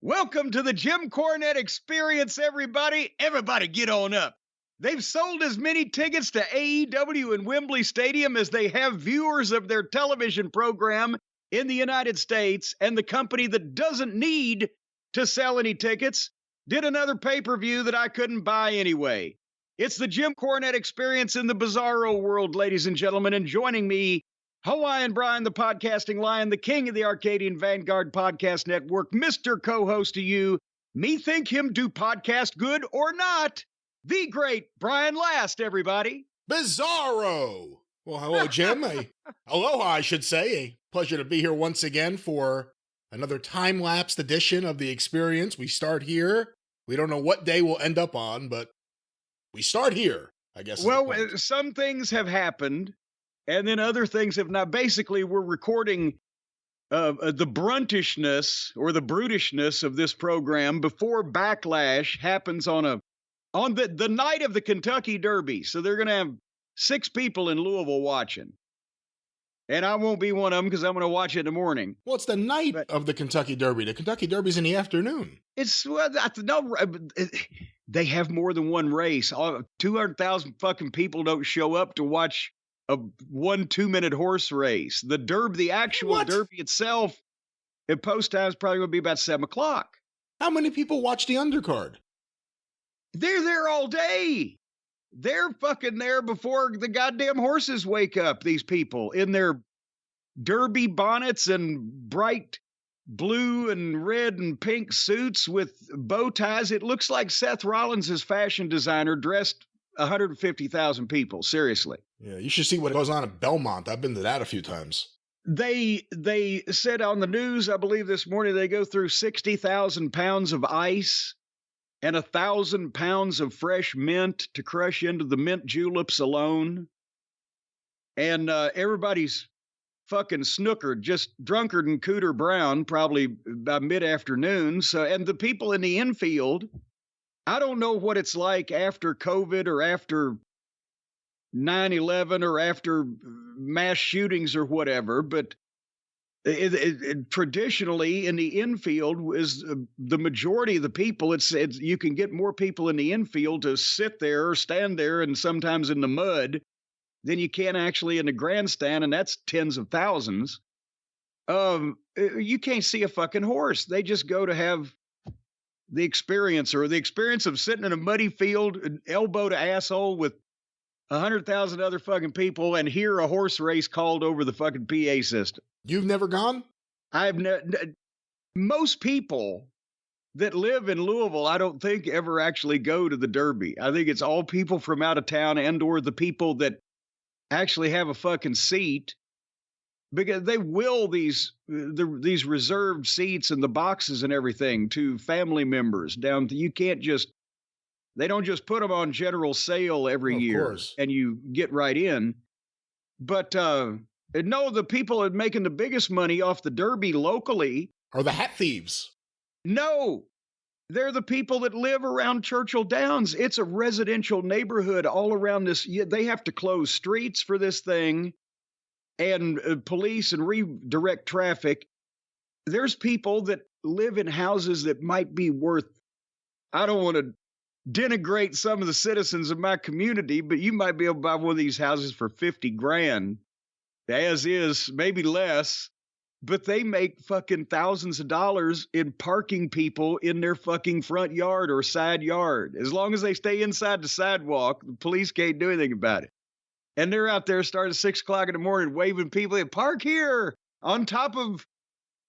Welcome to the Jim Cornette Experience, everybody. Everybody get on up. They've sold as many tickets to AEW in Wembley Stadium as they have viewers of their television program in the United States, and the company that doesn't need to sell any tickets did another pay-per-view that I couldn't buy anyway. It's the Jim Cornette Experience in the Bizarro world, ladies and gentlemen, and joining me, Hawaiian Brian, the podcasting lion, the king of the Arcadian Vanguard Podcast Network, Mr. Co-host to you, me think him do podcast good or not, the great Brian Last, everybody. Bizarro! Well, hello, Jim. Aloha, I should say. A pleasure to be here once again for another time-lapsed edition of the experience. We start here. We don't know what day we'll end up on, but we start here, I guess. Well, some things have happened, and then other things have not. Basically, we're recording the bruntishness or the brutishness of this program before Backlash happens on the night of the Kentucky Derby. So they're going to have 6 people in Louisville watching. And I won't be one of them because I'm going to watch it in the morning. Well, it's the night of the Kentucky Derby. The Kentucky Derby's in the afternoon. They have more than one race. 200,000 fucking people don't show up to watch a 1-2-minute horse race. The Derby, the actual Derby itself, at post time is probably going to be about 7 o'clock. How many people watch the undercard? They're there all day. They're fucking there before the goddamn horses wake up, these people, in their derby bonnets and bright blue and red and pink suits with bow ties. It looks like Seth Rollins' fashion designer dressed 150,000 people, seriously. Yeah, you should see what goes on at Belmont. I've been to that a few times. They said on the news, I believe this morning, they go through 60,000 pounds of ice and 1,000 pounds of fresh mint to crush into the mint juleps alone. And everybody's fucking snookered, just drunkard and cooter brown, probably by mid-afternoon. So, and the people in the infield, I don't know what it's like after COVID or after 9/11 or after mass shootings or whatever, but traditionally in the infield is the majority of the people. It's you can get more people in the infield to sit there or stand there, and sometimes in the mud, than you can actually in the grandstand, and that's tens of thousands. You can't see a fucking horse. They just go to have the experience of sitting in a muddy field, elbow to asshole with 100,000 other fucking people, and hear a horse race called over the fucking PA system. You've never gone? Most people that live in Louisville, I don't think ever actually go to the Derby. I think it's all people from out of town and or the people that actually have a fucking seat, because they will these reserved seats and the boxes and everything to family members down. They don't just put them on general sale every year course. And you get right in. But no, the people that are making the biggest money off the Derby locally are the hat thieves. No, they're the people that live around Churchill Downs. It's a residential neighborhood all around this. They have to close streets for this thing and police and redirect traffic. There's people that live in houses that might be worth, I don't want to denigrate some of the citizens of my community, but you might be able to buy one of these houses for 50 grand, as is, maybe less, but they make fucking thousands of dollars in parking people in their fucking front yard or side yard. As long as they stay inside the sidewalk, the police can't do anything about it. And they're out there starting at 6 o'clock in the morning waving people in, park here on top of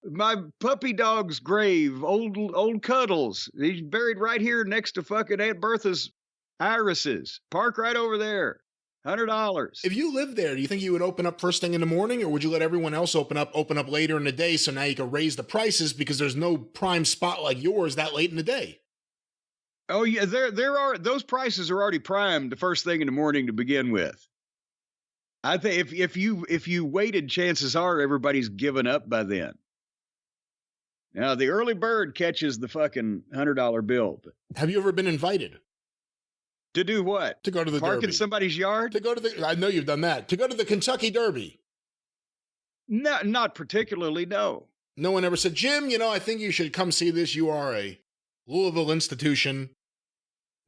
my puppy dog's grave, old Cuddles. He's buried right here next to fucking Aunt Bertha's irises. Park right over there. $100. If you lived there, do you think you would open up first thing in the morning, or would you let everyone else open up later in the day, so now you can raise the prices because there's no prime spot like yours that late in the day? Oh yeah, there are, those prices are already primed the first thing in the morning to begin with. I think if you waited, chances are everybody's given up by then. Now, the early bird catches the fucking $100 bill. Have you ever been invited? To do what? To go to the Park Derby. in somebody's yard? I know you've done that. To go to the Kentucky Derby. No, not particularly, no. No one ever said, Jim, I think you should come see this. You are a Louisville institution.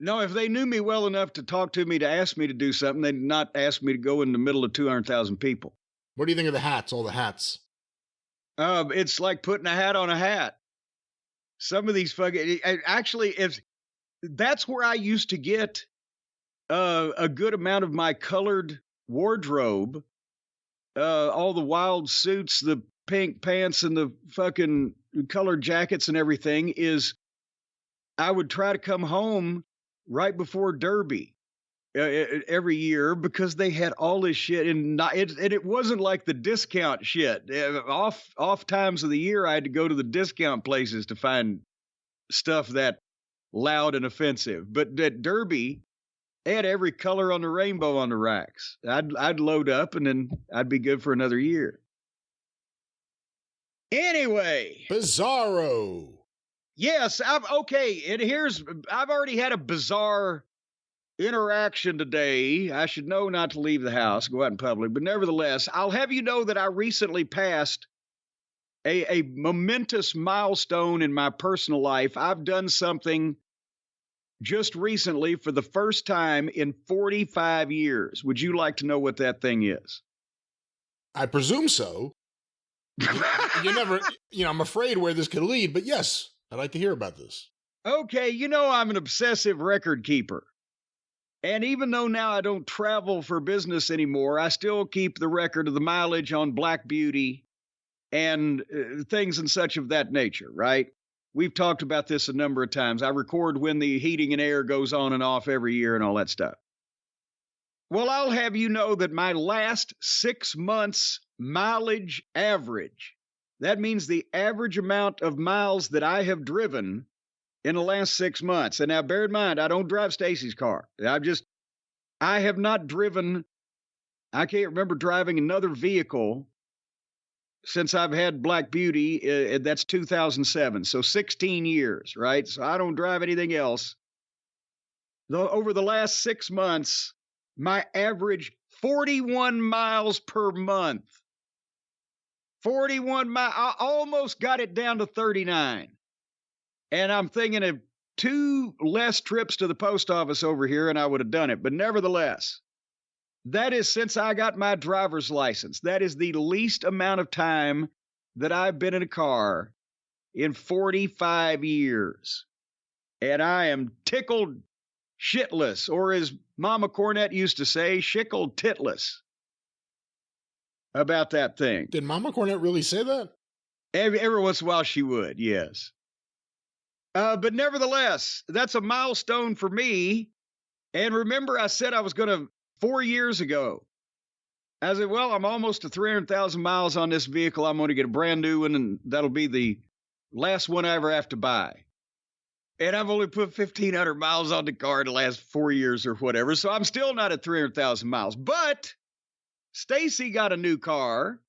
No, if they knew me well enough to talk to me to ask me to do something, they'd not ask me to go in the middle of 200,000 people. What do you think of the hats, all the hats? It's like putting a hat on a hat. Some of these actually, that's where I used to get a good amount of my colored wardrobe, all the wild suits, the pink pants, and the fucking colored jackets and everything, is I would try to come home right before Derby every year because they had all this shit, and it wasn't like the discount shit. Off times of the year, I had to go to the discount places to find stuff that loud and offensive. But at Derby, they had every color on the rainbow on the racks. I'd load up, and then I'd be good for another year. Anyway, Bizarro. Yes, I've already had a bizarre interaction today. I should know not to leave the house, go out in public, but nevertheless, I'll have you know that I recently passed a momentous milestone in my personal life. I've done something just recently for the first time in 45 years. Would you like to know what that thing is? I presume so. You never, I'm afraid where this could lead, but yes, I'd like to hear about this. Okay, I'm an obsessive record keeper. And even though now I don't travel for business anymore, I still keep the record of the mileage on Black Beauty and things and such of that nature, right? We've talked about this a number of times. I record when the heating and air goes on and off every year and all that stuff. Well, I'll have you know that my last 6 months mileage average, that means the average amount of miles that I have driven in the last 6 months. And now bear in mind, I don't drive Stacy's car. I have not driven, I can't remember driving another vehicle since I've had Black Beauty. That's 2007. So 16 years, right? So I don't drive anything else. Over the last 6 months, my average 41 miles per month. 41 miles. I almost got it down to 39. And I'm thinking of 2 less trips to the post office over here and I would have done it. But nevertheless, that is since I got my driver's license. That is the least amount of time that I've been in a car in 45 years. And I am tickled shitless, or as Mama Cornette used to say, shickled titless about that thing. Did Mama Cornette really say that? Every once in a while she would, yes. But nevertheless, that's a milestone for me. And remember, I said I was going to, 4 years ago, I said, well, I'm almost to 300,000 miles on this vehicle. I'm going to get a brand new one, and that'll be the last one I ever have to buy. And I've only put 1,500 miles on the car in the last 4 years or whatever. So I'm still not at 300,000 miles. But Stacy got a new car.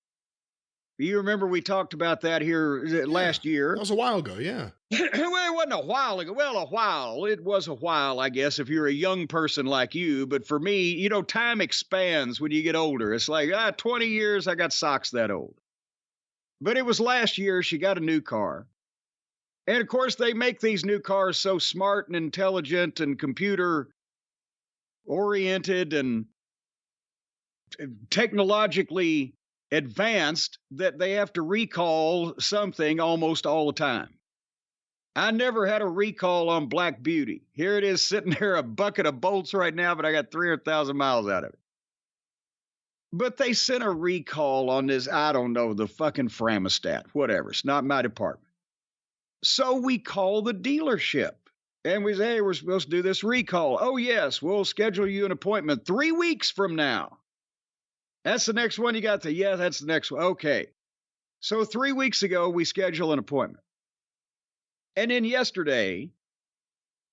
You remember we talked about that here last year. That was a while ago, yeah. Well, it wasn't a while ago. Well, a while. It was a while, I guess, if you're a young person like you. But for me, time expands when you get older. It's like, 20 years, I got socks that old. But it was last year she got a new car. And, of course, they make these new cars so smart and intelligent and computer-oriented and technologically advanced that they have to recall something almost all the time. I never had a recall on Black Beauty. Here it is sitting there, a bucket of bolts right now, but I got 300,000 miles out of it. But they sent a recall on this, I don't know, the fucking Framistat, whatever. It's not my department. So we call the dealership and we say, hey, we're supposed to do this recall. Oh, yes, we'll schedule you an appointment 3 weeks from now. That's the next one you got to, yeah, that's the next one. Okay. So 3 weeks ago, we schedule an appointment. And then yesterday,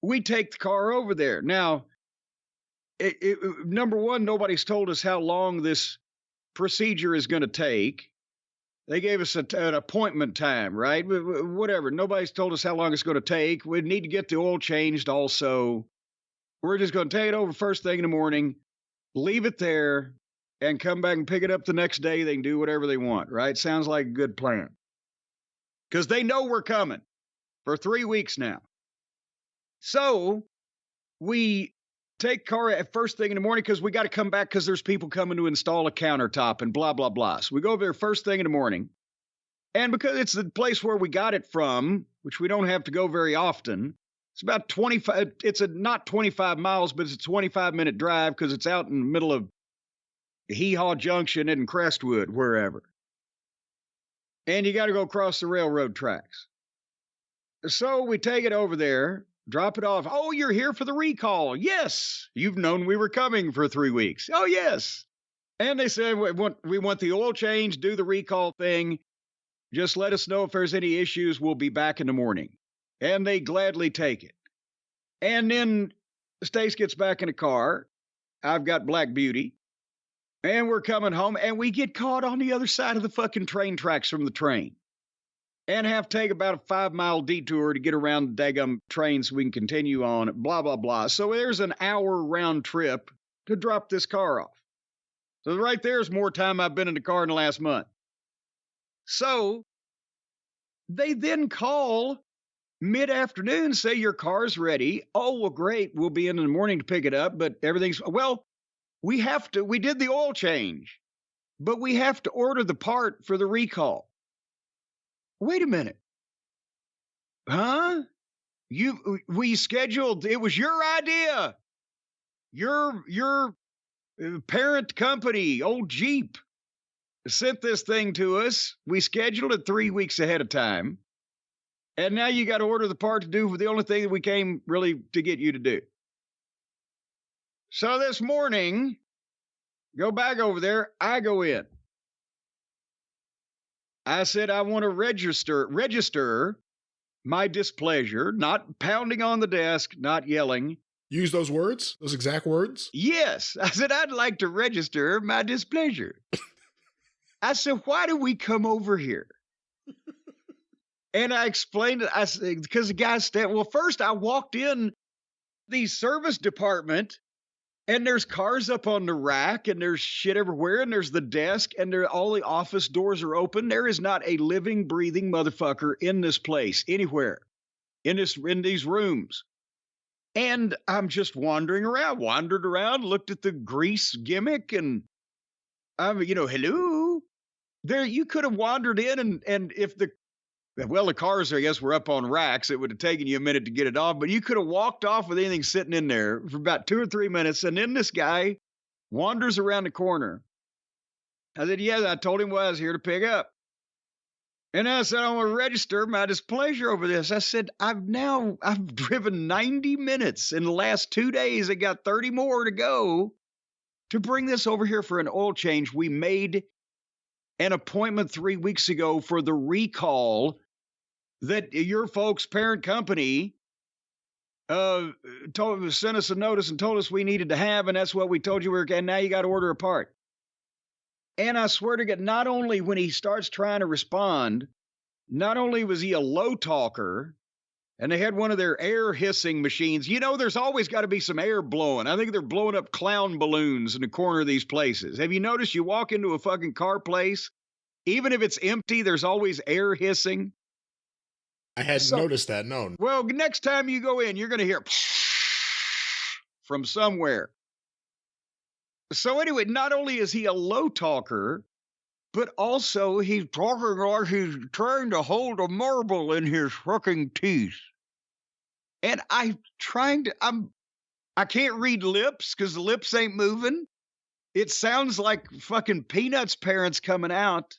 we take the car over there. Now, number one, nobody's told us how long this procedure is going to take. They gave us an appointment time, right? Whatever. Nobody's told us how long it's going to take. We need to get the oil changed also. We're just going to take it over first thing in the morning, leave it there, and come back and pick it up the next day. They can do whatever they want, right? Sounds like a good plan. because they know we're coming for 3 weeks now. So we take car at first thing in the morning because we got to come back because there's people coming to install a countertop and blah, blah, blah. So we go over there first thing in the morning. And because it's the place where we got it from, which we don't have to go very often, it's about 25, not 25 miles, but it's a 25-minute drive because it's out in the middle of Hee Haw Junction and Crestwood, wherever. And you got to go across the railroad tracks. So we take it over there, drop it off. Oh, you're here for the recall. Yes. You've known we were coming for 3 weeks. Oh, yes. And they said, we want the oil change, do the recall thing. Just let us know if there's any issues. We'll be back in the morning. And they gladly take it. And then Stace gets back in the car. I've got Black Beauty. And we're coming home. And we get caught on the other side of the fucking train tracks from the train. And have to take about a 5-mile detour to get around the daggum train so we can continue on, blah, blah, blah. So there's an hour round trip to drop this car off. So right there's more time I've been in the car in the last month. So they then call mid-afternoon, say your car's ready. Oh, well, great. We'll be in the morning to pick it up, but everything's, well, we did the oil change, but we have to order the part for the recall. Wait a minute. Huh? We scheduled, it was your idea. Your parent company, old Jeep, sent this thing to us. We scheduled it 3 weeks ahead of time. And now you got to order the part to do the only thing that we came really to get you to do. So this morning, go back over there. I go in. I said, I want to register my displeasure, not pounding on the desk, not yelling. Use those words, those exact words? Yes. I said, I'd like to register my displeasure. I said, why do we come over here? And I explained it. I said, because the guy said, well, first I walked in the service department and there's cars up on the rack and there's shit everywhere and there's the desk and all the office doors are open. There is not a living, breathing motherfucker in this place anywhere in these rooms. And I'm just wandered around, looked at the grease gimmick and I'm, hello. There, you could have wandered in and if the cars, I guess, were up on racks. It would have taken you a minute to get it off, but you could have walked off with anything sitting in there for about 2 or 3 minutes. And then this guy wanders around the corner. I said, yeah, I told him what I was here to pick up. And I said, I want to register my displeasure over this. I said, I've driven 90 minutes in the last 2 days. I got 30 more to go to bring this over here for an oil change. We made an appointment 3 weeks ago for the recall that your folks' parent company sent us a notice and told us we needed to have, and that's what we told you and now you got to order a part. And I swear to God, not only when he starts trying to respond, not only was he a low talker, and they had one of their air hissing machines. There's always got to be some air blowing. I think they're blowing up clown balloons in the corner of these places. Have you noticed you walk into a fucking car place, even if it's empty, there's always air hissing? I hadn't noticed that, no. Well, next time you go in, you're going to hear from somewhere. So anyway, not only is he a low talker, but also he's talking like he's trying to hold a marble in his fucking teeth. And I can't read lips because the lips ain't moving. It sounds like fucking Peanuts parents coming out.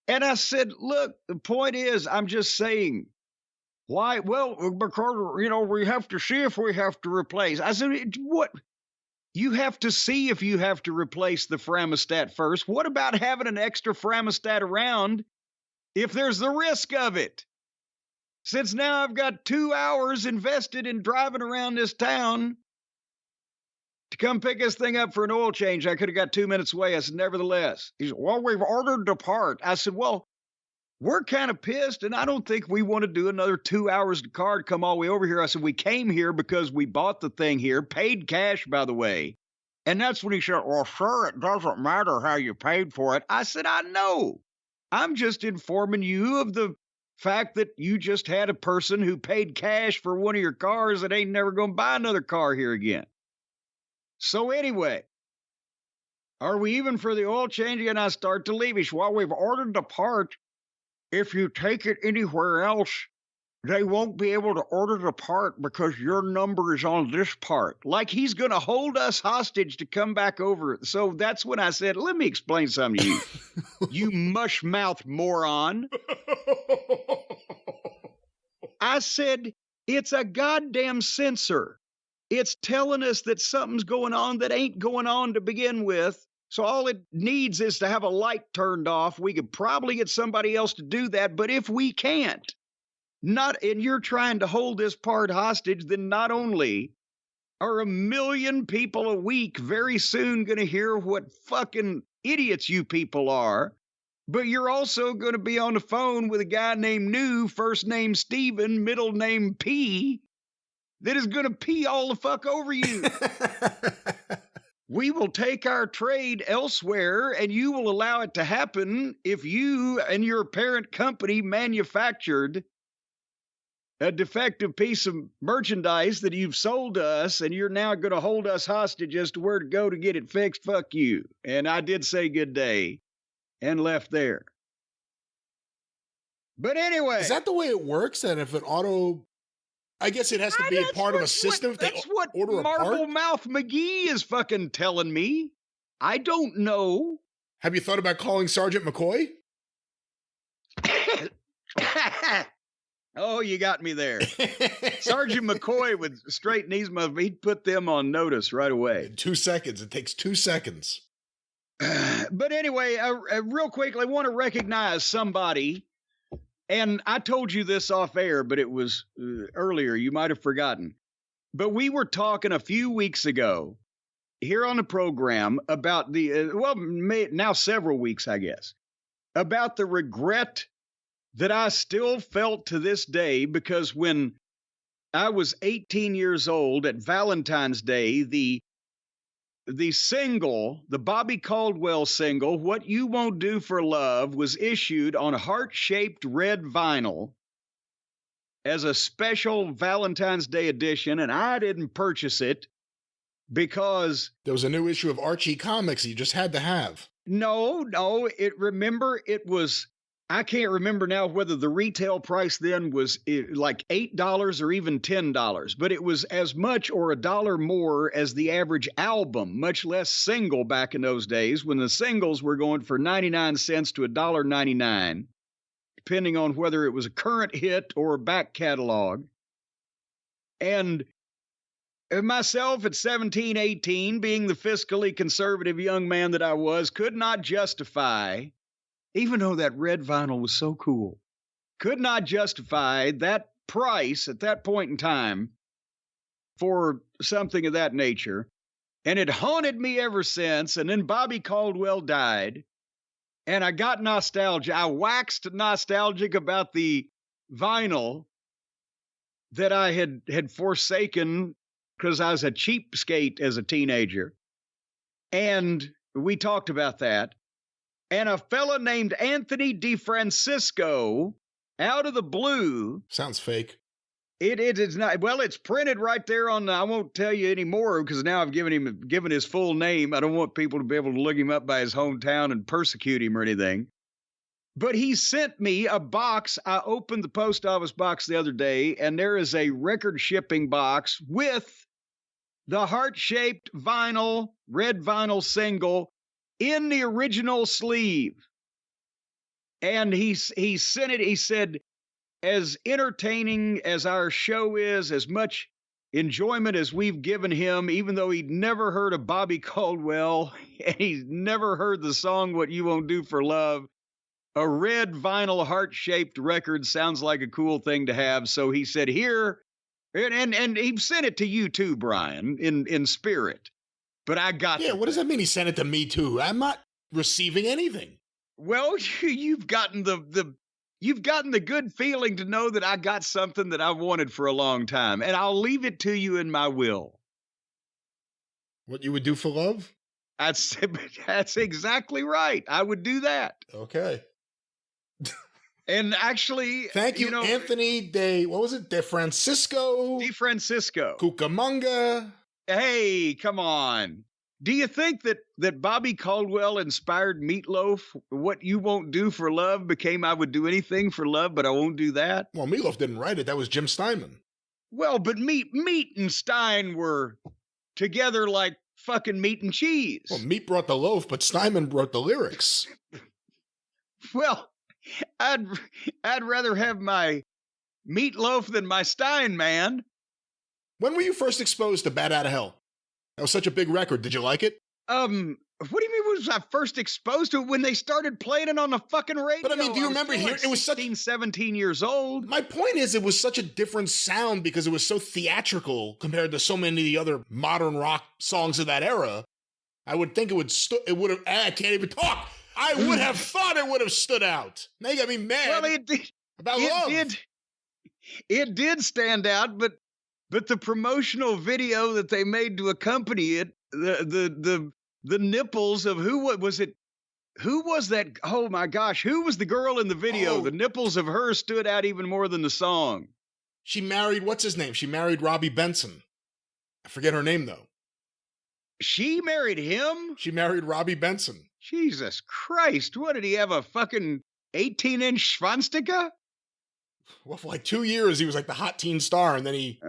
And I said, look, the point is, I'm just saying, why? Well, because, we have to see if we have to replace. I said, what? You have to see if you have to replace the thermostat first. What about having an extra thermostat around if there's the risk of it? Since now I've got 2 hours invested in driving around this town to come pick this thing up for an oil change, I could have got 2 minutes away. I said, nevertheless. He said, well, we've ordered the part. I said, well, we're kind of pissed, and I don't think we want to do another 2 hours to car to come all the way over here. I said, we came here because we bought the thing here, paid cash, by the way. And that's when he said, well, sir, it doesn't matter how you paid for it. I said, I know. I'm just informing you of the fact that you just had a person who paid cash for one of your cars that ain't never going to buy another car here again. So anyway, are we even for the oil change? And I start to leavish. Well, we've ordered the part. If you take it anywhere else, they won't be able to order the part because your number is on this part. Like he's going to hold us hostage to come back over. So that's when I said, let me explain something to you. You mush-mouthed moron. I said, it's a goddamn sensor. It's telling us that something's going on that ain't going on to begin with. So all it needs is to have a light turned off. We could probably get somebody else to do that. But if we can't, and you're trying to hold this part hostage, then not only are 1 million people a week very soon going to hear what fucking idiots you people are, but you're also going to be on the phone with a guy named New, first name Steven, middle name P, that is going to pee all the fuck over you. We will take our trade elsewhere, and you will allow it to happen if you and your parent company manufactured a defective piece of merchandise that you've sold to us, and you're now going to hold us hostage as to where to go to get it fixed. Fuck you. And I did say good day and left there. But anyway. Is that the way it works? That if an auto... I guess it has to be a part of a system. That's what Marble Mouth McGee is fucking telling me. I don't know. Have you thought about calling Sergeant McCoy? Oh, you got me there. Sergeant McCoy would straighten these motherfuckers. He'd put them on notice right away. In 2 seconds. It takes 2 seconds. But anyway, real quickly, I want to recognize somebody. And I told you this off air, but it was earlier. You might have forgotten. But we were talking a few weeks ago here on the program about now several weeks, I guess, about the regret that I still felt to this day, because when I was 18 years old at Valentine's Day, the single, the Bobby Caldwell single, What You Won't Do for Love, was issued on a heart-shaped red vinyl as a special Valentine's Day edition, and I didn't purchase it because... There was a new issue of Archie Comics you just had to have. No, it was... I can't remember now whether the retail price then was like $8 or even $10, but it was as much or $1 more as the average album, much less single back in those days when the singles were going for 99 cents to $1.99, depending on whether it was a current hit or a back catalog. And myself at 17, 18, being the fiscally conservative young man that I was, could not justify... Even though that red vinyl was so cool, could not justify that price at that point in time for something of that nature. And it haunted me ever since. And then Bobby Caldwell died. And I got nostalgia. I waxed nostalgic about the vinyl that I had forsaken because I was a cheapskate as a teenager. And we talked about that. And a fella named Anthony DeFrancisco, out of the blue... Sounds fake. It is not. Well, it's printed right there on... I won't tell you anymore because now I've given his full name. I don't want people to be able to look him up by his hometown and persecute him or anything. But he sent me a box. I opened the post office box the other day, and there is a record shipping box with the heart-shaped vinyl, red vinyl single in the original sleeve. And he sent it. He said, as entertaining as our show is, as much enjoyment as we've given him, even though he'd never heard of Bobby Caldwell and he's never heard the song What You Won't Do for Love, a red vinyl heart-shaped record sounds like a cool thing to have. So he said, here, and he sent it to you too, Brian, in spirit. But I got... Yeah, what does that mean he sent it to me too? I'm not receiving anything. Well, you've gotten the good feeling to know that I got something that I've wanted for a long time, and I'll leave it to you in my will. What you would do for love? That's exactly right. I would do that. Okay. And actually, thank you, Anthony what was it? De Francisco Cucamonga. Hey, come on. Do you think that Bobby Caldwell inspired Meatloaf? What you won't do for love became I would do anything for love, but I won't do that? Well, Meatloaf didn't write it. That was Jim Steinman. Well, but Meat and Stein were together like fucking meat and cheese. Well, Meat brought the loaf, but Steinman wrote the lyrics. Well, I'd rather have my Meatloaf than my Stein, man. When were you first exposed to Bat Out of Hell? That was such a big record. Did you like it? What do you mean was I first exposed to it? When they started playing it on the fucking radio? But I mean, do you remember here? It was 17 years old. My point is, it was such a different sound because it was so theatrical compared to so many of the other modern rock songs of that era. I would think it would have, I can't even talk. I would have thought it would have stood out. Now you got me mad. Well, it did. About love. It did stand out, but the promotional video that they made to accompany it, the nipples of who was it? Who was that? Oh my gosh, who was the girl in the video? The nipples of her stood out even more than the song. She married, what's his name? She married Robbie Benson. I forget her name though. She married him? She married Robbie Benson. Jesus Christ, what did he have, a fucking 18-inch swastika? Well, for like 2 years, he was like the hot teen star, and then he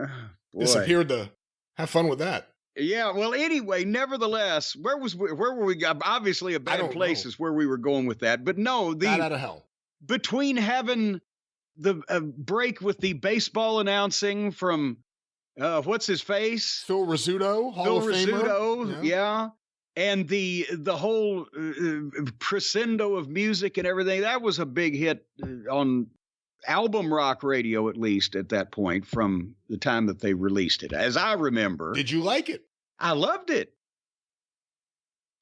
disappeared to have fun with that. Yeah, well, anyway, nevertheless, where were we? Obviously, a bad place is where we were going with that. But no, Bat Out of Hell. Between having the break with the baseball announcing from, what's his face? Phil Rizzuto, Hall of Famer. Yeah. And the whole crescendo of music and everything, that was a big hit on album rock radio, at least at that point, from the time that they released it, as I remember. Did you like it? I loved it.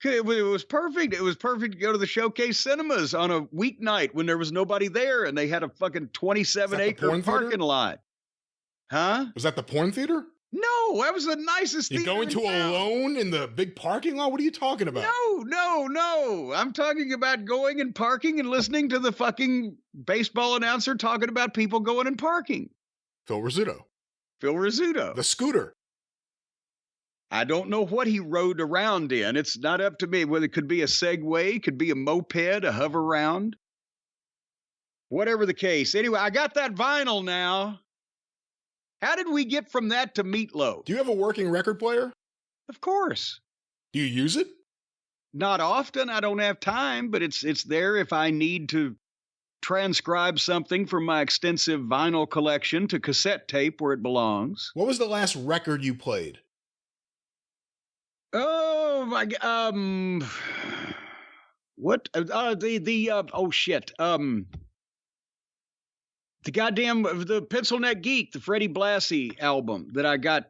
It was perfect. It was perfect to go to the Showcase Cinemas on a weeknight when there was nobody there and they had a fucking 27-acre parking lot. Huh? Was that the porn theater? No, that was the nicest thing. You're going to Alone in the big parking lot? What are you talking about? No. I'm talking about going and parking and listening to the fucking baseball announcer talking about people going and parking. Phil Rizzuto. The scooter. I don't know what he rode around in. It's not up to me. Whether it could be a Segway, could be a moped, a hover round. Whatever the case. Anyway, I got that vinyl now. How did we get from that to Meatloaf? Do you have a working record player? Of course. Do you use it? Not often. I don't have time, but it's there if I need to transcribe something from my extensive vinyl collection to cassette tape where it belongs. What was the last record you played? Oh my god. What? Oh shit. The goddamn, the Pencil Neck Geek, the Freddie Blassie album that I got,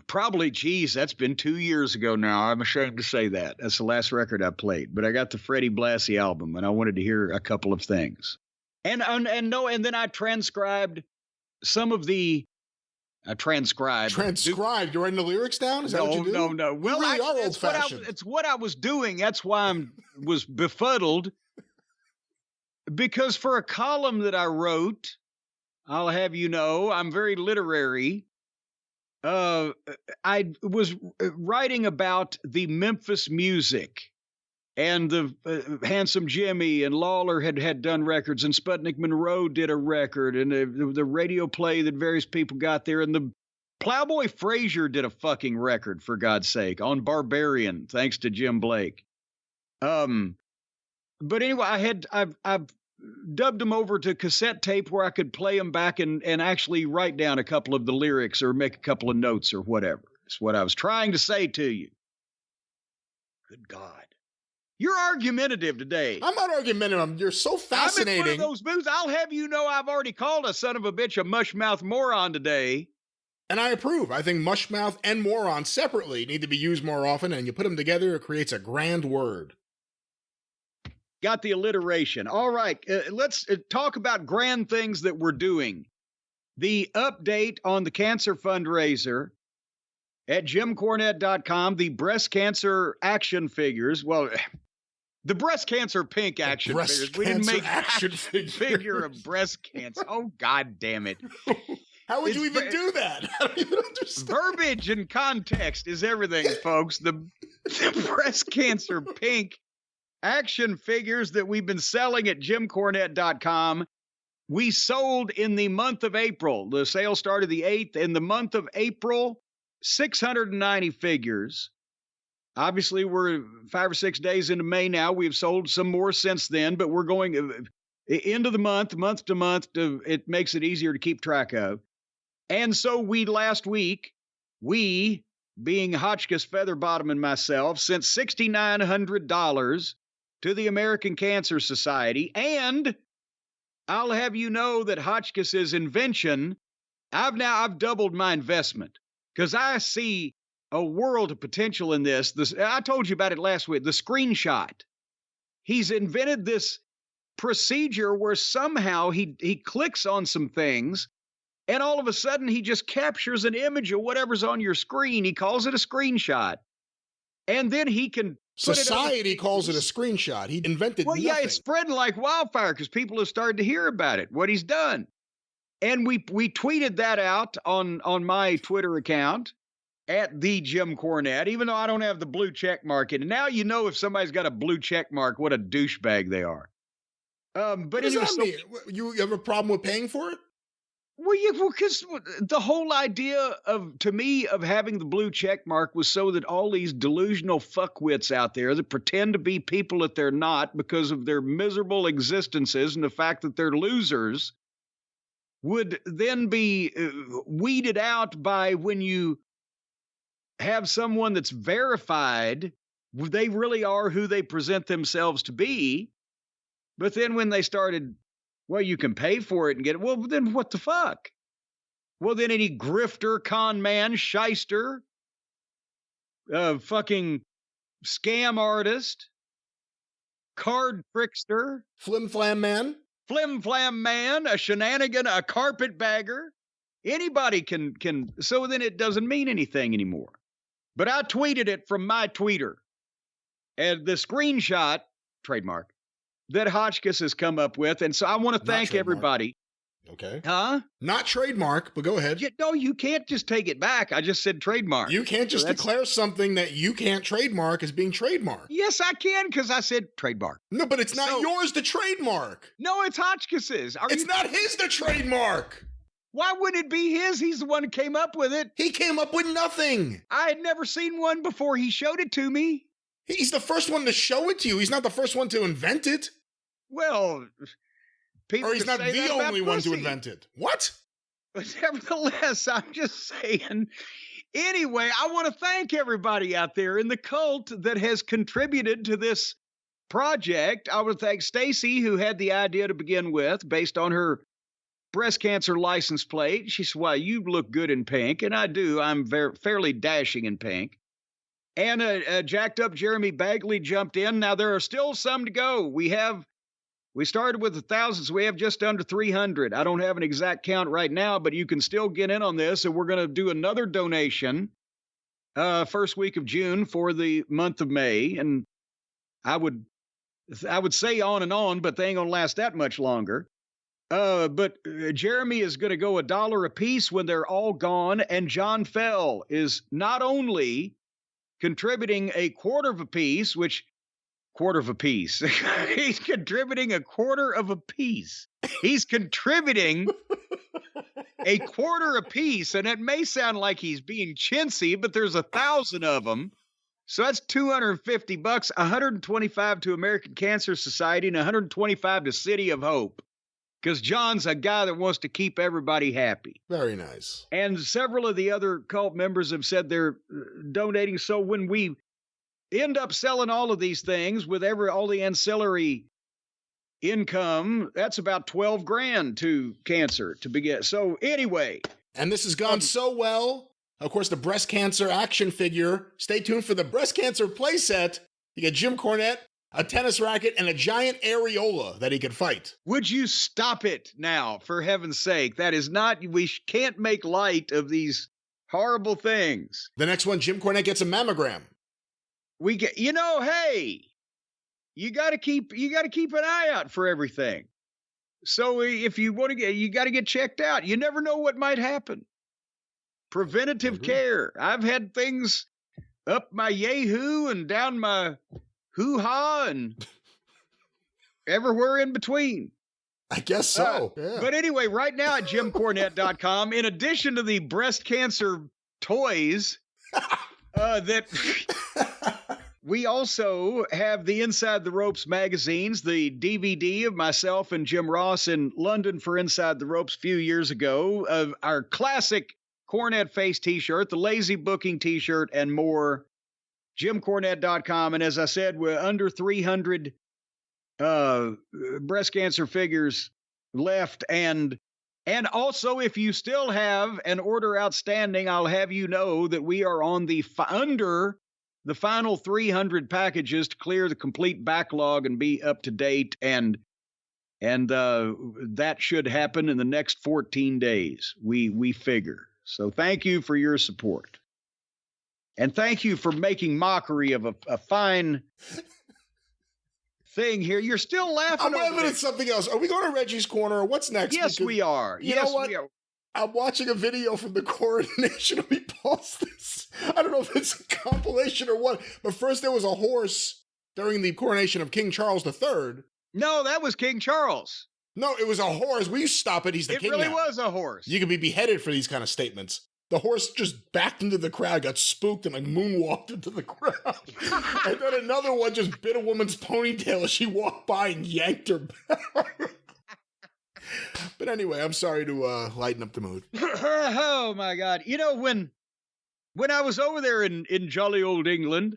probably, that's been 2 years ago now. I'm ashamed to say that. That's the last record I played. But I got the Freddie Blassie album, and I wanted to hear a couple of things. And then I transcribed some of the, Transcribed? You're writing the lyrics down? Is that what you do? No. Well, you really are old-fashioned. It's what I was doing. That's why I was befuddled. Because for a column that I wrote, I'll have you know, I'm very literary. I was writing about the Memphis music, and the Handsome Jimmy and Lawler had done records, and Sputnik Monroe did a record, and the radio play that various people got there, and the Plowboy Frazier did a fucking record, for God's sake, on Barbarian, thanks to Jim Blake. But anyway, I've dubbed them over to cassette tape where I could play them back and actually write down a couple of the lyrics or make a couple of notes or whatever. It's what I was trying to say to you. Good God. You're argumentative today. I'm not argumentative. You're so fascinating. I'm in one of those moods. I'll have you know I've already called a son of a bitch a mushmouth moron today. And I approve. I think mushmouth and moron separately need to be used more often, and you put them together, it creates a grand word. Got the alliteration. All right, let's talk about grand things that we're doing. The update on the cancer fundraiser at jimcornette.com, the breast cancer action figures. Well, The breast cancer pink action figures. We didn't make action figure of breast cancer. Oh, God damn it. How would you even do that? I don't even understand. Verbiage and context is everything, folks. The breast cancer pink action figures that we've been selling at JimCornette.com. We sold in the month of April. The sale started the 8th. In the month of April, 690 figures. Obviously, we're 5 or 6 days into May now. We've sold some more since then, but we're going into the month to month. It makes it easier to keep track of. And so last week, being Hotchkiss Featherbottom and myself, sent $6,900 to the American Cancer Society. And I'll have you know that Hotchkiss's invention, I've doubled my investment because I see a world of potential in this. I told you about it last week, the screenshot. He's invented this procedure where somehow he clicks on some things and all of a sudden he just captures an image of whatever's on your screen. He calls it a screenshot. And then he can Society calls it a screenshot. He invented nothing. Yeah, it's spreading like wildfire because people have started to hear about it, what he's done. And we tweeted that out on my Twitter account at the Jim Cornette, even though I don't have the blue check mark in it. Now you know if somebody's got a blue check mark, what a douchebag they are. But anyway, you have a problem with paying for it? Well, because the whole idea of having the blue check mark was so that all these delusional fuckwits out there that pretend to be people that they're not because of their miserable existences and the fact that they're losers would then be weeded out by when you have someone that's verified, they really are who they present themselves to be. But then when they started, well, you can pay for it and get it. Well, then what the fuck? Well, then any grifter, con man, shyster, fucking scam artist, card trickster, flim flam man, a shenanigan, a carpetbagger, anybody can. So then it doesn't mean anything anymore. But I tweeted it from my tweeter, and the screenshot, trademark, that Hotchkiss has come up with. And so I want to thank everybody. Okay. Huh? Not trademark, but go ahead. No, you can't just take it back. I just said trademark. You can't just declare something that you can't trademark as being trademark. Yes, I can, because I said trademark. No, but it's not yours to trademark. No, it's Hotchkiss's. It's not his to trademark. Why wouldn't it be his? He's the one who came up with it. He came up with nothing. I had never seen one before he showed it to me. He's the first one to show it to you. He's not the first one to invent it. Well, people. Or he's not the only one to invent it. What? But nevertheless, I'm just saying. Anyway, I want to thank everybody out there in the cult that has contributed to this project. I would thank Stacy, who had the idea to begin with, based on her breast cancer license plate. She said, well, you look good in pink. And I do. I'm fairly dashing in pink. And jacked up Jeremy Bagley jumped in. Now, there are still some to go. We started with 1,000, so we have just under 300. I don't have an exact count right now, but you can still get in on this. And we're going to do another donation first week of June for the month of May. And I would say on and on, but they ain't going to last that much longer. But Jeremy is going to go $1 a piece when they're all gone. And John Fell is not only contributing a quarter of a piece. He's contributing a quarter of a piece. He's contributing a quarter a piece. And it may sound like he's being chintzy, but there's 1,000 of them. So that's $250, 125 to American Cancer Society and 125 to City of Hope. Because John's a guy that wants to keep everybody happy. Very nice. And several of the other cult members have said they're donating. So when we end up selling all of these things with all the ancillary income, that's about $12,000 to cancer to begin. So anyway. And this has gone so well. Of course, the breast cancer action figure. Stay tuned for the breast cancer playset. You get Jim Cornette, a tennis racket, and a giant areola that he could fight. Would you stop it now, for heaven's sake? That is not, we can't make light of these horrible things. The next one, Jim Cornette gets a mammogram. We get, hey, you got to keep an eye out for everything. So if you want to you got to get checked out. You never know what might happen. Preventative care. I've had things up my yahoo and down my hoo-ha and everywhere in between. I guess so. Yeah. But anyway, right now at JimCornette.com, in addition to the breast cancer toys that we also have the Inside the Ropes magazines, the DVD of myself and Jim Ross in London for Inside the Ropes a few years ago, of our classic Cornette face t-shirt, the Lazy Booking t-shirt, and more. JimCornette.com. And as I said, we're under 300 breast cancer figures left. And also, if you still have an order outstanding, I'll have you know that we are on the under the final 300 packages to clear the complete backlog and be up to date. And that should happen in the next 14 days, we figure. So thank you for your support. And thank you for making mockery of a fine thing here. You're still laughing. I'm laughing at something else. Are we going to Reggie's Corner? Or what's next? Yes, we are. You know what? We are. I'm watching a video from the coronation. We paused this. I don't know if it's a compilation or what, but first there was a horse during the coronation of King Charles III. No, that was King Charles. No, it was a horse. Will you stop it? He's the king now. It really was a horse. You could be beheaded for these kind of statements. The horse just backed into the crowd, got spooked, and like moonwalked into the crowd. And then another one just bit a woman's ponytail as she walked by and yanked her back. But anyway, I'm sorry to lighten up the mood. Oh, my God. You know, when I was over there in jolly old England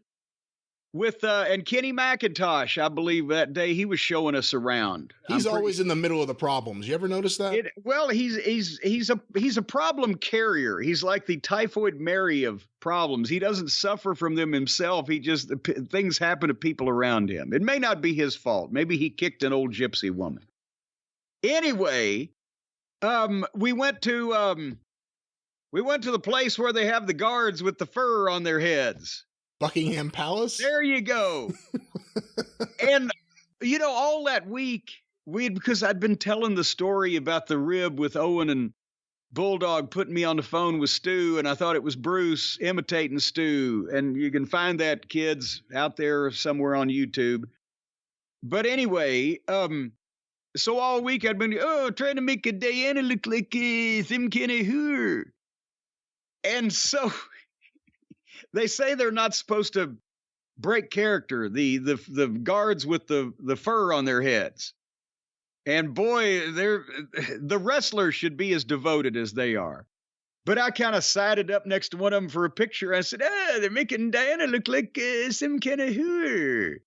with and Kenny McIntosh, I believe that day he was showing us around. He's always in the middle of the problems. You ever notice that? Well, he's a problem carrier. He's like the Typhoid Mary of problems. He doesn't suffer from them himself. He just things happen to people around him. It may not be his fault. Maybe he kicked an old gypsy woman. Anyway, we went to the place where they have the guards with the fur on their heads. Buckingham Palace? There you go. And, you know, all that week, because I'd been telling the story about the rib with Owen and Bulldog putting me on the phone with Stu, and I thought it was Bruce imitating Stu. And you can find that, kids, out there somewhere on YouTube. But anyway, so all week I'd been, trying to make a Diana look like some kind of whore. And so they say they're not supposed to break character, the guards with the fur on their heads. And boy, the wrestlers should be as devoted as they are. But I kind of sided up next to one of them for a picture. I said, they're making Diana look like some kind of whore,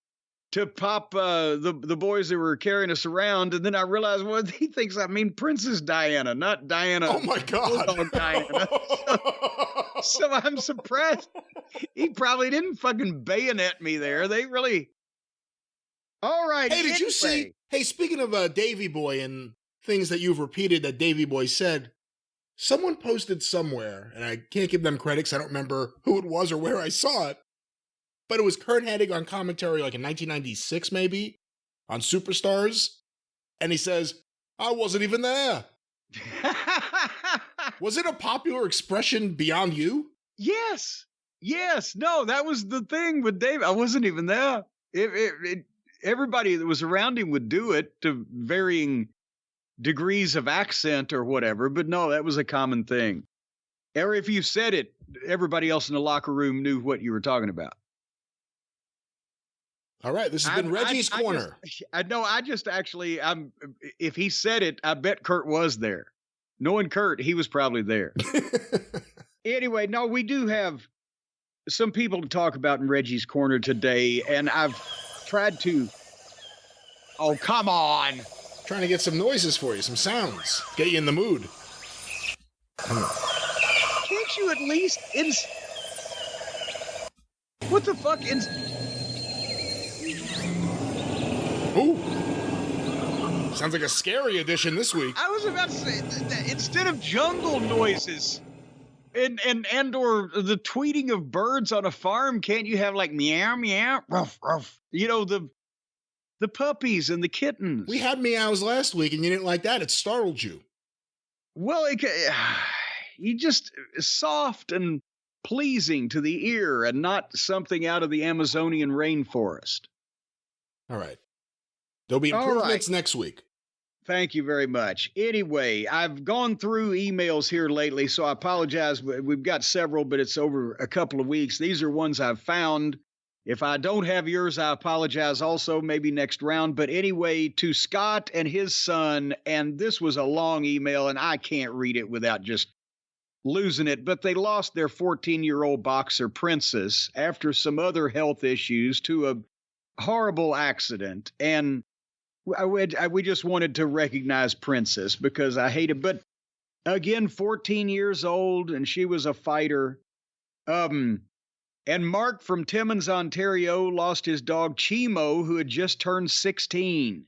to pop the boys that were carrying us around. And then I realized, well, he thinks I mean Princess Diana, not Diana. Oh, my God. Diana. So I'm surprised. He probably didn't fucking bayonet me there. They really... All right. Hey, did you see... Hey, speaking of Davey Boy and things that you've repeated that Davey Boy said, someone posted somewhere, and I can't give them credit because I don't remember who it was or where I saw it, but it was Kurt Hennig on commentary like in 1996 maybe, on Superstars, and he says, I wasn't even there. Was it a popular expression beyond you? Yes. No, that was the thing with Dave. I wasn't even there. Everybody that was around him would do it to varying degrees of accent or whatever. But no, that was a common thing. Or if you said it, everybody else in the locker room knew what you were talking about. All right, this has been Reggie's Corner. If he said it, I bet Kurt was there. Knowing Kurt, he was probably there. Anyway, no, we do have some people to talk about in Reggie's Corner today, and I've tried to... Oh, come on! Trying to get some noises for you, some sounds. Get you in the mood. Can't you at least... What the fuck? Ooh. Sounds like a scary edition this week. I was about to say, instead of jungle noises and or the tweeting of birds on a farm, can't you have like meow, meow, ruff, ruff? You know, The puppies and the kittens. We had meows last week, and you didn't like that. It startled you. Well, he just soft and pleasing to the ear and not something out of the Amazonian rainforest. All right. There'll be improvements next week. Thank you very much. Anyway, I've gone through emails here lately, so I apologize. We've got several, but it's over a couple of weeks. These are ones I've found. If I don't have yours, I apologize also, maybe next round. But anyway, to Scott and his son, and this was a long email, and I can't read it without just losing it. But they lost their 14-year-old boxer, Princess, after some other health issues to a horrible accident. And we just wanted to recognize Princess because I hate it. But again, 14 years old, and she was a fighter. And Mark from Timmins, Ontario, lost his dog Chimo, who had just turned 16.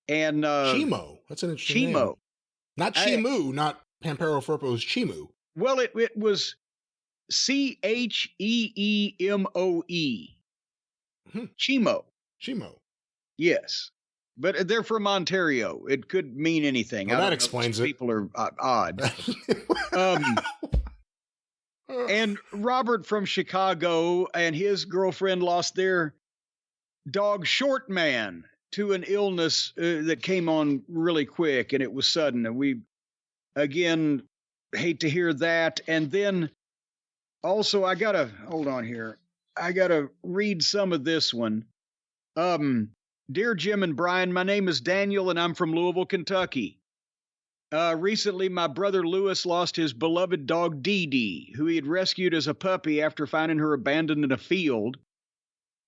And Chimo, that's an interesting name. Not Chimu, not Pampero Firpo's Chimu. Well, it was Cheemoe. Chimo. Chimo. Yes. But they're from Ontario. It could mean anything. Well, that explains it. People are odd. And Robert from Chicago and his girlfriend lost their dog Short Man to an illness that came on really quick, and it was sudden. And we, again, hate to hear that. And then also, hold on here. I got to read some of this one. Dear Jim and Brian, my name is Daniel, and I'm from Louisville, Kentucky. Recently, my brother Lewis lost his beloved dog Dee Dee, who he had rescued as a puppy after finding her abandoned in a field.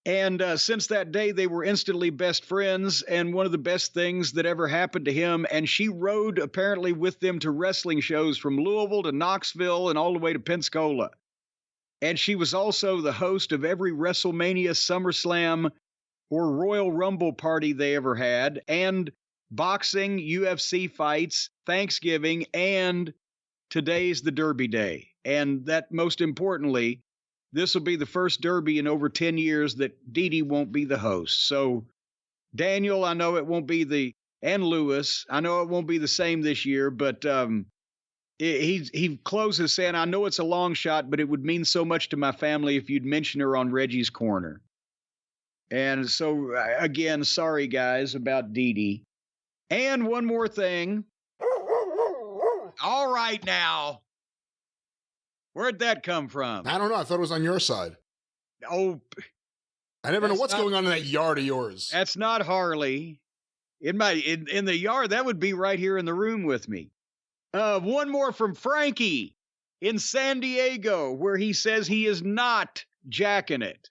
And since that day, they were instantly best friends and one of the best things that ever happened to him. And she rode apparently with them to wrestling shows from Louisville to Knoxville and all the way to Pensacola. And she was also the host of every WrestleMania, SummerSlam, or Royal Rumble party they ever had, and boxing, UFC fights, Thanksgiving, and today's the Derby Day. And that, most importantly, this will be the first Derby in over 10 years that Dee Dee won't be the host. So, Daniel, I know it won't be and Lewis, I know it won't be the same this year, but he closes saying, I know it's a long shot, but it would mean so much to my family if you'd mention her on Reggie's Corner. And so, again, sorry, guys, about Dee Dee. And one more thing. All right, now. Where'd that come from? I don't know. I thought it was on your side. Oh. I never know what's going on in that yard of yours. That's not Harley. In the yard, that would be right here in the room with me. One more from Frankie in San Diego, where he says he is not jacking it.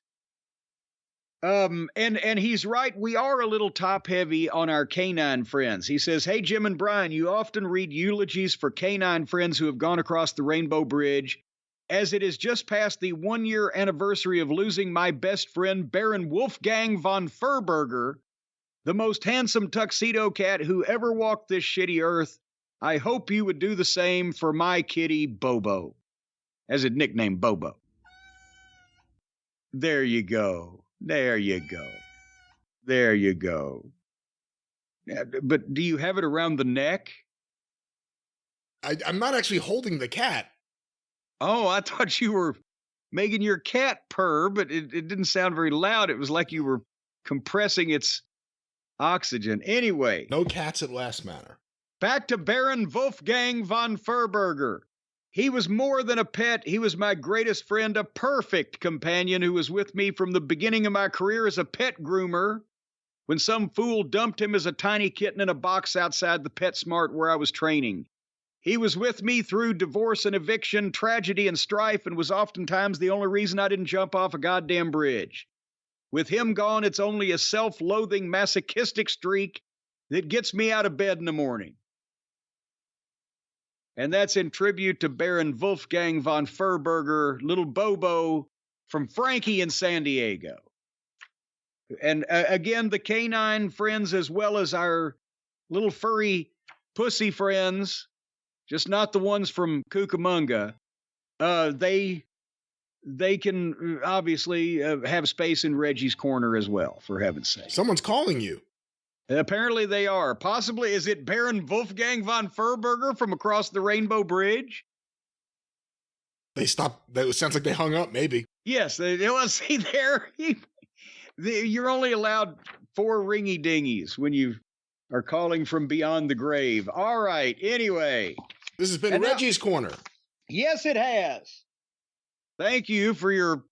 And he's right. We are a little top heavy on our canine friends. He says, hey, Jim and Brian, you often read eulogies for canine friends who have gone across the Rainbow Bridge, as it is just past the 1-year anniversary of losing my best friend, Baron Wolfgang von Furberger, the most handsome tuxedo cat who ever walked this shitty earth. I hope you would do the same for my kitty, Bobo, as a nickname, Bobo. There you go. There you go. There you go. But do you have it around the neck? I'm not actually holding the cat. Oh, I thought you were making your cat purr, but it didn't sound very loud. It was like you were compressing its oxygen. Anyway. No cats at last manner. Back to Baron Wolfgang von Furberger. He was more than a pet. He was my greatest friend, a perfect companion who was with me from the beginning of my career as a pet groomer, when some fool dumped him as a tiny kitten in a box outside the PetSmart where I was training. He was with me through divorce and eviction, tragedy and strife, and was oftentimes the only reason I didn't jump off a goddamn bridge. With him gone, it's only a self-loathing, masochistic streak that gets me out of bed in the morning. And that's in tribute to Baron Wolfgang von Furberger, little Bobo from Frankie in San Diego. And again, the canine friends, as well as our little furry pussy friends, just not the ones from Cucamonga, they they can obviously have space in Reggie's corner as well, for heaven's sake. Someone's calling you. Apparently they are. Possibly, is it Baron Wolfgang von Furberger from across the Rainbow Bridge? They stopped. It sounds like they hung up, maybe. Yes. Well, see there, you're only allowed 4 ringy dingies when you are calling from beyond the grave. All right. Anyway. This has been Reggie's Corner. Yes, it has. Thank you for your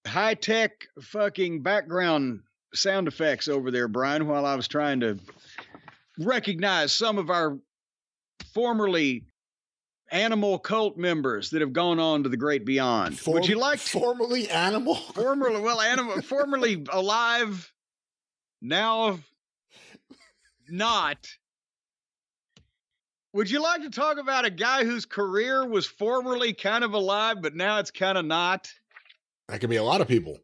high-tech fucking background sound effects over there, Brian, while I was trying to recognize some of our formerly animal cult members that have gone on to the great beyond. Would you like to... Formerly animal? Formerly alive, now not. Would you like to talk about a guy whose career was formerly kind of alive, but now it's kind of not? That could be a lot of people.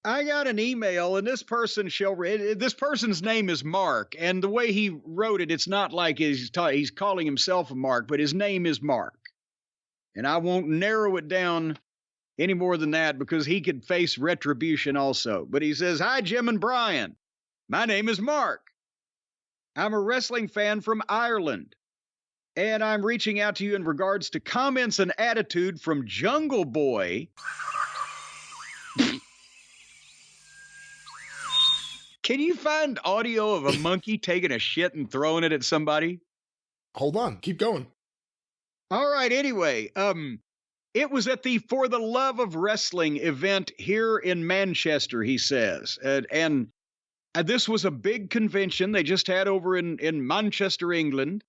I got an email, and this person's name is Mark, and the way he wrote it, it's not like he's calling himself a Mark, but his name is Mark. And I won't narrow it down any more than that because he could face retribution also. But he says, "Hi, Jim and Brian. My name is Mark. I'm a wrestling fan from Ireland. And I'm reaching out to you in regards to comments and attitude from Jungle Boy." Can you find audio of a monkey taking a shit and throwing it at somebody? Hold on. Keep going. All right. Anyway, it was at the For the Love of Wrestling event here in Manchester, he says. And this was a big convention they just had over in Manchester, England.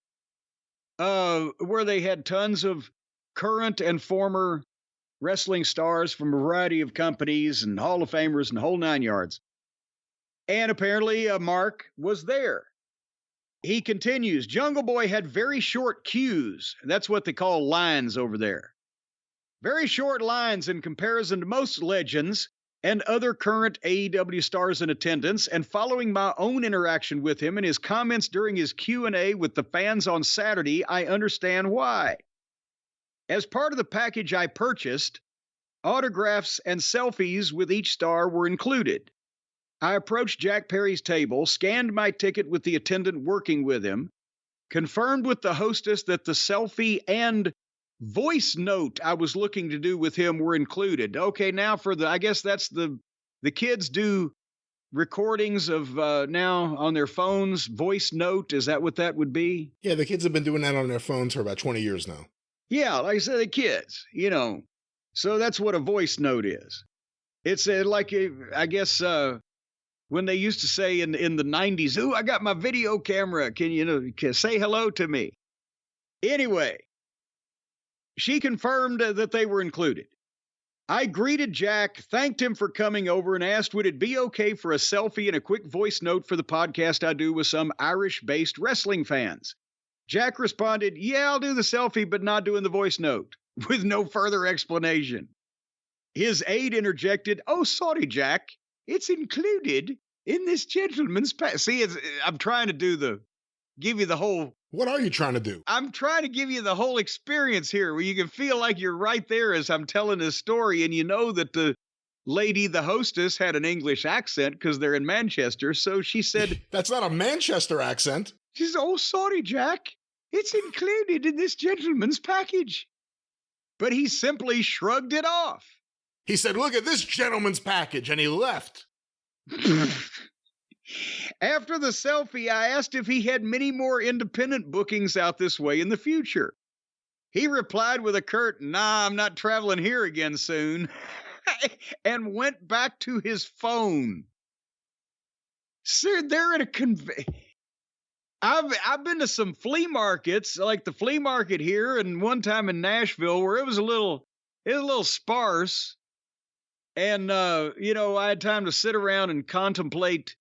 Where they had tons of current and former wrestling stars from a variety of companies and Hall of Famers and whole 9 yards. And apparently Mark was there. He continues, Jungle Boy had very short cues. That's what they call lines over there. Very short lines in comparison to most legends and other current AEW stars in attendance, and following my own interaction with him and his comments during his Q&A with the fans on Saturday, I understand why. As part of the package I purchased, autographs and selfies with each star were included. I approached Jack Perry's table, scanned my ticket with the attendant working with him, confirmed with the hostess that the selfie and voice note I was looking to do with him were included. Okay, now I guess that's the kids do recordings of now on their phones, voice note. Is that what that would be? Yeah, the kids have been doing that on their phones for about 20 years now. Yeah, like I said, the kids, So that's what a voice note is. It's I guess when they used to say in the 90s, "Ooh, I got my video camera. Can you say hello to me?" Anyway, she confirmed that they were included. I greeted Jack, thanked him for coming over, and asked would it be okay for a selfie and a quick voice note for the podcast I do with some Irish-based wrestling fans. Jack responded, "Yeah, I'll do the selfie, but not doing the voice note," with no further explanation. His aide interjected, "Oh, sorry, Jack. It's included in this gentleman's See, I'm trying to give you the whole... What are you trying to do? I'm trying to give you the whole experience here where you can feel like you're right there as I'm telling this story, and you know that the lady, the hostess, had an English accent because they're in Manchester, so she said... That's not a Manchester accent. She said, "Oh, sorry, Jack. It's included in this gentleman's package." But he simply shrugged it off. He said, "Look at this gentleman's package," and he left. After the selfie, I asked if he had many more independent bookings out this way in the future. He replied with a curt, "Nah, I'm not traveling here again soon," and went back to his phone. Sir, they're at a I've been to some flea markets, like the flea market here, and one time in Nashville where it was a little sparse. And, I had time to sit around and contemplate,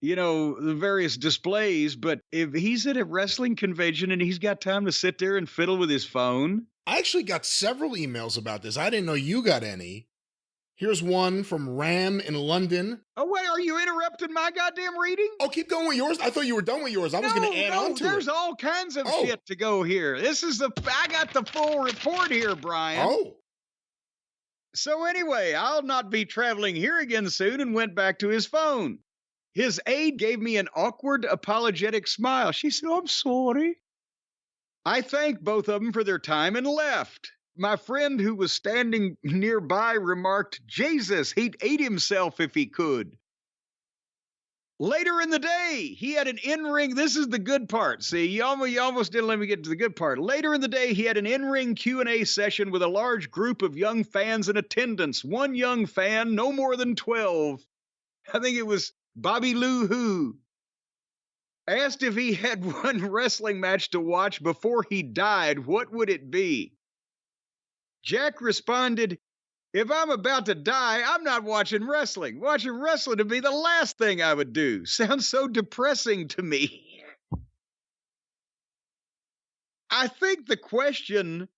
the various displays. But if he's at a wrestling convention and he's got time to sit there and fiddle with his phone. I actually got several emails about this. I didn't know you got any. Here's one from Ram in London. Oh, wait, are you interrupting my goddamn reading? Oh, keep going with yours. I thought you were done with yours. I was going to add on to it. There's all kinds of shit to go here. I got the full report here, Brian. Oh. So anyway, I'll not be traveling here again soon, and went back to his phone. His aide gave me an awkward, apologetic smile. She said, I'm sorry. I thanked both of them for their time and left. My friend who was standing nearby remarked, Jesus, he'd eat himself if he could. Later in the day, he had an in-ring. This is the good part. See, you almost didn't let me get to the good part. Later in the day, he had an in-ring Q&A session with a large group of young fans in attendance. One young fan, no more than 12. I think it was Bobby Lou Who. Asked if he had one wrestling match to watch before he died, what would it be? Jack responded, if I'm about to die, I'm not watching wrestling. Watching wrestling would be the last thing I would do. Sounds so depressing to me. I think the question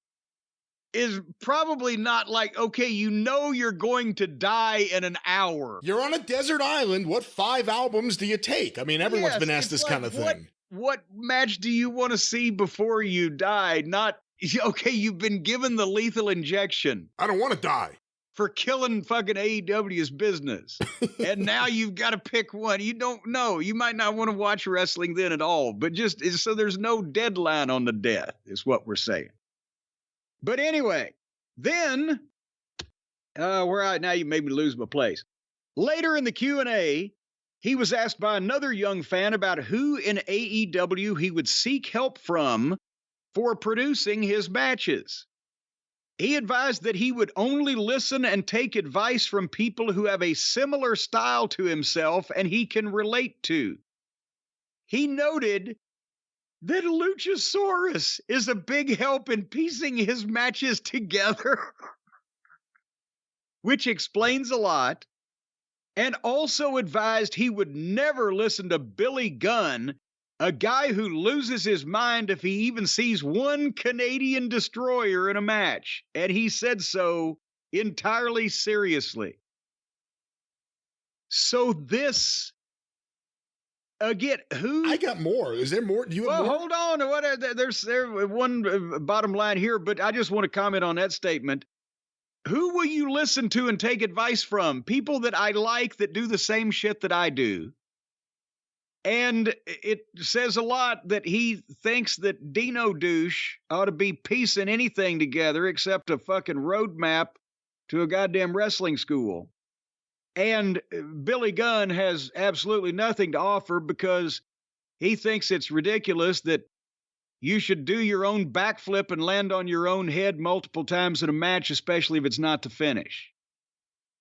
is probably not like, okay, you know you're going to die in an hour. You're on a desert island. What 5 albums do you take? I mean, everyone's been asked this like, kind of thing. What match do you want to see before you die? Not, okay, you've been given the lethal injection. I don't want to die. For killing fucking AEW's business. And now you've got to pick one. You don't know. You might not want to watch wrestling then at all. But just so there's no deadline on the death is what we're saying. But anyway, then, now you made me lose my place. Later in the Q&A, he was asked by another young fan about who in AEW he would seek help from for producing his matches. He advised that he would only listen and take advice from people who have a similar style to himself and he can relate to. He noted that Luchasaurus is a big help in piecing his matches together, which explains a lot, and also advised he would never listen to Billy Gunn, a guy who loses his mind if he even sees one Canadian destroyer in a match. And he said so entirely seriously. So this, again, who? I got more. Is there more? Do you have more? Hold on. There's one bottom line here, but I just want to comment on that statement. Who will you listen to and take advice from? People that I like that do the same shit that I do. And it says a lot that he thinks that Dino Douche ought to be piecing anything together except a fucking roadmap to a goddamn wrestling school. And Billy Gunn has absolutely nothing to offer because he thinks it's ridiculous that you should do your own backflip and land on your own head multiple times in a match, especially if it's not to finish.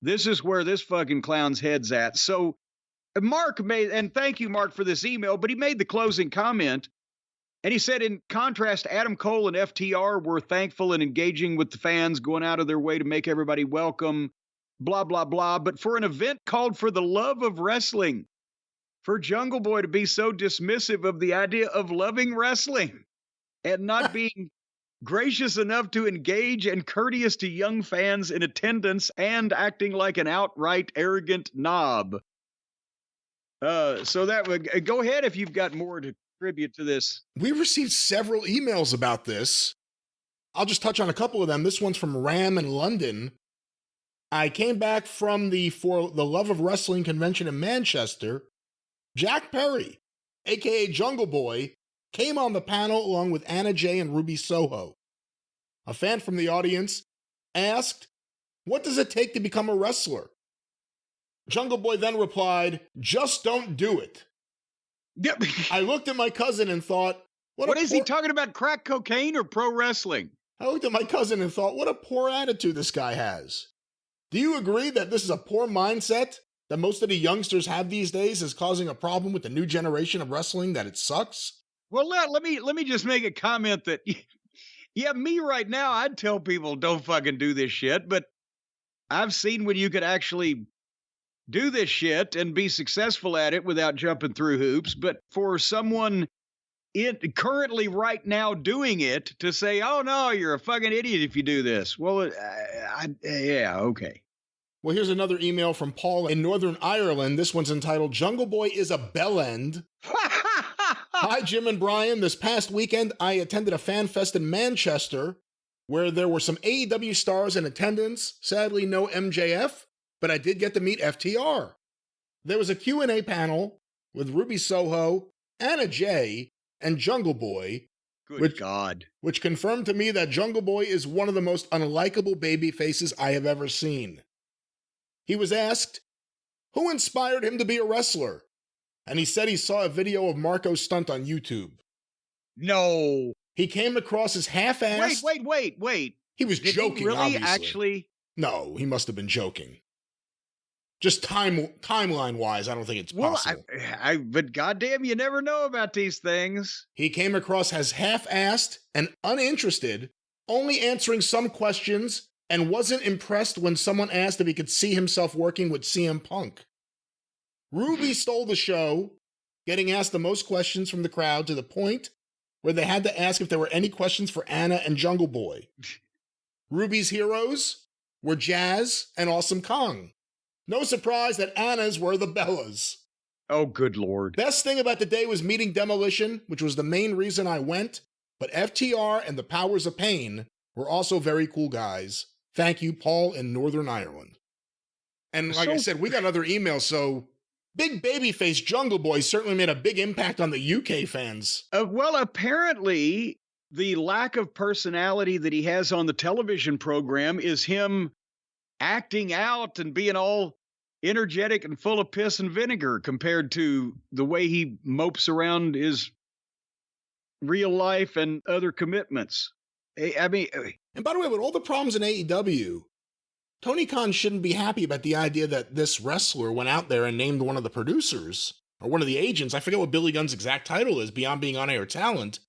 This is where this fucking clown's head's at. So Mark made, and thank you, Mark, for this email, but he made the closing comment, and he said, in contrast, Adam Cole and FTR were thankful and engaging with the fans, going out of their way to make everybody welcome, blah, blah, blah. But for an event called For the Love of Wrestling, for Jungle Boy to be so dismissive of the idea of loving wrestling and not being gracious enough to engage and courteous to young fans in attendance and acting like an outright arrogant knob. So that would go ahead if you've got more to contribute to this. We received several emails about this. I'll just touch on a couple of them. This one's from Ram in London. I came back from the For the Love of Wrestling convention in Manchester. Jack Perry, aka Jungle Boy, came on the panel along with Anna Jay and Ruby Soho. A fan from the audience asked, "What does it take to become a wrestler?" Jungle Boy then replied, "Just don't do it." Yep. I looked at my cousin and thought, what is he talking about, crack cocaine or pro wrestling? I looked at my cousin and thought, what a poor attitude this guy has. Do you agree that this is a poor mindset that most of the youngsters have these days is causing a problem with the new generation of wrestling, that it sucks? Well, let me just make a comment that, yeah, me right now, I'd tell people don't fucking do this shit, but I've seen when you could actually do this shit and be successful at it without jumping through hoops. But for someone currently right now doing it to say, oh no, you're a fucking idiot if you do this. Well, yeah, okay. Well, here's another email from Paul in Northern Ireland. This one's entitled, Jungle Boy is a Bellend. Hi, Jim and Brian. This past weekend, I attended a fan fest in Manchester where there were some AEW stars in attendance. Sadly, no MJF, but I did get to meet FTR. There was a Q&A panel with Ruby Soho, Anna Jay, and Jungle Boy, which confirmed to me that Jungle Boy is one of the most unlikable baby faces I have ever seen. He was asked, who inspired him to be a wrestler? And he said he saw a video of Marco's stunt on YouTube. No. He came across as half-assed. Wait. He was Did joking, he really obviously. Actually? No, he must have been joking. Just timeline-wise, I don't think it's possible. But goddamn, you never know about these things. He came across as half-assed and uninterested, only answering some questions, and wasn't impressed when someone asked if he could see himself working with CM Punk. Ruby stole the show, getting asked the most questions from the crowd to the point where they had to ask if there were any questions for Anna and Jungle Boy. Ruby's heroes were Jazz and Awesome Kong. No surprise that Anna's were the Bellas. Oh, good Lord. Best thing about the day was meeting Demolition, which was the main reason I went, but FTR and the Powers of Pain were also very cool guys. Thank you, Paul in Northern Ireland. And like I said, we got another email, so big babyface Jungle Boy certainly made a big impact on the UK fans. Well, apparently, the lack of personality that he has on the television program is him acting out and being all energetic and full of piss and vinegar compared to the way he mopes around his real life and other commitments. I mean... And by the way, with all the problems in AEW, Tony Khan shouldn't be happy about the idea that this wrestler went out there and named one of the producers, or one of the agents, I forget what Billy Gunn's exact title is, beyond being on-air talent,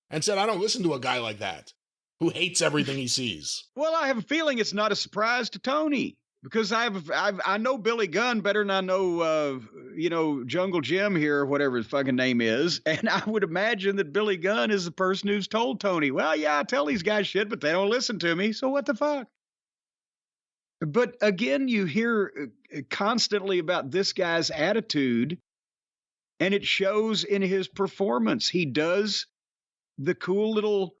and said, I don't listen to a guy like that, who hates everything he sees. Well, I have a feeling it's not a surprise to Tony, because I know Billy Gunn better than I know, Jungle Jim here, whatever his fucking name is, and I would imagine that Billy Gunn is the person who's told Tony, well, yeah, I tell these guys shit, but they don't listen to me, so what the fuck? But again, you hear constantly about this guy's attitude, and it shows in his performance. He does the cool little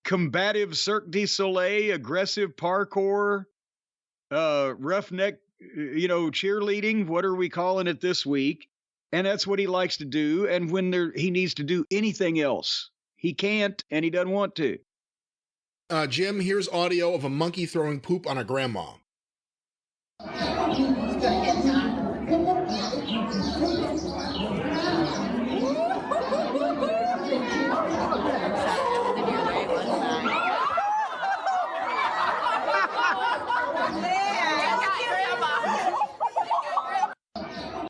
combative Cirque du Soleil, aggressive parkour, roughneck, cheerleading. What are we calling it this week? And that's what he likes to do. And when he needs to do anything else, he can't, and he doesn't want to. Jim, here's audio of a monkey throwing poop on a grandma.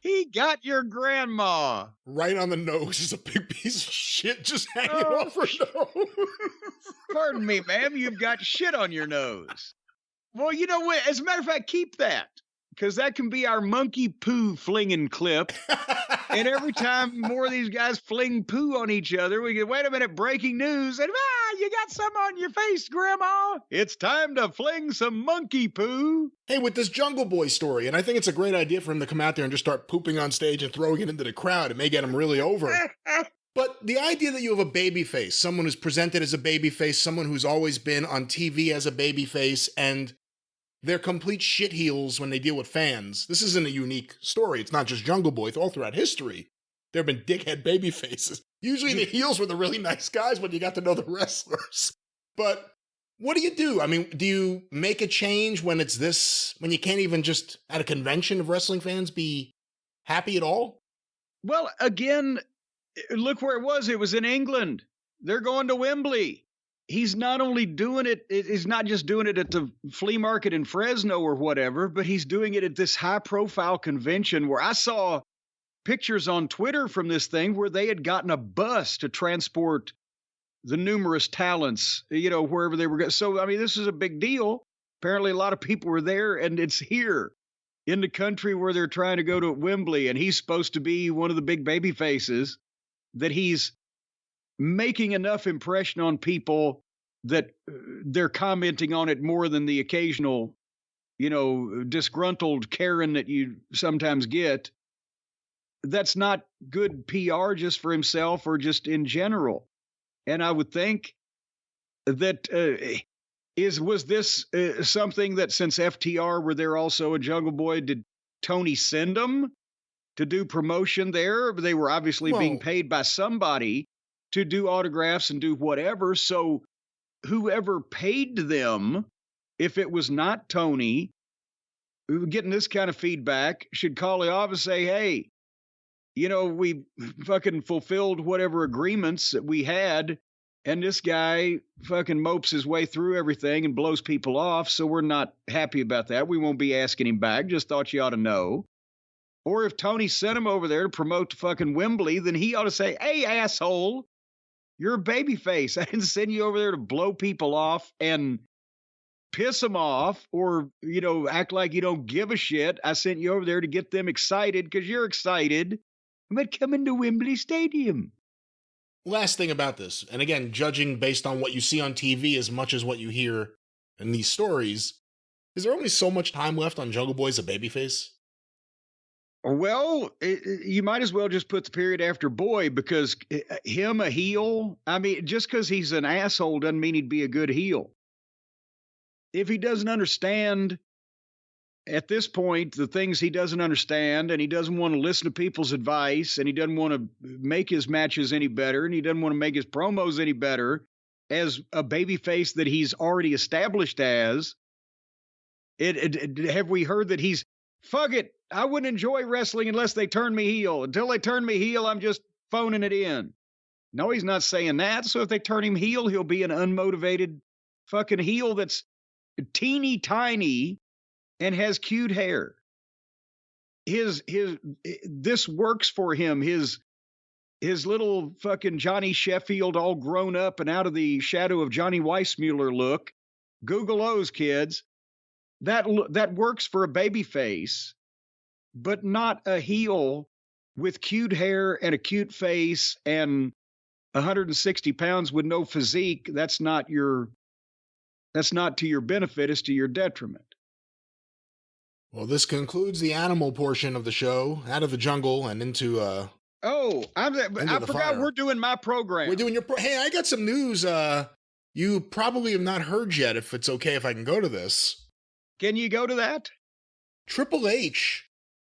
He got your grandma. Right on the nose is a big piece of shit just hanging off her nose. Pardon me, ma'am, you've got shit on your nose. Well, you know what? As a matter of fact, keep that, because that can be our monkey poo flinging clip. And every time more of these guys fling poo on each other, we get, wait a minute, breaking news. And, you got some on your face, Grandma. It's time to fling some monkey poo. Hey, with this Jungle Boy story, and I think it's a great idea for him to come out there and just start pooping on stage and throwing it into the crowd. It may get him really over. But the idea that you have a baby face, someone who's presented as a baby face, someone who's always been on TV as a baby face, and they're complete shitheels when they deal with fans. This isn't a unique story. It's not just Jungle Boy. All throughout history, there have been dickhead baby faces. Usually the heels were the really nice guys when you got to know the wrestlers. But what do you do? I mean, do you make a change when it's this, when you can't even just at a convention of wrestling fans be happy at all? Well, again, look where it was. It was in England. They're going to Wembley. He's not only doing it, he's not just doing it at the flea market in Fresno or whatever, but he's doing it at this high-profile convention where I saw pictures on Twitter from this thing where they had gotten a bus to transport the numerous talents, wherever they were going. So, I mean, this is a big deal. Apparently, a lot of people were there, and it's here in the country where they're trying to go to Wembley, and he's supposed to be one of the big baby faces, that he's making enough impression on people that they're commenting on it more than the occasional, disgruntled Karen that you sometimes get. That's not good PR just for himself or just in general. And I would think that Was this something that since FTR were there also a Jungle Boy, did Tony send them to do promotion there? They were obviously being paid by somebody to do autographs and do whatever. So whoever paid them, if it was not Tony, getting this kind of feedback, should call the office and say, hey, we fucking fulfilled whatever agreements that we had, and this guy fucking mopes his way through everything and blows people off, so we're not happy about that. We won't be asking him back. Just thought you ought to know. Or if Tony sent him over there to promote to fucking Wembley, then he ought to say, hey, asshole, you're a babyface. I didn't send you over there to blow people off and piss them off or, act like you don't give a shit. I sent you over there to get them excited because you're excited about coming to Wembley Stadium. Last thing about this, and again, judging based on what you see on TV as much as what you hear in these stories, is there only so much time left on Jungle Boy as a babyface? Well, you might as well just put the period after boy, because him a heel, I mean, just because he's an asshole doesn't mean he'd be a good heel. If he doesn't understand at this point the things he doesn't understand, and he doesn't want to listen to people's advice, and he doesn't want to make his matches any better, and he doesn't want to make his promos any better as a babyface that he's already established as, have we heard that he's, fuck it, I wouldn't enjoy wrestling unless they turn me heel. Until they turn me heel, I'm just phoning it in. No, he's not saying that. So if they turn him heel, he'll be an unmotivated fucking heel that's teeny tiny and has cute hair. This works for him. His little fucking Johnny Sheffield, all grown up and out of the shadow of Johnny Weissmuller look. Google those, kids. That works for a baby face, but not a heel with cute hair and a cute face and 160 pounds with no physique. That's not to your benefit, it's to your detriment. Well, this concludes the animal portion of the show, out of the jungle and into I forgot fire. We're doing my program. We're doing your hey, I got some news you probably have not heard yet, if it's okay if I can go to this. Can you go to that? Triple H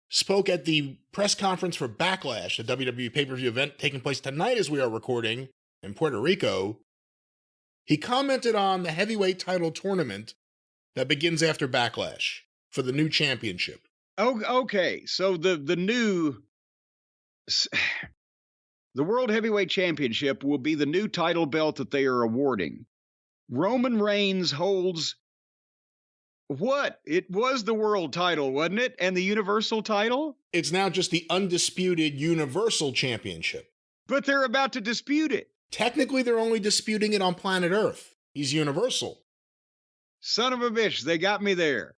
spoke at the press conference for Backlash, the WWE pay-per-view event taking place tonight as we are recording in Puerto Rico. He commented on the heavyweight title tournament that begins after Backlash for the new championship. Oh, okay. So the World Heavyweight Championship will be the new title belt that they are awarding. Roman Reigns holds what? It was the world title, wasn't it? And the universal title? It's now just the undisputed universal championship. But they're about to dispute it. Technically, they're only disputing it on planet Earth. He's universal. Son of a bitch, they got me there.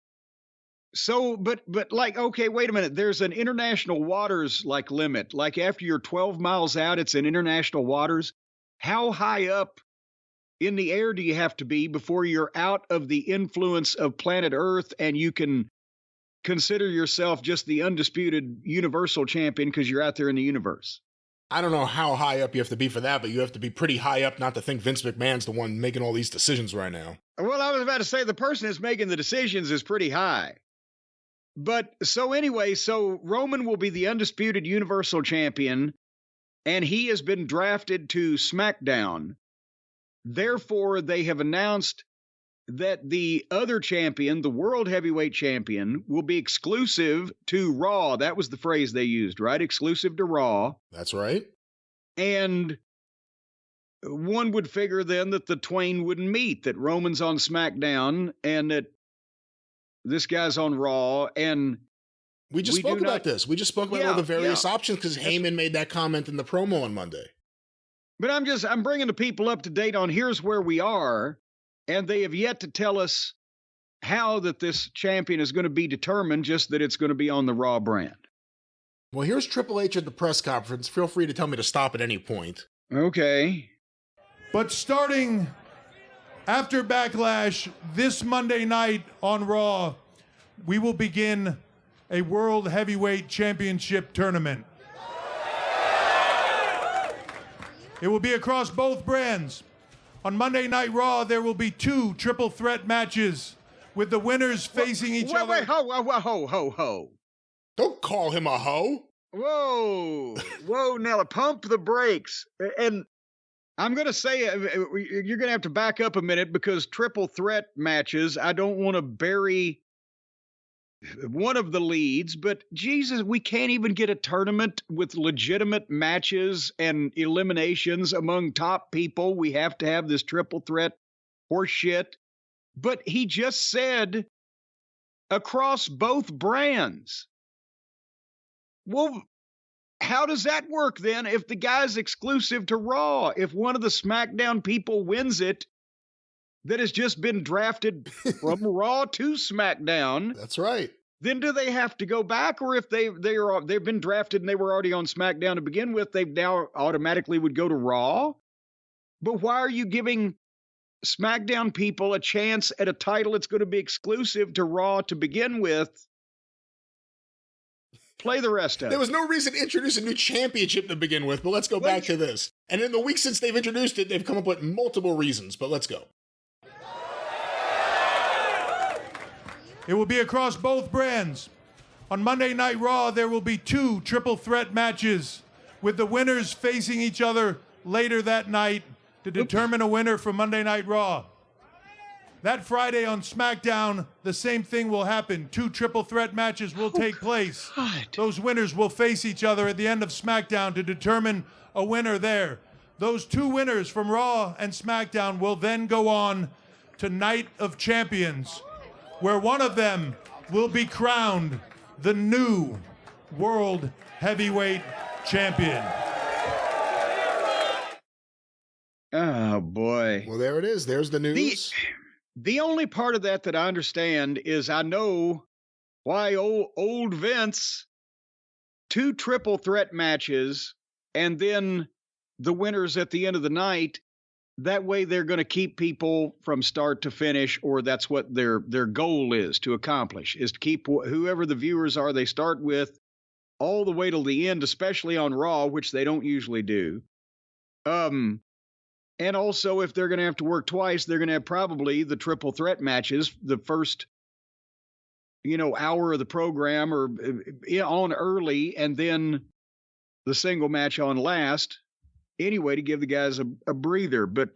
So, but like, okay, wait a minute. There's an international waters like limit. Like after you're 12 miles out, it's in international waters. How high up in the air do you have to be before you're out of the influence of planet Earth and you can consider yourself just the undisputed universal champion because you're out there in the universe? I don't know how high up you have to be for that, but you have to be pretty high up not to think Vince McMahon's the one making all these decisions right now. Well, I was about to say the person that's making the decisions is pretty high. But so anyway, so Roman will be the undisputed universal champion, and he has been drafted to SmackDown. Therefore, they have announced that the other champion, the World Heavyweight Champion, will be exclusive to Raw. That was the phrase they used, right? Exclusive to Raw. That's right. And one would figure then that the twain wouldn't meet, that Roman's on SmackDown and that this guy's on Raw. And we just spoke about this. We just spoke about all the various options because Heyman made that comment in the promo on Monday. But I'm bringing the people up to date on here's where we are, and they have yet to tell us how that this champion is going to be determined, just that it's going to be on the Raw brand. Well, here's Triple H at the press conference. Feel free to tell me to stop at any point. Okay. But starting after Backlash this Monday night on Raw, we will begin a World Heavyweight Championship tournament. It will be across both brands. On Monday Night Raw, there will be 2 triple threat matches with the winners facing each other. Wait, ho. Don't call him a hoe. Whoa, Nella, pump the brakes. And I'm going to say, you're going to have to back up a minute because triple threat matches, I don't want to bury one of the leads, but Jesus, we can't even get a tournament with legitimate matches and eliminations among top people. We have to have this triple threat horse shit. But he just said across both brands. Well, how does that work then if the guy's exclusive to Raw? If one of the SmackDown people wins it that has just been drafted from Raw to SmackDown. That's right. Then do they have to go back? Or if they've been drafted and they were already on SmackDown to begin with, they now automatically would go to Raw? But why are you giving SmackDown people a chance at a title that's going to be exclusive to Raw to begin with? Play the rest of it. There was no reason to introduce a new championship to begin with, but let's go back to this. And in the week since they've introduced it, they've come up with multiple reasons, but let's go. It will be across both brands. On Monday Night Raw, there will be 2 triple threat matches with the winners facing each other later that night to determine a winner for Monday Night Raw. That Friday on SmackDown, the same thing will happen. 2 triple threat matches will take place. God. Those winners will face each other at the end of SmackDown to determine a winner there. Those 2 winners from Raw and SmackDown will then go on to Night of Champions, where one of them will be crowned the new World Heavyweight Champion. Oh, boy. Well, there it is. There's the news. The only part of that I understand is I know why old Vince, 2 triple threat matches, and then the winners at the end of the night. That way they're going to keep people from start to finish, or that's what their goal is to accomplish, is to keep whoever the viewers are they start with all the way till the end, especially on Raw, which they don't usually do. And also, if they're going to have to work twice, they're going to have probably the triple threat matches, the first, hour of the program or on early, and then the single match on last. Anyway, to give the guys a breather. But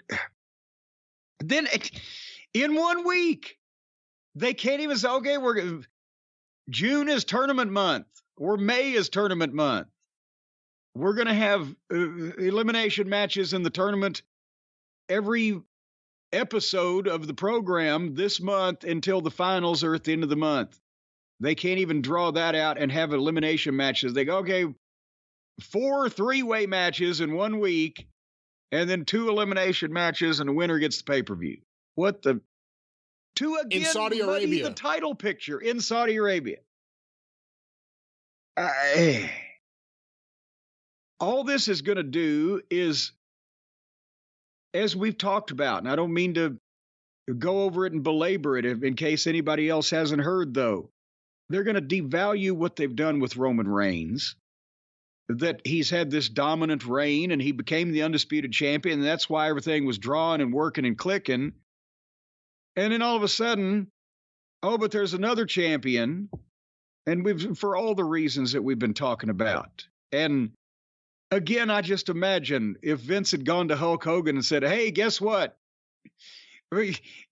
then in 1 week, they can't even say, okay, June is tournament month or May is tournament month. We're going to have elimination matches in the tournament every episode of the program this month until the finals are at the end of the month. They can't even draw that out and have elimination matches. They go, okay, 4 3-way matches in 1 week, and then 2 elimination matches, and the winner gets the pay-per-view. What the? To again, in Saudi Arabia, the title picture in Saudi Arabia. All this is going to do is, as we've talked about, and I don't mean to go over it and belabor it in case anybody else hasn't heard, though, they're going to devalue what they've done with Roman Reigns, that he's had this dominant reign and he became the undisputed champion, and that's why everything was drawing and working and clicking. And then all of a sudden, but there's another champion, and for all the reasons that we've been talking about. And again, I just imagine if Vince had gone to Hulk Hogan and said, hey, guess what?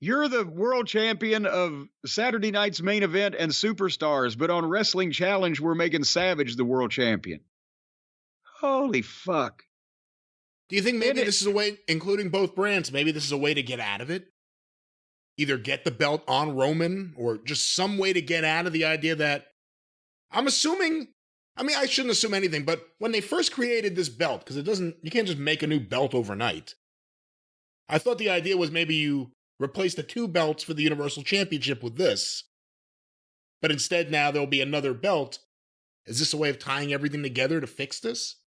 You're the world champion of Saturday night's main event and Superstars, but on Wrestling Challenge, we're making Savage the world champion. Holy fuck. Do you think maybe this is a way, including both brands, maybe this is a way to get out of it? Either get the belt on Roman or just some way to get out of the idea that, I'm assuming, I shouldn't assume anything, but when they first created this belt, because you can't just make a new belt overnight. I thought the idea was maybe you replace the 2 belts for the Universal Championship with this. But instead now there'll be another belt. Is this a way of tying everything together to fix this?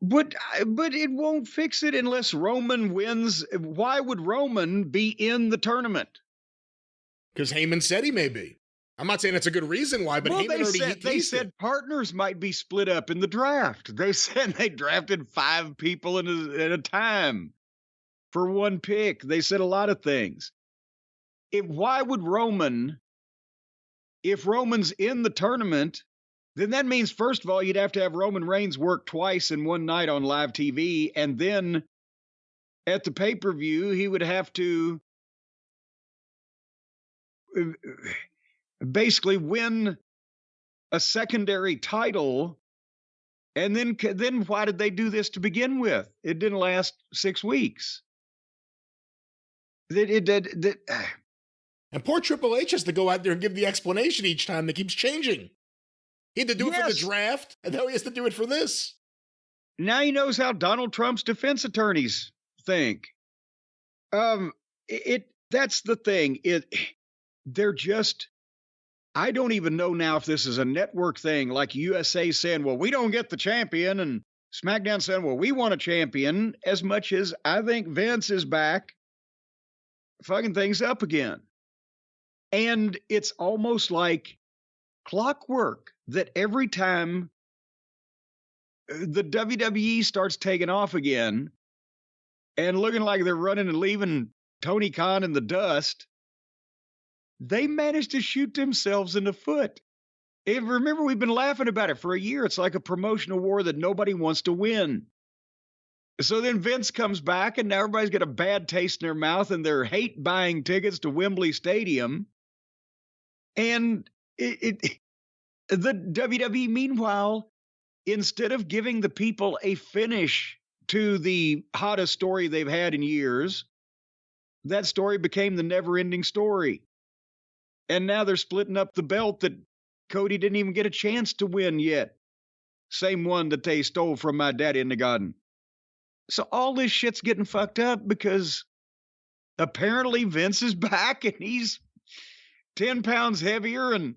But it won't fix it unless Roman wins. Why would Roman be in the tournament? Because Heyman said he may be. I'm not saying that's a good reason why, but Heyman they said partners might be split up in the draft. They said they drafted 5 people at a time. for one pick. They said a lot of things. Why would Roman, if Roman's in the tournament, then that means, first of all, you'd have to have Roman Reigns work twice in one night on live TV, and then at the pay-per-view, he would have to basically win a secondary title. And then why did they do this to begin with? It didn't last 6 weeks. And poor Triple H has to go out there and give the explanation each time that keeps changing. He had to do it for the draft, and now he has to do it for this. Now he knows how Donald Trump's defense attorneys think. That's the thing. They're just, I don't even know now if this is a network thing, like USA saying, well, we don't get the champion, and SmackDown saying, well, we want a champion, as much as I think Vince is back fucking things up again. And it's almost like clockwork that every time the WWE starts taking off again and looking like they're running and leaving Tony Khan in the dust, they manage to shoot themselves in the foot. And remember, we've been laughing about it for a year. It's like a promotional war that nobody wants to win. So then Vince comes back, and now everybody's got a bad taste in their mouth, and they're hate buying tickets to Wembley Stadium. And the WWE, meanwhile, instead of giving the people a finish to the hottest story they've had in years, that story became the never-ending story. And now they're splitting up the belt that Cody didn't even get a chance to win yet. Same one that they stole from my daddy in the garden. So all this shit's getting fucked up because apparently Vince is back and he's 10 pounds heavier and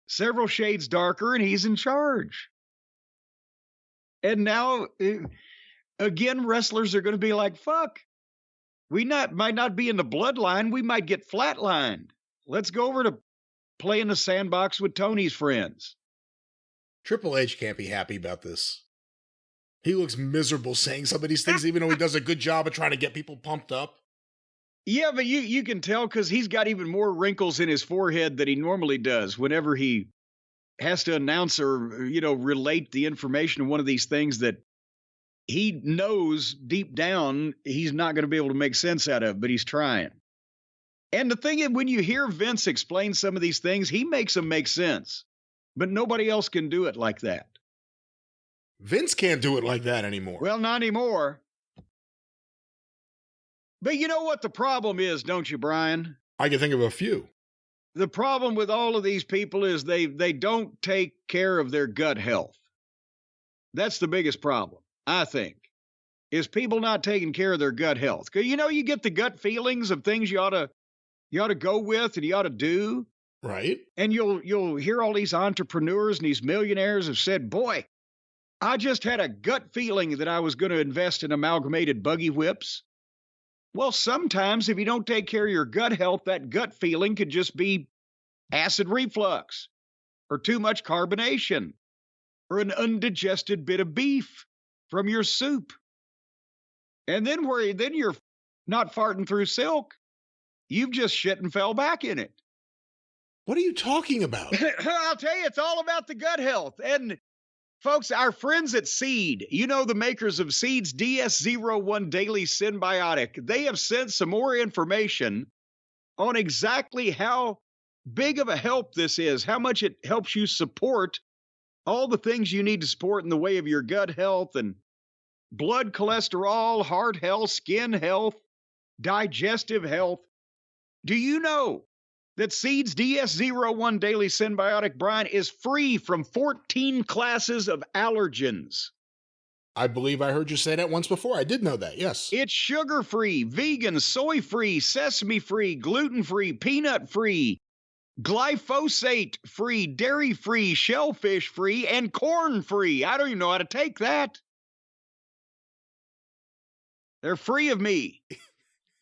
several shades darker, and he's in charge. And now, again, wrestlers are going to be like, fuck, we might not be in the bloodline. We might get flatlined. Let's go over to play in the sandbox with Tony's friends. Triple H can't be happy about this. He looks miserable saying some of these things, even though he does a good job of trying to get people pumped up. Yeah, but you can tell because he's got even more wrinkles in his forehead than he normally does whenever he has to announce or, relate the information of one of these things that he knows deep down he's not going to be able to make sense out of, but he's trying. And the thing is, when you hear Vince explain some of these things, he makes them make sense, but nobody else can do it like that. Vince can't do it like that anymore. Well, not anymore. But you know what the problem is, don't you, Brian? I can think of a few. The problem with all of these people is they don't take care of their gut health. That's the biggest problem, I think, is people not taking care of their gut health. Because, you get the gut feelings of things you ought to go with and you ought to do. Right. And you'll hear all these entrepreneurs and these millionaires have said, boy, I just had a gut feeling that I was going to invest in amalgamated buggy whips. Well, sometimes if you don't take care of your gut health, that gut feeling could just be acid reflux or too much carbonation or an undigested bit of beef from your soup. And then you're not farting through silk. You've just shit and fell back in it. What are you talking about? I'll tell you, it's all about the gut health. And folks, our friends at Seed, the makers of Seed's DS01 Daily Symbiotic, they have sent some more information on exactly how big of a help this is, how much it helps you support all the things you need to support in the way of your gut health and blood cholesterol, heart health, skin health, digestive health. Do you know that Seed's DS01 Daily Symbiotic, Brian, is free from 14 classes of allergens? I believe I heard you say that once before. I did know that, yes. It's sugar-free, vegan, soy-free, sesame-free, gluten-free, peanut-free, glyphosate-free, dairy-free, shellfish-free, and corn-free. I don't even know how to take that. They're free of me.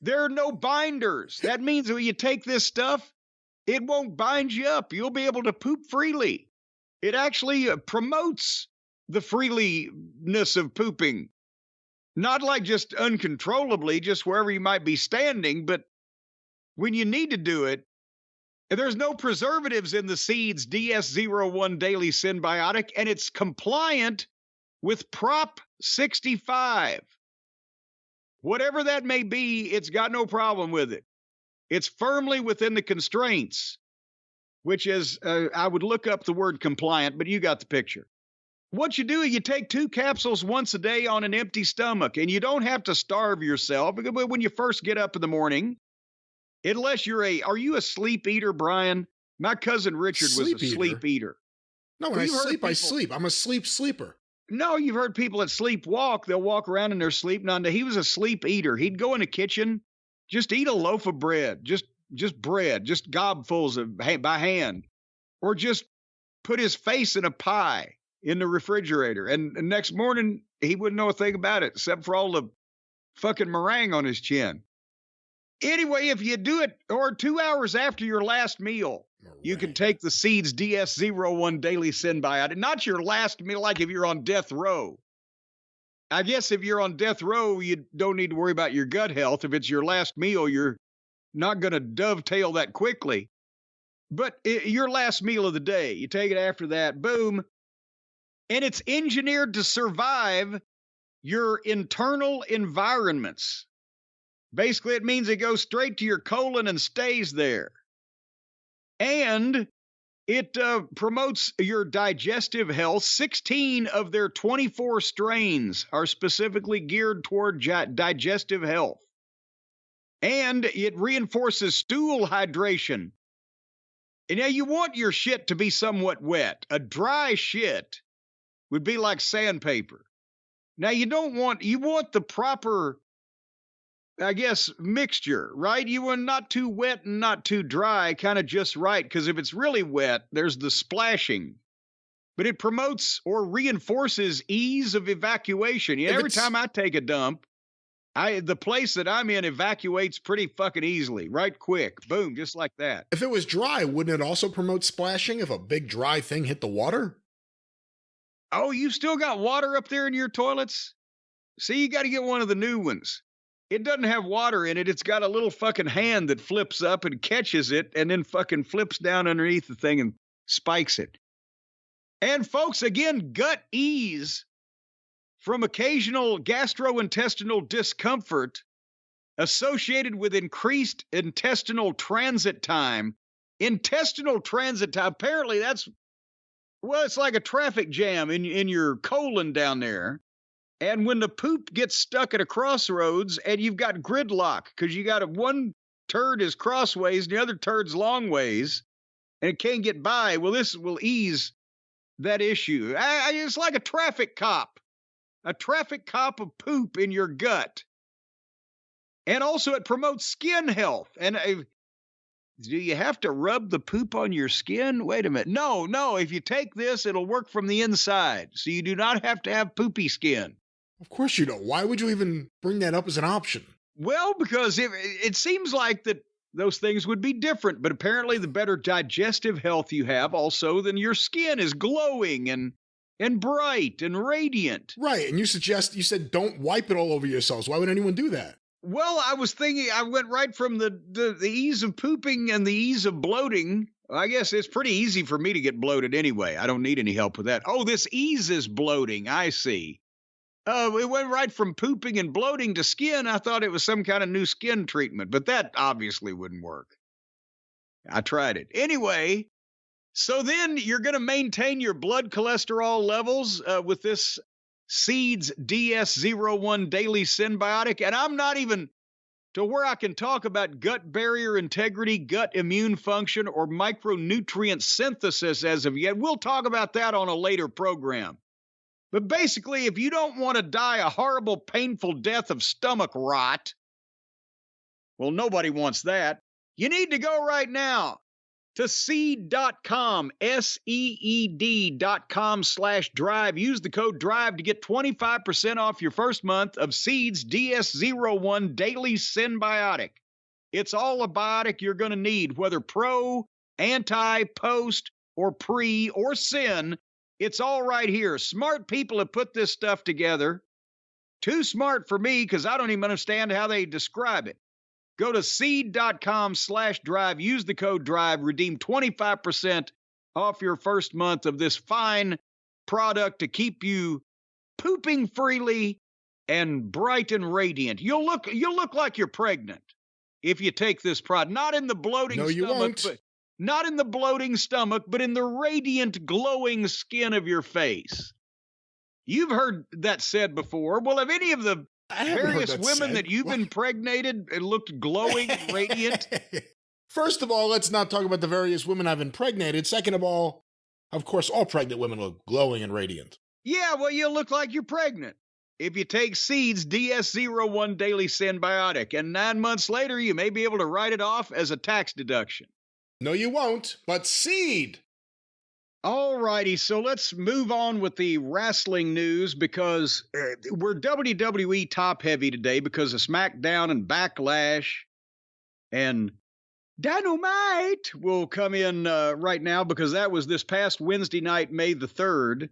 There are no binders. That means when you take this stuff, it won't bind you up. You'll be able to poop freely. It actually promotes the freeliness of pooping. Not like just uncontrollably, just wherever you might be standing, but when you need to do it. There's no preservatives in the Seeds DS01 Daily Symbiotic, and it's compliant with Prop 65. Whatever that may be, it's got no problem with it. It's firmly within the constraints, which is, I would look up the word compliant, but you got the picture. What you do, you take 2 capsules once a day on an empty stomach, and you don't have to starve yourself when you first get up in the morning. Unless are you a sleep eater, Brian? My cousin Richard was a sleep eater. No, when I sleep, I sleep. I'm a sleeper. No, you've heard people that sleepwalk. They'll walk around in their sleep. No, he was a sleep eater. He'd go in the kitchen, just eat a loaf of bread, just bread, just gobfuls by hand, or just put his face in a pie in the refrigerator. And the next morning, he wouldn't know a thing about it, except for all the fucking meringue on his chin. Anyway, if you do it, or 2 hours after your last meal, you can take the Seeds DS01 Daily Symbiotic. Not your last meal, like if you're on death row. I guess if you're on death row, you don't need to worry about your gut health. If it's your last meal, you're not going to dovetail that quickly. But your last meal of the day, you take it after that, boom. And it's engineered to survive your internal environments. Basically, it means it goes straight to your colon and stays there. And it promotes your digestive health. 16 of their 24 strains are specifically geared toward digestive health. And it reinforces stool hydration. And now you want your shit to be somewhat wet. A dry shit would be like sandpaper. Now you want the proper, I guess, mixture, right? You want not too wet and not too dry, kind of just right, because if it's really wet, there's the splashing. But it promotes or reinforces ease of evacuation. Every time I take a dump, the place that I'm in evacuates pretty fucking easily, right quick. Boom, just like that. If it was dry, wouldn't it also promote splashing if a big dry thing hit the water? Oh, you still got water up there in your toilets? See, you got to get one of the new ones. It doesn't have water in it. It's got a little fucking hand that flips up and catches it and then fucking flips down underneath the thing and spikes it. And folks, again, gut ease from occasional gastrointestinal discomfort associated with increased intestinal transit time. Intestinal transit time, apparently it's like a traffic jam in your colon down there. And when the poop gets stuck at a crossroads and you've got gridlock because you got one turd is crossways and the other turd's long ways and it can't get by, well, this will ease that issue. It's like a traffic cop of poop in your gut. And also it promotes skin health. And do you have to rub the poop on your skin? Wait a minute. No. If you take this, it'll work from the inside. So you do not have to have poopy skin. Of course you don't. Why would you even bring that up as an option? Well, because it seems like that those things would be different, but apparently the better digestive health you have also, then your skin is glowing and bright and radiant. Right, and you said don't wipe it all over yourselves. Why would anyone do that? Well, I was thinking, I went right from the ease of pooping and the ease of bloating. I guess it's pretty easy for me to get bloated anyway. I don't need any help with that. Oh, this eases bloating. I see. It went right from pooping and bloating to skin. I thought it was some kind of new skin treatment, but that obviously wouldn't work. I tried it. Anyway, so then you're going to maintain your blood cholesterol levels with this Seeds DS01 Daily Symbiotic. And I'm not even to where I can talk about gut barrier integrity, gut immune function, or micronutrient synthesis as of yet. We'll talk about that on a later program. But basically, if you don't want to die a horrible, painful death of stomach rot, well, nobody wants that. You need to go right now to seed.com, SEED.com/drive. Use the code DRIVE to get 25% off your first month of Seeds DS01 Daily Symbiotic. It's all a biotic you're going to need, whether pro, anti, post, or pre, or sin. It's all right here. Smart people have put this stuff together Too smart for me because I don't even understand how they describe it. Go to seed.com/drive, use the code DRIVE, redeem 25% off your first month of this fine product to keep you pooping freely and bright and radiant. You'll look like you're pregnant if you take this product. Not in the bloating No, you stomach, won't. but not in the bloating stomach, but in the radiant, glowing skin of your face. You've heard that said before. Well, have any of the various women that you've impregnated looked glowing and radiant? First of all, let's not talk about the various women I've impregnated. Second of all, of course, all pregnant women look glowing and radiant. Yeah, well, you look like you're pregnant if you take Seed's DS-01 Daily Symbiotic, and 9 months later, you may be able to write it off as a tax deduction. No, you won't, but Seed! All righty, so let's move on with the wrestling news because we're WWE top-heavy today because of SmackDown and Backlash, and Dynamite will come in right now because that was this past Wednesday night, May the 3rd.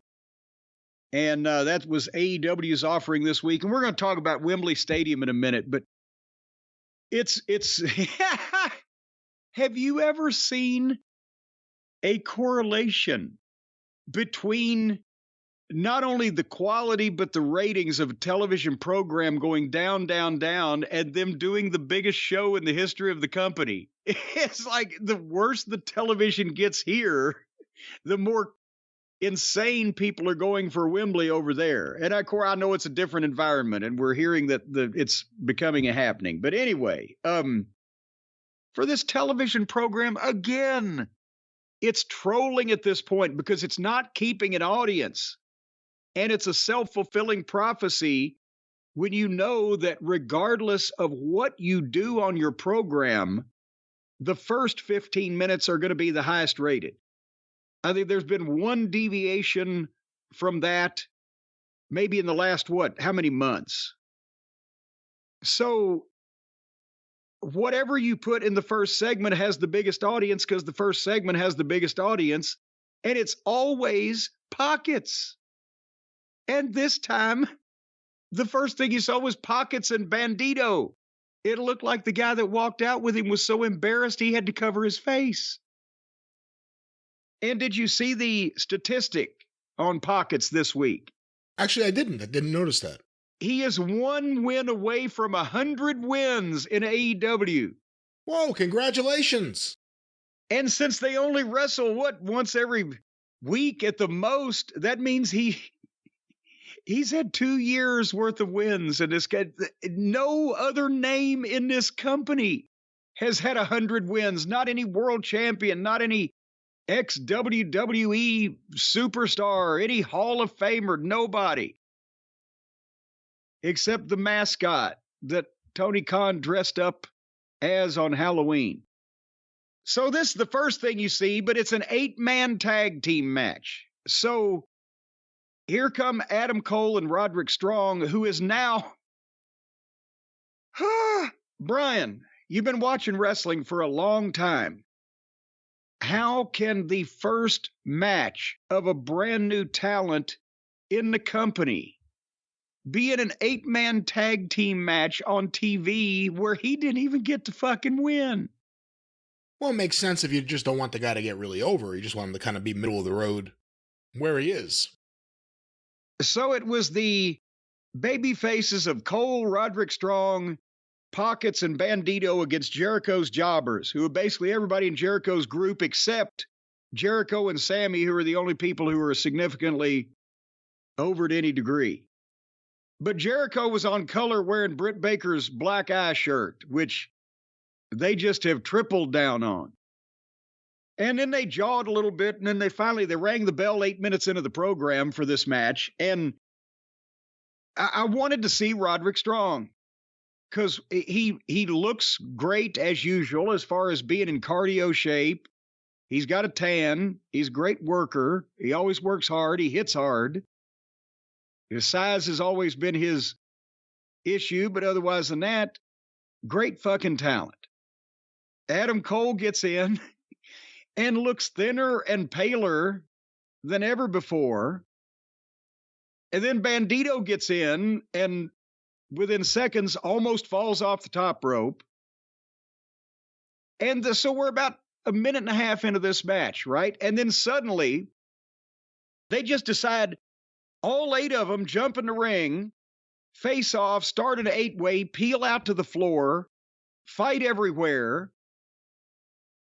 And that was AEW's offering this week. And we're going to talk about Wembley Stadium in a minute. But it's have you ever seen a correlation between not only the quality, but the ratings of a television program going down, down, down, and them doing the biggest show in the history of the company? It's like the worse the television gets here, the more insane people are going for Wembley over there. And of course, I know it's a different environment, and we're hearing that it's becoming a happening. But anyway, for this television program, again, it's trolling at this point because it's not keeping an audience. And it's a self-fulfilling prophecy when you know that regardless of what you do on your program, the first 15 minutes are going to be the highest rated. I think there's been one deviation from that, maybe in the last, how many months? So whatever you put in the first segment has the biggest audience because the first segment has the biggest audience, and it's always Pockets. And this time, the first thing you saw was Pockets and Bandito. It looked like the guy that walked out with him was so embarrassed he had to cover his face. And did you see the statistic on Pockets this week? Actually, I didn't. I didn't notice that. He is 1 win away from 100 wins in AEW. Whoa, congratulations. And since they only wrestle, once every week at the most, that means he's had 2 years worth of wins. And this guy, no other name in this company has had 100 wins. Not any world champion, not any ex-WWE superstar, any Hall of Famer, nobody. Except the mascot that Tony Khan dressed up as on Halloween. So this is the first thing you see, but it's an 8-man tag team match. So here come Adam Cole and Roderick Strong, who is now... Brian, you've been watching wrestling for a long time. How can the first match of a brand new talent in the company be in an 8-man tag team match on TV where he didn't even get to fucking win? Well, it makes sense if you just don't want the guy to get really over. You just want him to kind of be middle of the road where he is. So it was the baby faces of Cole, Roderick Strong, Pockets, and Bandito against Jericho's jobbers, who are basically everybody in Jericho's group except Jericho and Sammy, who are the only people who are significantly over to any degree. But Jericho was on color wearing Britt Baker's black eye shirt, which they just have tripled down on. And then they jawed a little bit, and then they rang the bell 8 minutes into the program for this match. And I wanted to see Roderick Strong because he looks great as usual as far as being in cardio shape. He's got a tan. He's a great worker. He always works hard. He hits hard. His size has always been his issue, but otherwise than that, great fucking talent. Adam Cole gets in and looks thinner and paler than ever before. And then Bandito gets in and within seconds, almost falls off the top rope. And so we're about a minute and a half into this match, right? And then suddenly, they just decide all 8 of them jump in the ring, face off, start an 8-way, peel out to the floor, fight everywhere.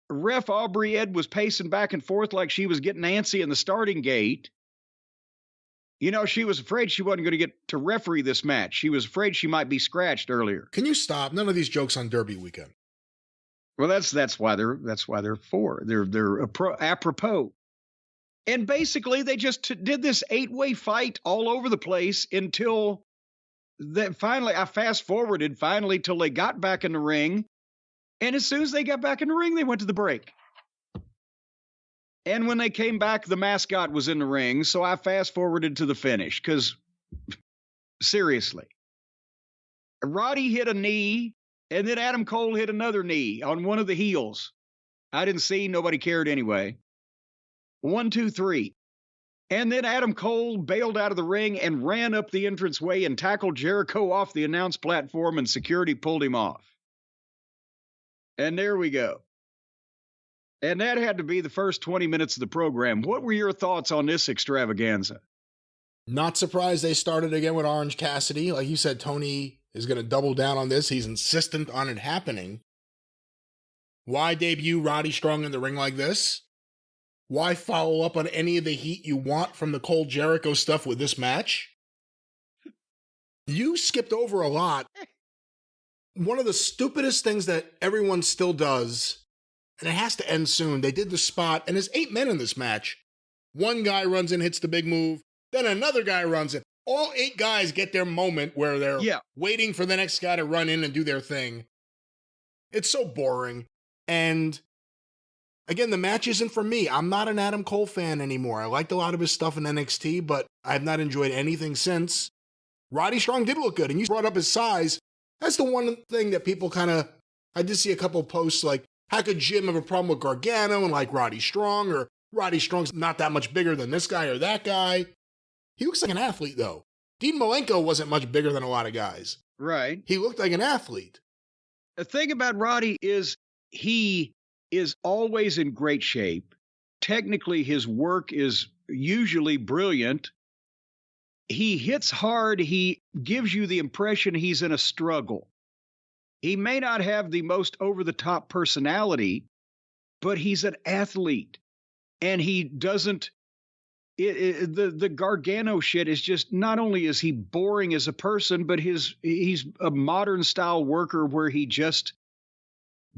Ref Aubrey Ed was pacing back and forth like she was getting antsy in the starting gate. You know, she was afraid she wasn't going to get to referee this match. She was afraid she might be scratched earlier. Can you stop? None of these jokes on Derby weekend. Well, that's why they're for. They're apropos. And basically, they just did this 8-way fight all over the place until finally, I fast forwarded till they got back in the ring. And as soon as they got back in the ring, they went to the break. And when they came back, the mascot was in the ring. So I fast forwarded to the finish because, seriously, Roddy hit a knee and then Adam Cole hit another knee on one of the heels. I didn't see. Nobody cared anyway. 1, 2, 3. And then Adam Cole bailed out of the ring and ran up the entranceway and tackled Jericho off the announce platform, and security pulled him off. And there we go. And that had to be the first 20 minutes of the program. What were your thoughts on this extravaganza? Not surprised they started again with Orange Cassidy. Like you said, Tony is going to double down on this. He's insistent on it happening. Why debut Roddy Strong in the ring like this? Why follow up on any of the heat you want from the Cole Jericho stuff with this match? You skipped over a lot. One of the stupidest things that everyone still does, and it has to end soon, they did the spot, and there's 8 men in this match. One guy runs in, hits the big move, then another guy runs in. All 8 guys get their moment where they're waiting for the next guy to run in and do their thing. It's so boring. And again, the match isn't for me. I'm not an Adam Cole fan anymore. I liked a lot of his stuff in NXT, but I have not enjoyed anything since. Roddy Strong did look good, and you brought up his size. That's the one thing that people I did see a couple posts like, how could Jim have a problem with Gargano and like Roddy Strong, or Roddy Strong's not that much bigger than this guy or that guy. He looks like an athlete, though. Dean Malenko wasn't much bigger than a lot of guys. Right. He looked like an athlete. The thing about Roddy is he is always in great shape. Technically, his work is usually brilliant. He hits hard. He gives you the impression he's in a struggle. He may not have the most over-the-top personality, but he's an athlete. And he doesn't... The Gargano shit is just, not only is he boring as a person, but he's a modern-style worker where he just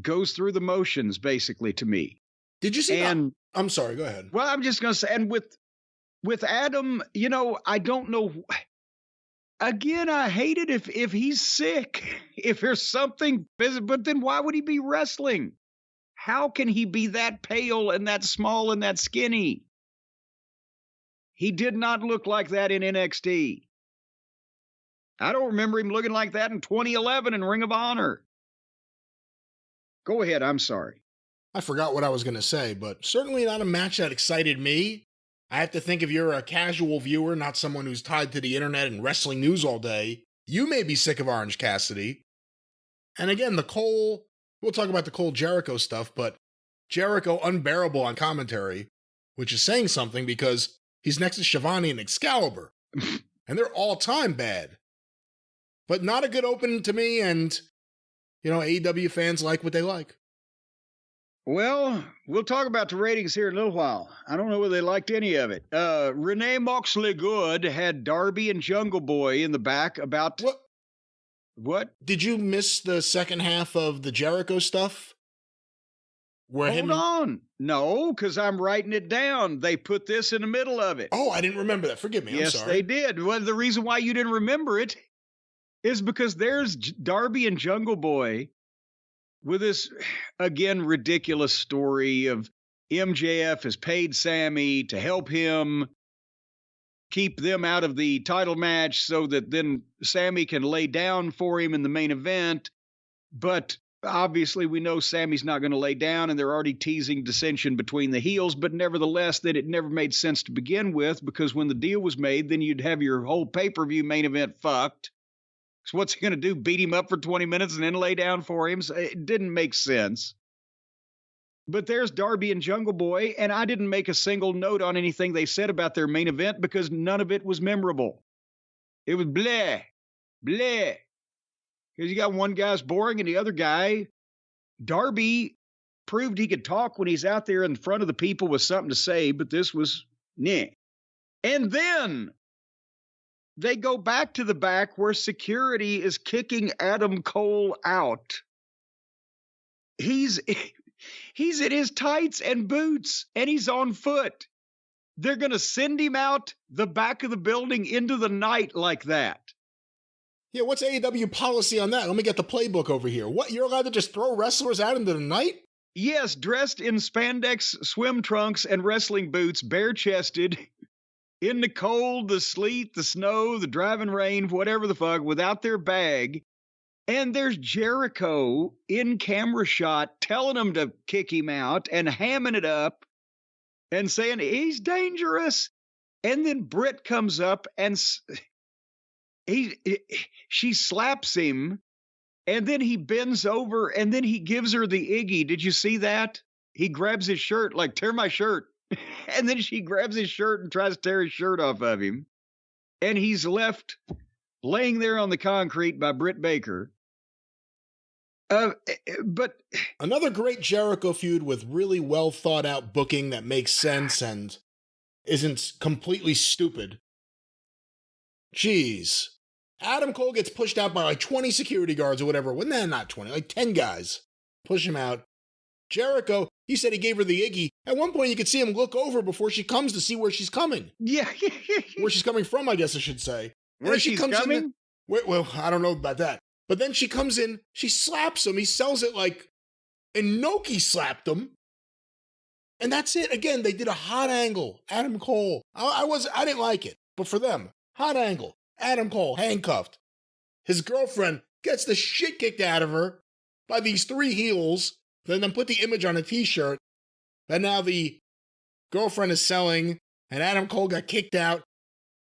goes through the motions, basically, to me. Did you see that? I'm sorry, go ahead. Well, I'm just going to say, and with Adam, you know, I don't know. Again, I hate it if he's sick, if there's something physical, but then why would he be wrestling? How can he be that pale and that small and that skinny? He did not look like that in NXT. I don't remember him looking like that in 2011 in Ring of Honor. Go ahead, I'm sorry. I forgot what I was going to say, but certainly not a match that excited me. I have to think if you're a casual viewer, not someone who's tied to the internet and wrestling news all day, you may be sick of Orange Cassidy. And again, we'll talk about the Cole Jericho stuff, but Jericho unbearable on commentary, which is saying something because he's next to Shivani and Excalibur. And they're all-time bad. But not a good opening to me, and, you know, AEW fans like what they like. Well, we'll talk about the ratings here in a little while. I don't know whether they liked any of it. Renee Moxley Good had Darby and Jungle Boy in the back about... What? Did you miss the second half of the Jericho stuff? Hold on. No, because I'm writing it down. They put this in the middle of it. Oh, I didn't remember that. Forgive me. Yes, I'm sorry. They did. Well, the reason why you didn't remember it is because there's Darby and Jungle Boy with this, again, ridiculous story of MJF has paid Sammy to help him keep them out of the title match so that then Sammy can lay down for him in the main event. But obviously we know Sammy's not going to lay down, and they're already teasing dissension between the heels. But nevertheless, that it never made sense to begin with, because when the deal was made, then you'd have your whole pay-per-view main event fucked. So what's he going to do? Beat him up for 20 minutes and then lay down for him? So it didn't make sense. But there's Darby and Jungle Boy, and I didn't make a single note on anything they said about their main event because none of it was memorable. It was bleh, bleh. Because you got one guy's boring and the other guy, Darby, proved he could talk when he's out there in front of the people with something to say, but this was nah. And then they go back to the back where security is kicking Adam Cole out. He's in his tights and boots, and he's on foot. They're going to send him out the back of the building into the night like that. Yeah, what's AEW policy on that? Let me get the playbook over here. What, you're allowed to just throw wrestlers out into the night? Yes, dressed in spandex swim trunks and wrestling boots, bare-chested, in the cold, the sleet, the snow, the driving rain, whatever the fuck, without their bag. And there's Jericho in camera shot telling them to kick him out and hamming it up and saying he's dangerous. And then Britt comes up and she slaps him, and then he bends over and then he gives her the Iggy. Did you see that? He grabs his shirt, like, tear my shirt. And then she grabs his shirt and tries to tear his shirt off of him. And he's left laying there on the concrete by Britt Baker. But another great Jericho feud with really well thought out booking that makes sense and isn't completely stupid. Jeez. Adam Cole gets pushed out by like 20 security guards or whatever. Well, nah, not 20, like 10 guys. Push him out. Jericho, he said he gave her the Iggy. At one point, you could see him look over before she comes to see where she's coming. Yeah. Where she's coming from, I guess I should say. Where she's coming? Well, I don't know about that. But then she comes in, she slaps him. He sells it like Inoki slapped him. And that's it. Again, they did a hot angle. Adam Cole. I didn't like it. But for them, hot angle. Adam Cole, handcuffed. His girlfriend gets the shit kicked out of her by these three heels. Then put the image on a t-shirt that now the girlfriend is selling, and Adam Cole got kicked out.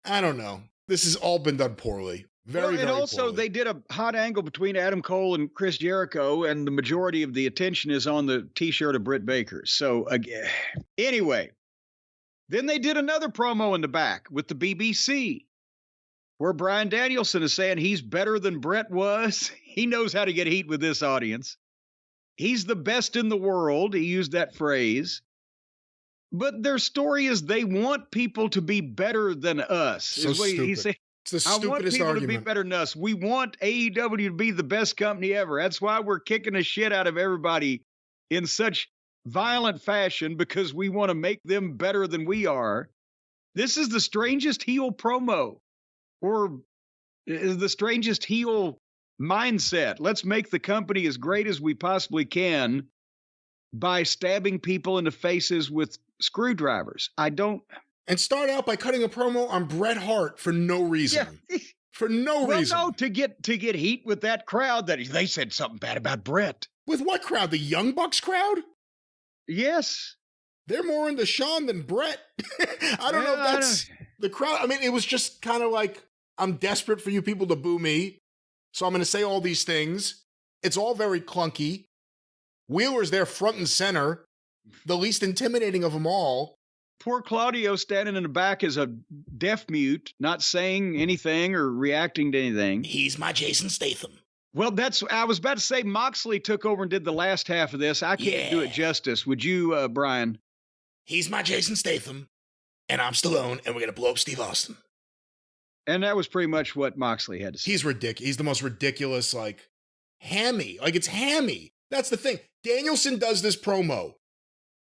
I don't know. This has all been done poorly. Very also, poorly. They did a hot angle between Adam Cole and Chris Jericho, and the majority of the attention is on the t-shirt of Britt Baker. So, anyway, then they did another promo in the back with the BBC, where Bryan Danielson is saying he's better than Brett was. He knows how to get heat with this audience. He's the best in the world. He used that phrase. But their story is they want people to be better than us. So stupid. He said, it's the stupidest I want people argument. to be better than us. We want AEW to be the best company ever. That's why we're kicking the shit out of everybody in such violent fashion, because we want to make them better than we are. This is the strangest heel promo, or the strangest heel mindset. Let's make the company as great as we possibly can by stabbing people in the faces with screwdrivers. And start out by cutting a promo on Bret Hart for no reason. Yeah. For no reason. No, to get heat with that crowd that they said something bad about Bret. With what crowd? The Young Bucks crowd? Yes. They're more into Shawn than Bret. I don't know if that's the crowd. I mean, it was just kind of like, I'm desperate for you people to boo me, so I'm going to say all these things. It's all very clunky. Wheeler's there front and center, the least intimidating of them all. Poor Claudio standing in the back as a deaf mute, not saying anything or reacting to anything. He's my Jason Statham. Well, I was about to say Moxley took over and did the last half of this. I can't do it justice. Would you, Brian? He's my Jason Statham, and I'm Stallone, and we're going to blow up Steve Austin. And that was pretty much what Moxley had to say. He's ridiculous. He's the most ridiculous, like, hammy. Like, it's hammy. That's the thing. Danielson does this promo,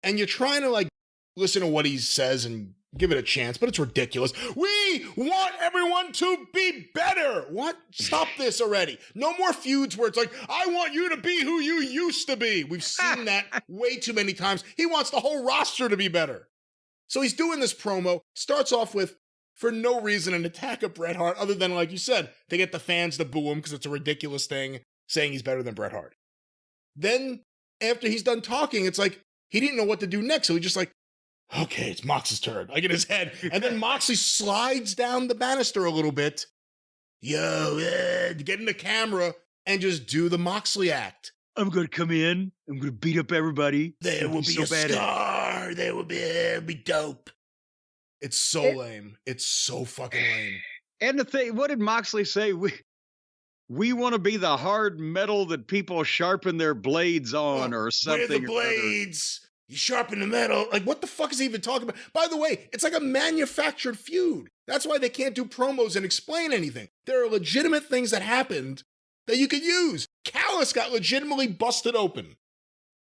and you're trying to, like, listen to what he says and give it a chance, but it's ridiculous. We want everyone to be better. What? Stop this already. No more feuds where it's like, I want you to be who you used to be. We've seen that way too many times. He wants the whole roster to be better. So he's doing this promo, starts off with, for no reason, an attack of Bret Hart, other than, like you said, to get the fans to boo him because it's a ridiculous thing, saying he's better than Bret Hart. Then, after he's done talking, it's like, he didn't know what to do next, so he just like, okay, it's Mox's turn, like in his head. And then Moxley slides down the banister a little bit get in the camera and just do the Moxley act. I'm going to come in. I'm going to beat up everybody. There will be a scar. There will be dope. It's so lame. It's so fucking lame. And the thing, what did Moxley say? We want to be the hard metal that people sharpen their blades on or something. We're the blades. You sharpen the metal. Like, what the fuck is he even talking about? By the way, it's like a manufactured feud. That's why they can't do promos and explain anything. There are legitimate things that happened that you could use. Callis got legitimately busted open.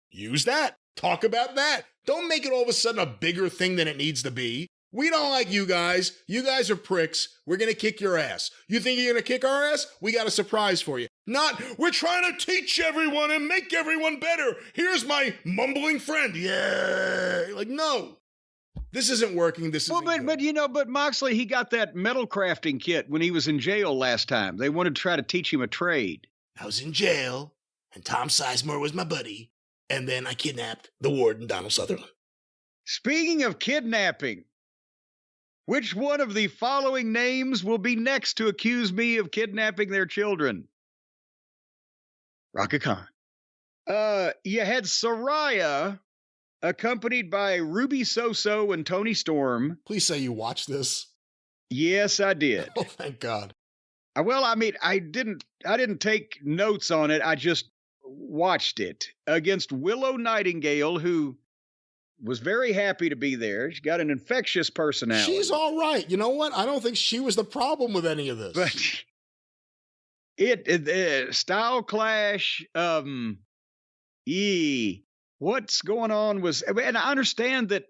Use that. Talk about that. Don't make it all of a sudden a bigger thing than it needs to be. We don't like you guys. You guys are pricks. We're going to kick your ass. You think you're going to kick our ass? We got a surprise for you. Not, we're trying to teach everyone and make everyone better. Here's my mumbling friend. Yeah. Like, no. This isn't working. This isn't good. But Moxley, he got that metal crafting kit when he was in jail last time. They wanted to try to teach him a trade. I was in jail, and Tom Sizemore was my buddy, and then I kidnapped the warden, Donald Sutherland. Speaking of kidnapping, which one of the following names will be next to accuse me of kidnapping their children? Raka Khan. You had Saraya, accompanied by Ruby Soso and Tony Storm. Please say you watched this. Yes, I did. Oh, thank God. Well, I mean, I didn't take notes on it. I just watched it against Willow Nightingale, who was very happy to be there. She got an infectious personality. She's all right. You know what? I don't think she was the problem with any of this. But style clash, what's going on was, and I understand that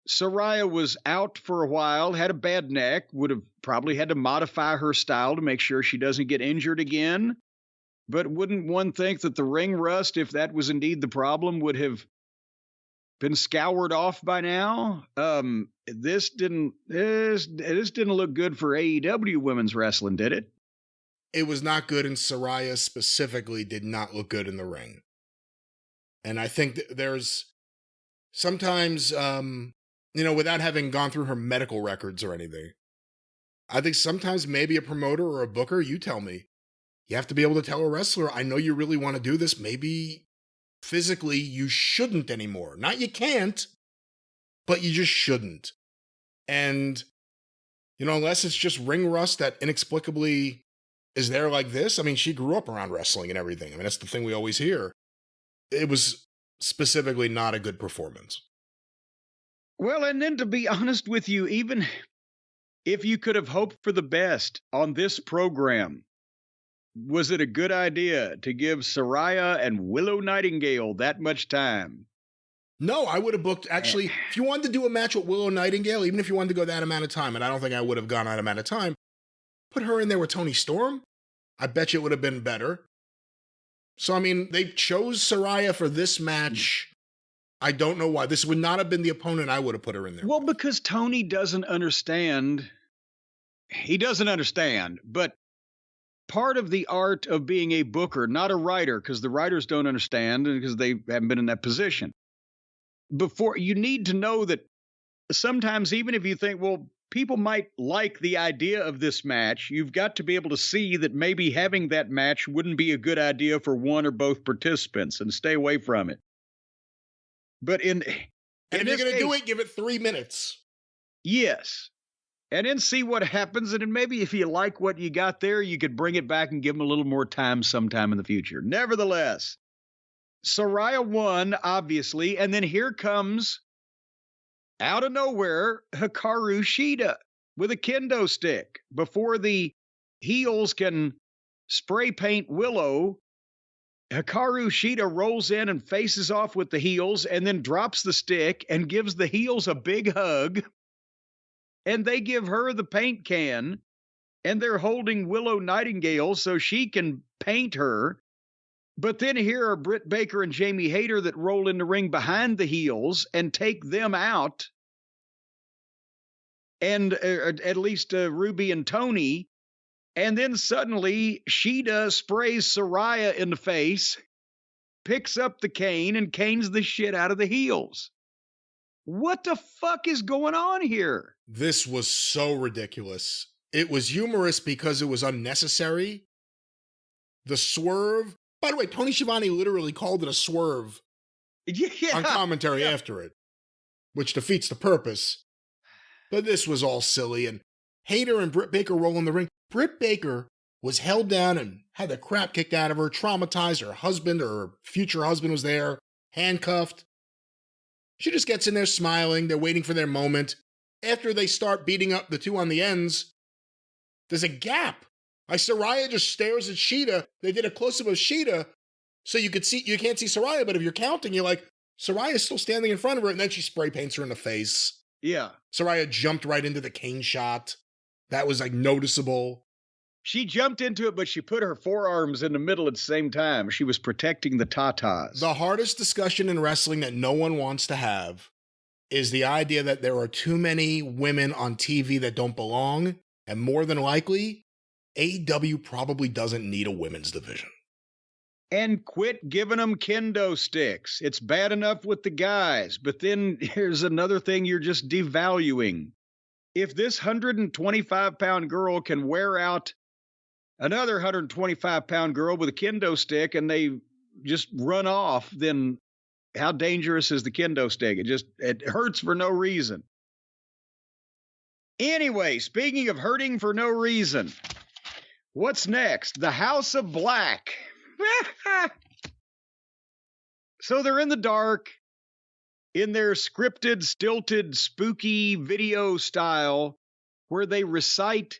Saraya was out for a while, had a bad neck, would have probably had to modify her style to make sure she doesn't get injured again. But wouldn't one think that the ring rust, if that was indeed the problem, would have been scoured off by now? This didn't look good for AEW women's wrestling, did it? It was not good, and Saraya specifically did not look good in the ring. And I think there's sometimes, without having gone through her medical records or anything, I think sometimes maybe a promoter or a booker, you tell me, you have to be able to tell a wrestler, I know you really want to do this. Maybe physically you shouldn't anymore. Not you can't, but you just shouldn't. And, unless it's just ring rust that inexplicably is there like this. I mean, she grew up around wrestling and everything. I mean, that's the thing we always hear. It was specifically not a good performance. Well, and then to be honest with you, even if you could have hoped for the best on this program, was it a good idea to give Saraya and Willow Nightingale that much time? No, I would have booked, actually, if you wanted to do a match with Willow Nightingale, even if you wanted to go that amount of time, and I don't think I would have gone that amount of time, put her in there with Tony Storm. I bet you it would have been better. So, I mean, they chose Saraya for this match. I don't know why. This would not have been the opponent I would have put her in there. Well, because Tony doesn't understand. He doesn't understand, but part of the art of being a booker, not a writer, because the writers don't understand because they haven't been in that position. Before, you need to know that sometimes, even if you think, well, people might like the idea of this match, you've got to be able to see that maybe having that match wouldn't be a good idea for one or both participants and stay away from it. But if you're going to do it, give it 3 minutes. Yes. And then see what happens. And then maybe if you like what you got there, you could bring it back and give them a little more time sometime in the future. Nevertheless, Saraya won, obviously. And then here comes, out of nowhere, Hikaru Shida with a kendo stick. Before the heels can spray paint Willow, Hikaru Shida rolls in and faces off with the heels and then drops the stick and gives the heels a big hug. And they give her the paint can, and they're holding Willow Nightingale so she can paint her. But then here are Britt Baker and Jamie Hayter that roll in the ring behind the heels and take them out. And at least Ruby and Tony. And then suddenly Shida sprays Saraya in the face, picks up the cane, and canes the shit out of the heels. What the fuck is going on here? This was so ridiculous. It was humorous because it was unnecessary. The swerve. By the way, Tony Schiavone literally called it a swerve on commentary after it, which defeats the purpose. But this was all silly, and Hayter and Britt Baker roll in the ring. Britt Baker was held down and had the crap kicked out of her, traumatized. Her husband or her future husband was there, handcuffed. She just gets in there smiling. They're waiting for their moment. After they start beating up the two on the ends, there's a gap. Like Saraya just stares at Shida. They did a close-up of Shida, so you can't see Saraya, but if you're counting, you're like, Saraya's still standing in front of her, and then she spray paints her in the face. Yeah. Saraya jumped right into the cane shot. That was like noticeable. She jumped into it, but she put her forearms in the middle at the same time. She was protecting the tatas. The hardest discussion in wrestling that no one wants to have is the idea that there are too many women on TV that don't belong, and more than likely, AEW probably doesn't need a women's division. And quit giving them kendo sticks. It's bad enough with the guys, but then here's another thing you're just devaluing. If this 125-pound girl can wear out another 125-pound girl with a kendo stick and they just run off, then how dangerous is the kendo stick? It hurts for no reason. Anyway, speaking of hurting for no reason, what's next? The House of Black. So they're in the dark, in their scripted, stilted, spooky video style, where they recite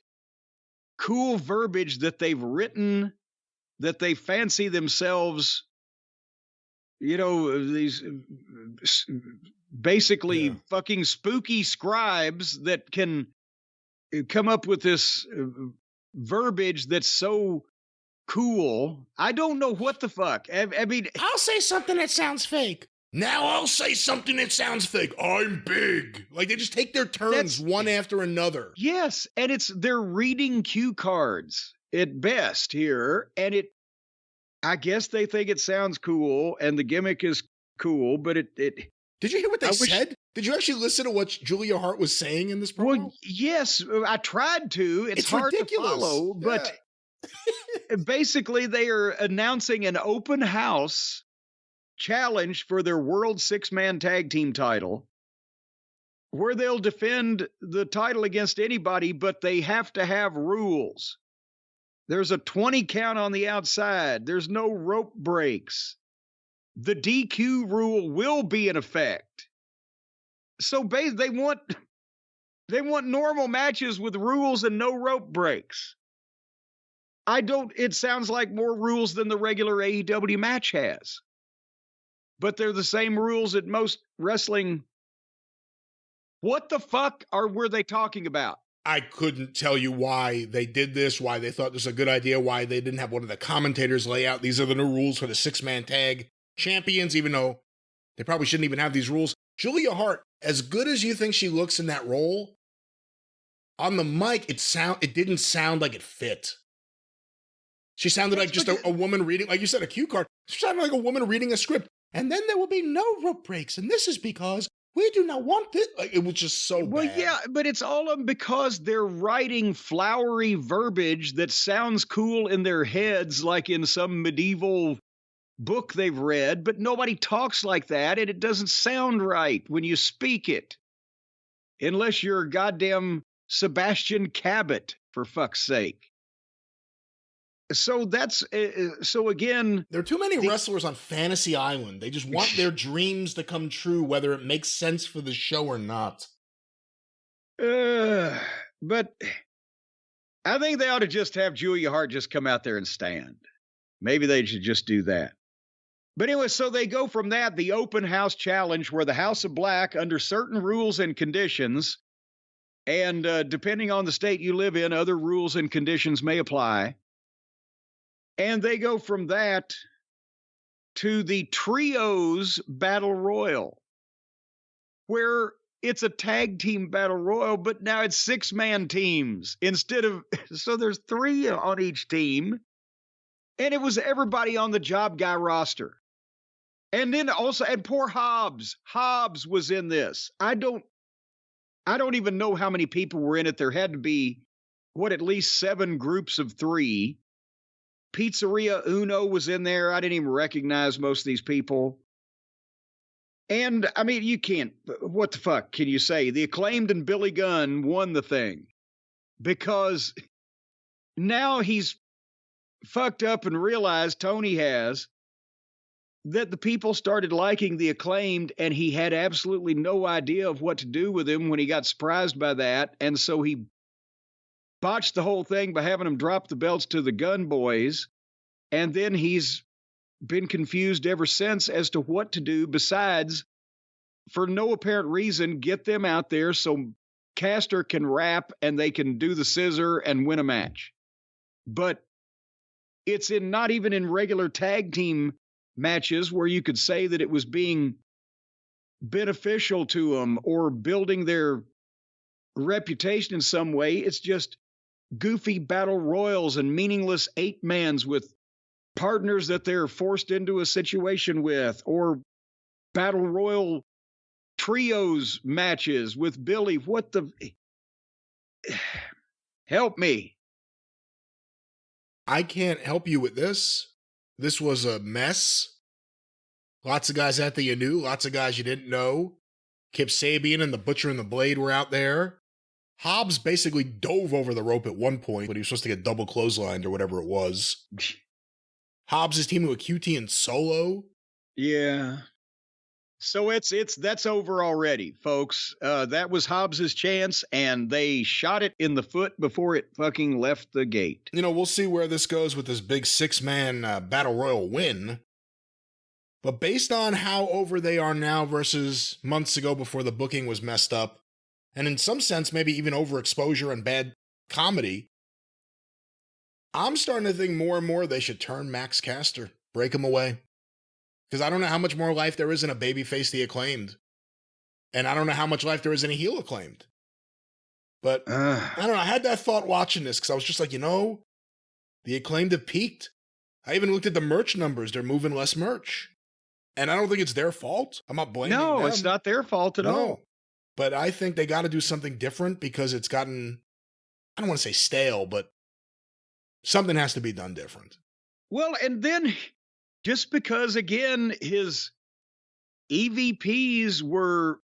cool verbiage that they've written, that they fancy themselves, these basically fucking spooky scribes that can come up with this verbiage that's so cool. I don't know what the fuck. I mean, I'll say something that sounds fake. Now I'll say something that sounds fake. I'm big. Like they just take their turns one after another. Yes, and they're reading cue cards at best here, and I guess they think it sounds cool, and the gimmick is cool, but it. Did you hear what they said? Did you actually listen to what Julia Hart was saying in this promo? Well, yes, I tried to. It's hard ridiculous. To follow, but basically they are announcing an open house challenge for their World Six-Man Tag Team title, where they'll defend the title against anybody, but they have to have rules. There's a 20 count on the outside. There's no rope breaks. The DQ rule will be in effect. So they want normal matches with rules and no rope breaks. It sounds like more rules than the regular AEW match has. But they're the same rules at most wrestling. What the fuck were they talking about? I couldn't tell you why they did this, why they thought this was a good idea, why they didn't have one of the commentators lay out, these are the new rules for the six-man tag champions, even though they probably shouldn't even have these rules. Julia Hart, as good as you think she looks in that role, on the mic, it didn't sound like it fit. She sounded like just a woman reading, like you said, a cue card. She sounded like a woman reading a script. And then there will be no rope breaks. And this is because we do not want this. Like, it was just so bad. Well, yeah, but it's all because they're writing flowery verbiage that sounds cool in their heads, like in some medieval book they've read, but nobody talks like that, and it doesn't sound right when you speak it. Unless you're goddamn Sebastian Cabot, for fuck's sake. So again, there are too many wrestlers on Fantasy Island. They just want their dreams to come true, whether it makes sense for the show or not. But I think they ought to just have Julia Hart just come out there and stand. Maybe they should just do that. But anyway, so they go from that, the open house challenge, where the House of Black, under certain rules and conditions, and depending on the state you live in, other rules and conditions may apply. And they go from that to the Trios Battle Royal, where it's a tag team battle royal, but now it's 6-man teams so there's 3 on each team. And it was everybody on the job guy roster. And then also, and poor Hobbs was in this. I don't even know how many people were in it. There had to be at least 7 groups of 3. Pizzeria Uno was in there. I didn't even recognize most of these people. And, I mean, you can't, what the fuck can you say? The Acclaimed and Billy Gunn won the thing because now he's fucked up and realized, Tony has, that the people started liking the Acclaimed, and he had absolutely no idea of what to do with him when he got surprised by that. And so he botched the whole thing by having them drop the belts to the Gun Boys, and then he's been confused ever since as to what to do besides, for no apparent reason, get them out there so Caster can rap and they can do the scissor and win a match. But it's not even in regular tag team matches where you could say that it was being beneficial to them or building their reputation in some way. It's just goofy battle royals and meaningless 8-mans with partners that they're forced into a situation with, or battle royal trios matches with Billy. What the... Help me. I can't help you with this. This was a mess. Lots of guys that you knew, lots of guys you didn't know. Kip Sabian and the Butcher and the Blade were out there. Hobbs basically dove over the rope at one point, but he was supposed to get double clotheslined or whatever it was. Hobbs is teaming with QT and Solo. Yeah. So that's over already, folks. That was Hobbs's chance, and they shot it in the foot before it fucking left the gate. You know, we'll see where this goes with this big 6-man battle royal win. But based on how over they are now versus months ago before the booking was messed up, and in some sense, maybe even overexposure and bad comedy, I'm starting to think more and more they should turn Max Caster, break him away. Because I don't know how much more life there is in a babyface the Acclaimed. And I don't know how much life there is in a heel Acclaimed. But I don't know, I had that thought watching this because I was just like, the Acclaimed have peaked. I even looked at the merch numbers. They're moving less merch. And I don't think it's their fault. I'm not blaming them. No, it's not their fault at all. But I think they got to do something different because it's gotten, I don't want to say stale, but something has to be done different. Well, and then just because, again, his EVPs were,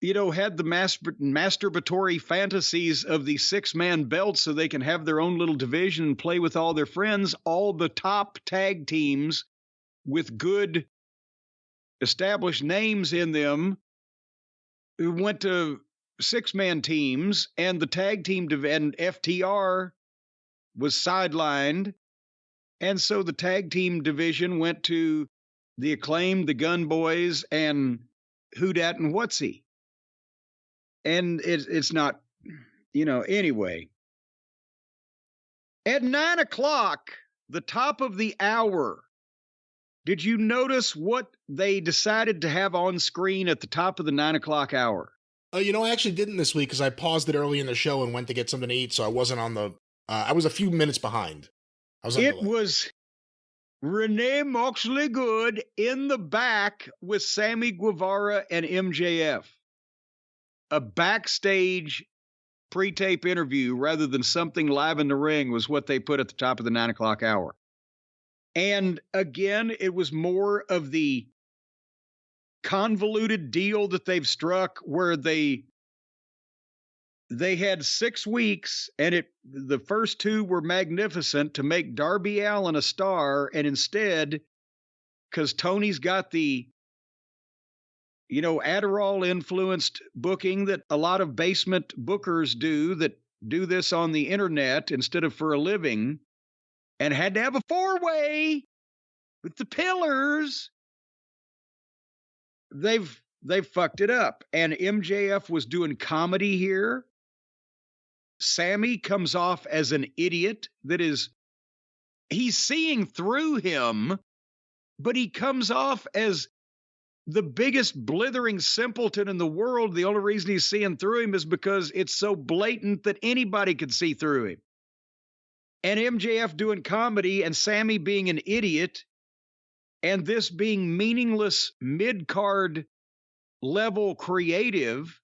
had the masturbatory fantasies of the 6-man belts so they can have their own little division and play with all their friends, all the top tag teams with good established names in them who went to 6-man teams, and the tag team and FTR was sidelined. And so the tag team division went to the Acclaimed, the Gun Boys, and Whodat and Whatsy. And it's not, anyway. At 9 o'clock, the top of the hour, did you notice what they decided to have on screen at the top of the 9 o'clock hour? I actually didn't this week because I paused it early in the show and went to get something to eat, so I wasn't on the... I was a few minutes behind. It was Renee Moxley Good in the back with Sammy Guevara and MJF. A backstage pre-tape interview rather than something live in the ring was what they put at the top of the 9 o'clock hour. And again, it was more of the convoluted deal that they've struck where they had 6 weeks, and the first 2 were magnificent to make Darby Allin a star, and instead, because Tony's got the Adderall-influenced booking that a lot of basement bookers do that do this on the internet instead of for a living, and had to have a 4-way with the pillars. They've fucked it up. And MJF was doing comedy here. Sammy comes off as an idiot he's seeing through him, but he comes off as the biggest blithering simpleton in the world. The only reason he's seeing through him is because it's so blatant that anybody could see through him. And MJF doing comedy and Sammy being an idiot, and this being meaningless mid-card level creative.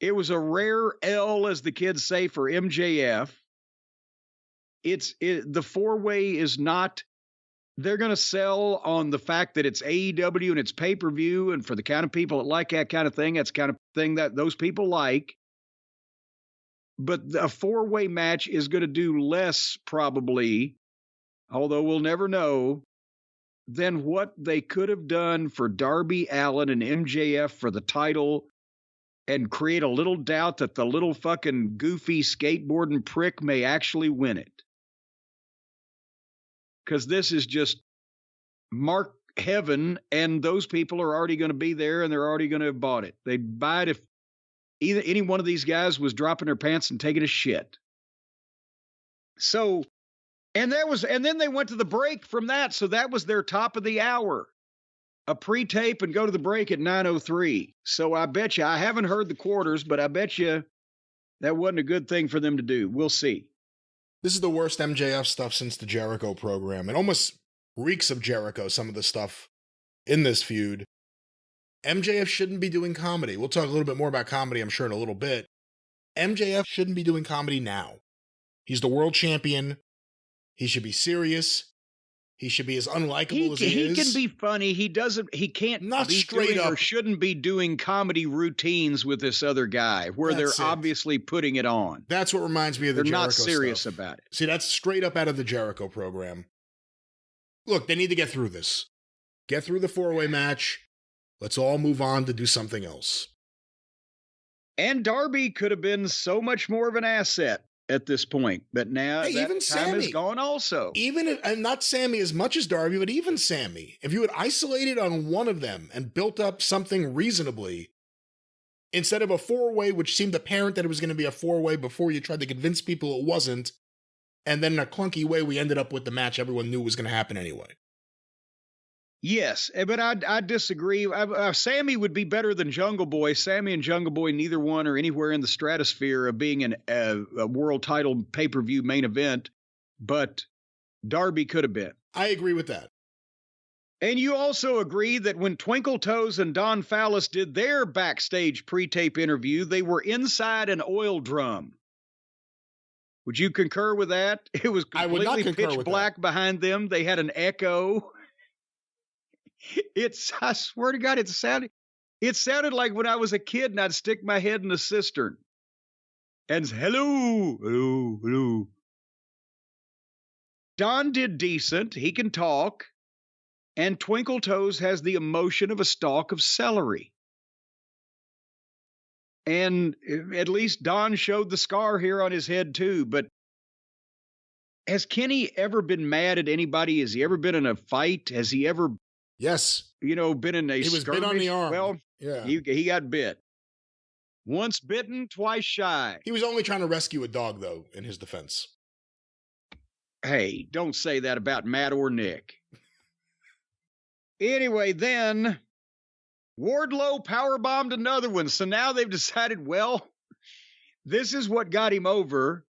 It was a rare L, as the kids say, for MJF. The four-way is not, they're going to sell on the fact that it's AEW and it's pay-per-view, and for the kind of people that like that kind of thing, that's the kind of thing that those people like. But a four-way match is going to do less, probably, although we'll never know, than what they could have done for Darby Allin and MJF for the title, and create a little doubt that the little fucking goofy skateboarding prick may actually win it. Because this is just mark heaven, and those people are already going to be there, and they're already going to have bought it. They'd buy it if either any one of these guys was dropping their pants and taking a shit. So, and then they went to the break from that, so that was their top of the hour. A pre-tape and go to the break at 9:03. So I bet you, I haven't heard the quarters, but I bet you that wasn't a good thing for them to do. We'll see. This is the worst MJF stuff since the Jericho program. It almost reeks of Jericho, some of the stuff in this feud. MJF shouldn't be doing comedy. We'll talk a little bit more about comedy, I'm sure, in a little bit. MJF shouldn't be doing comedy now. He's the world champion. He should be serious. He should be as unlikable as he is. He can be funny. He can't not be straight doing up, or shouldn't be doing comedy routines with this other guy where they're obviously putting it on. That's what reminds me of the Jericho stuff. They're not serious about it. See, that's straight up out of the Jericho program. Look, they need to get through this. Get through the four-way match. Let's all move on to do something else. And Darby could have been so much more of an asset at this point, but now that even time Sammy is gone also. And not Sammy as much as Darby, but even Sammy. If you had isolated on one of them and built up something reasonably, instead of a four-way, which seemed apparent that it was going to be a four-way before you tried to convince people it wasn't, and then in a clunky way, we ended up with the match everyone knew was going to happen anyway. Yes, but I disagree. Sammy would be better than Jungle Boy. Sammy and Jungle Boy, neither one are anywhere in the stratosphere of being a world title pay-per-view main event, but Darby could have been. I agree with that. And you also agree that when Twinkle Toes and Don Fallis did their backstage pre-tape interview, they were inside an oil drum. Would you concur with that? It was completely pitch black behind them. They had an echo. I swear to God, it sounded like when I was a kid and I'd stick my head in a cistern. And hello, hello, hello. Don did decent. He can talk. And Twinkle Toes has the emotion of a stalk of celery. And at least Don showed the scar here on his head too. But has Kenny ever been mad at anybody? Has he ever been in a fight? Has he ever... Yes. Been in a skirmish? He was bit on the arm. Well, yeah. He got bit. Once bitten, twice shy. He was only trying to rescue a dog, though, in his defense. Hey, don't say that about Matt or Nick. Anyway, then, Wardlow powerbombed another one. So now they've decided, well, this is what got him over.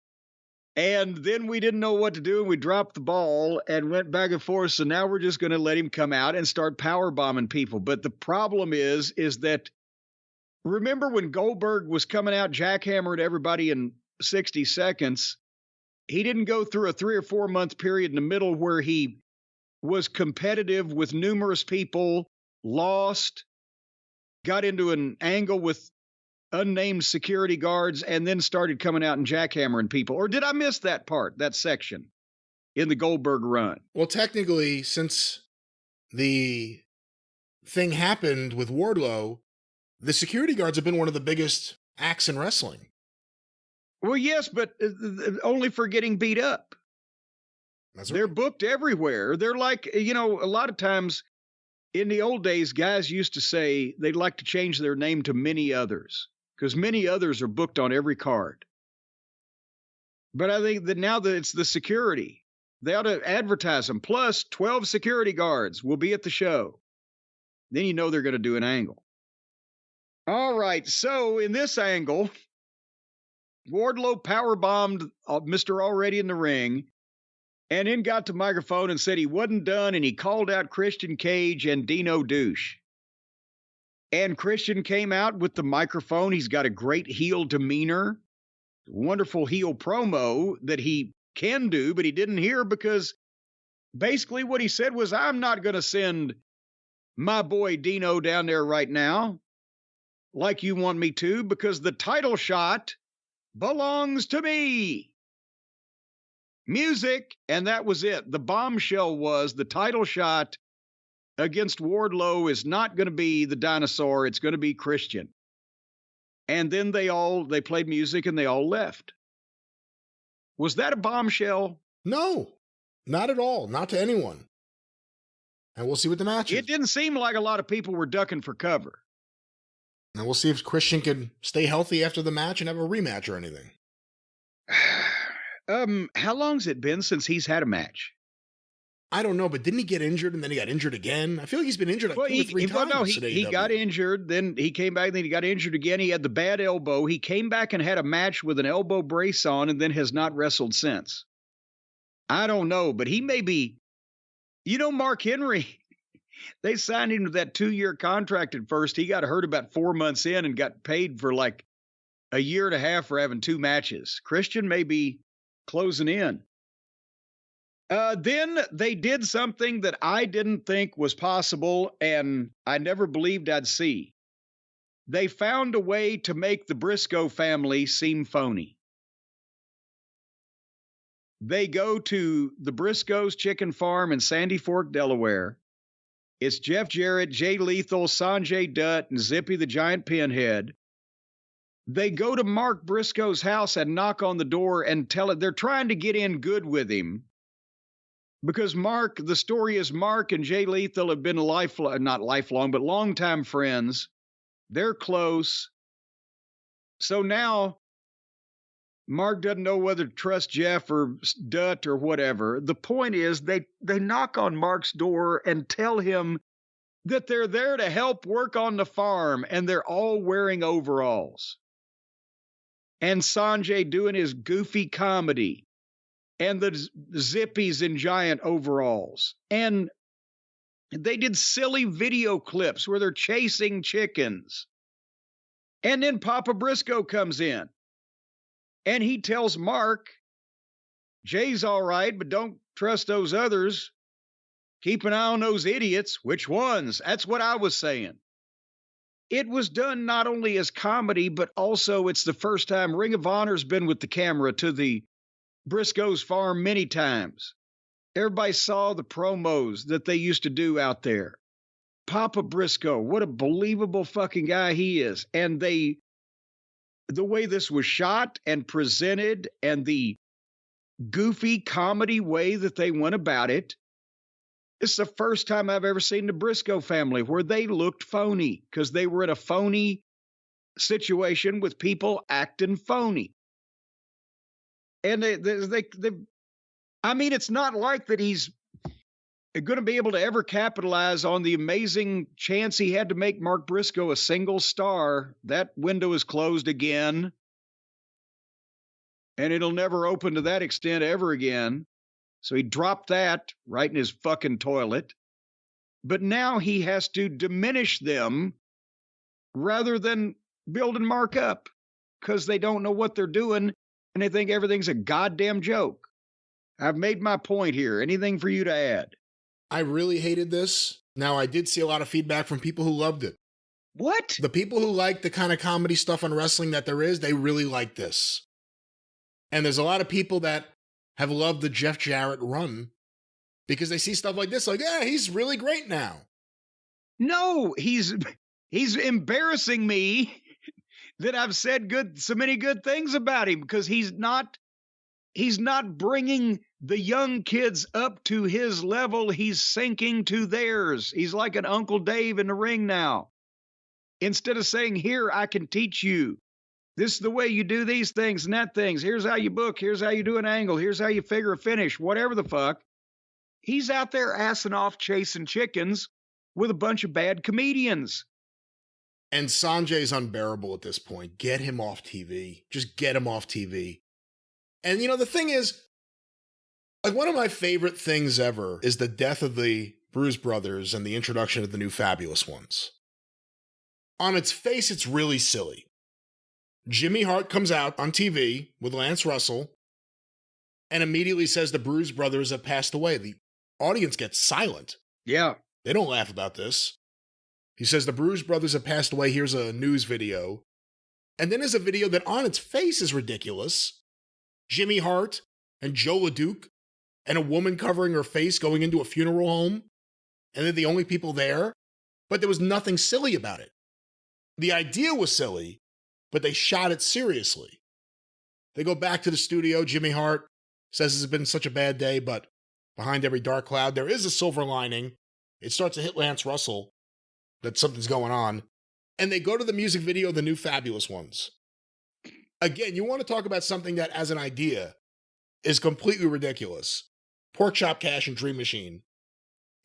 And then we didn't know what to do, and we dropped the ball and went back and forth. So now we're just going to let him come out and start power bombing people. But the problem is that, remember when Goldberg was coming out jackhammering everybody in 60 seconds? He didn't go through a 3 or 4 month period in the middle where he was competitive with numerous people, lost, got into an angle with unnamed security guards, and then started coming out and jackhammering people. Or did I miss that part, that section in the Goldberg run? Well, technically, since the thing happened with Wardlow, the security guards have been one of the biggest acts in wrestling. Well, yes, but only for getting beat up. They're booked everywhere. They're like, a lot of times in the old days, guys used to say they'd like to change their name to Many Others, because many others are booked on every card. But I think that now that it's the security, they ought to advertise them. Plus 12 security guards will be at the show. Then you know they're going to do an angle. All right, so in this angle, Wardlow powerbombed Mr. Already in the Ring, and then got to microphone and said he wasn't done, and he called out Christian Cage and Dino Douche. And Christian came out with the microphone. He's got a great heel demeanor, wonderful heel promo that he can do, but he didn't hear because basically what he said was, I'm not going to send my boy Dino down there right now like you want me to, because the title shot belongs to me. Music, and that was it. The bombshell was the title shot against Wardlow is not going to be the dinosaur. It's going to be Christian. And then they played music and they all left. Was that a bombshell? No, not at all. Not to anyone. And we'll see what the match is. It didn't seem like a lot of people were ducking for cover. And we'll see if Christian can stay healthy after the match and have a rematch or anything. How long's it been since he's had a match? I don't know, but didn't he get injured and then he got injured again? I feel like he's been injured like 2 or 3 times. No, he got injured, then he came back, then he got injured again. He had the bad elbow. He came back and had a match with an elbow brace on and then has not wrestled since. I don't know, but he may be, Mark Henry, they signed him to that 2-year contract at first. He got hurt about 4 months in and got paid for like a year and a half for having 2 matches. Christian may be closing in. Then they did something that I didn't think was possible and I never believed I'd see. They found a way to make the Briscoe family seem phony. They go to the Briscoes Chicken Farm in Sandy Fork, Delaware. It's Jeff Jarrett, Jay Lethal, Sanjay Dutt, and Zippy the Giant Pinhead. They go to Mark Briscoe's house and knock on the door and tell it they're trying to get in good with him. Because the story is Mark and Jay Lethal have been not lifelong, but longtime friends. They're close. So now Mark doesn't know whether to trust Jeff or Dutt or whatever. The point is they knock on Mark's door and tell him that they're there to help work on the farm, and they're all wearing overalls. And Sanjay doing his goofy comedy. And the Zippies in giant overalls. And they did silly video clips where they're chasing chickens. And then Papa Briscoe comes in. And he tells Mark, Jay's all right, but don't trust those others. Keep an eye on those idiots. Which ones? That's what I was saying. It was done not only as comedy, but also it's the first time Ring of Honor's been with the camera to the Briscoe's farm many times. Everybody saw the promos that they used to do out there. Papa Briscoe, what a believable fucking guy he is. And the way this was shot and presented and the goofy comedy way that they went about it, it's the first time I've ever seen the Briscoe family where they looked phony because they were in a phony situation with people acting phony. And it's not like that he's going to be able to ever capitalize on the amazing chance he had to make Mark Briscoe a single star. That window is closed again. And it'll never open to that extent ever again. So he dropped that right in his fucking toilet. But now he has to diminish them rather than building Mark up because they don't know what they're doing. And they think everything's a goddamn joke. I've made my point here. Anything for you to add? I really hated this. Now, I did see a lot of feedback from people who loved it. What? The people who like the kind of comedy stuff on wrestling that there is, they really like this. And there's a lot of people that have loved the Jeff Jarrett run because they see stuff like this, like, yeah, he's really great now. No, he's embarrassing me that I've said so many good things about him because he's not bringing the young kids up to his level. He's sinking to theirs. He's like an Uncle Dave in the ring now. Instead of saying, here, I can teach you. This is the way you do these things and that things. Here's how you book. Here's how you do an angle. Here's how you figure a finish, whatever the fuck. He's out there assing off chasing chickens with a bunch of bad comedians. And Sanjay's unbearable at this point. Get him off TV. Just get him off TV. And, the thing is, like, one of my favorite things ever is the death of the Bruise Brothers and the introduction of the new Fabulous Ones. On its face, it's really silly. Jimmy Hart comes out on TV with Lance Russell and immediately says the Bruise Brothers have passed away. The audience gets silent. Yeah. They don't laugh about this. He says the Bruise Brothers have passed away. Here's a news video. And then there's a video that on its face is ridiculous. Jimmy Hart and Joe LeDuc and a woman covering her face going into a funeral home. And they're the only people there. But there was nothing silly about it. The idea was silly, but they shot it seriously. They go back to the studio. Jimmy Hart says it's been such a bad day, but behind every dark cloud, there is a silver lining. It starts to hit Lance Russell that something's going on. And they go to the music video, The New Fabulous Ones. Again, you want to talk about something that, as an idea, is completely ridiculous. Pork Chop Cash and Dream Machine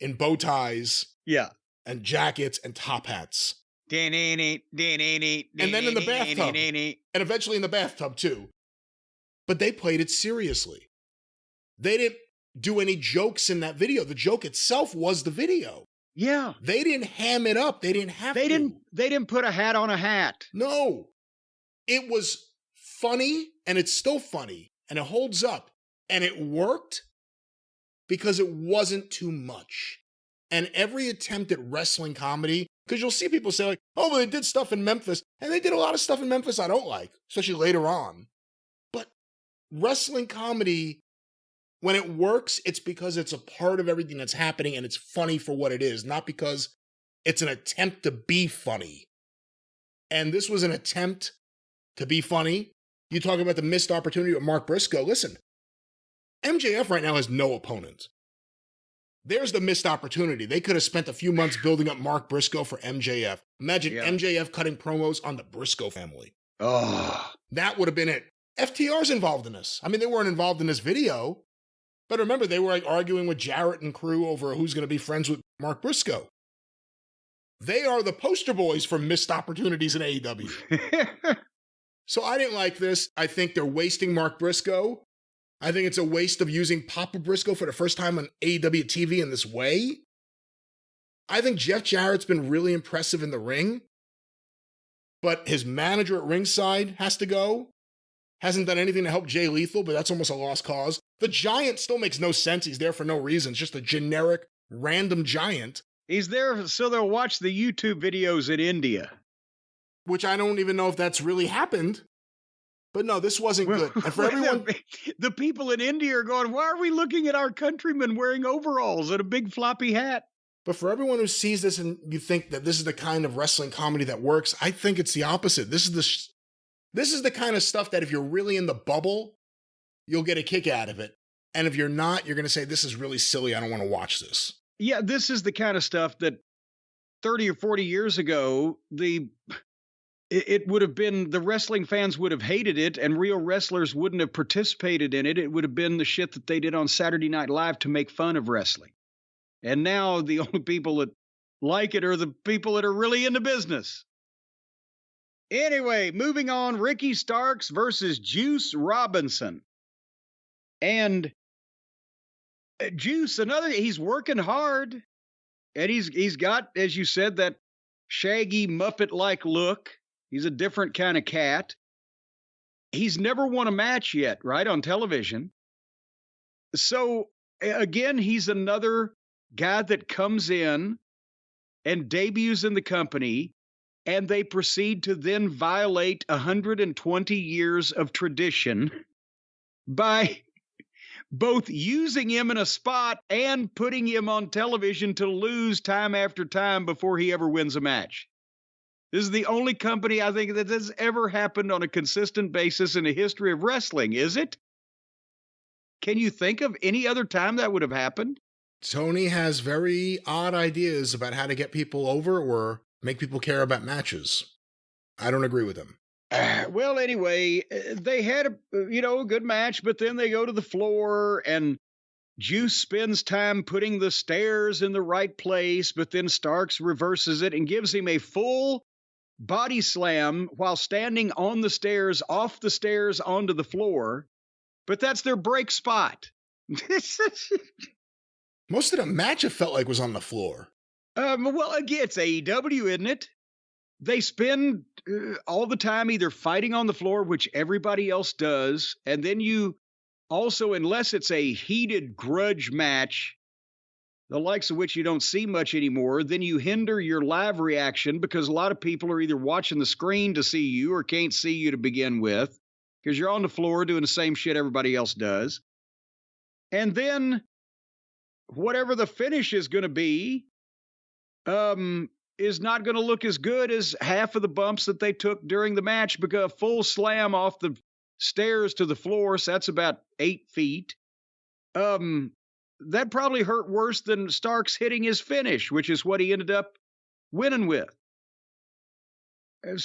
in bow ties, Yeah. and jackets and top hats. And And then in the bathtub. And eventually in the bathtub, too. But they played it seriously. They didn't do any jokes in that video. The joke itself was the video. Yeah. They didn't ham it up. They didn't have They to. didn't put a hat on a hat. No. It was funny, and it's still funny, and it holds up. And it worked because it wasn't too much. And every attempt at wrestling comedy, because you'll see people say, like, oh, well, they did stuff in Memphis, and they did a lot of stuff in Memphis I don't like, especially later on. But wrestling comedy, when it works, it's because it's a part of everything that's happening, and it's funny for what it is, not because it's an attempt to be funny. And this was an attempt to be funny. You talk about the missed opportunity with Mark Briscoe. Listen, MJF right now has no opponent. There's the missed opportunity. They could have spent a few months building up Mark Briscoe for MJF. Imagine MJF cutting promos on the Briscoe family. Oh. That would have been it. FTR's involved in this. I mean, they weren't involved in this video, but remember, they were like arguing with Jarrett and crew over who's going to be friends with Mark Briscoe. They are the poster boys for missed opportunities in AEW. So I didn't like this. I think they're wasting Mark Briscoe. I think it's a waste of using Papa Briscoe for the first time on AEW TV in this way. I think Jeff Jarrett's been really impressive in the ring, but his manager at ringside has to go. Hasn't done anything to help Jay Lethal, but that's almost a lost cause. The Giant still makes no sense. He's there for no reason. It's just a generic, random Giant. He's there so they'll watch the YouTube videos in India. Which I don't even know if that's really happened. But no, this wasn't good. And for everyone, the people in India are going, why are we looking at our countrymen wearing overalls and a big floppy hat? But for everyone who sees this and you think that this is the kind of wrestling comedy that works, I think it's the opposite. This is the kind of stuff that if you're really in the bubble, you'll get a kick out of it. And if you're not, you're going to say, this is really silly. I don't want to watch this. Yeah, this is the kind of stuff that 30 or 40 years ago, it would have been, the wrestling fans would have hated it and real wrestlers wouldn't have participated in it. It would have been the shit that they did on Saturday Night Live to make fun of wrestling. And now the only people that like it are the people that are really in the business. Anyway, moving on, Ricky Starks versus Juice Robinson. And Juice, he's working hard. And he's got, as you said, that shaggy Muppet-like look. He's a different kind of cat. He's never won a match yet, right, on television. So, again, he's another guy that comes in and debuts in the company, and they proceed to then violate 120 years of tradition by both using him in a spot and putting him on television to lose time after time before he ever wins a match. This is the only company I think that has ever happened on a consistent basis in the history of wrestling, is it? Can you think of any other time that would have happened? Tony has very odd ideas about how to get people over or make people care about matches. I don't agree with him. Well, anyway, they had a good match, but then they go to the floor and Juice spends time putting the stairs in the right place, but then Starks reverses it and gives him a full body slam while standing on the stairs, off the stairs onto the floor. But that's their break spot. Most of the match, it felt like, was on the floor. Well, again, it's AEW, isn't it? they spend all the time either fighting on the floor, which everybody else does, and then you also, unless it's a heated grudge match, the likes of which you don't see much anymore, then you hinder your live reaction because a lot of people are either watching the screen to see you or can't see you to begin with because you're on the floor doing the same shit everybody else does. And then whatever the finish is going to be is not going to look as good as half of the bumps that they took during the match because a full slam off the stairs to the floor, so that's about 8 feet. That probably hurt worse than Starks hitting his finish, which is what he ended up winning with.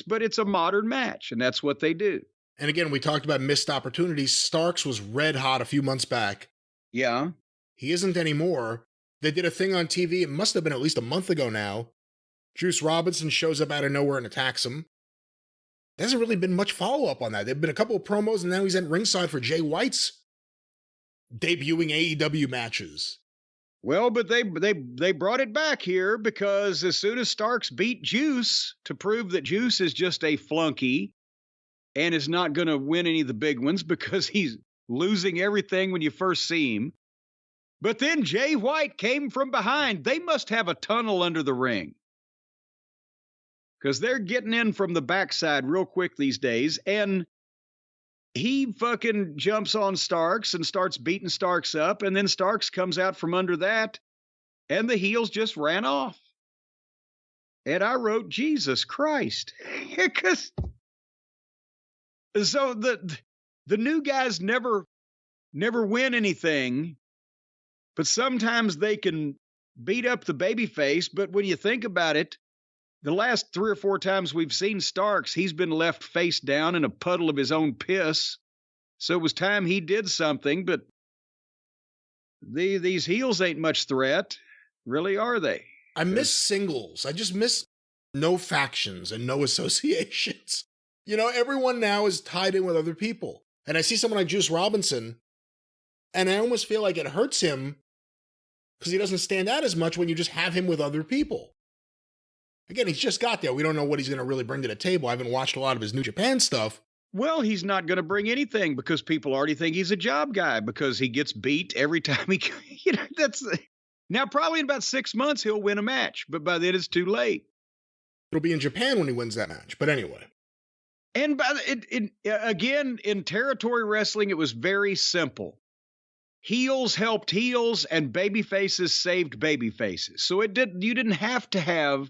But it's a modern match, and that's what they do. And again, we talked about missed opportunities. Starks was red hot a few months back. Yeah. He isn't anymore. They did a thing on TV, it must have been at least a month ago now. Juice Robinson shows up out of nowhere and attacks him. There hasn't really been much follow-up on that. There have been a couple of promos, and now he's at ringside for Jay White's debuting AEW matches. Well, but they brought it back here because as soon as Starks beat Juice to prove that Juice is just a flunky and is not going to win any of the big ones because he's losing everything when you first see him. But then Jay White came from behind. They must have a tunnel under the ring because they're getting in from the backside real quick these days. And he fucking jumps on Starks and starts beating Starks up. And then Starks comes out from under that and the heels just ran off. And I wrote, Jesus Christ. So the new guys never win anything, but sometimes they can beat up the babyface. But when you think about it, the last 3 or 4 times we've seen Starks, he's been left face down in a puddle of his own piss. So it was time he did something, but these heels ain't much threat. Really, are they? I miss singles. I just miss no factions and no associations. You know, everyone now is tied in with other people. And I see someone like Juice Robinson, and I almost feel like it hurts him because he doesn't stand out as much when you just have him with other people. Again, he's just got there. We don't know what he's going to really bring to the table. I haven't watched a lot of his New Japan stuff. Well, he's not going to bring anything because people already think he's a job guy because he gets beat every time he, now probably in about 6 months he'll win a match, but by then it's too late. It'll be in Japan when he wins that match. But anyway. And again, in territory wrestling, it was very simple. Heels helped heels and baby faces saved baby faces. So you didn't have to have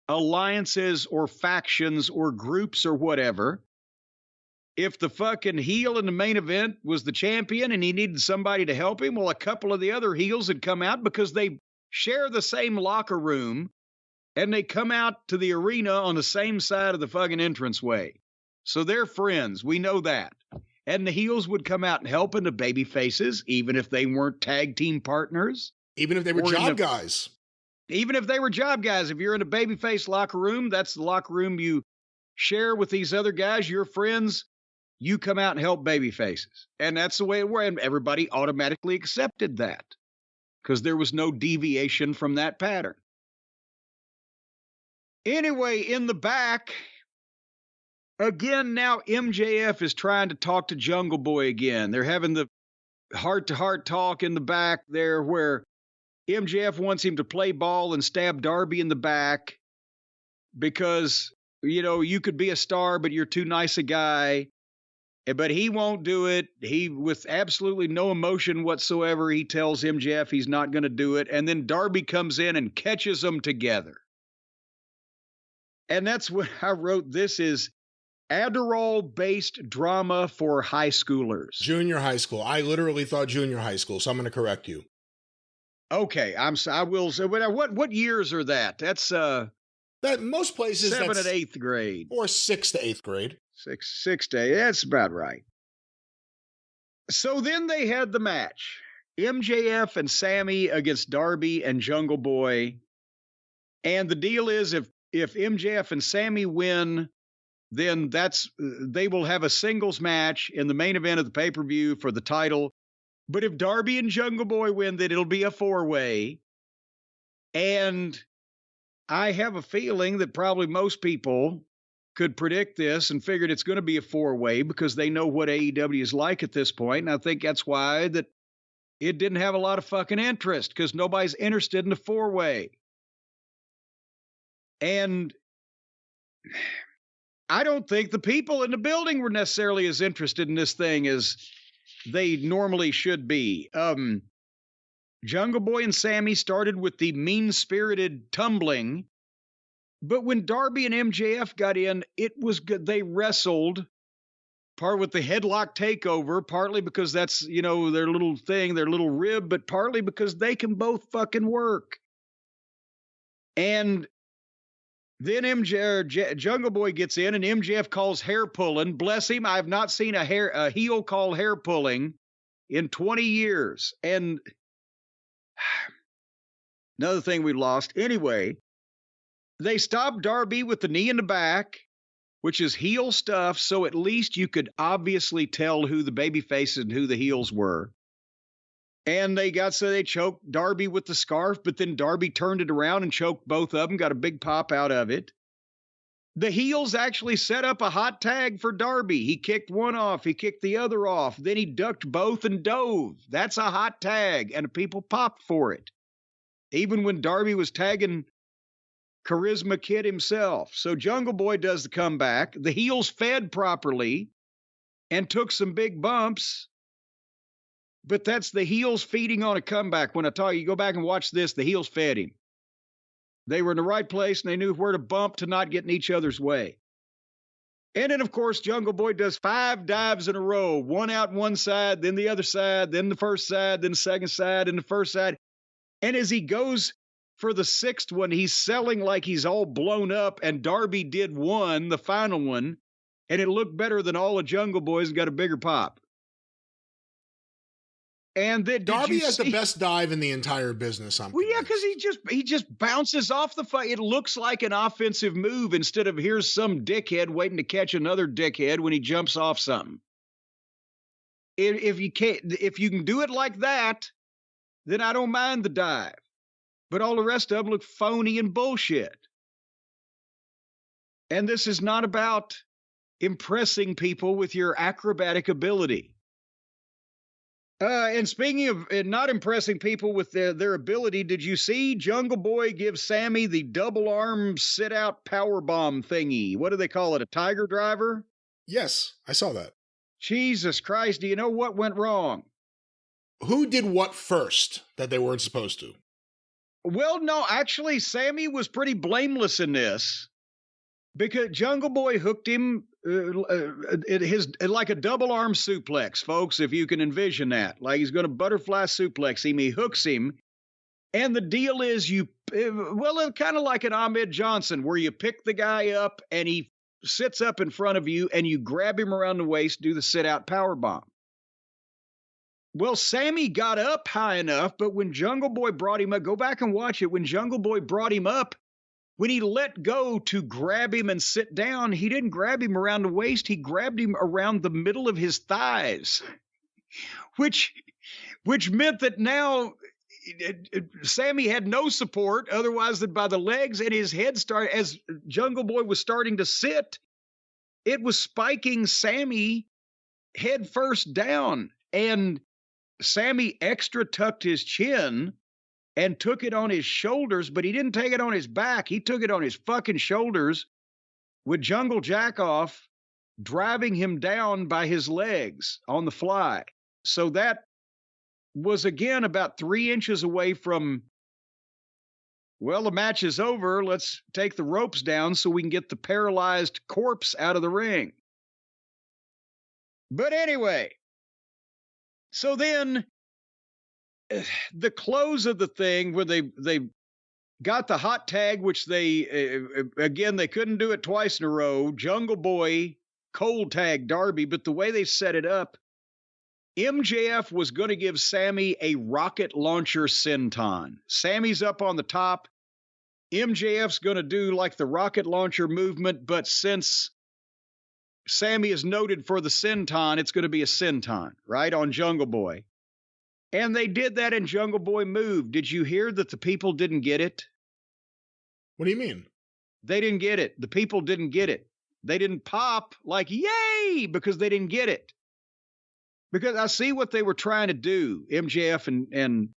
alliances or factions or groups or whatever. If the fucking heel in the main event was the champion and he needed somebody to help him, well, a couple of the other heels had come out because they share the same locker room and they come out to the arena on the same side of the fucking entranceway. So they're friends. We know that. And the heels would come out and help in the baby faces, even if they weren't tag team partners. Even if they were job guys. Even if they were job guys. If you're in a babyface locker room, that's the locker room you share with these other guys, your friends. You come out and help baby faces. And that's the way it worked. And everybody automatically accepted that because there was no deviation from that pattern. Anyway, in the back, again, now MJF is trying to talk to Jungle Boy again. They're having the heart-to-heart talk in the back there where MJF wants him to play ball and stab Darby in the back because, you know, you could be a star, but you're too nice a guy. But he won't do it. He, with absolutely no emotion whatsoever, he tells MJF he's not going to do it. And then Darby comes in and catches them together. And that's what I wrote. This is Adderall-based drama for high schoolers. Junior high school. I literally thought junior high school, so I'm going to correct you. Okay, I will say. What years are that? That's that most places 7th and 8th grade, or 6th to 8th grade. 6 to 8. That's about right. So then they had the match: MJF and Sammy against Darby and Jungle Boy. And the deal is, if MJF and Sammy win, then they will have a singles match in the main event of the pay-per-view for the title. But if Darby and Jungle Boy win, then it'll be a 4-way. And I have a feeling that probably most people could predict this and figured it's going to be a four-way because they know what AEW is like at this point. And I think that's why that it didn't have a lot of fucking interest, because nobody's interested in the four-way. And I don't think the people in the building were necessarily as interested in this thing as they normally should be. Jungle Boy and Sammy started with the mean-spirited tumbling, but when Darby and MJF got in, it was good. They wrestled, part with the headlock takeover, partly because that's, you know, their little thing, their little rib, but partly because they can both fucking work. And then Jungle Boy gets in, and MJF calls hair pulling. Bless him, I've not seen a heel call hair pulling in 20 years. And another thing we lost. Anyway, they stopped Darby with the knee in the back, which is heel stuff, so at least you could obviously tell who the baby faces and who the heels were. And they choked Darby with the scarf, but then Darby turned it around and choked both of them, got a big pop out of it. The heels actually set up a hot tag for Darby. He kicked one off, he kicked the other off, then he ducked both and dove. That's a hot tag, and people popped for it, even when Darby was tagging Charisma Kid himself. So Jungle Boy does the comeback. The heels fed properly and took some big bumps, but that's the heels feeding on a comeback. When I tell you, go back and watch this, the heels fed him. They were in the right place, and they knew where to bump to not get in each other's way. And then, of course, Jungle Boy does 5 dives in a row, one out one side, then the other side, then the first side, then the second side, and the first side. And as he goes for the 6th one, he's selling like he's all blown up, and Darby did one, the final one, and it looked better than all the Jungle Boys and got a bigger pop. And then Darby has the best dive in the entire business. Well, yeah, because he just bounces off the fight. It looks like an offensive move instead of here's some dickhead waiting to catch another dickhead when he jumps off something. If you can do it like that, then I don't mind the dive. But all the rest of them look phony and bullshit. And this is not about impressing people with your acrobatic ability. And speaking of not impressing people with their ability, did you see Jungle Boy give Sammy the double arm sit out power bomb thingy? What do they call it? A tiger driver? Yes, I saw that. Jesus Christ, do you know what went wrong? Who did what first that they weren't supposed to? Well, no, actually, Sammy was pretty blameless in this because Jungle Boy hooked him like a double arm suplex, folks, if you can envision that. Like he's going to butterfly suplex him. He hooks him. And the deal is kind of like an Ahmed Johnson, where you pick the guy up and he sits up in front of you and you grab him around the waist, do the sit out power bomb. Well, Sammy got up high enough, but when Jungle Boy brought him up, go back and watch it. When Jungle Boy brought him up, when he let go to grab him and sit down, he didn't grab him around the waist. He grabbed him around the middle of his thighs, which meant that now Sammy had no support otherwise than by the legs, and his head started, as Jungle Boy was starting to sit, it was spiking Sammy head first down, and Sammy extra tucked his chin and took it on his shoulders, but he didn't take it on his back. He took it on his fucking shoulders with Jungle Jackoff driving him down by his legs on the fly. So that was, again, about 3 inches away from, well, the match is over. Let's take the ropes down so we can get the paralyzed corpse out of the ring. But anyway, so then the close of the thing where they got the hot tag, which they couldn't do it twice in a row. Jungle Boy cold tag Darby, but the way they set it up, MJF was going to give Sammy a rocket launcher senton. Sammy's up on the top. MJF's going to do like the rocket launcher movement, but since Sammy is noted for the senton, it's going to be a senton, right, on Jungle Boy. And they did that, and Jungle Boy moved. Did you hear that the people didn't get it? What do you mean? They didn't get it. The people didn't get it. They didn't pop like, yay, because they didn't get it. Because I see what they were trying to do, MJF and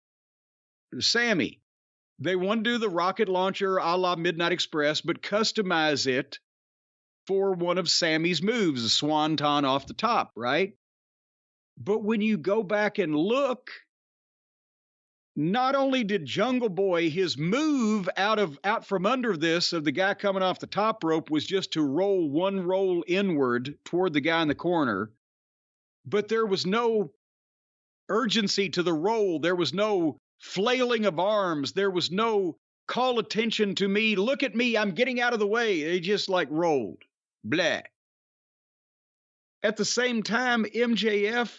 Sammy. They want to do the rocket launcher a la Midnight Express, but customize it for one of Sammy's moves, a swanton off the top, right? But when you go back and look, not only did Jungle Boy, his move out from under this of the guy coming off the top rope was just to roll one roll inward toward the guy in the corner, but there was no urgency to the roll. There was no flailing of arms. There was no call attention to me. Look at me. I'm getting out of the way. They just like rolled. Blah. At the same time, MJF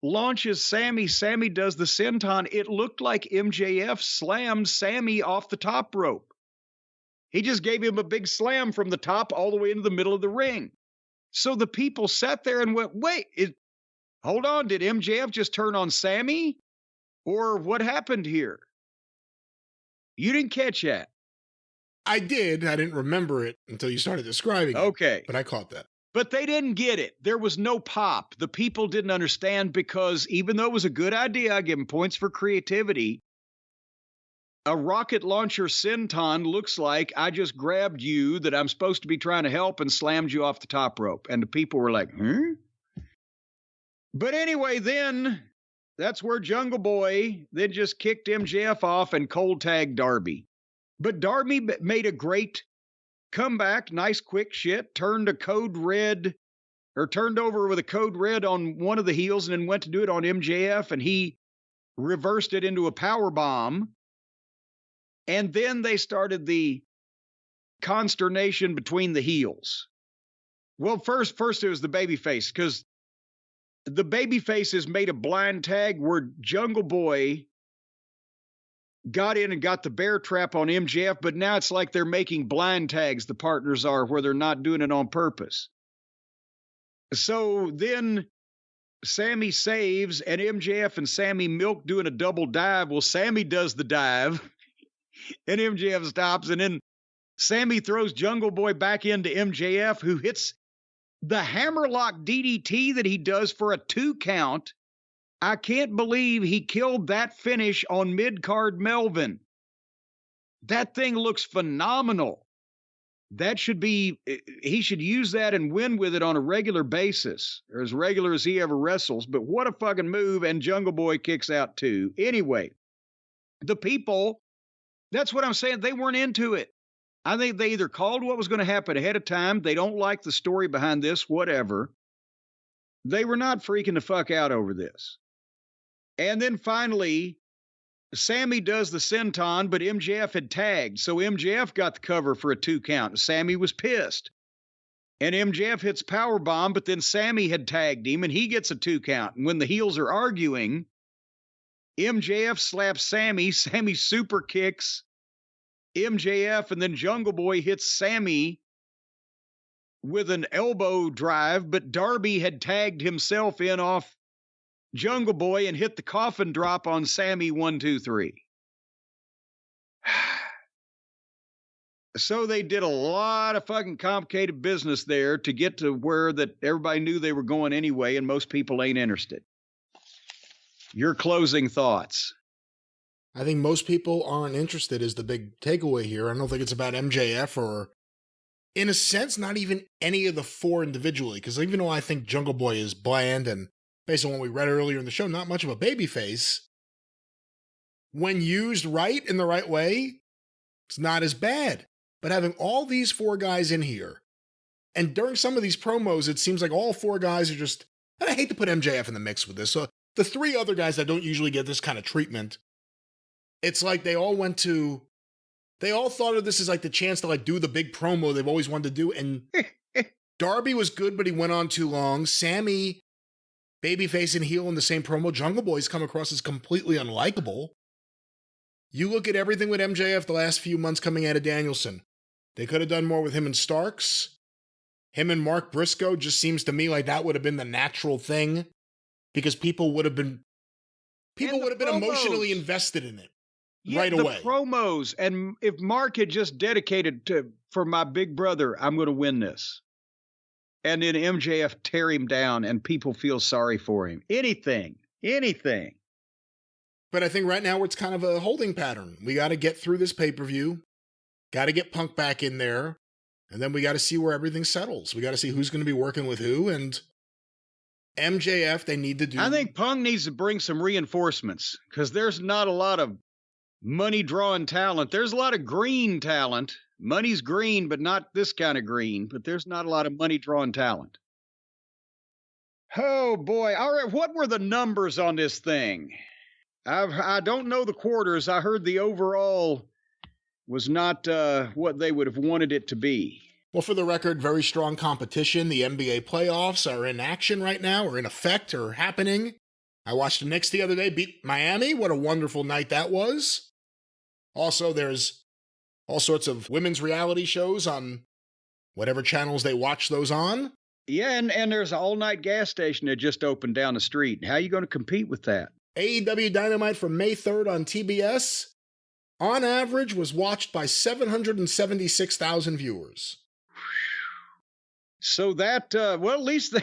launches Sammy. Sammy does the senton. It looked like MJF slammed Sammy off the top rope. He just gave him a big slam from the top all the way into the middle of the ring. So the people sat there and went, wait, hold on. Did MJF just turn on Sammy? Or what happened here? You didn't catch that. I did. I didn't remember it until you started describing it. Okay. But I caught that. But they didn't get it. There was no pop. The people didn't understand because even though it was a good idea, I give them points for creativity. A rocket launcher senton looks like I just grabbed you that I'm supposed to be trying to help and slammed you off the top rope. And the people were like, But anyway, then that's where Jungle Boy then just kicked MJF off and cold tagged Darby. But Darby made a great comeback, nice quick shit, turned over with a code red on one of the heels and then went to do it on MJF, and he reversed it into a power bomb. And then they started the consternation between the heels. Well, first it was the babyface, because the babyfaces made a blind tag where Jungle Boy got in and got the bear trap on MJF, but now it's like they're making blind tags, the partners are, where they're not doing it on purpose. So then Sammy saves, and MJF and Sammy milk doing a double dive. Well, Sammy does the dive, and MJF stops, and then Sammy throws Jungle Boy back into MJF, who hits the hammerlock DDT that he does for a 2 count. I can't believe he killed that finish on mid-card Melvin. That thing looks phenomenal. He should use that and win with it on a regular basis, or as regular as he ever wrestles. But what a fucking move, and Jungle Boy kicks out too. Anyway, the people, that's what I'm saying, they weren't into it. I think they either called what was going to happen ahead of time, they don't like the story behind this, whatever. They were not freaking the fuck out over this. And then finally, Sammy does the senton, but MJF had tagged. So MJF got the cover for a 2 count. Sammy was pissed. And MJF hits powerbomb, but then Sammy had tagged him, and he gets a 2 count. And when the heels are arguing, MJF slaps Sammy. Sammy super kicks MJF, and then Jungle Boy hits Sammy with an elbow drive, but Darby had tagged himself in off Jungle Boy and hit the coffin drop on Sammy 1, 2, 3. So they did a lot of fucking complicated business there to get to where that everybody knew they were going anyway, and most people ain't interested. Your closing thoughts? I think most people aren't interested is the big takeaway here. I don't think it's about MJF or, in a sense, not even any of the 4 individually, because even though I think Jungle Boy is bland and based on what we read earlier in the show, not much of a babyface, when used right in the right way, it's not as bad. But having all these 4 guys in here, and during some of these promos, it seems like all 4 guys are just, and I hate to put MJF in the mix with this, so the 3 other guys that don't usually get this kind of treatment, it's like they all thought of this as like the chance to like do the big promo they've always wanted to do, and Darby was good, but he went on too long. Sammy, babyface and heel in the same promo. Jungle Boy's come across as completely unlikable. You look at everything with MJF the last few months coming out of Danielson. They could have done more with him and Starks. Him and Mark Briscoe just seems to me like that would have been the natural thing, because people would have been emotionally invested in it. right away. The promos, and if Mark had just dedicated for my big brother, I'm going to win this. And then MJF tear him down and people feel sorry for him. Anything. But I think right now it's kind of a holding pattern. We got to get through this pay-per-view. Got to get Punk back in there. And then we got to see where everything settles. We got to see who's going to be working with who. And MJF, they need to do... I think Punk needs to bring some reinforcements because there's not a lot of money-drawing talent. There's a lot of green talent. Money's green, but not this kind of green. But there's not a lot of money-drawing talent. Oh, boy. All right, what were the numbers on this thing? I don't know the quarters. I heard the overall was not what they would have wanted it to be. Well, for the record, very strong competition. The NBA playoffs are in action right now, or in effect, or happening. I watched the Knicks the other day beat Miami. What a wonderful night that was. Also, there's all sorts of women's reality shows on whatever channels they watch those on. Yeah, and there's an all-night gas station that just opened down the street. How are you going to compete with that? AEW Dynamite from May 3rd on TBS, on average, was watched by 776,000 viewers. So that, well, at least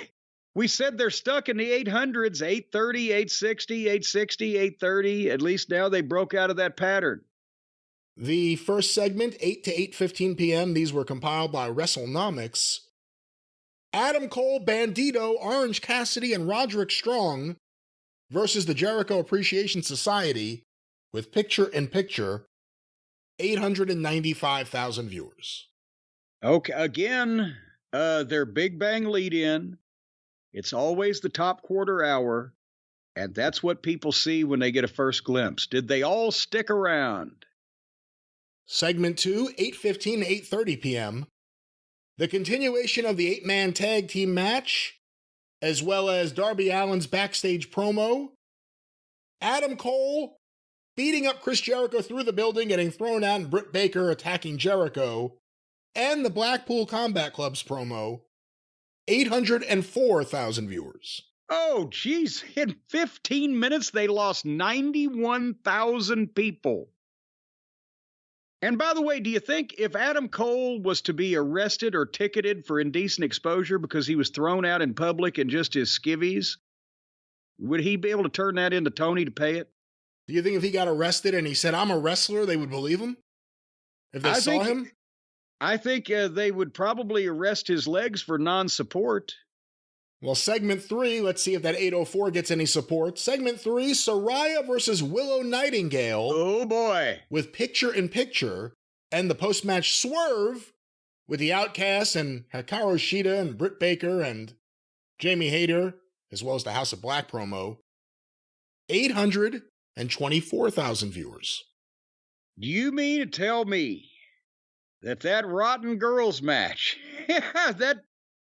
we said they're stuck in the 800s, 830, 860, 860, 830. At least now they broke out of that pattern. The first segment, 8 to 8:15 p.m., these were compiled by WrestleNomics. Adam Cole, Bandito, Orange Cassidy, and Roderick Strong versus the Jericho Appreciation Society with picture-in-picture, 895,000 viewers. Okay, again, their Big Bang lead-in. It's always the top quarter hour, and that's what people see when they get a first glimpse. Did they all stick around? Segment 2, 8:15 to 8:30 p.m., the continuation of the 8-man tag team match, as well as Darby Allin's backstage promo, Adam Cole beating up Chris Jericho through the building, getting thrown out, and Britt Baker attacking Jericho, and the Blackpool Combat Club's promo, 804,000 viewers. Oh, geez. In 15 minutes, they lost 91,000 people. And by the way, do you think if Adam Cole was to be arrested or ticketed for indecent exposure because he was thrown out in public in just his skivvies, would he be able to turn that into Tony to pay it? Do you think if he got arrested and he said, I'm a wrestler, they would believe him? If they saw him? I think they would probably arrest his legs for non-support. Well, segment 3, let's see if that 804 gets any support. Segment 3, Saraya versus Willow Nightingale. Oh, boy. With picture-in-picture, and the post-match swerve with the Outcasts and Hikaru Shida and Britt Baker and Jamie Hayter, as well as the House of Black promo, 824,000 viewers. Do you mean to tell me that Rotten Girls match,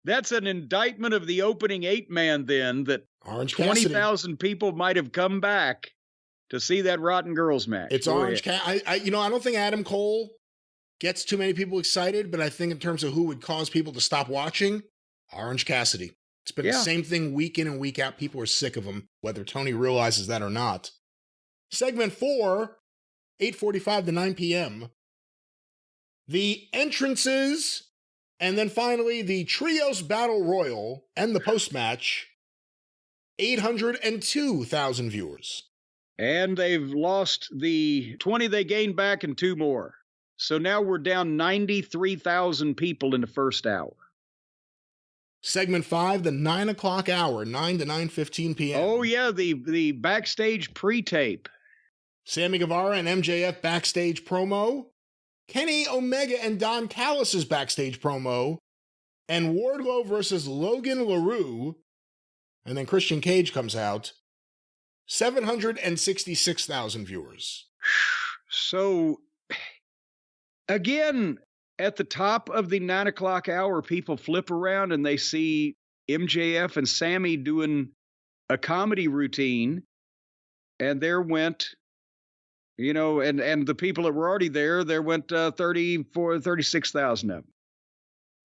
that's an indictment of the opening 8-man then, that 20,000 people might have come back to see that Rotten Girls match? It's Orange Cassidy. I don't think Adam Cole gets too many people excited, but I think in terms of who would cause people to stop watching, Orange Cassidy. It's been the same thing week in and week out. People are sick of him, whether Tony realizes that or not. Segment 4, 8:45 to 9 p.m. The entrances, and then finally the Trios Battle Royal and the post-match, 802,000 viewers. And they've lost the 20 they gained back and 2 more. So now we're down 93,000 people in the first hour. Segment 5, the 9 o'clock hour, 9 to 9:15 p.m. Oh, yeah, the backstage pre-tape. Sammy Guevara and MJF backstage promo, Kenny Omega and Don Callis' backstage promo, and Wardlow versus Logan LaRue, and then Christian Cage comes out, 766,000 viewers. So, again, at the top of the 9 o'clock hour, people flip around and they see MJF and Sammy doing a comedy routine, and there went... and the people that were already there went 36,000 of them.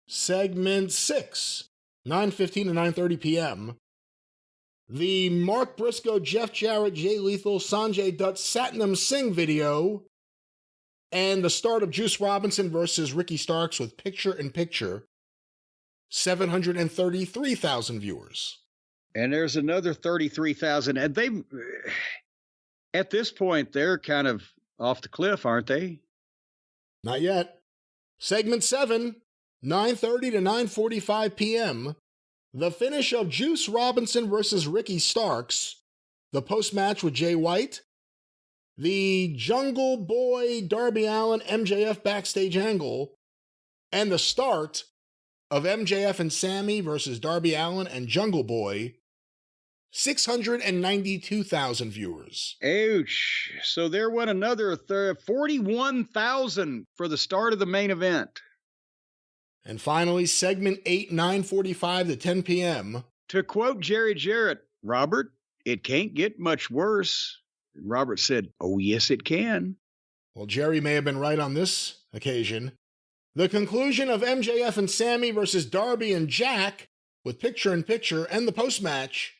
Segment 6, 9:15 to 9:30 p.m. the Mark Briscoe, Jeff Jarrett, Jay Lethal, Sanjay Dutt, Satnam Singh video, and the start of Juice Robinson versus Ricky Starks with picture-in-picture, 733,000 viewers. And there's another 33,000. And they, at this point, they're kind of off the cliff, aren't they? Not yet. Segment 7, 9:30 to 9:45 p.m., the finish of Juice Robinson versus Ricky Starks, the post-match with Jay White, the Jungle Boy Darby Allin MJF backstage angle, and the start of MJF and Sammy versus Darby Allin and Jungle Boy, 692,000 viewers. Ouch. So there went another 41,000 for the start of the main event. And finally, segment 8, 9:45 to 10 p.m. To quote Jerry Jarrett, Robert, it can't get much worse. Robert said, oh, yes, it can. Well, Jerry may have been right on this occasion. The conclusion of MJF and Sammy versus Darby and Jack with picture-in-picture and the post-match,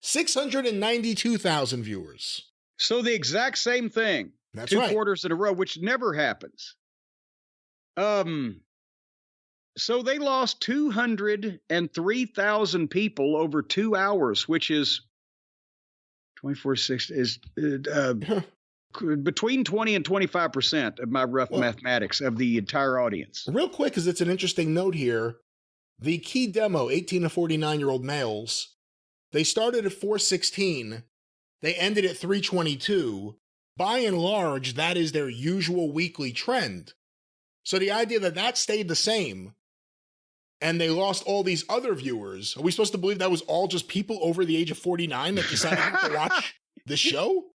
692,000 viewers. So the exact same thing. That's two right. quarters in a row, which never happens. So they lost 203,000 people over 2 hours, which is 24/6 is between 20 and 25% of my rough mathematics of the entire audience. Real quick, because it's an interesting note here, the key demo, 18 to 49-year-old males, they started at 416, they ended at 322. By and large, that is their usual weekly trend. So the idea that that stayed the same, and they lost all these other viewers, are we supposed to believe that was all just people over the age of 49 that decided not to watch this show?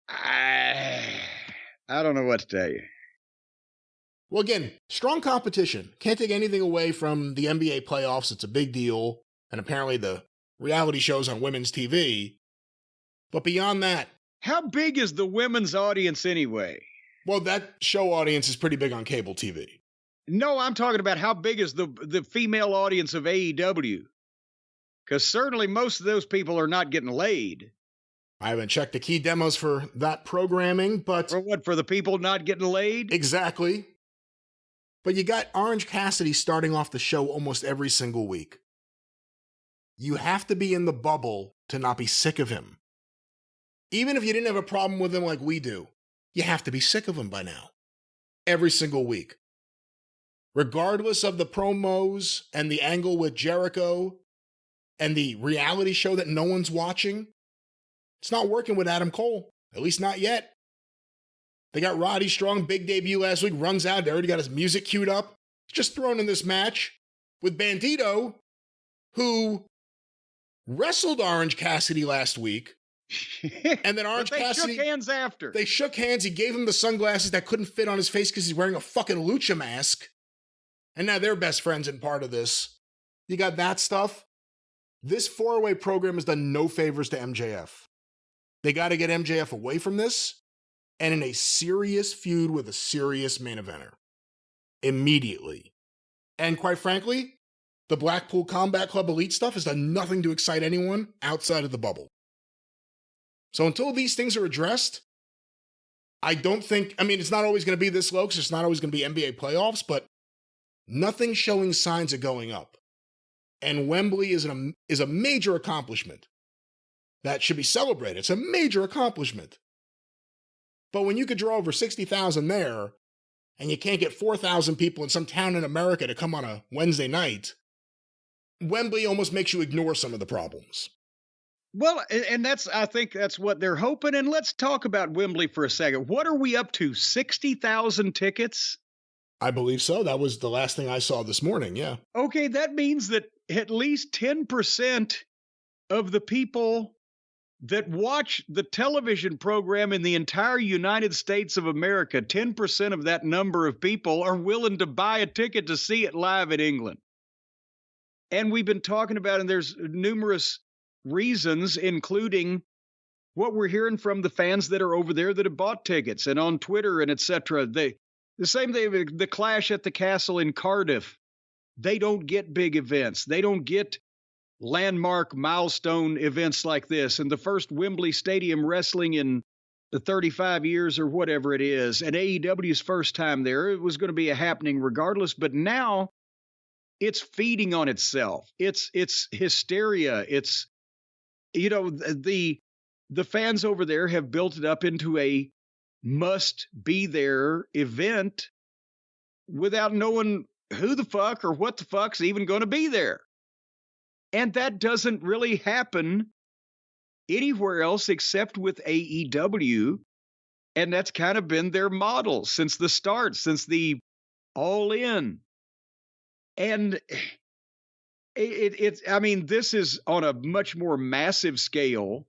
I don't know what to tell you. Well, again, strong competition. Can't take anything away from the NBA playoffs. It's a big deal. And apparently the reality shows on women's TV. But beyond that. How big is the women's audience anyway? Well, that show audience is pretty big on cable TV. No, I'm talking about how big is the female audience of AEW? Because certainly most of those people are not getting laid. I haven't checked the key demos for that programming, but... For what, for the people not getting laid? Exactly. But you got Orange Cassidy starting off the show almost every single week. You have to be in the bubble to not be sick of him. Even if you didn't have a problem with him like we do, you have to be sick of him by now. Every single week. Regardless of the promos and the angle with Jericho and the reality show that no one's watching, it's not working with Adam Cole, at least not yet. They got Roddy Strong, big debut last week, runs out, they already got his music queued up, just thrown in this match with Bandito, who wrestled Orange Cassidy last week. And then Orange Cassidy... shook hands after. They shook hands, he gave him the sunglasses that couldn't fit on his face because he's wearing a fucking lucha mask. And now they're best friends and part of this. You got that stuff. This four-way program has done no favors to MJF. They got to get MJF away from this and in a serious feud with a serious main eventer. Immediately. And quite frankly, the Blackpool Combat Club Elite stuff has done nothing to excite anyone outside of the bubble. So until these things are addressed, I don't think, I mean, it's not always going to be this low because it's not always going to be NBA playoffs, but nothing showing signs of going up. And Wembley is a major accomplishment that should be celebrated. It's a major accomplishment. But when you could draw over 60,000 there, and you can't get 4,000 people in some town in America to come on a Wednesday night, Wembley almost makes you ignore some of the problems. Well, and I think that's what they're hoping. And let's talk about Wembley for a second. What are we up to? 60,000 tickets? I believe so. That was the last thing I saw this morning, yeah. Okay, that means that at least 10% of the people that watch the television program in the entire United States of America, 10% of that number of people are willing to buy a ticket to see it live in England. And we've been talking about, and there's numerous reasons, including what we're hearing from the fans that are over there that have bought tickets and on Twitter and etc. The same thing, the Clash at the Castle in Cardiff. They don't get big events. They don't get landmark milestone events like this, and the first Wembley Stadium wrestling in the 35 years or whatever it is, and AEW's first time there, it was going to be a happening regardless. But now it's feeding on itself. It's hysteria. It's, the fans over there have built it up into a must be there event without knowing who the fuck or what the fuck's even going to be there. And that doesn't really happen anywhere else except with AEW. And that's kind of been their model since the start, since the All In. And this is on a much more massive scale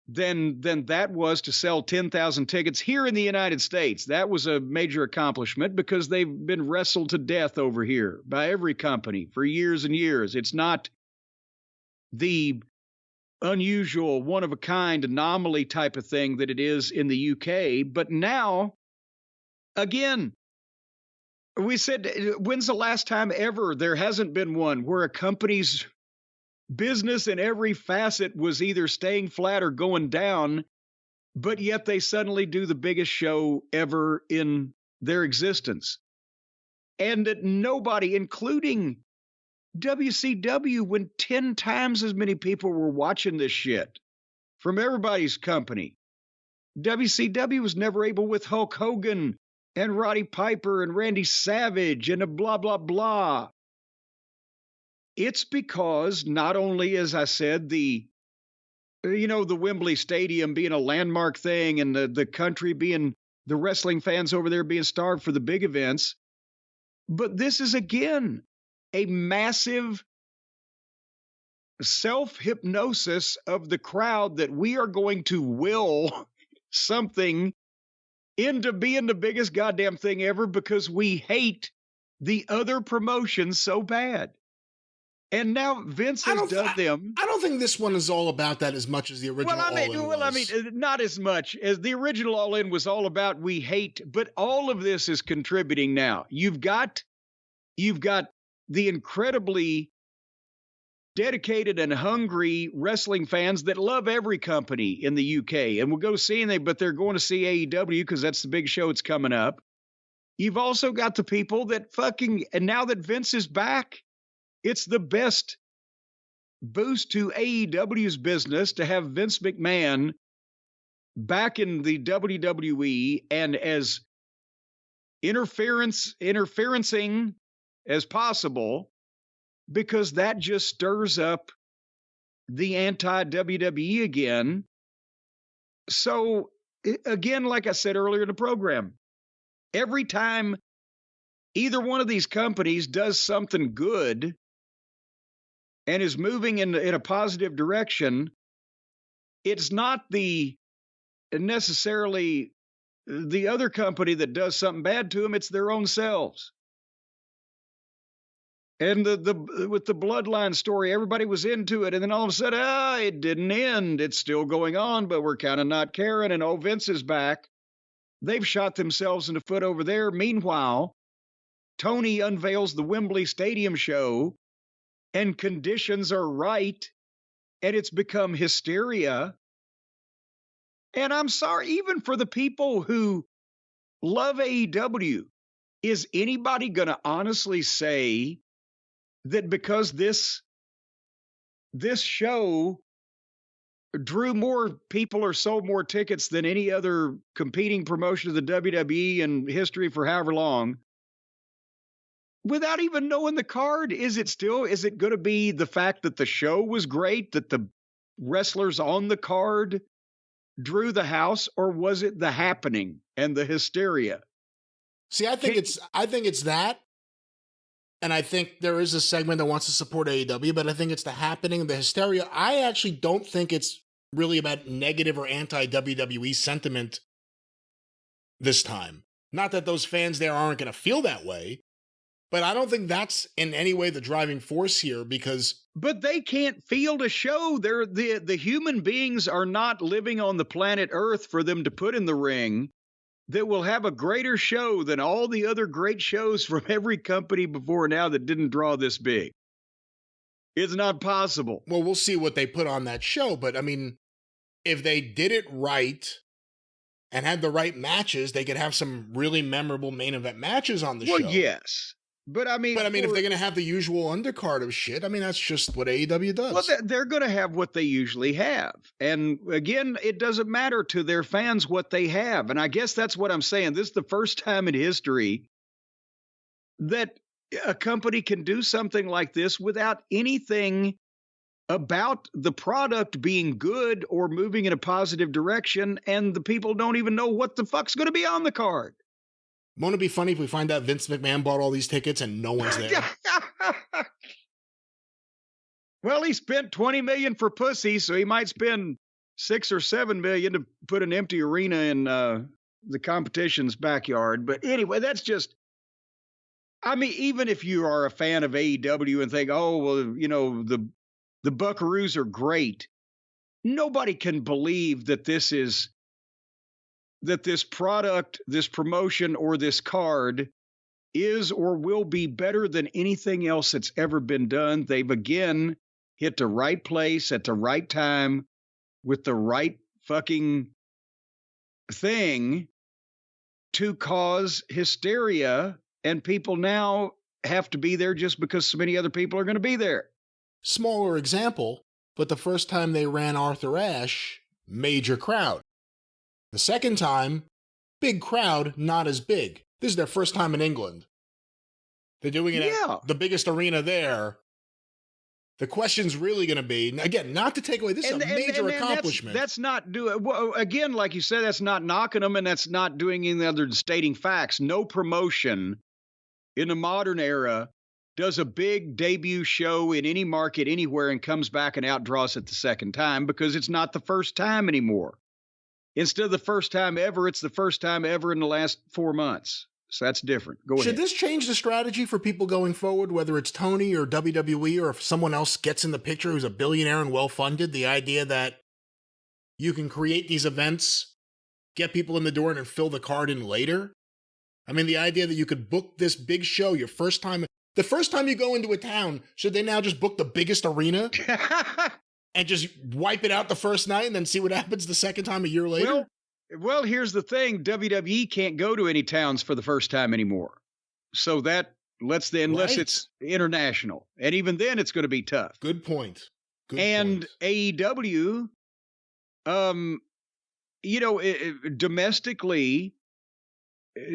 than that was to sell 10,000 tickets here in the United States. That was a major accomplishment because they've been wrestled to death over here by every company for years and years. It's not the unusual, one-of-a-kind anomaly type of thing that it is in the UK. But now, again, we said, when's the last time ever there hasn't been one where a company's business in every facet was either staying flat or going down, but yet they suddenly do the biggest show ever in their existence? And that nobody, including WCW, when 10 times as many people were watching this shit from everybody's company, WCW was never able, with Hulk Hogan and Roddy Piper and Randy Savage and a blah, blah, blah. It's because not only, as I said, the Wembley Stadium being a landmark thing and the country being, the wrestling fans over there being starved for the big events, but this is, again, a massive self-hypnosis of the crowd that we are going to will something into being the biggest goddamn thing ever because we hate the other promotions so bad. And now Vince has done them. I don't think this one is all about that as much as the original All-In was. Not as much as the original All-In was all about we hate, but all of this is contributing now. You've got the incredibly dedicated and hungry wrestling fans that love every company in the UK and will go see them, but they're going to see AEW because that's the big show that's coming up. You've also got the people that and now that Vince is back, it's the best boost to AEW's business to have Vince McMahon back in the WWE and as interferencing as possible, because that just stirs up the anti-WWE again. So, again, like I said earlier in the program, every time either one of these companies does something good and is moving in a positive direction, it's not necessarily the other company that does something bad to them, it's their own selves. And with the Bloodline story, everybody was into it. And then all of a sudden, it didn't end. It's still going on, but we're kind of not caring. And Vince is back. They've shot themselves in the foot over there. Meanwhile, Tony unveils the Wembley Stadium show, and conditions are right, and it's become hysteria. And I'm sorry, even for the people who love AEW, is anybody going to honestly say that because this show drew more people or sold more tickets than any other competing promotion of the WWE in history for however long, without even knowing the card, is it going to be the fact that the show was great, that the wrestlers on the card drew the house, or was it the happening and the hysteria? See, I think it's that. And I think there is a segment that wants to support AEW, but I think it's the happening, the hysteria. I actually don't think it's really about negative or anti-WWE sentiment this time. Not that those fans there aren't going to feel that way, but I don't think that's in any way the driving force here, because... But they can't field a show. The human beings are not living on the planet Earth for them to put in the ring that will have a greater show than all the other great shows from every company before now that didn't draw this big. It's not possible. Well, we'll see what they put on that show, but I mean, if they did it right and had the right matches, they could have some really memorable main event matches on the show. Well, yes. But I mean, if they're going to have the usual undercard of shit, I mean, that's just what AEW does. Well, they're going to have what they usually have. And again, it doesn't matter to their fans what they have. And I guess that's what I'm saying. This is the first time in history that a company can do something like this without anything about the product being good or moving in a positive direction. And the people don't even know what the fuck's going to be on the card. Won't it be funny if we find out Vince McMahon bought all these tickets and no one's there? Well, he spent $20 million for pussy, so he might spend $6 or $7 million to put an empty arena in the competition's backyard. But anyway, that's just, I mean, even if you are a fan of AEW and think, oh, well, you know, the Buckaroos are great, nobody can believe that this product, this promotion, or this card is or will be better than anything else that's ever been done. They've again hit the right place at the right time with the right fucking thing to cause hysteria, and people now have to be there just because so many other people are going to be there. Smaller example, but the first time they ran Arthur Ashe, major crowd. The second time, big crowd, not as big. This is their first time in England. They're doing it at the biggest arena there. The question's really going to be, again, not to take away, this is a major accomplishment. That's not doing, well, again, like you said, that's not knocking them, and that's not doing anything other than stating facts. No promotion in the modern era does a big debut show in any market anywhere and comes back and outdraws it the second time, because it's not the first time anymore. Instead of the first time ever, it's the first time ever in the last 4 months. So that's different. Go ahead. Should this change the strategy for people going forward, whether it's Tony or WWE, or if someone else gets in the picture who's a billionaire and well-funded, the idea that you can create these events, get people in the door, and then fill the card in later? I mean, the idea that you could book this big show the first time you go into a town, should they now just book the biggest arena? And just wipe it out the first night and then see what happens the second time a year later? Well, here's the thing. WWE can't go to any towns for the first time anymore. So that unless it's international. And even then it's going to be tough. Good point. AEW, domestically,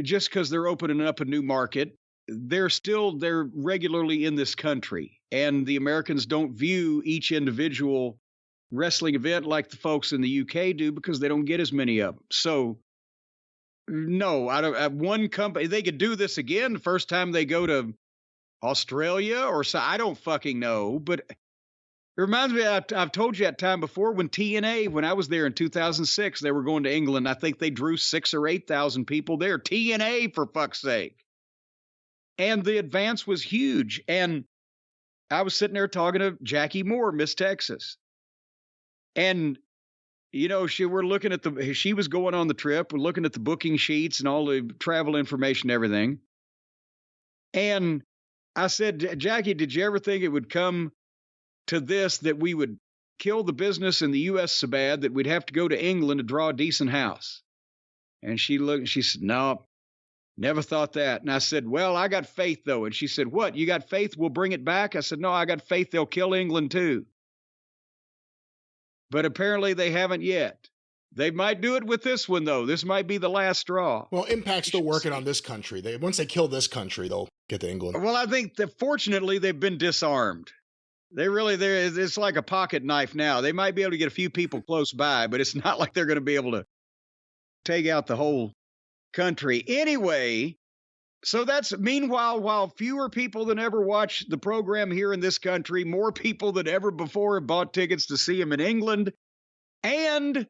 just because they're opening up a new market, they're regularly in this country, and the Americans don't view each individual wrestling event like the folks in the UK do, because they don't get as many of them. So no, out of one company, they could do this again the first time they go to Australia or so. I don't fucking know, but it reminds me, I've told you that time before when TNA, when I was there in 2006, they were going to England. I think they drew 6,000 or 8,000 people there. TNA, for fuck's sake. And the advance was huge. And I was sitting there talking to Jackie Moore, Miss Texas. And, you know, she was going on the trip. We're looking at the booking sheets and all the travel information, everything. And I said, Jackie, did you ever think it would come to this, that we would kill the business in the U.S. so bad that we'd have to go to England to draw a decent house? And she looked and she said, no. Never thought that. And I said, well, I got faith, though. And she said, what? You got faith we'll bring it back? I said, no, I got faith they'll kill England, too. But apparently they haven't yet. They might do it with this one, though. This might be the last straw. Well, Impact's still working on this country. Once they kill this country, they'll get to England. Well, I think that fortunately they've been disarmed. It's like a pocket knife now. They might be able to get a few people close by, but it's not like they're going to be able to take out the whole country. Anyway, so that's, meanwhile, while fewer people than ever watch the program here in this country, more people than ever before have bought tickets to see him in England. And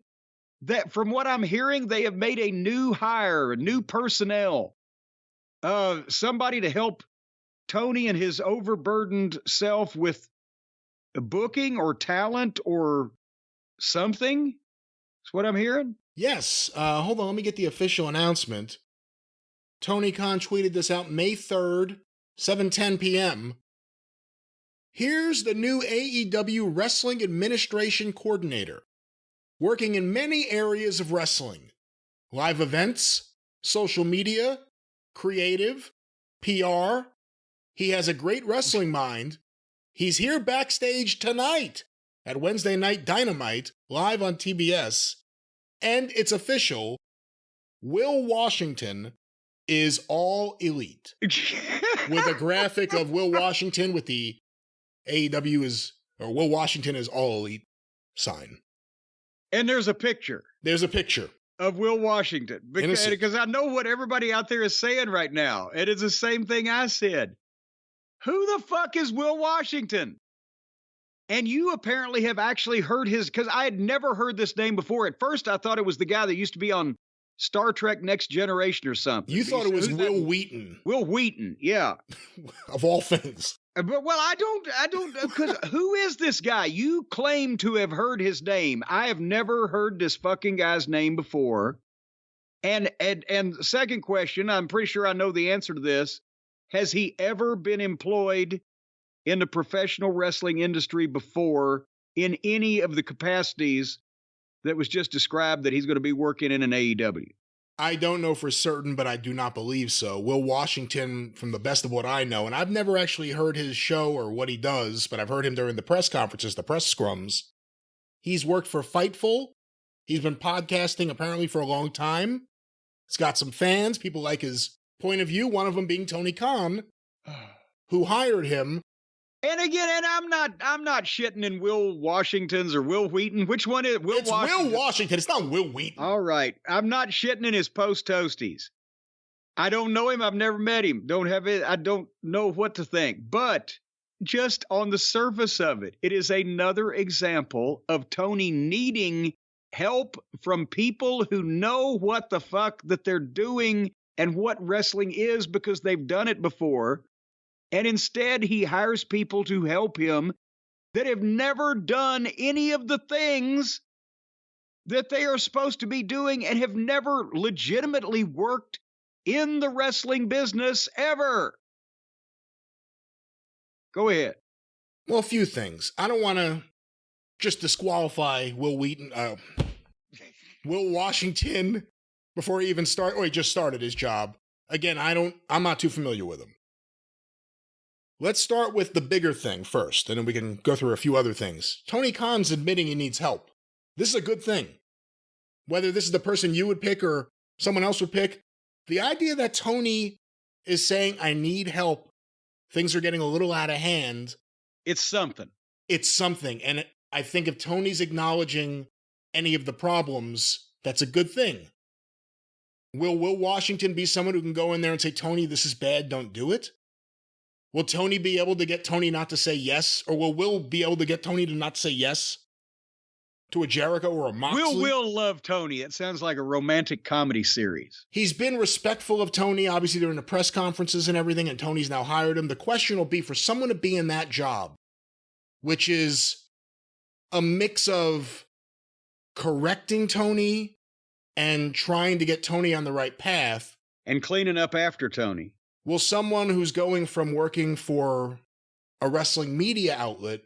that, from what I'm hearing, they have made a new hire, new personnel, somebody to help Tony and his overburdened self with booking or talent or something. That's what I'm hearing. Yes. Hold on. Let me get the official announcement. Tony Khan tweeted this out May 3rd, 7:10 p.m. Here's the new AEW Wrestling Administration Coordinator, working in many areas of wrestling: live events, social media, creative, PR. He has a great wrestling mind. He's here backstage tonight at Wednesday Night Dynamite, live on TBS. And it's official. Will Washington is all elite. With a graphic of Will Washington with the AEW or Will Washington is all elite sign. And there's a picture. There's a picture of Will Washington. Because I know what everybody out there is saying right now. And it's the same thing I said. Who the fuck is Will Washington? And you apparently have actually heard because I had never heard this name before. At first, I thought it was the guy that used to be on Star Trek Next Generation or something. You thought it was Will Wheaton. Will Wheaton, yeah. Of all things. But, well, I don't, because who is this guy? You claim to have heard his name. I have never heard this fucking guy's name before. And second question, I'm pretty sure I know the answer to this. Has he ever been employed in the professional wrestling industry before in any of the capacities that was just described that he's going to be working in an AEW? I don't know for certain, but I do not believe so. Will Washington, from the best of what I know, and I've never actually heard his show or what he does, but I've heard him during the press conferences, the press scrums. He's worked for Fightful. He's been podcasting apparently for a long time. He's got some fans. People like his point of view, one of them being Tony Khan, who hired him. And again, and I'm not shitting in Will Washington's or Will Wheaton. Which one is Will Washington? It's Will Washington. It's not Will Wheaton. All right. I'm not shitting in his post toasties. I don't know him. I've never met him. I don't know what to think. But just on the surface of it, it is another example of Tony needing help from people who know what the fuck that they're doing and what wrestling is because they've done it before. And instead, he hires people to help him that have never done any of the things that they are supposed to be doing and have never legitimately worked in the wrestling business ever. Go ahead. Well, a few things. I don't want to just disqualify Will Wheaton, Will Washington before he even started, or he just started his job. Again, I'm not too familiar with him. Let's start with the bigger thing first, and then we can go through a few other things. Tony Khan's admitting he needs help. This is a good thing. Whether this is the person you would pick or someone else would pick, the idea that Tony is saying, I need help, things are getting a little out of hand. It's something. It's something. And I think if Tony's acknowledging any of the problems, that's a good thing. Will Washington be someone who can go in there and say, Tony, this is bad, don't do it? Will Tony be able to get Tony not to say yes? Or will Will be able to get Tony to not say yes to a Jericho or a Moxley? Will love Tony. It sounds like a romantic comedy series. He's been respectful of Tony, obviously during the press conferences and everything, and Tony's now hired him. The question will be for someone to be in that job, which is a mix of correcting Tony and trying to get Tony on the right path. And cleaning up after Tony. Will someone who's going from working for a wrestling media outlet,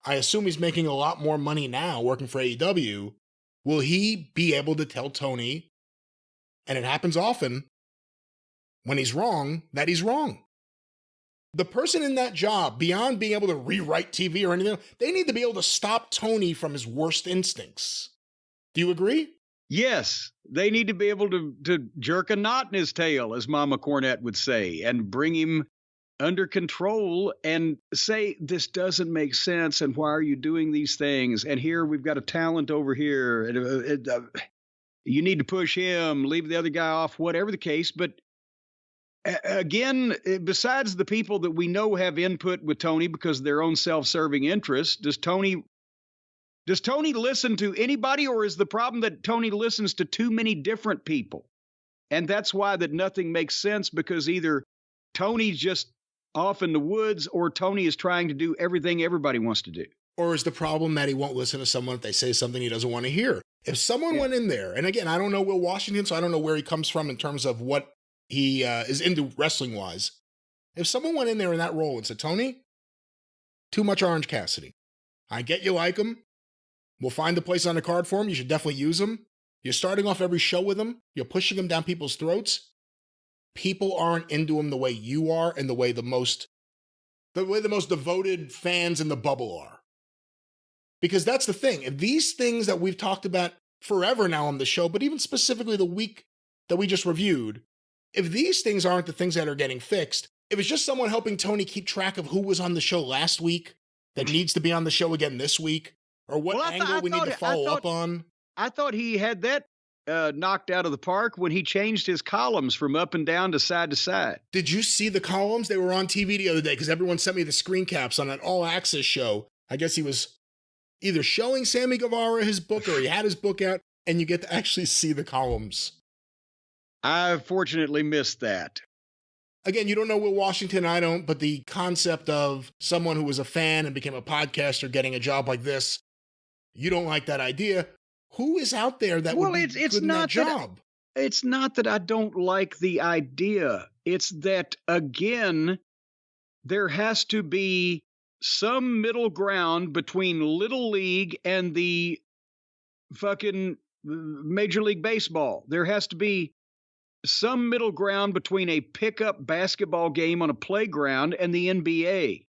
I assume he's making a lot more money now working for AEW, will he be able to tell Tony, and it happens often, when he's wrong, that he's wrong? The person in that job, beyond being able to rewrite TV or anything, they need to be able to stop Tony from his worst instincts. Do you agree? Yes, they need to be able to jerk a knot in his tail, as Mama Cornette would say, and bring him under control and say, this doesn't make sense, and why are you doing these things? And here we've got a talent over here. And, you need to push him, leave the other guy off, whatever the case. But again, besides the people that we know have input with Tony because of their own self-serving interests, does Tony listen to anybody, or is the problem that Tony listens to too many different people? And that's why that nothing makes sense, because either Tony's just off in the woods or Tony is trying to do everything everybody wants to do. Or is the problem that he won't listen to someone if they say something he doesn't want to hear? If someone went in there, and again, I don't know Will Washington, so I don't know where he comes from in terms of what he is into wrestling-wise. If someone went in there in that role and said, Tony, Too much Orange Cassidy. I get you like him. We'll find a place on the card for him. You should definitely use him. You're starting off every show with him. You're pushing him down people's throats. People aren't into him the way you are and the way the most devoted fans in the bubble are. Because that's the thing. If these things that we've talked about forever now on the show, but even specifically the week that we just reviewed, if these things aren't the things that are getting fixed, if it's just someone helping Tony keep track of who was on the show last week that needs to be on the show again this week, or what angle we need to follow up on. I thought he had that knocked out of the park when he changed his columns from up and down to side to side. Did you see the columns? They were on TV the other day because everyone sent me the screen caps on that All Access show. I guess he was either showing Sammy Guevara his book or he had his book out, and you get to actually see the columns. I fortunately missed that. Again, you don't know Will Washington, I don't, but the concept of someone who was a fan and became a podcaster getting a job like this, you don't like that idea. Who is out there that would be good in that job? It's not that I don't like the idea. It's that, again, there has to be some middle ground between Little League and the fucking Major League Baseball. There has to be some middle ground between a pickup basketball game on a playground and the NBA.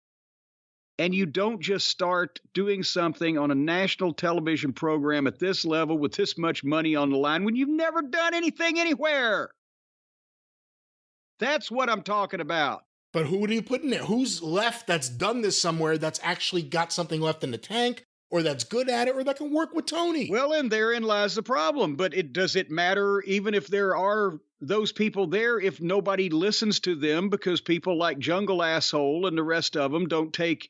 And you don't just start doing something on a national television program at this level with this much money on the line when you've never done anything anywhere. That's what I'm talking about. But who do you put in there? Who's left that's done this somewhere that's actually got something left in the tank, or that's good at it, or that can work with Tony? Well, and therein lies the problem. But does it matter even if there are those people there if nobody listens to them because people like Jungle Asshole and the rest of them don't take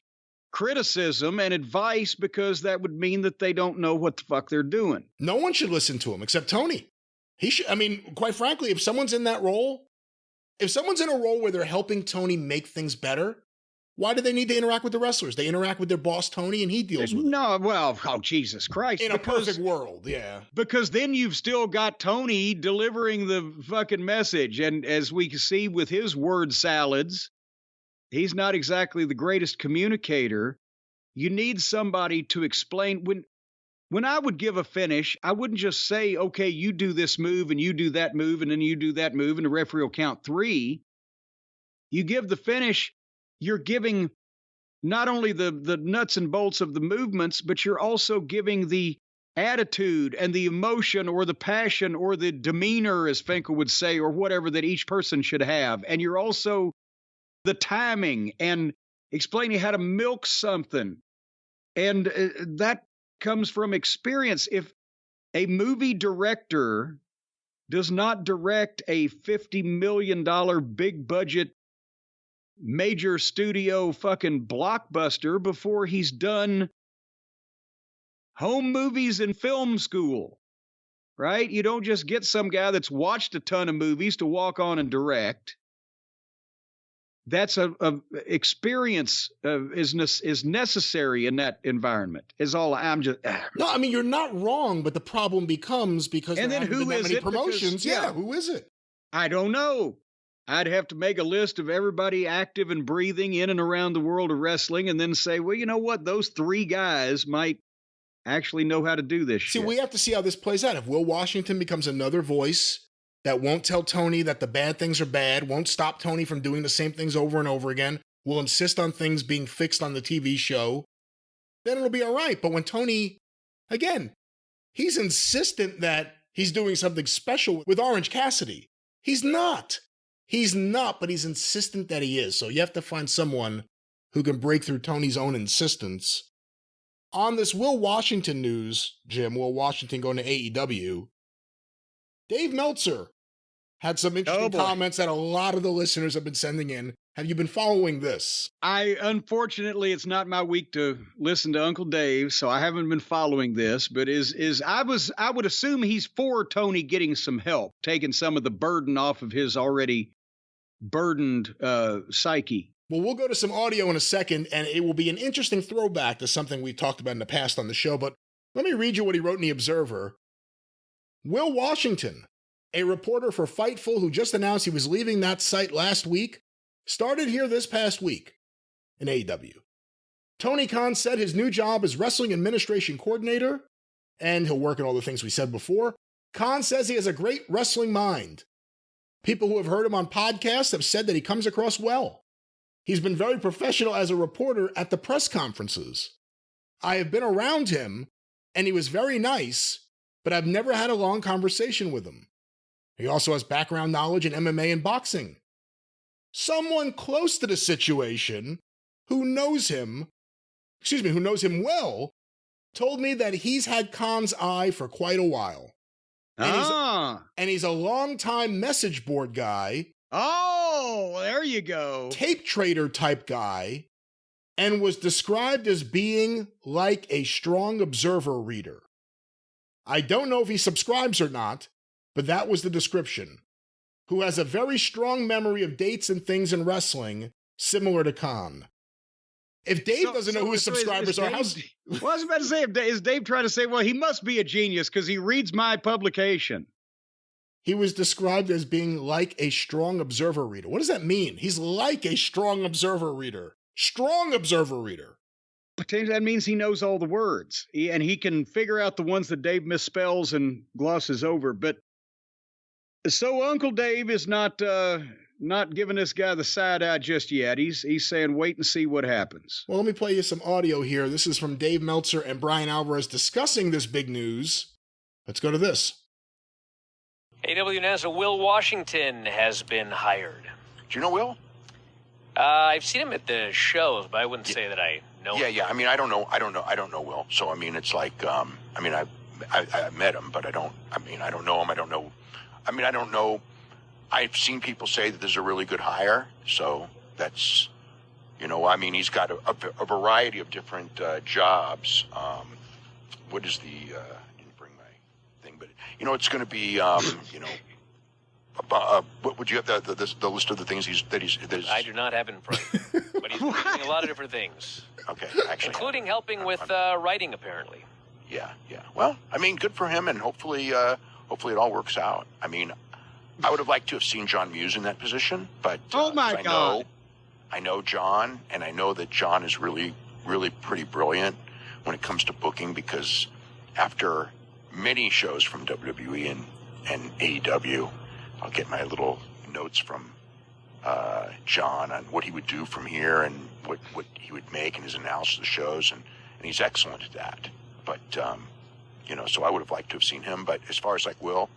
criticism and advice because that would mean that they don't know what the fuck they're doing? No one should listen to him except Tony. He should. I mean, quite frankly, if someone's in that role, if someone's in a role where they're helping Tony make things better, why do they need to interact with the wrestlers? They interact with their boss, Tony, and he deals with it. No, well, oh, Jesus Christ. In a perfect world, yeah. Because then you've still got Tony delivering the fucking message. And as we can see with his word salads, he's not exactly the greatest communicator. You need somebody to explain. When I would give a finish, I wouldn't just say, okay, you do this move and you do that move and then you do that move and the referee will count 3. You give the finish, you're giving not only the nuts and bolts of the movements, but you're also giving the attitude and the emotion or the passion or the demeanor, as Finkel would say, or whatever that each person should have. And you're also the timing and explaining how to milk something. And that comes from experience. If a movie director does not direct a $50 million big budget major studio fucking blockbuster before he's done home movies and film school, right? You don't just get some guy that's watched a ton of movies to walk on and direct. That's a experience is necessary in that environment. Is all I'm just. No, I mean you're not wrong, but the problem becomes because and then who is it? Promotions, because, who is it? I don't know. I'd have to make a list of everybody active and breathing in and around the world of wrestling, and then say, well, you know what? Those 3 guys might actually know how to do this shit. See, we have to see how this plays out. If Will Washington becomes another voice that won't tell Tony that the bad things are bad, won't stop Tony from doing the same things over and over again, will insist on things being fixed on the TV show, then it'll be all right. But when Tony, again, he's insistent that he's doing something special with Orange Cassidy. He's not. He's not, but he's insistent that he is. So you have to find someone who can break through Tony's own insistence. On this Will Washington news, Jim, Will Washington going to AEW, Dave Meltzer had some interesting comments that a lot of the listeners have been sending in. Have you been following this? Unfortunately, it's not my week to listen to Uncle Dave, so I haven't been following this, but I would assume he's for Tony getting some help, taking some of the burden off of his already burdened psyche. Well, we'll go to some audio in a second, and it will be an interesting throwback to something we've talked about in the past on the show, but let me read you what he wrote in The Observer. Will Washington, a reporter for Fightful who just announced he was leaving that site last week, started here this past week in AEW. Tony Khan said his new job is wrestling administration coordinator, and he'll work on all the things we said before. Khan says he has a great wrestling mind. People who have heard him on podcasts have said that he comes across well. He's been very professional as a reporter at the press conferences. I have been around him, and he was very nice, but I've never had a long conversation with him. He also has background knowledge in MMA and boxing. Someone close to the situation who knows him well, told me that he's had Khan's eye for quite a while. And he's a longtime message board guy. Oh, there you go. Tape trader type guy, and was described as being like a strong observer reader. I don't know if he subscribes or not, but that was the description. Who has a very strong memory of dates and things in wrestling, similar to Khan. If Dave doesn't know who his subscribers are, how's... Well, I was about to say, is Dave trying to say, well, he must be a genius because he reads my publication? He was described as being like a strong observer reader. What does that mean? He's like a strong observer reader. Strong observer reader. Potentially, that means he knows all the words, and he can figure out the ones that Dave misspells and glosses over. But so Uncle Dave is not giving this guy the side eye just yet. He's saying wait and see what happens. Well, let me play you some audio here. This is from Dave Meltzer and Brian Alvarez discussing this big news. Let's go to this. AEW announcer Will Washington has been hired. Do you know Will? I've seen him at the shows, but I wouldn't say that I know him. Yeah. I mean, I don't know Will. So I mean, it's like, I met him, but I don't know him. I don't know. I've seen people say that this is a really good hire, so that's, he's got a variety of different jobs. What is the, didn't bring my thing, but, it's going to be, what would you have the list of the things he's. I do not have it in front of me, but he's doing a lot of different things. Okay, actually. Including helping with writing, apparently. Yeah. Well, I mean, good for him, and hopefully it all works out. I mean, I would have liked to have seen John Muse in that position, but oh my God, I know John, and I know that John is really, really pretty brilliant when it comes to booking, because after many shows from WWE and AEW, I'll get my little notes from John on what he would do from here and what he would make in his analysis of the shows, and he's excellent at that. But so I would have liked to have seen him. But as far as like Will,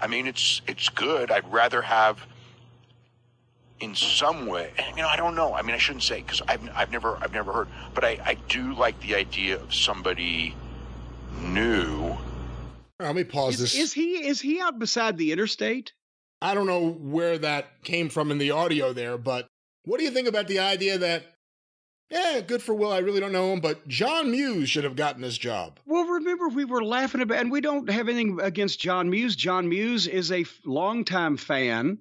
I mean, it's good. I'd rather have, in some way, I don't know. I mean, I shouldn't say, because I've never heard, but I do like the idea of somebody new. Let me pause this. Is he out beside the interstate? I don't know where that came from in the audio there, but what do you think about the idea that, good for Will, I really don't know him, but John Muse should have gotten this job? Well, remember, we were laughing about, and we don't have anything against John Muse. John Muse is a longtime fan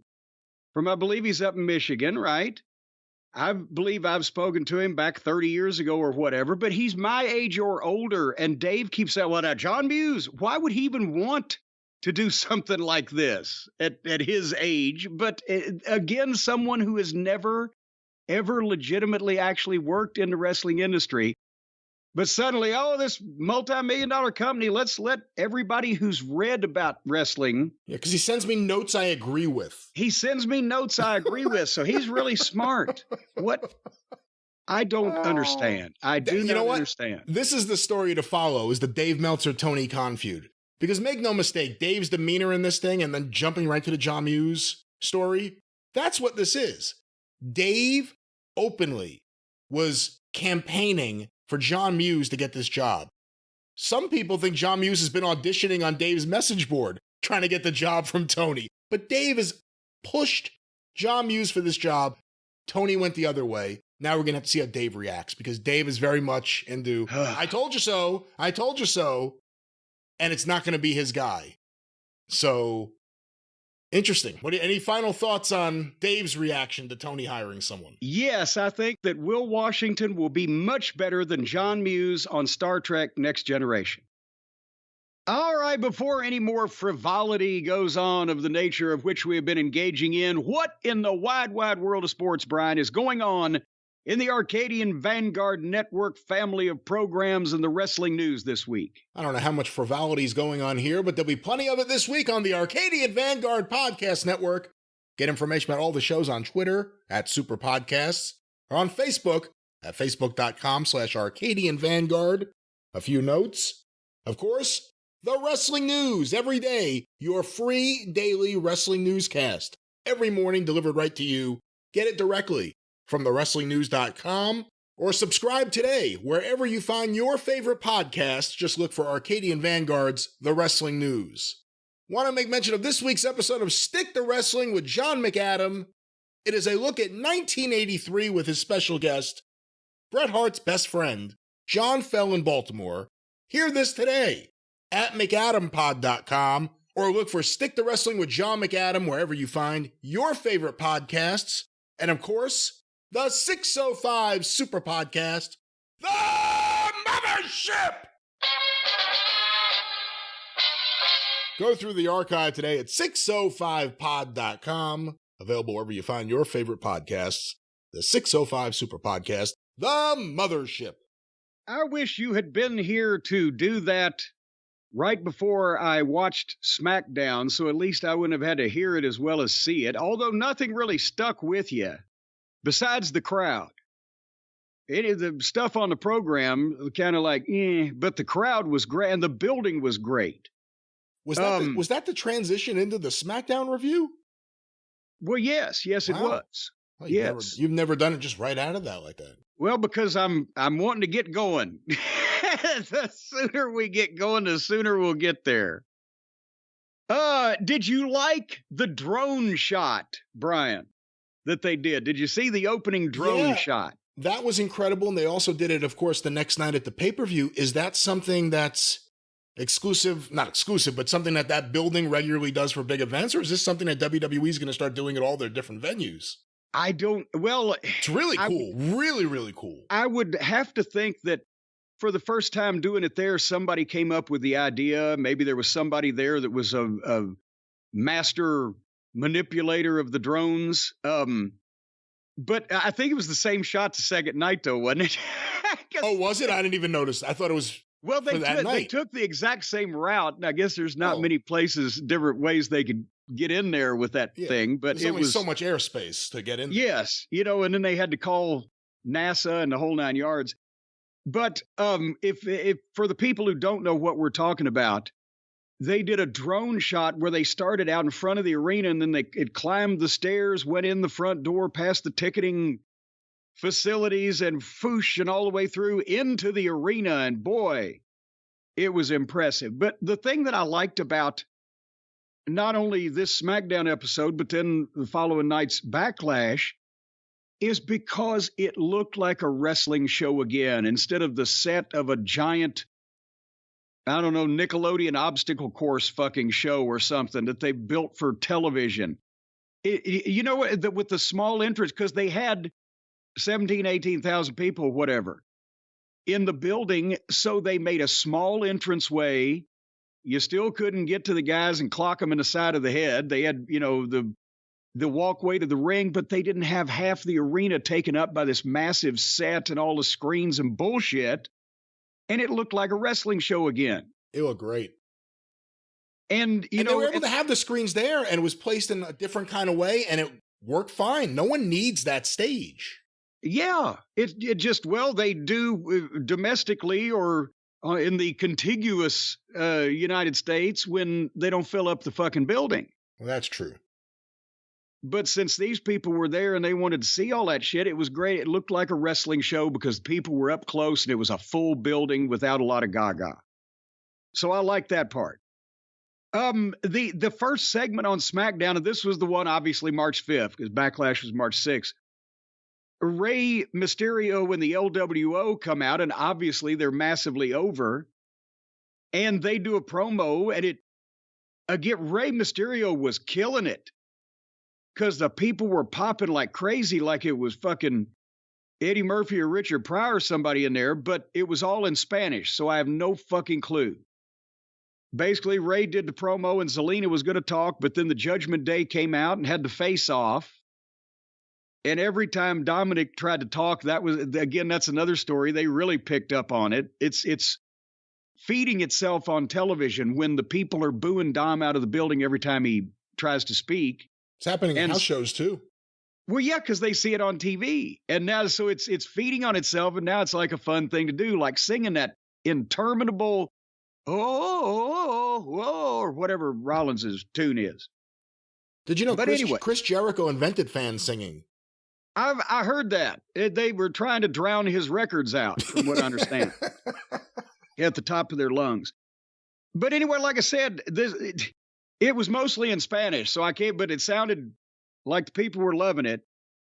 from, I believe he's up in Michigan, right? I believe I've spoken to him back 30 years ago or whatever, but he's my age or older, and Dave keeps saying, well, now, John Muse, why would he even want to do something like this at his age? But again, someone who has never ever legitimately actually worked in the wrestling industry. But suddenly, this multi-million-dollar company, let's let everybody who's read about wrestling. Yeah, because he sends me notes I agree with. He sends me notes I agree with, so he's really smart. What? I don't understand. I do not understand. This is the story to follow, is the Dave Meltzer-Tony Khan feud. Because make no mistake, Dave's demeanor in this thing and then jumping right to the John Muse story, that's what this is. Dave openly was campaigning for John Muse to get this job. Some people think John Muse has been auditioning on Dave's message board, trying to get the job from Tony. But Dave has pushed John Muse for this job. Tony went the other way. Now we're going to have to see how Dave reacts, because Dave is very much into, I told you so, and it's not going to be his guy. So, interesting. Any final thoughts on Dave's reaction to Tony hiring someone? Yes, I think that Will Washington will be much better than John Muse on Star Trek Next Generation. All right, before any more frivolity goes on of the nature of which we have been engaging in, what in the wide, wide world of sports, Brian, is going on in the Arcadian Vanguard Network family of programs and the wrestling news this week? I don't know how much frivolity is going on here, but there'll be plenty of it this week on the Arcadian Vanguard Podcast Network. Get information about all the shows on Twitter at Superpodcasts or on Facebook at facebook.com/Arcadian Vanguard. A few notes. Of course, the wrestling news every day, your free daily wrestling newscast. Every morning delivered right to you. Get it directly from thewrestlingnews.com or subscribe today wherever you find your favorite podcast. Just look for Arcadian Vanguard's The Wrestling News. Want to make mention of this week's episode of Stick to Wrestling with John McAdam. It is a look at 1983 with his special guest, Bret Hart's best friend, John Fell in Baltimore. Hear this today at McAdamPod.com or look for Stick to Wrestling with John McAdam wherever you find your favorite podcasts. And of course, the 605 Super Podcast, The Mothership! Go through the archive today at 605pod.com. Available wherever you find your favorite podcasts. The 605 Super Podcast, The Mothership. I wish you had been here to do that right before I watched SmackDown, so at least I wouldn't have had to hear it as well as see it, although nothing really stuck with you besides the crowd. Any of the stuff on the program kind of like, but the crowd was great and the building was great. Was that the transition into the SmackDown review? Well, yes, it was. Oh, yes. You've never done it just right out of that like that. Well, because I'm wanting to get going. The sooner we get going, the sooner we'll get there. Did you like the drone shot, Brian, that they did? Did you see the opening drone shot? That was incredible. And they also did it, of course, the next night at the pay-per-view. Is that something that's exclusive, not exclusive, but something that building regularly does for big events? Or is this something that WWE is going to start doing at all their different venues? It's really cool. Really, really cool. I would have to think that for the first time doing it there, somebody came up with the idea. Maybe there was somebody there that was a master manipulator of the drones. But I think it was the same shot the second night, though, wasn't it? Oh, was it? I didn't even notice. I thought it was. Well, they took the exact same route, and I guess there's not many places, different ways they could get in there with that thing. But it was so much airspace to get in. Yes, and then they had to call NASA and the whole nine yards. But if for the people who don't know what we're talking about, they did a drone shot where they started out in front of the arena, and then it climbed the stairs, went in the front door, past the ticketing facilities, and foosh, and all the way through into the arena. And boy, it was impressive. But the thing that I liked about not only this SmackDown episode, but then the following night's Backlash, is because it looked like a wrestling show again, instead of the set of a giant, I don't know, Nickelodeon obstacle course fucking show or something that they built for television. With the small entrance, because they had 18,000 people, whatever, in the building. So they made a small entranceway. You still couldn't get to the guys and clock them in the side of the head. They had, the walkway to the ring, but they didn't have half the arena taken up by this massive set and all the screens and bullshit. And it looked like a wrestling show again. It looked great. And they were able to have the screens there, and it was placed in a different kind of way, and it worked fine. No one needs that stage. Yeah, it just, they do domestically or in the contiguous United States when they don't fill up the fucking building. Well, that's true. But since these people were there and they wanted to see all that shit, it was great. It looked like a wrestling show because people were up close and it was a full building without a lot of gaga. So I like that part. The first segment on SmackDown, and this was the one obviously March 5th because Backlash was March 6th. Rey Mysterio and the LWO come out, and obviously they're massively over. And they do a promo, and Rey Mysterio was killing it. Because the people were popping like crazy, like it was fucking Eddie Murphy or Richard Pryor or somebody in there, but it was all in Spanish, so I have no fucking clue. Basically, Rey did the promo and Zelena was going to talk, but then the Judgment Day came out and had the face off. And every time Dominic tried to talk, that's another story. They really picked up on it. It's feeding itself on television when the people are booing Dom out of the building every time he tries to speak. It's happening in house shows too. Well, yeah, because they see it on TV. And now, so it's feeding on itself, and now it's like a fun thing to do, like singing that interminable, or whatever Rollins' tune is. Did you know anyway, Chris Jericho invented fan singing? I heard that. They were trying to drown his records out, from what I understand, at the top of their lungs. But anyway, like I said, it was mostly in Spanish, so I can't, but it sounded like the people were loving it.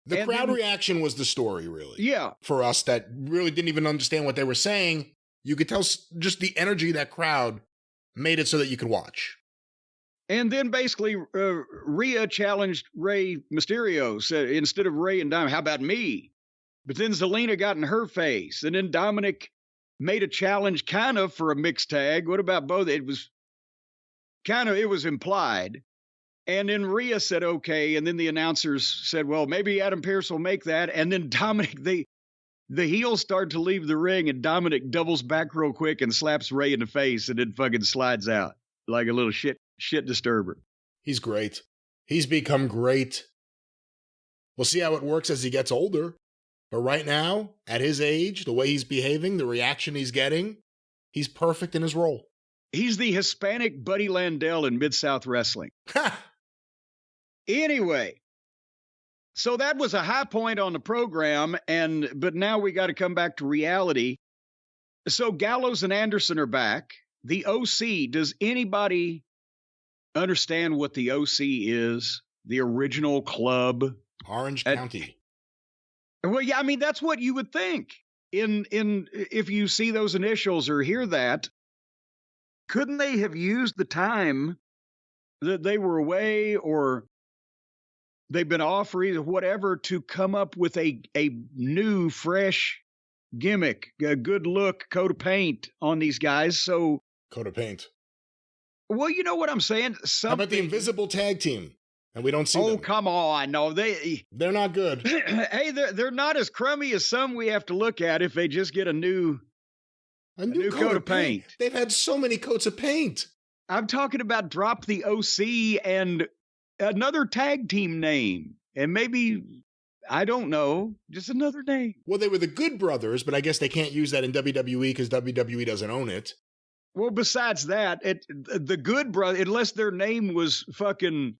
The crowd reaction was the story, really. Yeah. For us that really didn't even understand what they were saying, you could tell just the energy of that crowd made it so that you could watch. And then basically, Rhea challenged Rey Mysterio, said, instead of Rey and Dominic, how about me? But then Zelena got in her face. And then Dominic made a challenge kind of for a mixed tag. What about both? It was implied. And then Rhea said, okay. And then the announcers said, well, maybe Adam Pearce will make that. And then Dominic, the heels start to leave the ring, and Dominic doubles back real quick and slaps Rey in the face and then fucking slides out like a little shit disturber. He's great. He's become great. We'll see how it works as he gets older. But right now, at his age, the way he's behaving, the reaction he's getting, he's perfect in his role. He's the Hispanic Buddy Landell in Mid-South Wrestling. Anyway, so that was a high point on the program, but now we got to come back to reality. So Gallows and Anderson are back. The OC, does anybody understand what the OC is? The original club? Orange County. Well, yeah, I mean, that's what you would think. If you see those initials or hear that, couldn't they have used the time that they were away or they've been off or either whatever to come up with a new, fresh gimmick, a good look, coat of paint on these guys? So coat of paint. Well, you know what I'm saying? How about the invisible tag team? And we don't see them. Oh, come on. No, they're not good. Hey, they're not as crummy as some we have to look at if they just get a new coat of paint. They've had so many coats of paint. I'm talking about drop the OC and another tag team name. And maybe, I don't know, just another name. Well, they were the Good Brothers, but I guess they can't use that in WWE because WWE doesn't own it. Well, besides that, the Good Brother, unless their name was fucking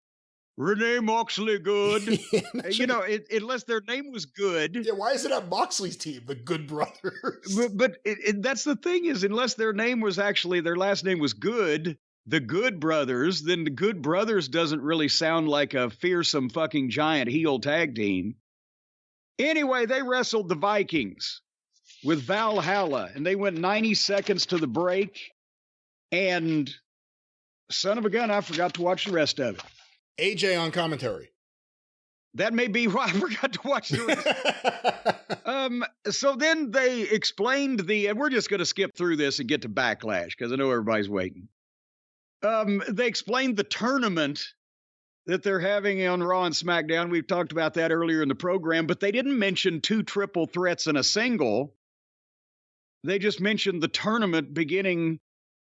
Renee Moxley Good, unless their name was Good. Yeah, why is it on Moxley's team, the Good Brothers? But that's the thing is, unless their name was actually, their last name was Good, the Good Brothers, then the Good Brothers doesn't really sound like a fearsome fucking giant heel tag team. Anyway, they wrestled the Vikings with Valhalla, and they went 90 seconds to the break. And son of a gun, I forgot to watch the rest of it. AJ on commentary. That may be why I forgot to watch the rest. So then they explained and we're just going to skip through this and get to Backlash because I know everybody's waiting. They explained the tournament that they're having on Raw and SmackDown. We've talked about that earlier in the program, but they didn't mention 2 triple threats and a single. They just mentioned the tournament beginning.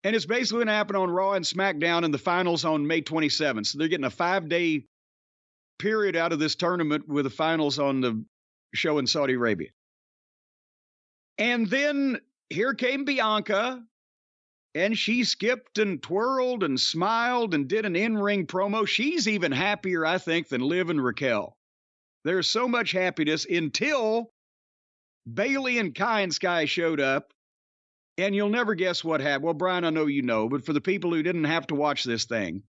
And it's basically going to happen on Raw and SmackDown and the finals on May 27th. So they're getting a 5-day period out of this tournament with the finals on the show in Saudi Arabia. And then here came Bianca, and she skipped and twirled and smiled and did an in-ring promo. She's even happier, I think, than Liv and Raquel. There's so much happiness until Bayley and Kai and Sky showed up. And you'll never guess what happened. Well, Brian, I know you know, but for the people who didn't have to watch this thing,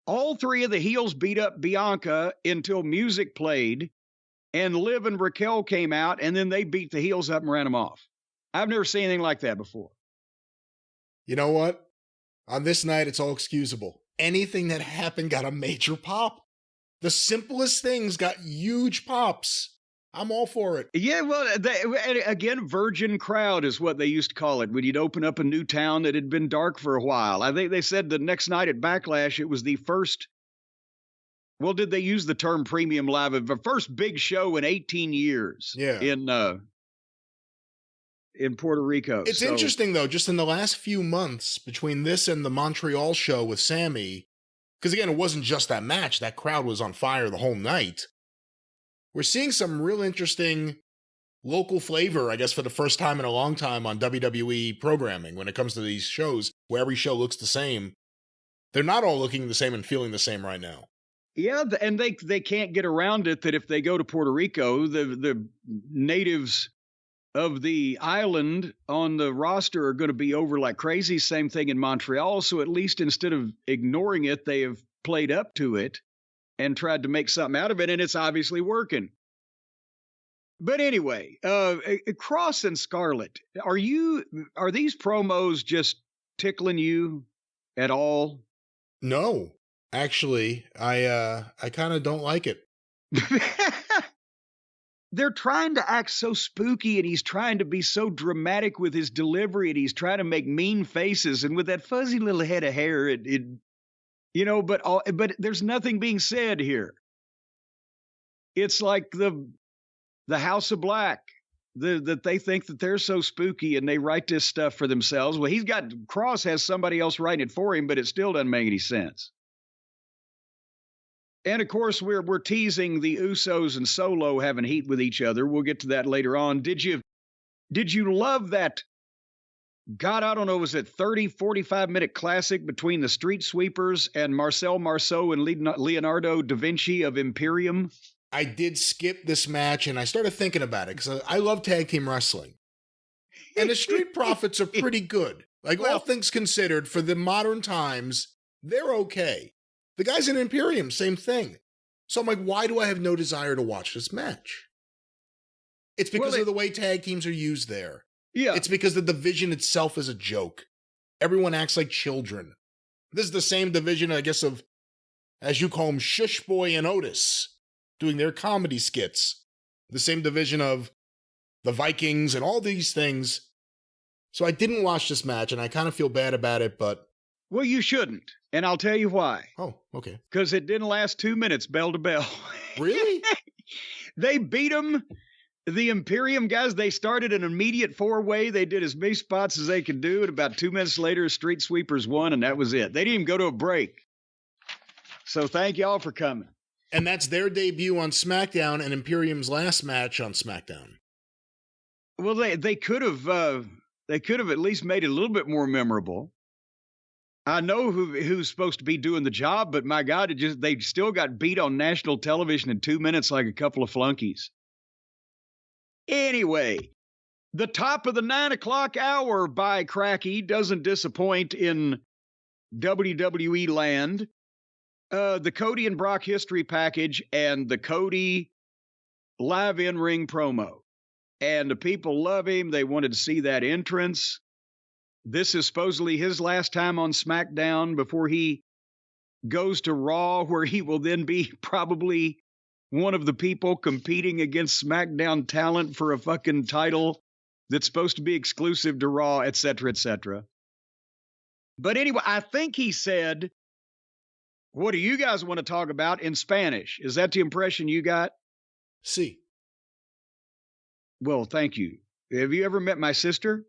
all 3 of the heels beat up Bianca until music played, and Liv and Raquel came out, and then they beat the heels up and ran them off. I've never seen anything like that before. You know what? On this night, it's all excusable. Anything that happened got a major pop. The simplest things got huge pops. I'm all for it. Yeah, well, again, virgin crowd is what they used to call it when you'd open up a new town that had been dark for a while. I think they said the next night at Backlash, it was the first Well, did they use the term premium live? The first big show in 18 years. Yeah. In Puerto Rico. It's interesting, though, just in the last few months between this and the Montreal show with Sammy, because, again, it wasn't just that match. That crowd was on fire the whole night. We're seeing some real interesting local flavor, I guess, for the first time in a long time on WWE programming when it comes to these shows where every show looks the same. They're not all looking the same and feeling the same right now. Yeah, and they can't get around it that if they go to Puerto Rico, the natives of the island on the roster are going to be over like crazy. Same thing in Montreal. So at least instead of ignoring it, they have played up to it and tried to make something out of it, and it's obviously working. But anyway, Cross and Scarlett, are these promos just tickling you at all? No, actually, I kind of don't like it. They're trying to act so spooky, and he's trying to be so dramatic with his delivery, and he's trying to make mean faces, and with that fuzzy little head of hair, but there's nothing being said here. It's like the House of Black, that they think that they're so spooky, and they write this stuff for themselves. Well, Cross has somebody else writing it for him, but it still doesn't make any sense. And of course, we're teasing the Usos and Solo having heat with each other. We'll get to that later on. Did you love that? God, I don't know, was it 30, 45-minute classic between the Street Sweepers and Marcel Marceau and Leonardo da Vinci of Imperium? I did skip this match, and I started thinking about it because I love tag team wrestling. And the Street Profits are pretty good. Like, all things considered, for the modern times, they're okay. The guys in Imperium, same thing. So I'm like, why do I have no desire to watch this match? It's because of the way tag teams are used there. Yeah. It's because the division itself is a joke. Everyone acts like children. This is the same division, I guess, of, as you call them, Shush Boy and Otis, doing their comedy skits. The same division of the Vikings and all these things. So I didn't watch this match, and I kind of feel bad about it, but... Well, you shouldn't, and I'll tell you why. Oh, okay. Because it didn't last 2 minutes, bell to bell. Really? They beat them. The Imperium guys, they started an immediate four-way. They did as many spots as they could do, and about 2 minutes later, Street Sweepers won, and that was it. They didn't even go to a break. So thank y'all for coming. And that's their debut on SmackDown and Imperium's last match on SmackDown. Well, they could have at least made it a little bit more memorable. I know who's supposed to be doing the job, but my God, they still got beat on national television in 2 minutes like a couple of flunkies. Anyway, the top of the 9 o'clock hour by Cracky doesn't disappoint in WWE land. The Cody and Brock history package and the Cody live in-ring promo. And the people love him. They wanted to see that entrance. This is supposedly his last time on SmackDown before he goes to Raw, where he will then be probably one of the people competing against SmackDown talent for a fucking title that's supposed to be exclusive to Raw, et cetera, et cetera. But anyway, I think he said, what do you guys want to talk about in Spanish? Is that the impression you got? Sí. Well, thank you. Have you ever met my sister?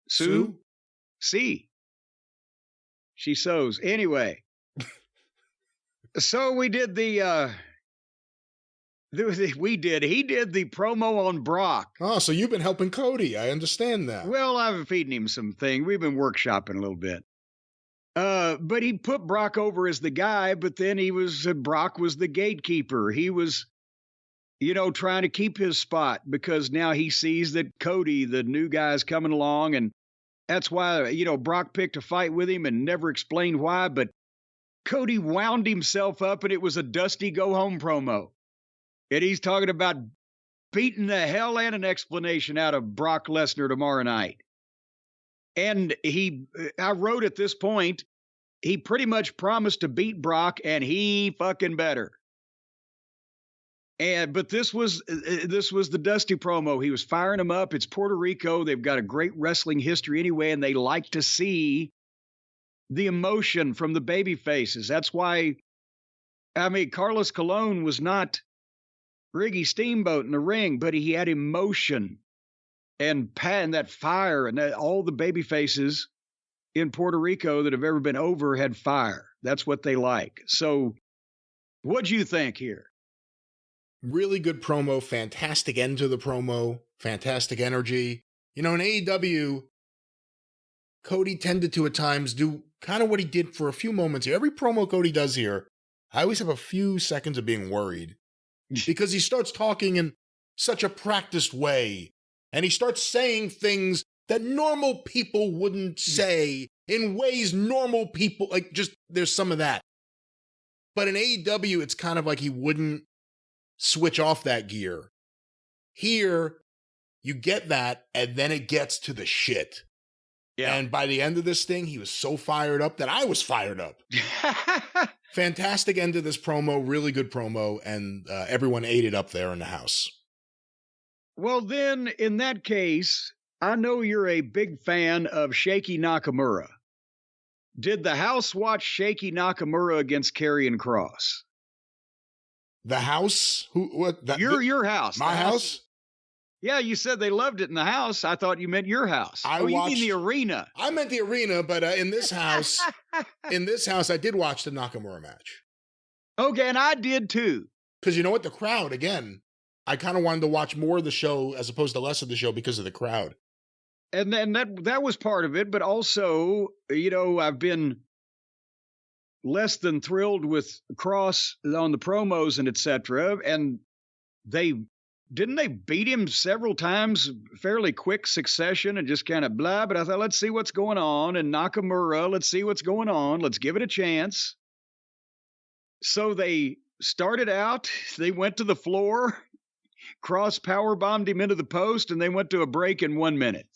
Sue? See. She sews. Anyway. So we did he did the promo on Brock. Oh, so you've been helping Cody. I understand that. Well, I've been feeding him some things. We've been workshopping a little bit. But he put Brock over as the guy, but then Brock was the gatekeeper. He was, trying to keep his spot because now he sees that Cody, the new guy, is coming along. And that's why, Brock picked a fight with him and never explained why. But Cody wound himself up, and it was a Dusty go home promo. And he's talking about beating the hell and an explanation out of Brock Lesnar tomorrow night. And I wrote at this point, he pretty much promised to beat Brock, and he fucking better. But this was the Dusty promo. He was firing him up. It's Puerto Rico. They've got a great wrestling history anyway, and they like to see the emotion from the baby faces. That's why I mean, Carlos Colon was not Ricky Steamboat in the ring, but he had emotion and that fire, and that all the baby faces in Puerto Rico that have ever been over had fire. That's what they like. So what'd you think here? Really good promo, fantastic end to the promo, fantastic energy. You know, in AEW, Cody tended to at times do kind of what he did for a few moments here. Every promo Cody does here, I always have a few seconds of being worried because he starts talking in such a practiced way and he starts saying things that normal people wouldn't say in ways normal people, like just there's some of that. But in AEW, it's kind of like he wouldn't switch off that gear. Here, you get that, and then it gets to the shit. Yeah. And by the end of this thing, he was so fired up that I was fired up. Fantastic end to this promo, really good promo, and everyone ate it up there in the house. Well, then, in that case, I know you're a big fan of Shaky Nakamura. Did the house watch Shaky Nakamura against Karrion Kross? The house? Who? What? Your house. My house? Yeah, you said they loved it in the house. I thought you meant your house. You mean the arena? I meant the arena, but in this house, I did watch the Nakamura match. Okay, and I did too. Because you know what? The crowd, again, I kind of wanted to watch more of the show as opposed to less of the show because of the crowd. And then that was part of it, but also, you know, I've been less than thrilled with Kross on the promos and etc. And didn't they beat him several times, fairly quick succession and just kind of blah. But I thought, let's see what's going on. And Nakamura, let's see what's going on. Let's give it a chance. So they started out, they went to the floor, Kross powerbombed him into the post, and they went to a break in 1 minute.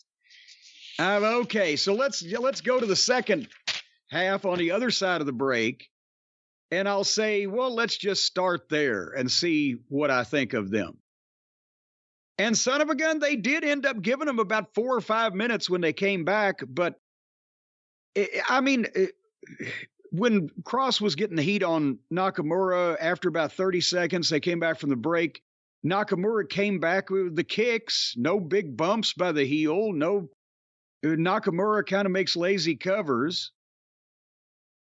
Okay, so let's go to the second half on the other side of the break. And I'll say, well, let's just start there and see what I think of them. And son of a gun, they did end up giving them about 4 or 5 minutes when they came back. But, when Kross was getting the heat on Nakamura, after about 30 seconds, they came back from the break. Nakamura came back with the kicks, no big bumps by the heel, Nakamura kind of makes lazy covers.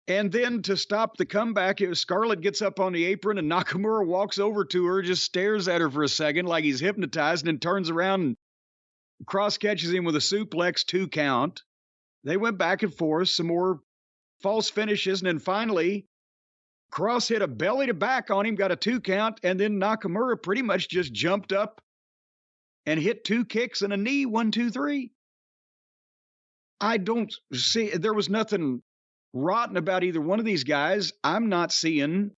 And then to stop the comeback, Scarlett gets up on the apron and Nakamura walks over to her, just stares at her for a second like he's hypnotized, and then turns around and Kross catches him with a suplex, 2 count. They went back and forth, some more false finishes, and then finally Kross hit a belly to back on him, got a 2 count, and then Nakamura pretty much just jumped up and hit 2 kicks and a knee, 1, 2, 3. I don't see, there was nothing rotten about either one of these guys. I'm not seeing,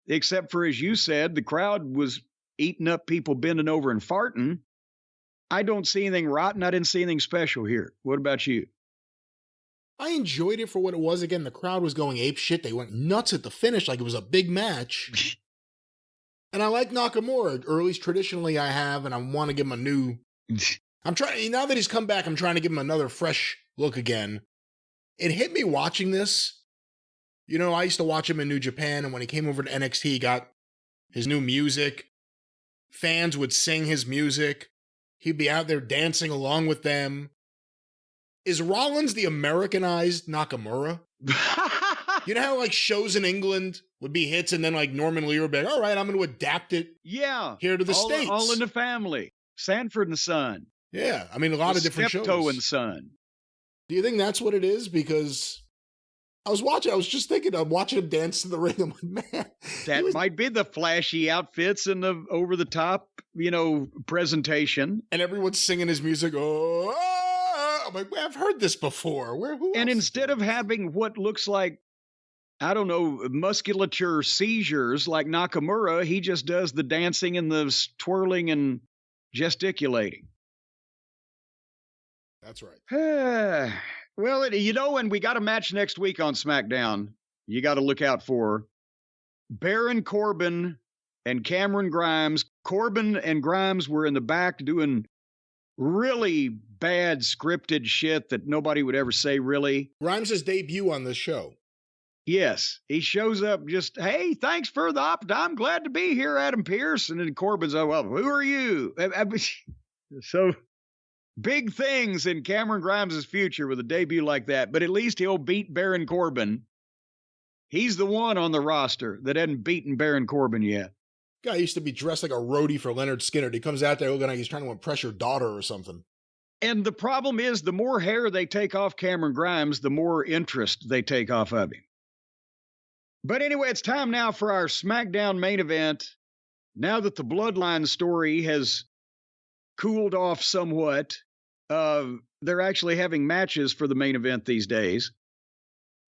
except for, as you said, the crowd was eating up people bending over and farting. I don't see anything rotten. I didn't see anything special here. What about you? I enjoyed it for what it was. Again, the crowd was going ape shit. They went nuts at the finish like it was a big match. And I like Nakamura. Early's traditionally I have, and I want to give him a new... now that he's come back, I'm trying to give him another fresh look again. It hit me watching this. You know, I used to watch him in New Japan, and when he came over to NXT, he got his new music. Fans would sing his music. He'd be out there dancing along with them. Is Rollins the Americanized Nakamura? You know how like shows in England would be hits, and then like Norman Lear would be like, all right, I'm going to adapt it here to the States. All in the Family. Sanford and Son. Yeah, I mean, a lot of different shows. Steptoe and Son. Do you think that's what it is? Because I was just thinking, I'm watching him dance to the ring. I'm like, man. That might be the flashy outfits and the over-the-top, presentation. And everyone's singing his music. Oh, I'm like, I've heard this before. And instead of having what looks like, I don't know, musculature seizures like Nakamura, he just does the dancing and the twirling and gesticulating. That's right. Well, and we got a match next week on SmackDown. You got to look out for Baron Corbin and Cameron Grimes. Corbin and Grimes were in the back doing really bad scripted shit that nobody would ever say, really. Grimes' debut on this show. Yes, he shows up just, hey, thanks for the I'm glad to be here, Adam Pearce. And then Corbin's, oh, well, who are you? So big things in Cameron Grimes' future with a debut like that, but at least he'll beat Baron Corbin. He's the one on the roster that hadn't beaten Baron Corbin yet. Guy used to be dressed like a roadie for Leonard Skinner. He comes out there looking like he's trying to impress your daughter or something. And the problem is, the more hair they take off Cameron Grimes, the more interest they take off of him. But anyway, it's time now for our SmackDown main event. Now that the Bloodline story has cooled off somewhat, they're actually having matches for the main event these days.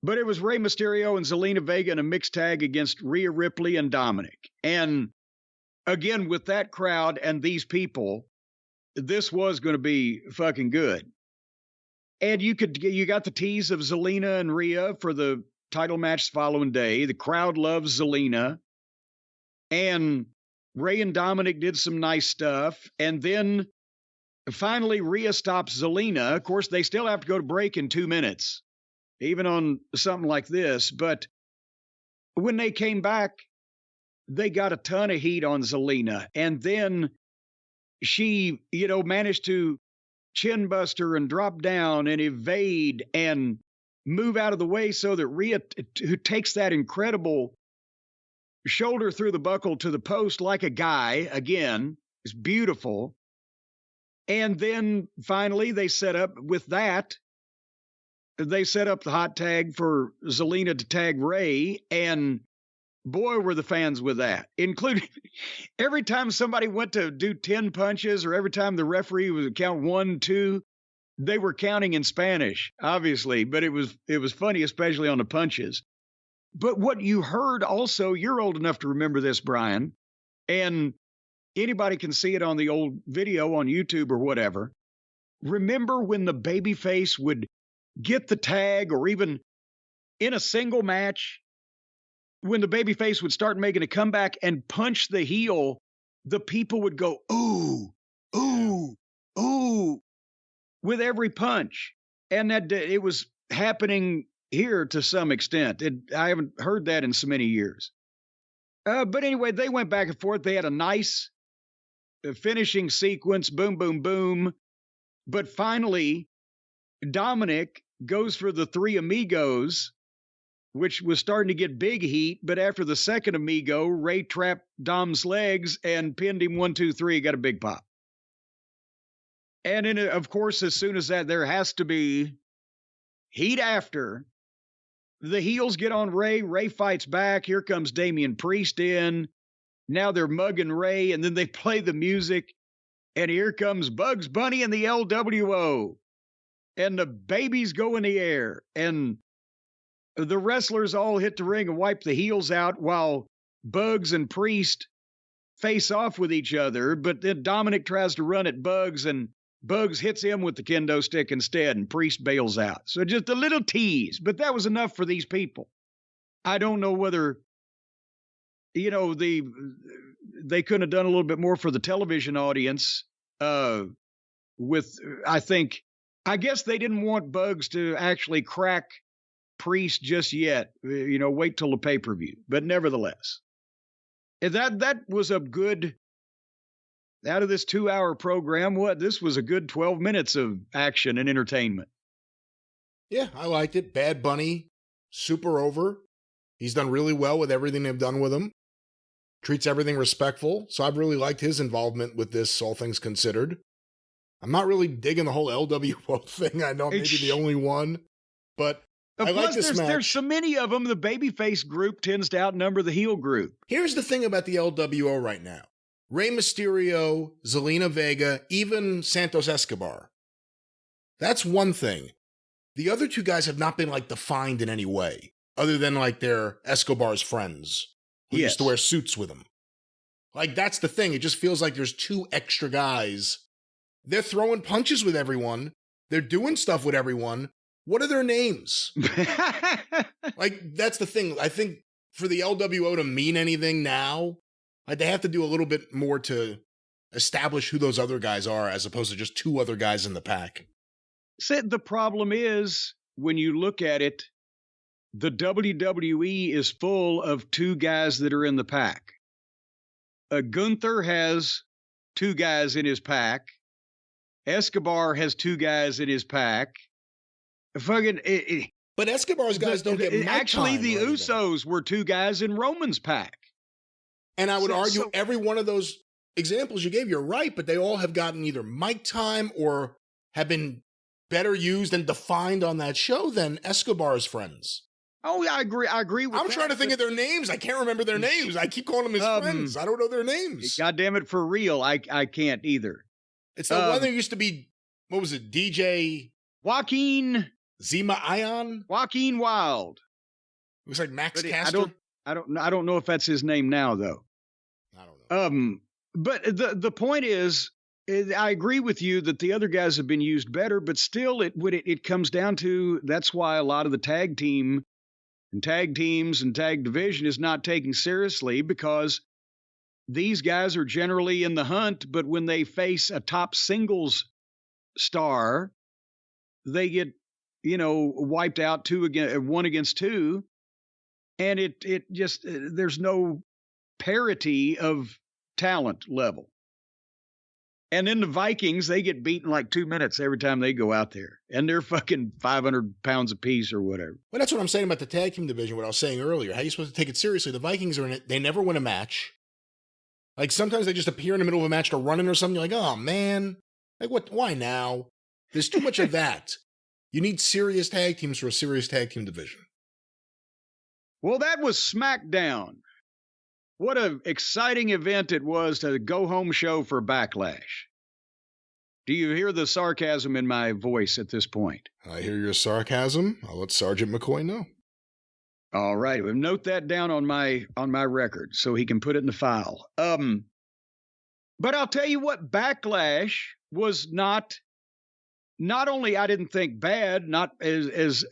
But it was Rey Mysterio and Zelena Vega in a mixed tag against Rhea Ripley and Dominic. And again, with that crowd and these people, this was going to be fucking good. And you got the tease of Zelena and Rhea for the title match the following day. The crowd loves Zelena. And Rey and Dominic did some nice stuff. And then finally, Rhea stops Zelena. Of course, they still have to go to break in 2 minutes, even on something like this. But when they came back, they got a ton of heat on Zelena. And then she, managed to chin buster and drop down and evade and move out of the way so that Rhea, who takes that incredible shoulder through the buckle to the post like a guy, again, is beautiful. And then finally they set up the hot tag for Zelena to tag Rey, and boy, were the fans with that, including every time somebody went to do 10 punches or every time the referee would count 1, 2, they were counting in Spanish, obviously, but it was funny, especially on the punches. But what you heard also, you're old enough to remember this, Brian, and anybody can see it on the old video on YouTube or whatever. Remember when the babyface would get the tag, or even in a single match, when the babyface would start making a comeback and punch the heel, the people would go, ooh, ooh, ooh, with every punch. And that it was happening here to some extent. I haven't heard that in so many years. But anyway, they went back and forth. They had a nice finishing sequence, boom, boom, boom. But finally, Dominic goes for the Three Amigos, which was starting to get big heat. But after the second amigo, Rey trapped Dom's legs and pinned him 1, 2, 3, got a big pop. And then, of course, as soon as that, there has to be heat after. The heels get on Rey. Rey fights back. Here comes Damian Priest in. Now they're mugging Rey, and then they play the music. And here comes Bugs Bunny and the LWO. And the babies go in the air. And the wrestlers all hit the ring and wipe the heels out while Bugs and Priest face off with each other. But then Dominic tries to run at Bugs, and Bugs hits him with the kendo stick instead, and Priest bails out. So just a little tease, but that was enough for these people. I don't know whether, they couldn't have done a little bit more for the television audience. I guess they didn't want Bugs to actually crack Priest just yet. Wait till the pay-per-view. But nevertheless, that was a good. Out of this 2-hour program, this was a good 12 minutes of action and entertainment. Yeah, I liked it. Bad Bunny, super over. He's done really well with everything they've done with him. Treats everything respectful. So I've really liked his involvement with this, all things considered. I'm not really digging the whole LWO thing. I know I'm maybe the only one, but I like this match. There's so many of them. The babyface group tends to outnumber the heel group. Here's the thing about the LWO right now. Rey Mysterio, Zelena Vega, even Santos Escobar. That's one thing. The other two guys have not been defined in any way, other than they're Escobar's friends who used to wear suits with him. That's the thing. It just feels like there's 2 extra guys. They're throwing punches with everyone. They're doing stuff with everyone. What are their names? That's the thing. I think for the LWO to mean anything now, they have to do a little bit more to establish who those other guys are, as opposed to just 2 other guys in the pack. The problem is, when you look at it, the WWE is full of two guys that are in the pack. Gunther has two guys in his pack. Escobar has two guys in his pack. But Escobar's guys don't get mic actually time the or anything. Usos were two guys in Roman's pack. And I would argue every one of those examples you gave, you're right, but they all have gotten either mic time or have been better used and defined on that show than Escobar's friends. Oh, yeah, I agree with that. I'm trying to think of their names. I can't remember their names. I keep calling them his friends. I don't know their names. God damn it, for real, I can't either. It's the one that used to be, what was it, DJ Joaquin Zima Ion? Joaquin Wild. It was like Max Caster. I don't know if that's his name now, though. I don't know. But the point is, I agree with you that the other guys have been used better, but still, it comes down to that's why a lot of the tag teams and tag division is not taken seriously, because these guys are generally in the hunt, but when they face a top singles star, they get wiped out 1 against 2, and it just there's no parity of talent level. And then the Vikings, they get beaten like 2 minutes every time they go out there. And they're fucking 500 pounds apiece or whatever. Well, that's what I'm saying about the tag team division, what I was saying earlier. How are you supposed to take it seriously? The Vikings are in it. They never win a match. Like, sometimes they just appear in the middle of a match to run in or something. You're like, oh, man. Like, what? Why now? There's too much of that. You need serious tag teams for a serious tag team division. Well, that was SmackDown. What an exciting event it was to go home show for Backlash. Do you hear the sarcasm in my voice at this point? I hear your sarcasm. I'll let Sergeant McCoy know. All right. We'll note that down on my record so he can put it in the file. But I'll tell you what, Backlash was not only I didn't think bad, not as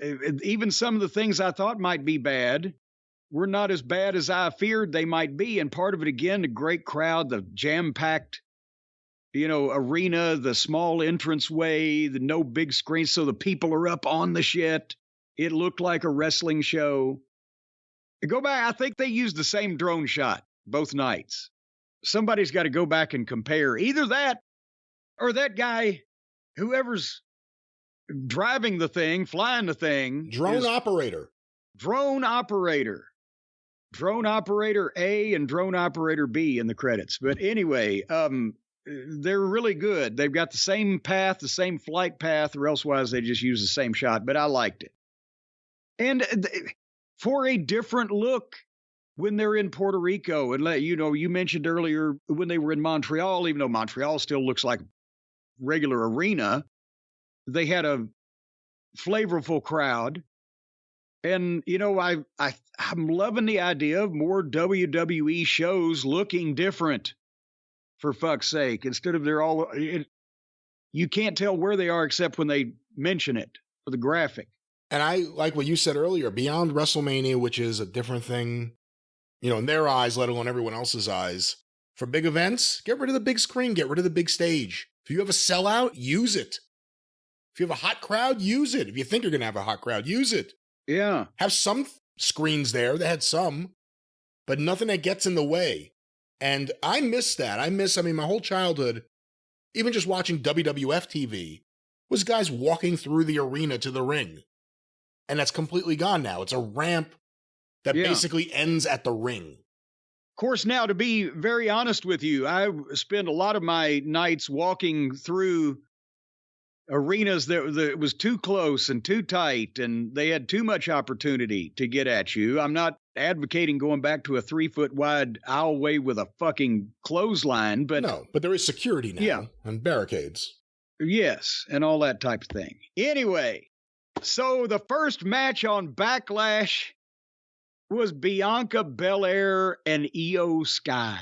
even some of the things I thought might be bad were not as bad as I feared they might be. And part of it, again, the great crowd, the jam-packed, arena, the small entranceway, the no big screen, so the people are up on the shit. It looked like a wrestling show. Go back, I think they used the same drone shot both nights. Somebody's got to go back and compare. Either that or that guy, whoever's driving the thing, flying the thing. Drone operator A and drone operator B in the credits. But anyway, they're really good. They've got the same path, the same flight path, or elsewise they just use the same shot, but I liked it. And for a different look when they're in Puerto Rico, and you mentioned earlier when they were in Montreal, even though Montreal still looks like a regular arena, they had a flavorful crowd. And, I'm loving the idea of more WWE shows looking different, for fuck's sake. Instead of you can't tell where they are except when they mention it for the graphic. And I like what you said earlier, beyond WrestleMania, which is a different thing, in their eyes, let alone everyone else's eyes. For big events, get rid of the big screen, get rid of the big stage. If you have a sellout, use it. If you have a hot crowd, use it. If you think you're going to have a hot crowd, use it. Yeah. Have some screens there. They had some, but nothing that gets in the way. And I miss that. My whole childhood, even just watching WWF TV, was guys walking through the arena to the ring. And that's completely gone now. It's a ramp that basically ends at the ring. Of course, now, to be very honest with you, I spend a lot of my nights walking through arenas that was too close and too tight, and they had too much opportunity to get at you. I'm not advocating going back to a 3-foot wide aisleway with a fucking clothesline, but no, but there is security now and barricades. Yes, and all that type of thing. Anyway, so the first match on Backlash was Bianca Belair and Io Sky.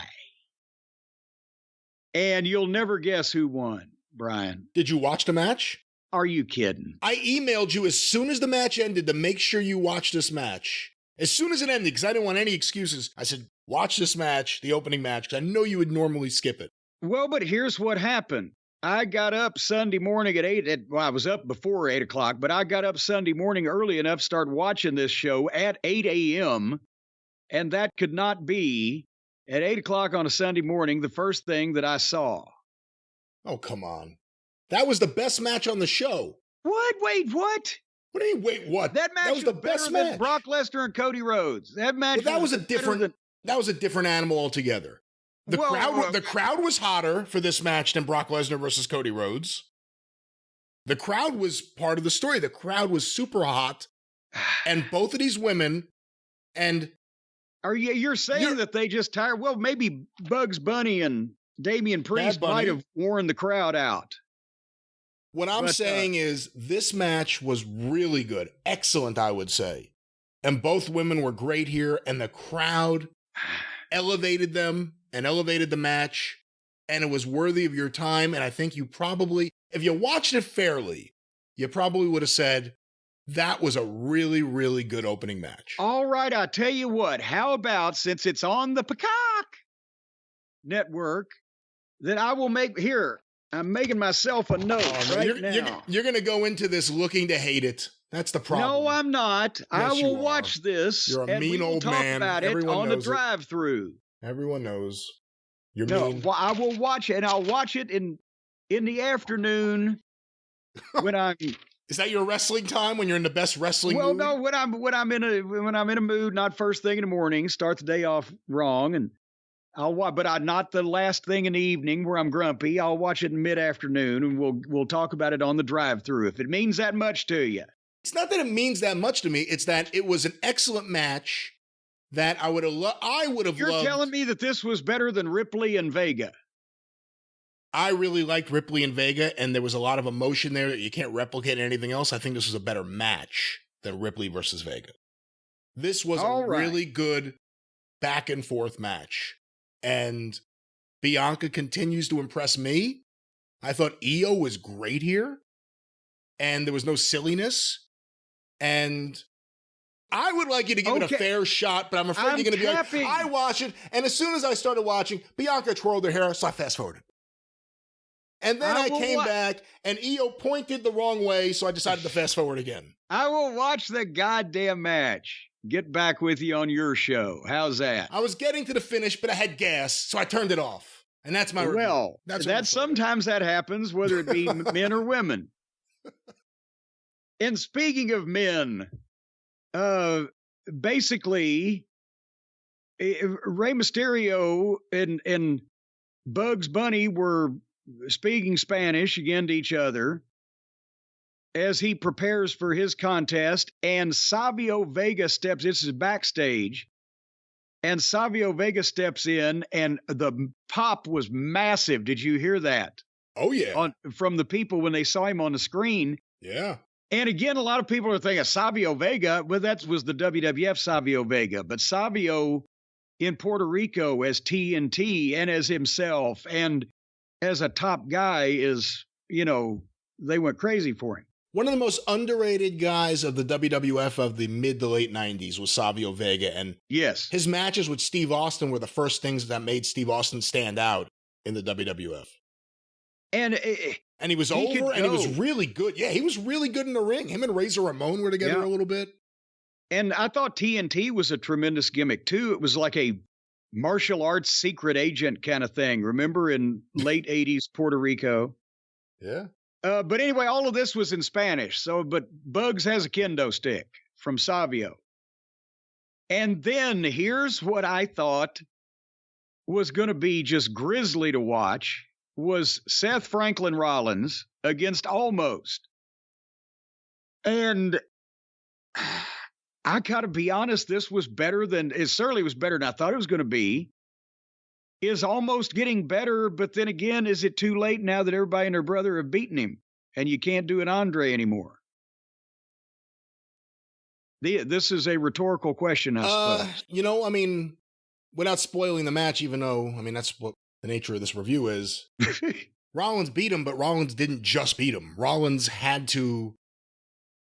And you'll never guess who won, Brian. Did you watch the match? Are you kidding? I emailed you as soon as the match ended to make sure you watch this match. As soon as it ended, because I didn't want any excuses, I said, watch this match, the opening match, because I know you would normally skip it. Well, but here's what happened. I got up Sunday morning at 8. Well, I was up before 8 o'clock, but I got up Sunday morning early enough to start watching this show at 8 a.m., and that could not be at 8 o'clock on a Sunday morning the first thing that I saw. Oh, come on. That was the best match on the show. What? Wait, what? What do you mean, wait, what? That match was the best match. Brock Lesnar and Cody Rhodes. That match that was a different animal altogether. The crowd was hotter for this match than Brock Lesnar versus Cody Rhodes. The crowd was part of the story. The crowd was super hot, and both of these women, and you're saying that they just tired? Well, maybe Bugs Bunny and Damian Priest might have worn the crowd out. What I'm saying is this match was really good, excellent, I would say, and both women were great here, and the crowd elevated them and elevated the match, and it was worthy of your time. And I think you probably, if you watched it fairly, you probably would have said that was a really, really good opening match. All right, I tell you what, how about, since it's on the Peacock Network, that I will I'm making myself a note now. You're going to go into this looking to hate it. That's the problem. No, I'm not. Yes, I will watch this. You're a mean old man. About it on the drive-through. Everyone knows. You're mean. Well, I will watch it, and I'll watch it in the afternoon when I'm. Is that your wrestling time when you're in the best wrestling mood? Well, no, when I'm in a mood, not first thing in the morning, start the day off wrong, and I'll watch, but not the last thing in the evening where I'm grumpy. I'll watch it in mid-afternoon, and we'll talk about it on the drive-through if it means that much to you. It's not that it means that much to me. It's that it was an excellent match that I would have loved. You're telling me that this was better than Ripley and Vega? I really liked Ripley and Vega, and there was a lot of emotion there that you can't replicate in anything else. I think this was a better match than Ripley versus Vega. This was really good back and forth match. And Bianca continues to impress me. I thought Io was great here, and there was no silliness. And I would like you to give it a fair shot, but I'm afraid you're going to be like, I watch it, and as soon as I started watching, Bianca twirled her hair, so I fast-forwarded. And then I came back, and Io pointed the wrong way, so I decided to fast-forward again. I will watch the goddamn match. Get back with you on your show. How's that? I was getting to the finish, but I had gas, so I turned it off. And that's my review. Well, sometimes that happens, whether it be men or women. And speaking of men, basically, Rey Mysterio and Bugs Bunny were speaking Spanish again to each other as he prepares for his contest, and Savio Vega steps. This is backstage, and Savio Vega steps in, and the pop was massive. Did you hear that? Oh, yeah. From the people when they saw him on the screen. Yeah. And again, a lot of people are thinking Savio Vega, well, that was the WWF Savio Vega, but Savio in Puerto Rico as TNT and as himself and as a top guy is, they went crazy for him. One of the most underrated guys of the WWF of the mid to late 90s was Savio Vega. And yes, his matches with Steve Austin were the first things that made Steve Austin stand out in the WWF. And he was over, and he was really good. Yeah, he was really good in the ring. Him and Razor Ramon were together a little bit. And I thought TNT was a tremendous gimmick, too. It was like a martial arts secret agent kind of thing. Remember in late 80s Puerto Rico? Yeah. But anyway, all of this was in Spanish. But Bugs has a kendo stick from Savio. And then here's what I thought was going to be just grisly to watch was Seth Franklin Rollins against Almost. And I got to be honest, it certainly was better than I thought it was going to be. Is Almost getting better, but then again, is it too late now that everybody and their brother have beaten him and you can't do an Andre anymore? This is a rhetorical question, I suppose. Without spoiling the match, even though, that's what the nature of this review is. Rollins beat him, but Rollins didn't just beat him. Rollins had to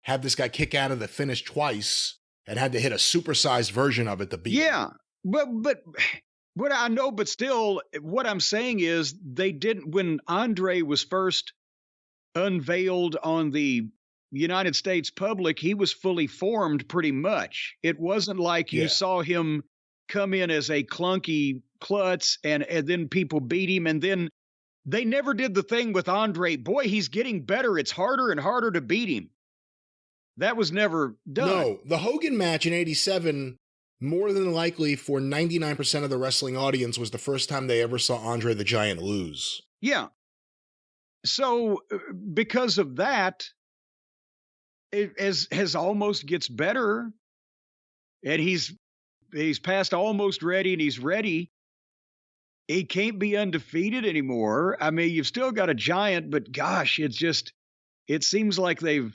have this guy kick out of the finish twice and had to hit a supersized version of it to beat him. Yeah, but What I know, but still, what I'm saying is they didn't, when Andre was first unveiled on the United States public, he was fully formed pretty much. It wasn't like you saw him come in as a clunky klutz and then people beat him. And then they never did the thing with Andre. Boy, he's getting better. It's harder and harder to beat him. That was never done. No, the Hogan match in 87, more than likely for 99% of the wrestling audience, was the first time they ever saw Andre the Giant lose. Yeah. So because of that, as almost gets better, and he's past almost ready, and he's ready. He can't be undefeated anymore. I mean, you've still got a giant, but gosh, it seems like they've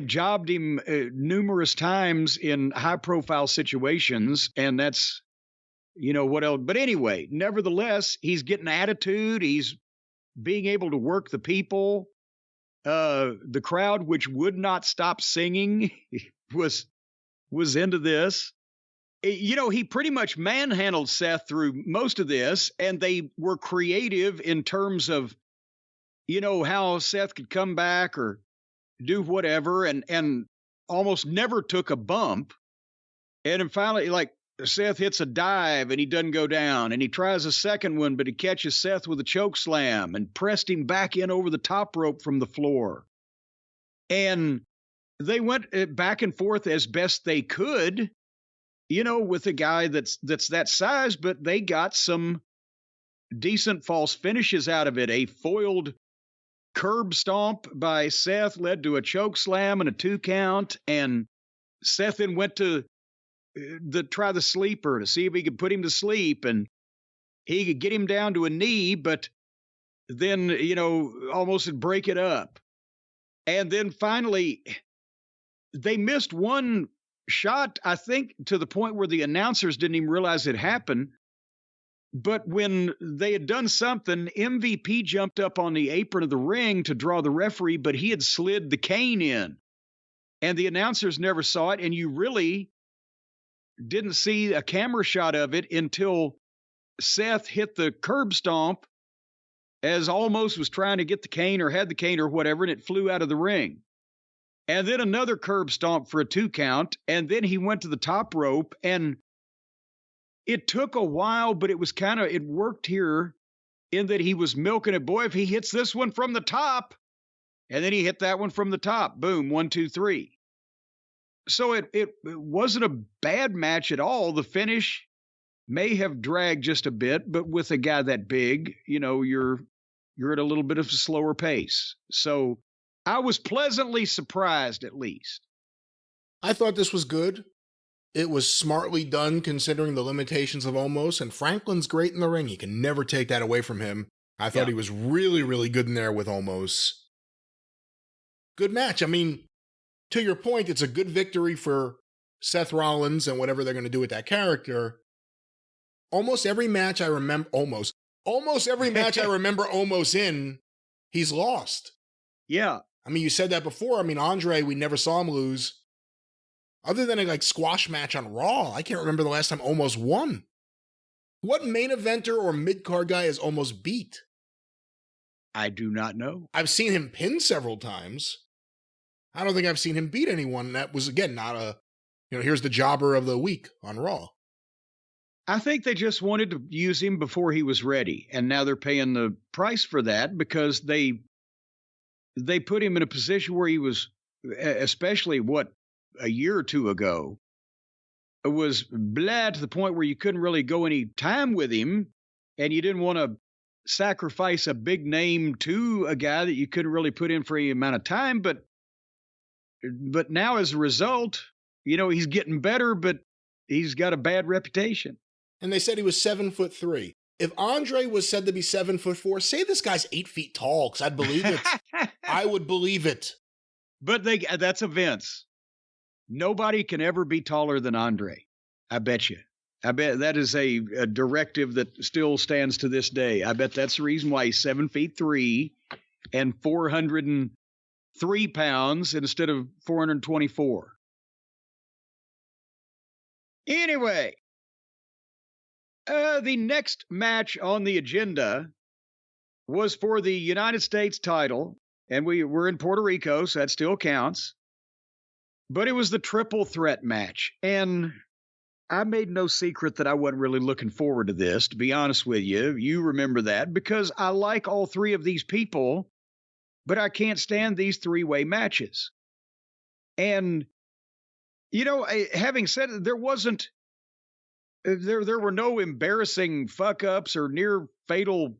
jobbed him numerous times in high profile situations, and that's, what else. But anyway, nevertheless, he's getting attitude. He's being able to work the people. The crowd, which would not stop singing, was into this. He pretty much manhandled Seth through most of this, and they were creative in terms of, how Seth could come back or do whatever, and almost never took a bump. And then finally, like, Seth hits a dive and he doesn't go down, and he tries a second one, but he catches Seth with a choke slam and pressed him back in over the top rope from the floor. And they went back and forth as best they could, with a guy that's that size, but they got some decent false finishes out of it. A foiled curb stomp by Seth led to a choke slam and a 2 count, and Seth then went to try the sleeper to see if he could put him to sleep, and he could get him down to a knee, but then, almost would break it up. And then finally, they missed one shot, I think, to the point where the announcers didn't even realize it happened. But when they had done something, MVP jumped up on the apron of the ring to draw the referee, but he had slid the cane in. And the announcers never saw it, and you really didn't see a camera shot of it until Seth hit the curb stomp as Almost was trying to get the cane or had the cane or whatever, and it flew out of the ring. And then another curb stomp for a 2 count, and then he went to the top rope, and it took a while, but it worked here in that he was milking it. Boy, if he hits this one from the top, and then he hit that one from the top, boom, 1, 2, 3. So it wasn't a bad match at all. The finish may have dragged just a bit, but with a guy that big, you're at a little bit of a slower pace. So I was pleasantly surprised, at least. I thought this was good. It was smartly done considering the limitations of Omos, and Franklin's great in the ring. You can never take that away from him. I thought he was really, really good in there with Omos. Good match. I mean, to your point, it's a good victory for Seth Rollins and whatever they're going to do with that character. Almost every match I remember Omos in, he's lost. Yeah. I mean, you said that before. I mean, Andre, we never saw him lose. Other than a squash match on Raw, I can't remember the last time Omos won. What main eventer or mid-card guy has Omos beat? I do not know. I've seen him pin several times. I don't think I've seen him beat anyone. That was, again, not a, here's the jobber of the week on Raw. I think they just wanted to use him before he was ready. And now they're paying the price for that because they put him in a position where he was, especially a year or two ago, was blah to the point where you couldn't really go any time with him, and you didn't want to sacrifice a big name to a guy that you couldn't really put in for any amount of time. But now as a result, he's getting better, but he's got a bad reputation. And they said he was 7'3". If Andre was said to be 7'4", say this guy's 8 feet tall, because I'd believe it. I would believe it. But that's a Vince. Nobody can ever be taller than Andre. I bet you. I bet that is a directive that still stands to this day. I bet that's the reason why he's 7'3" and 403 pounds instead of 424. Anyway, The next match on the agenda was for the United States title, and we were in Puerto Rico, so that still counts. But it was the triple threat match, and I made no secret that I wasn't really looking forward to this, to be honest with you. You remember that, because I like all three of these people, but I can't stand these three-way matches. And, you know, having said it, there were no embarrassing fuck-ups or near-fatal,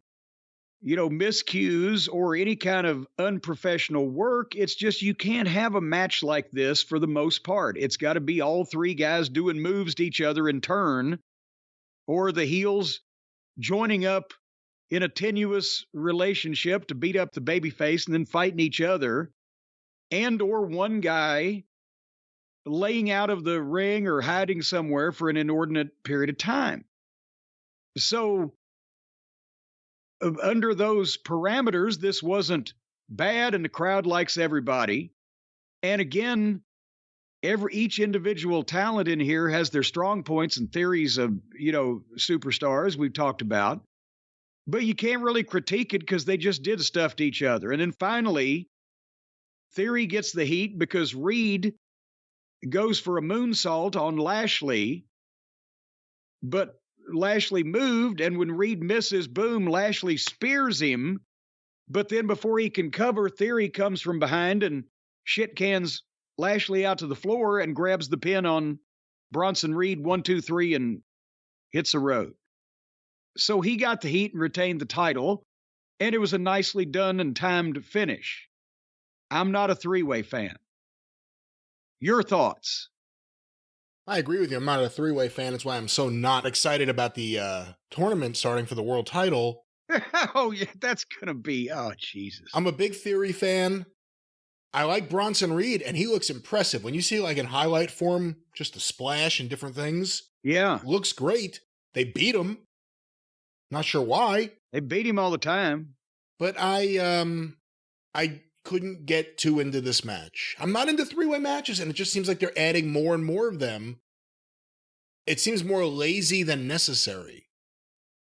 you know, miscues or any kind of unprofessional work. It's just you can't have a match like this for the most part. It's got to be all three guys doing moves to each other in turn, or the heels joining up in a tenuous relationship to beat up the babyface and then fighting each other, and or one guy laying out of the ring or hiding somewhere for an inordinate period of time. So under those parameters, this wasn't bad, and the crowd likes everybody. And again, each individual talent in here has their strong points and theories of, you know, superstars we've talked about. But you can't really critique it because they just did stuff to each other. And then finally, Theory gets the heat because Reed goes for a moonsault on Lashley, but Lashley moved, and when Reed misses, boom, Lashley spears him. But then before he can cover, Theory comes from behind and shit cans Lashley out to the floor and grabs the pin on Bronson Reed, 1, 2, 3, and hits the road. So he got the heat and retained the title, and it was a nicely done and timed finish. I'm not a three-way fan. Your thoughts? I agree with you. I'm not a three-way fan. That's why I'm so not excited about the tournament starting for the world title. Oh, yeah, that's going to be, oh, Jesus. I'm a big Theory fan. I like Bronson Reed, and he looks impressive. When you see, like, in highlight form, just a splash and different things. Yeah. Looks great. They beat him. Not sure why. They beat him all the time. But I couldn't get too into this match. I'm not into three-way matches, and it just seems like they're adding more and more of them. It seems more lazy than necessary.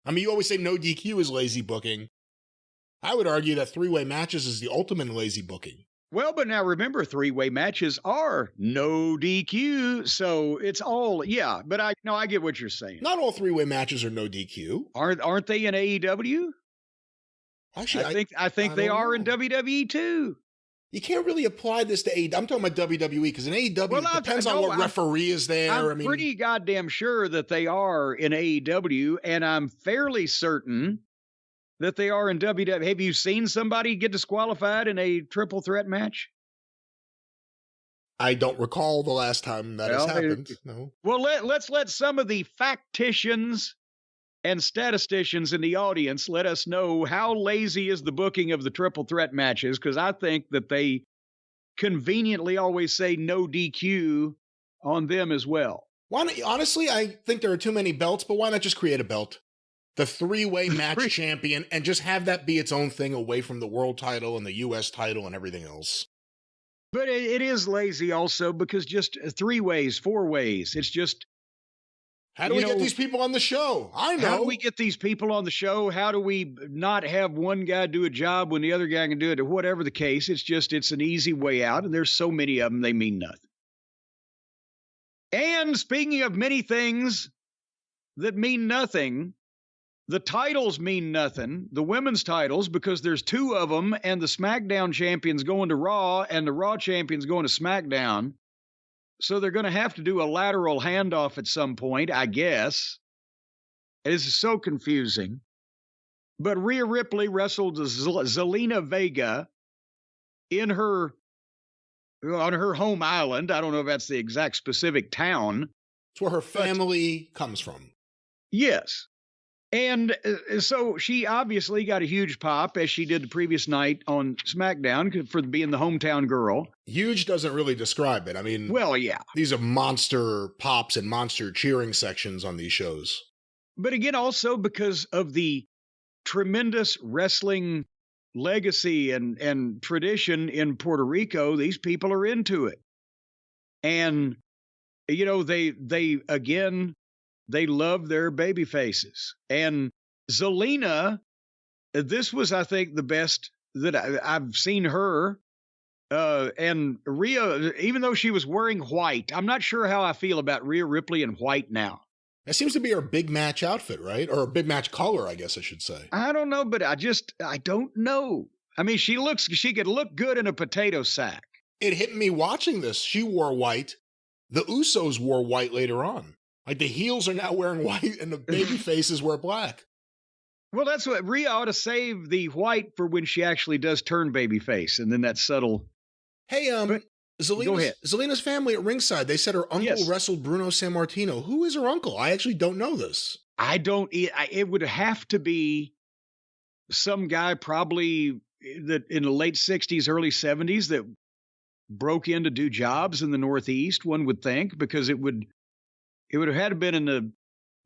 I mean, you always say no DQ is lazy booking. I would argue that three-way matches is the ultimate lazy booking. Well, but now remember, three-way matches are no DQ, so it's all, yeah, but I get what you're saying. Not all three-way matches are no DQ. Aren't they in AEW? Actually, I think they are in WWE too. You can't really apply this to AEW. I'm talking about WWE, because in AEW, it depends on what referee is there. I'm pretty goddamn sure that they are in AEW, and I'm fairly certain that they are in WWE. Have you seen somebody get disqualified in a triple threat match? I don't recall the last time that has happened. No. Well, let's let some of the facticians and statisticians in the audience let us know how lazy is the booking of the triple threat matches, because I think that they conveniently always say no DQ on them as well. Honestly, I think there are too many belts, but why not just create a belt? The three-way match champion, and just have that be its own thing away from the world title and the U.S. title and everything else. But it is lazy also, because just 3 ways, 4 ways, it's just... How do we get these people on the show? I know. How do we get these people on the show? How do we not have one guy do a job when the other guy can do it? Or whatever the case, it's an easy way out, and there's so many of them, they mean nothing. And speaking of many things that mean nothing, the titles mean nothing, the women's titles, because there's 2 of them, and the SmackDown champion's going to Raw, and the Raw champion's going to SmackDown. So they're going to have to do a lateral handoff at some point, I guess. It is so confusing. But Rhea Ripley wrestled Zelena Vega on her home island. I don't know if that's the exact specific town. It's where her family comes from. Yes. And so she obviously got a huge pop, as she did the previous night on SmackDown, for being the hometown girl. Huge doesn't really describe it. I mean, well, yeah. These are monster pops and monster cheering sections on these shows. But again, also because of the tremendous wrestling legacy and tradition in Puerto Rico, these people are into it. And, they again... They love their baby faces. And Zelena, this was, I think, the best that I've seen her. And Rhea, even though she was wearing white, I'm not sure how I feel about Rhea Ripley in white now. That seems to be her big match outfit, right? Or a big match color, I guess I should say. I don't know, but I don't know. I mean, she could look good in a potato sack. It hit me watching this. She wore white. The Usos wore white later on. Like, the heels are now wearing white and the baby faces wear black. Well, that's what Rhea ought to save the white for when she actually does turn babyface, and then that subtle. Hey, go ahead. Zelena's family at ringside, they said her uncle wrestled Bruno Sammartino. Who is her uncle? I actually don't know this. It would have to be some guy probably that in the late 60s, early 70s that broke in to do jobs in the Northeast, one would think, because it would have had to been in the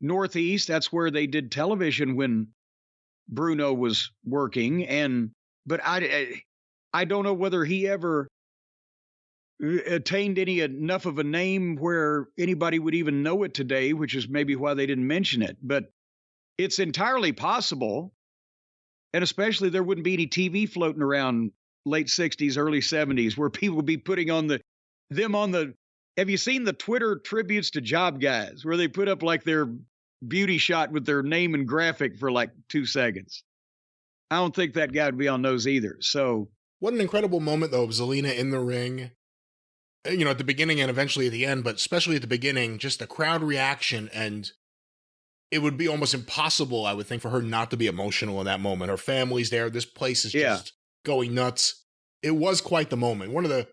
Northeast. That's where they did television when Bruno was working. But I don't know whether he ever attained enough of a name where anybody would even know it today, which is maybe why they didn't mention it. But it's entirely possible. And especially there wouldn't be any TV floating around late 60s, early 70s, where people would be putting on have you seen the Twitter tributes to job guys where they put up like their beauty shot with their name and graphic for like 2 seconds? I don't think that guy would be on those either. So what an incredible moment, though, of Zelena in the ring, you know, at the beginning and eventually at the end, but especially at the beginning, just the crowd reaction. And it would be almost impossible, I would think, for her not to be emotional in that moment. Her family's there. This place is just going nuts. It was quite the moment. One of the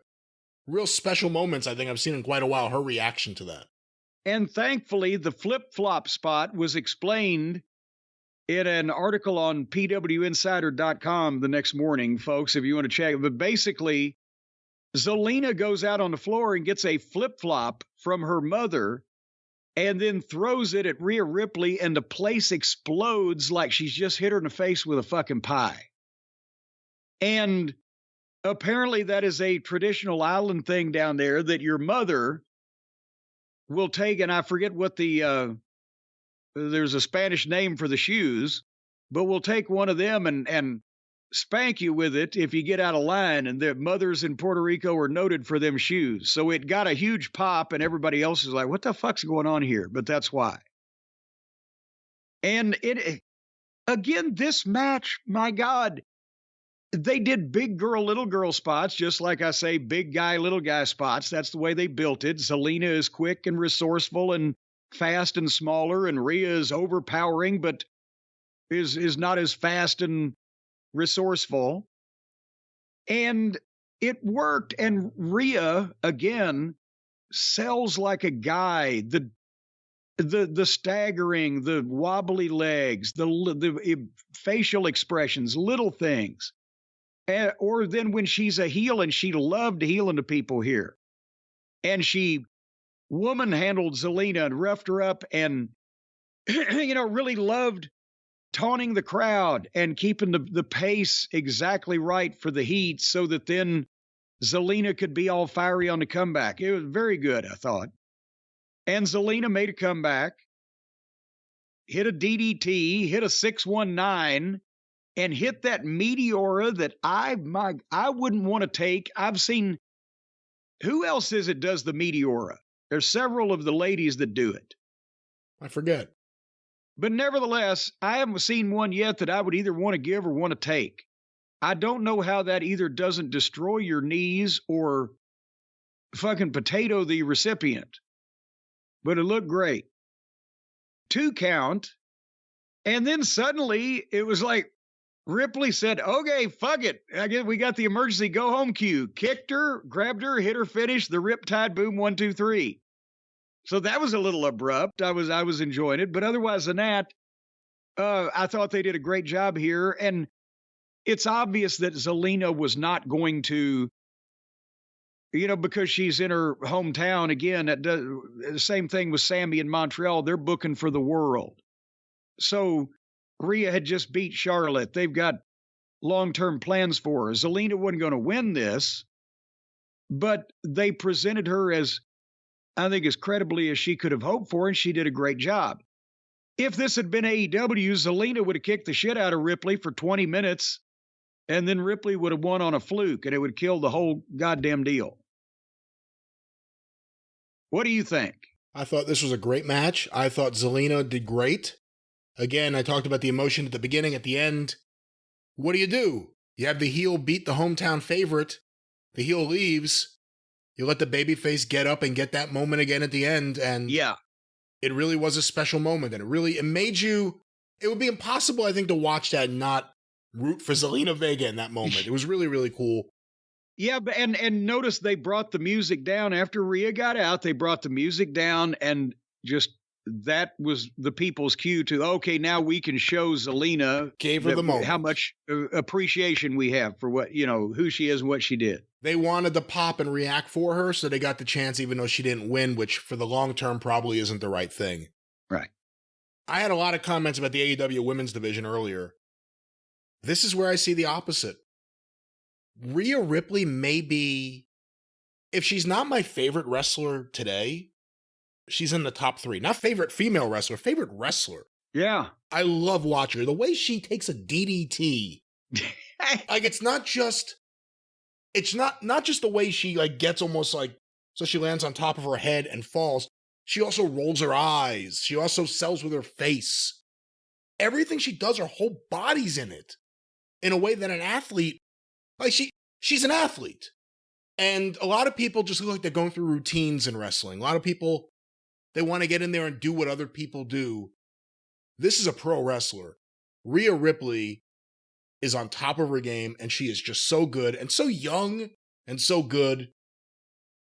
real special moments I think I've seen in quite a while, her reaction to that. And thankfully, the flip-flop spot was explained in an article on pwinsider.com the next morning, folks, if you want to check. But basically, Zelena goes out on the floor and gets a flip-flop from her mother and then throws it at Rhea Ripley, and the place explodes like she's just hit her in the face with a fucking pie. And apparently that is a traditional island thing down there that your mother will take, and I forget what there's a Spanish name for the shoes, but we'll take one of them and spank you with it if you get out of line. And the mothers in Puerto Rico are noted for them shoes. So it got a huge pop, and everybody else is like, what the fuck's going on here? But that's why. And again, this match, my God, they did big girl, little girl spots, just like I say, big guy, little guy spots. That's the way they built it. Zelena is quick and resourceful and fast and smaller, and Rhea is overpowering, but is not as fast and resourceful. And it worked. And Rhea, again, sells like a guy. The staggering, the wobbly legs, the facial expressions, little things. Or then when she's a heel, and she loved healing to people here. And she woman handled Zelena and roughed her up and, really loved taunting the crowd and keeping the pace exactly right for the heat so that then Zelena could be all fiery on the comeback. It was very good, I thought. And Zelena made a comeback, hit a DDT, hit a 619, and hit that Meteora that I wouldn't want to take. I've seen, who else is it does the Meteora? There's several of the ladies that do it. I forget. But nevertheless, I haven't seen one yet that I would either want to give or want to take. I don't know how that either doesn't destroy your knees or fucking potato the recipient. But it looked great. 2 count. And then suddenly it was like Ripley said, okay, fuck it. I guess we got the emergency go home cue. Kicked her, grabbed her, hit her finish, the Riptide Boom 1, 2, 3. So that was a little abrupt. I was enjoying it. But otherwise than that, I thought they did a great job here. And it's obvious that Zelena was not going to, because she's in her hometown. Again, the same thing with Sammy in Montreal. They're booking for the world. So Rhea had just beat Charlotte. They've got long-term plans for her. Zelena wasn't going to win this, but they presented her as I think, as credibly as she could have hoped for, and she did a great job. If this had been AEW, Zelena would have kicked the shit out of Ripley for 20 minutes, and then Ripley would have won on a fluke, and it would kill the whole goddamn deal. What do you think? I thought this was a great match. I thought Zelena did great. Again, I talked about the emotion at the beginning, at the end. What do? You have the heel beat the hometown favorite. The heel leaves. You let the babyface get up and get that moment again at the end. And yeah, it really was a special moment. And it made you, it would be impossible, I think, to watch that and not root for Zelena Vega in that moment. It was really, really cool. Yeah, but and notice they brought the music down after Rhea got out. They brought the music down, and just that was the people's cue to, okay, now we can show Zelena, gave her the moment, how much appreciation we have for what, who she is and what she did. They wanted to pop and react for her, so they got the chance even though she didn't win, which for the long term probably isn't the right thing. Right. I had a lot of comments about the AEW women's division earlier. This is where I see the opposite. Rhea Ripley may be, if she's not my favorite wrestler today, she's in the top 3. Not favorite female wrestler, favorite wrestler. Yeah. I love watching her. The way she takes a DDT. Like, it's not just the way she gets almost so she lands on top of her head and falls. She also rolls her eyes. She also sells with her face. Everything she does, her whole body's in it. In a way that an athlete, she's an athlete. And a lot of people just look like they're going through routines in wrestling. A lot of people, they want to get in there and do what other people do. This is a pro wrestler. Rhea Ripley is on top of her game, and she is just so good and so young and so good.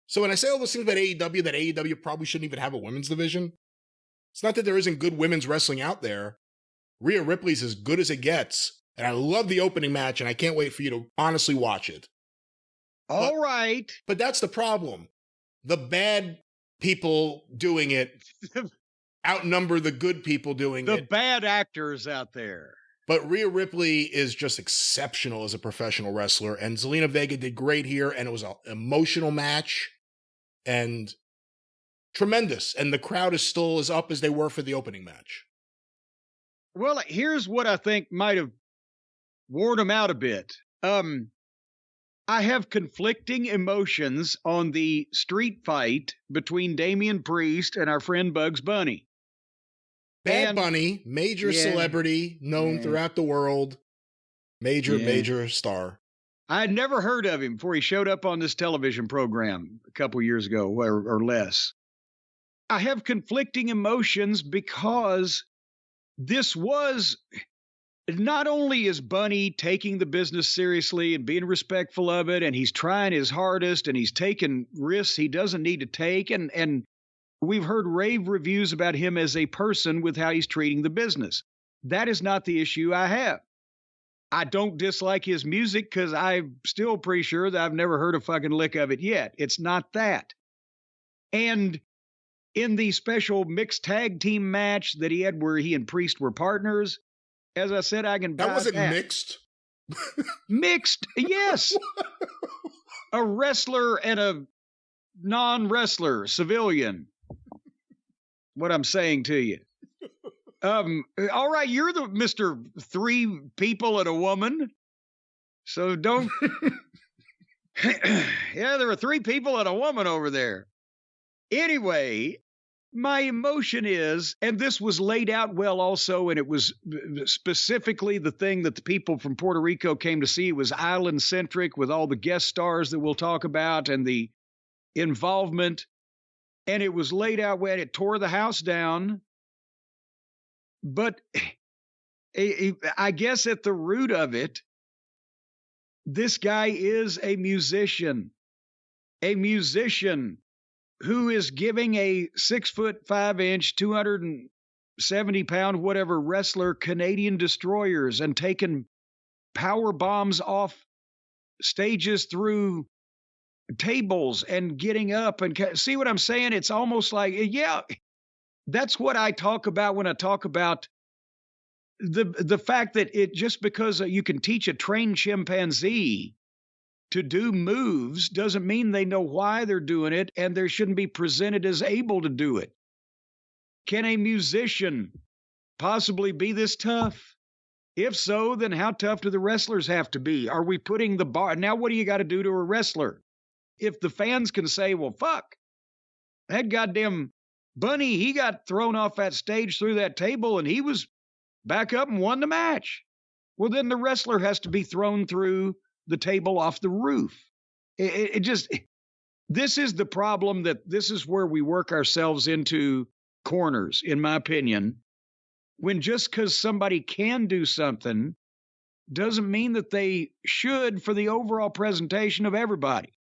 So when I say all those things about AEW, that AEW probably shouldn't even have a women's division, it's not that there isn't good women's wrestling out there. Rhea Ripley's as good as it gets. And I love the opening match, and I can't wait for you to honestly watch it. All right. But that's the problem. The bad people doing it outnumber the good people doing it. The bad actors out there. But Rhea Ripley is just exceptional as a professional wrestler, and Zelena Vega did great here, and it was an emotional match, and tremendous. And the crowd is still as up as they were for the opening match. Well, here's what I think might have worn them out a bit. I have conflicting emotions on the street fight between Damian Priest and our friend Bugs Bunny. Bad Bunny, major celebrity, known throughout the world, major star. I had never heard of him before he showed up on this television program a couple years ago or less. I have conflicting emotions because this was, not only is Bunny taking the business seriously and being respectful of it, and he's trying his hardest, and he's taking risks he doesn't need to take, and we've heard rave reviews about him as a person with how he's treating the business. That is not the issue I have. I don't dislike his music because I'm still pretty sure that I've never heard a fucking lick of it yet. It's not that. And in the special mixed tag team match that he had where he and Priest were partners, as I said, I can buy that. Wasn't mixed? Mixed, yes. A wrestler and a non-wrestler, civilian. What I'm saying to you. All right, you're the Mr. 3 people and a woman. So don't. Yeah, there were 3 people and a woman over there. Anyway, my emotion is, and this was laid out well also, and it was specifically the thing that the people from Puerto Rico came to see. It was island-centric with all the guest stars that we'll talk about and the involvement. And it was laid out when it tore the house down. But I guess at the root of it, this guy is a musician who is giving a 6'5", 270-pound, whatever wrestler Canadian destroyers and taking power bombs off stages through tables and getting up and see what I'm saying? It's almost like, yeah, that's what I talk about when I talk about the fact that it just because you can teach a trained chimpanzee to do moves doesn't mean they know why they're doing it, and they shouldn't be presented as able to do it. Can a musician possibly be this tough? If so, then how tough do the wrestlers have to be? Are we putting the bar? Now, what do you got to do to a wrestler? If the fans can say, well, fuck, that goddamn Bunny, he got thrown off that stage through that table and he was back up and won the match. Well, then the wrestler has to be thrown through the table off the roof. This is the problem, that this is where we work ourselves into corners, in my opinion, when just because somebody can do something doesn't mean that they should for the overall presentation of everybody.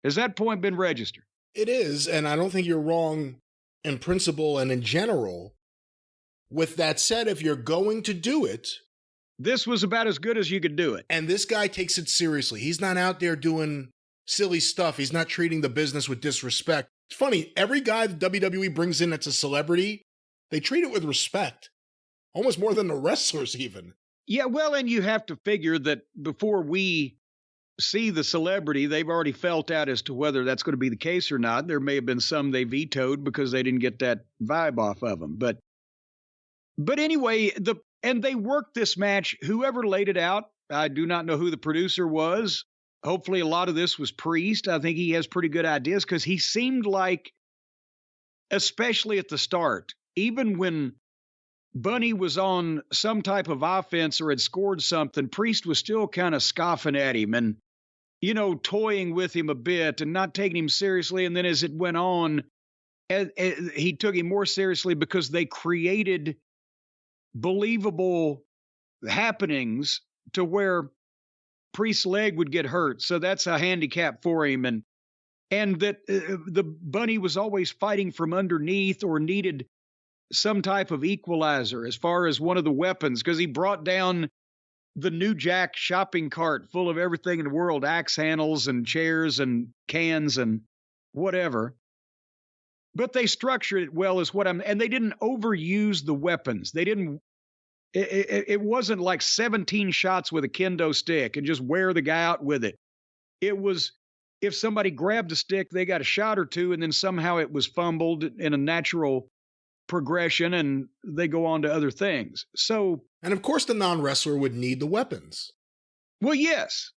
Has that point been registered? It is, and I don't think you're wrong in principle and in general. With that said, if you're going to do it, this was about as good as you could do it. And this guy takes it seriously. He's not out there doing silly stuff. He's not treating the business with disrespect. It's funny, every guy the WWE brings in that's a celebrity, they treat it with respect. Almost more than the wrestlers even. Yeah, well, and you have to figure that before we see the celebrity, they've already felt out as to whether that's going to be the case or not. There may have been some they vetoed because they didn't get that vibe off of them. But anyway, and they worked this match. Whoever laid it out, I do not know who the producer was. Hopefully a lot of this was Priest. I think he has pretty good ideas because he seemed like, especially at the start, even when Bunny was on some type of offense or had scored something, Priest was still kind of scoffing at him and, toying with him a bit and not taking him seriously. And then as it went on, he took him more seriously because they created believable happenings to where Priest's leg would get hurt. So that's a handicap for him. And that the Bunny was always fighting from underneath or needed some type of equalizer as far as one of the weapons, because he brought down the New Jack shopping cart full of everything in the world, axe handles and chairs and cans and whatever. But they structured it well and they didn't overuse the weapons. It wasn't like 17 shots with a kendo stick and just wear the guy out with it. It was, if somebody grabbed a stick, they got a shot or two, and then somehow it was fumbled in a natural progression and they go on to other things. So, and of course the non-wrestler would need the weapons. Well, yes.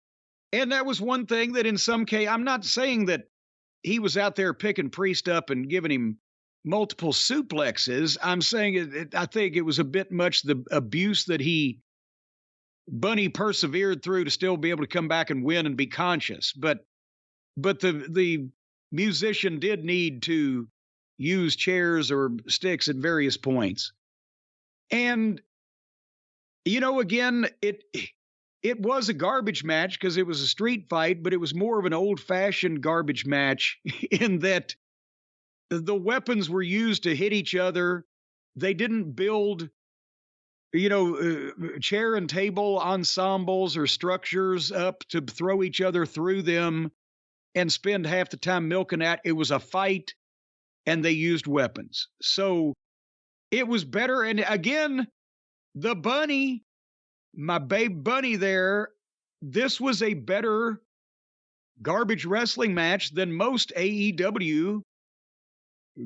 And that was one thing that in some case, I'm not saying that he was out there picking Priest up and giving him multiple suplexes. I'm saying I think it was a bit much the abuse that Bunny persevered through to still be able to come back and win and be conscious. But the musician did need to use chairs or sticks at various points. And, again, it was a garbage match because it was a street fight, but it was more of an old-fashioned garbage match in that the weapons were used to hit each other. They didn't build, chair and table ensembles or structures up to throw each other through them and spend half the time milking that. It was a fight, and they used weapons. So it was better. And again, the Bunny, my babe Bunny there, this was a better garbage wrestling match than most AEW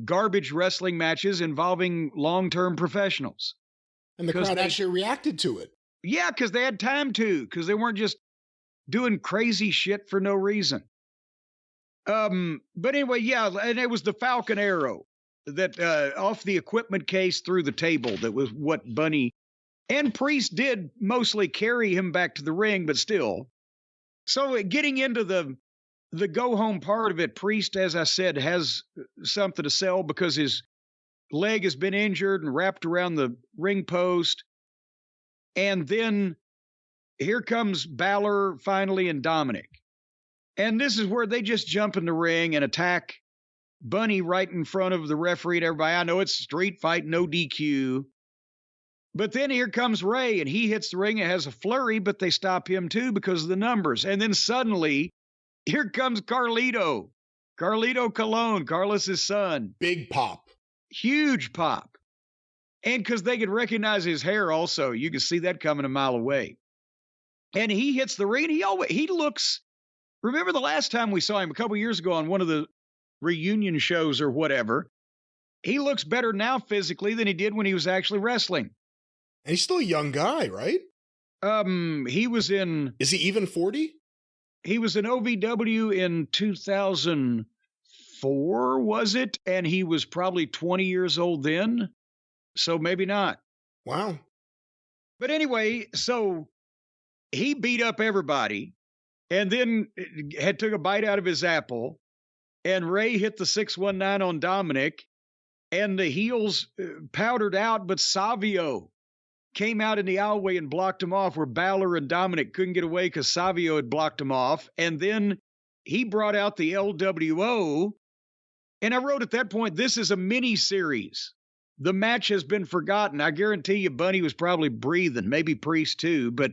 garbage wrestling matches involving long-term professionals. And the crowd actually reacted to it. Yeah, because they had time to, because they weren't just doing crazy shit for no reason. But anyway, yeah, and it was the Falcon Arrow that off the equipment case through the table. That was what Bunny and Priest did mostly carry him back to the ring, but still. So getting into the go-home part of it, Priest, as I said, has something to sell because his leg has been injured and wrapped around the ring post. And then here comes Balor finally and Dominic. And this is where they just jump in the ring and attack Bunny right in front of the referee and everybody. I know it's a street fight, no DQ. But then here comes Rey, and he hits the ring and has a flurry, but they stop him too because of the numbers. And then suddenly, here comes Carlito Colon, Carlos's son. Big pop. Huge pop. And because they could recognize his hair also. You could see that coming a mile away. And he hits the ring. He looks, remember the last time we saw him a couple years ago on one of the reunion shows or whatever, he looks better now physically than he did when he was actually wrestling. And he's still a young guy, right? He was in... Is he even 40? He was in OVW in 2004, was it? And he was probably 20 years old then. So maybe not. Wow. But anyway, so he beat up everybody and then took a bite out of his apple. And Rey hit the 619 on Dominic. And the heels powdered out, but Savio came out in the alleyway and blocked him off where Balor and Dominic couldn't get away because Savio had blocked him off. And then he brought out the LWO. And I wrote at that point, this is a mini series. The match has been forgotten. I guarantee you Bunny was probably breathing, maybe Priest too, but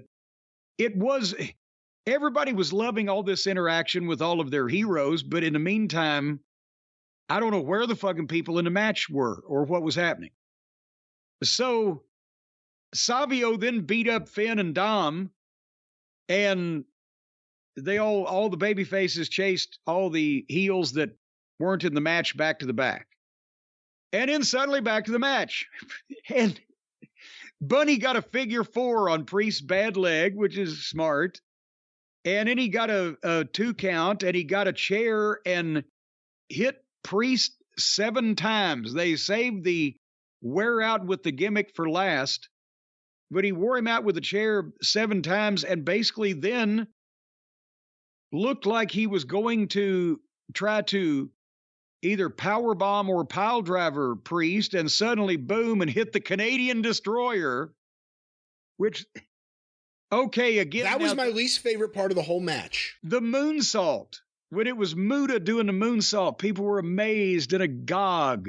everybody was loving all this interaction with all of their heroes. But in the meantime, I don't know where the fucking people in the match were or what was happening. So Savio then beat up Finn and Dom, and they all the baby faces chased all the heels that weren't in the match back to the back. And then suddenly back to the match. And Bunny got a figure 4 on Priest's bad leg, which is smart. And then he got a 2 count, and he got a chair and hit Priest 7 times. They saved the wear out with the gimmick for last, but he wore him out with a chair 7 times and basically then looked like he was going to try to either powerbomb or pile driver Priest, and suddenly boom and hit the Canadian Destroyer, which, okay, again. That was my least favorite part of the whole match. The moonsault. When it was Muta doing the moonsault, people were amazed and agog.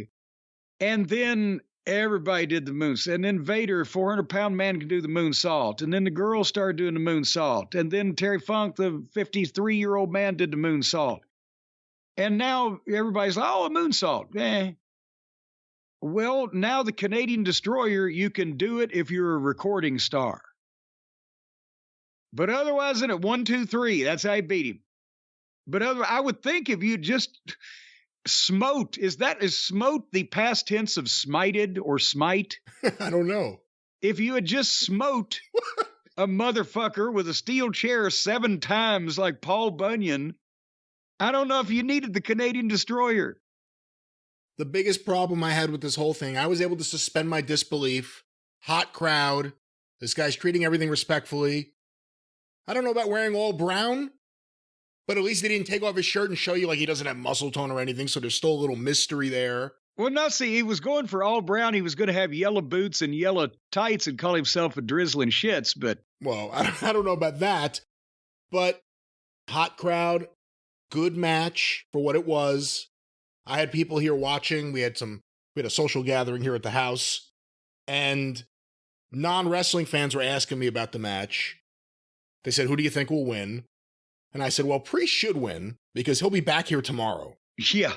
And then everybody did the moonsault. And then Vader, 400-pound man, can do the moonsault. And then the girls started doing the moonsault. And then Terry Funk, the 53-year-old man, did the moonsault. And now everybody's like, oh, a moonsault. Well, now the Canadian Destroyer, you can do it if you're a recording star. But otherwise, in it 1, 2, 3, that's how you beat him. But I would think if you just smote, is smote the past tense of smited or smite? I don't know. If you had just smote a motherfucker with a steel chair 7 times like Paul Bunyan, I don't know if you needed the Canadian Destroyer. The biggest problem I had with this whole thing, I was able to suspend my disbelief. Hot crowd. This guy's treating everything respectfully. I don't know about wearing all brown, but at least he didn't take off his shirt and show you like he doesn't have muscle tone or anything, so there's still a little mystery there. Well, no, see, he was going for all brown. He was going to have yellow boots and yellow tights and call himself a drizzling shits, but... Well, I don't know about that, but hot crowd, good match for what it was. I had people here watching. We had a social gathering here at the house, and non-wrestling fans were asking me about the match. They said, who do you think will win? And I said, well, Priest should win because he'll be back here tomorrow. Yeah.